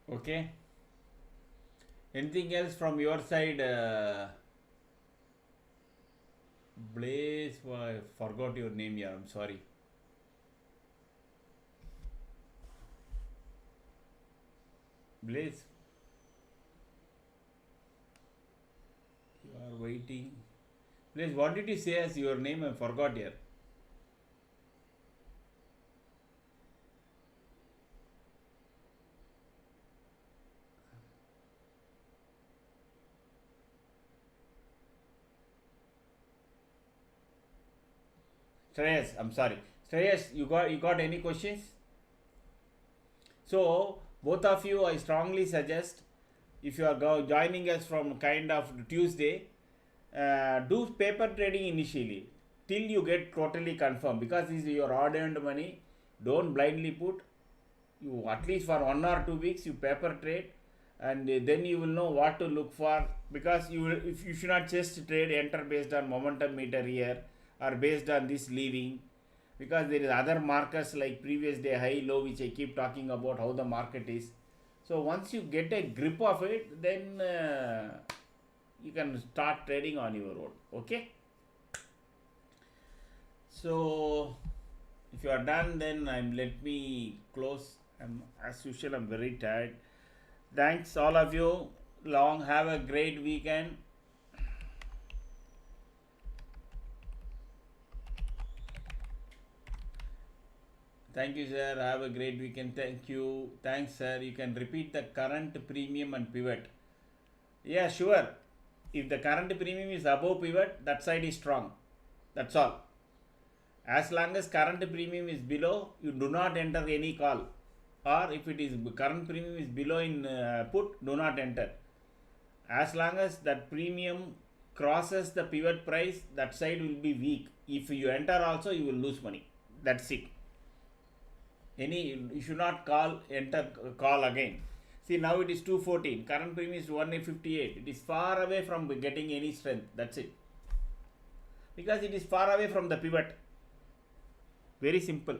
Okay. Anything else from your side? Blaze, I forgot your name here. I'm sorry. Blaze, you are waiting. Blaze, what did you say as your name? I forgot here. Shreyas, I'm sorry. Shreyas, you got any questions? So both of you, I strongly suggest, if you are joining us from kind of Tuesday, do paper trading initially till you get totally confirmed, because this is your hard earned money. Don't blindly put. You at least for 1 or 2 weeks you paper trade, and then you will know what to look for, because if you should not just trade enter based on momentum meter here or based on this leaving, because there is other markers like previous day high low, which I keep talking about how the market is. So once you get a grip of it, then you can start trading on your own. Okay, so if you are done, then let me close. As usual, I'm very tired. Thanks all of you. Have a great weekend. Thank you, sir. Have a great weekend. Thank you. Thanks, sir. You can repeat the current premium and pivot. Yeah, sure. If the current premium is above pivot, that side is strong. That's all. As long as current premium is below, you do not enter any call. Or if it is current premium is below in put, do not enter. As long as that premium crosses the pivot price, that side will be weak. If you enter also, you will lose money. That's it. You should not call again. See, now it is 214. Current premium is 158. It is far away from getting any strength. That's it. Because it is far away from the pivot. Very simple.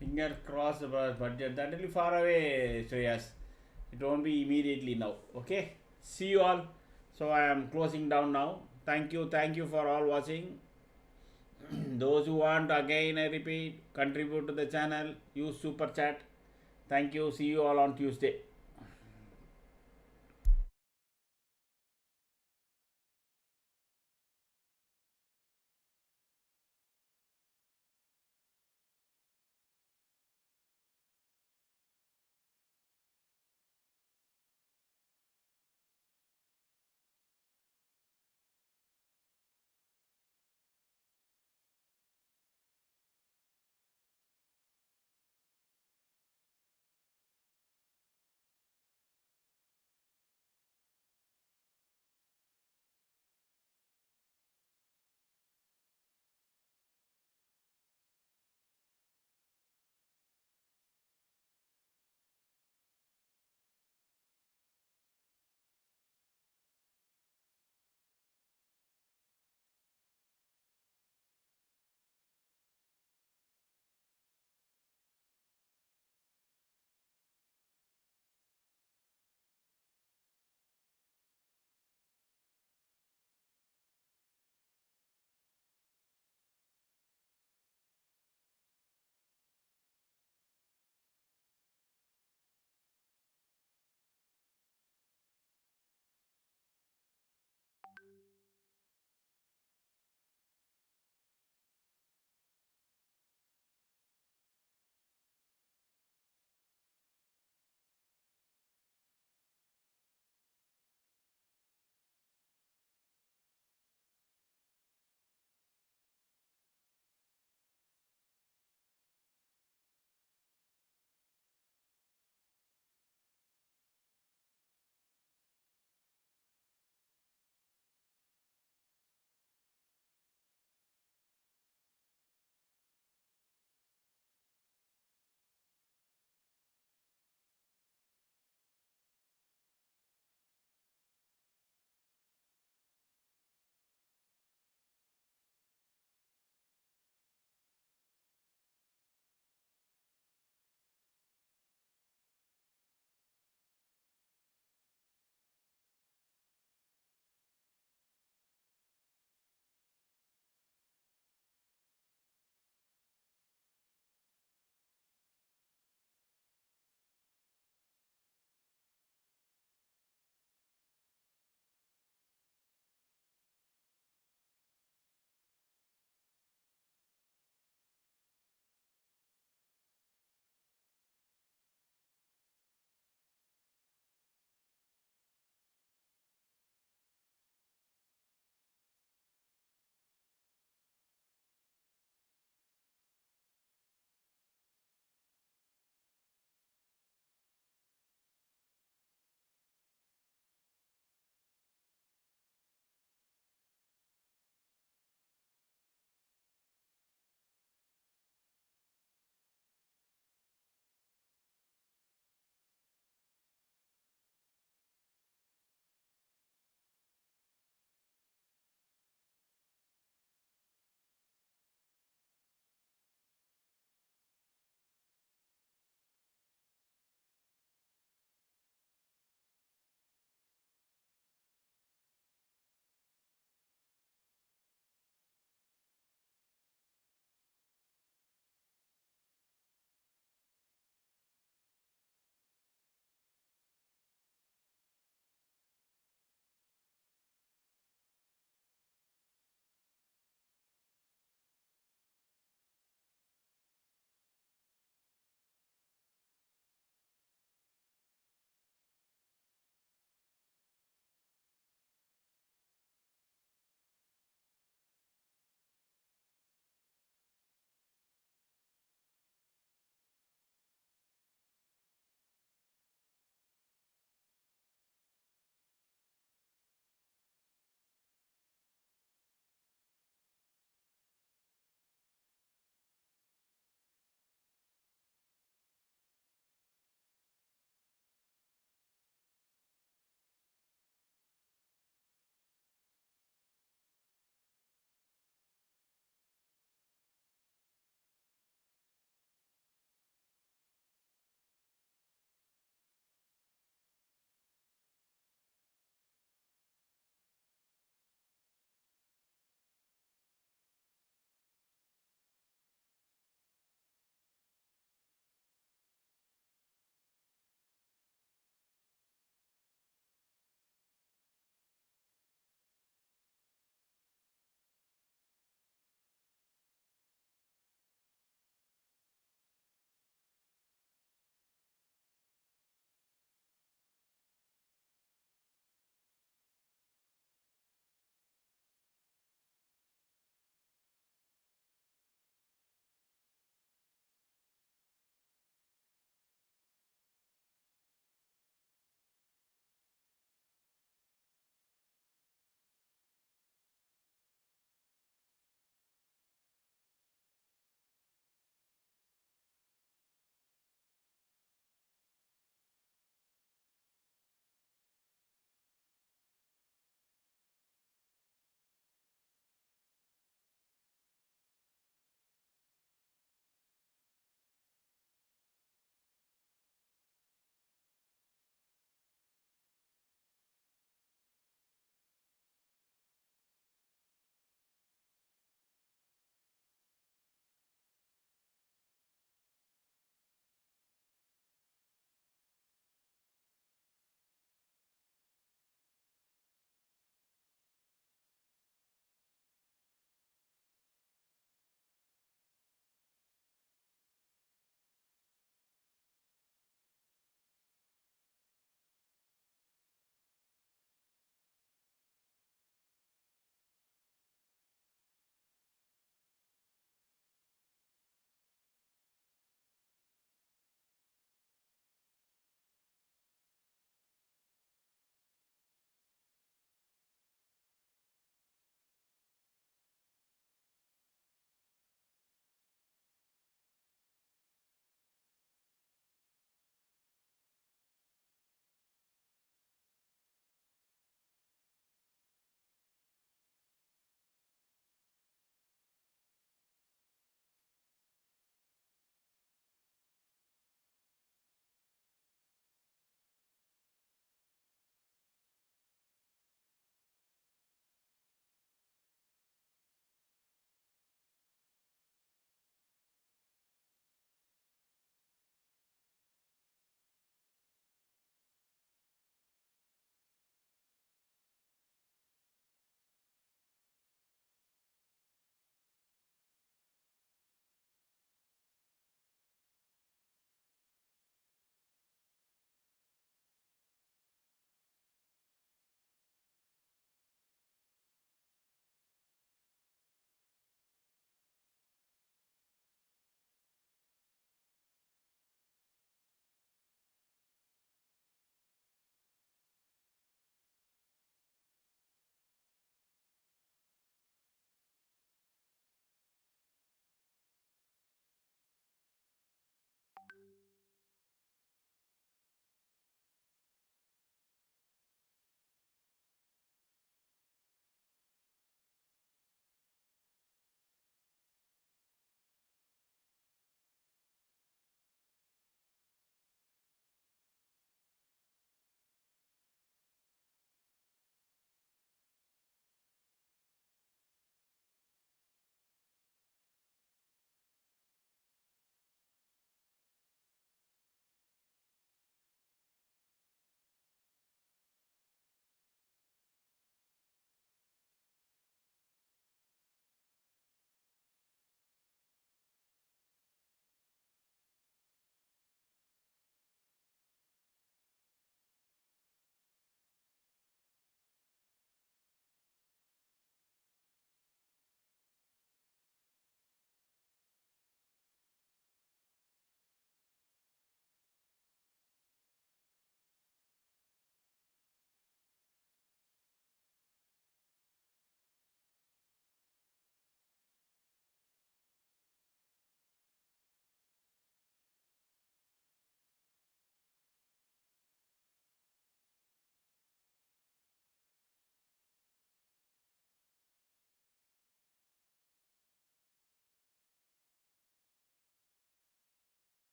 Finger crossed, but that will be far away, Shreyas. It won't be immediately now. Okay. See you all. So I am closing down now. Thank you for all watching. Those who want, again I repeat, contribute to the channel, use super chat. Thank you. See you all on Tuesday.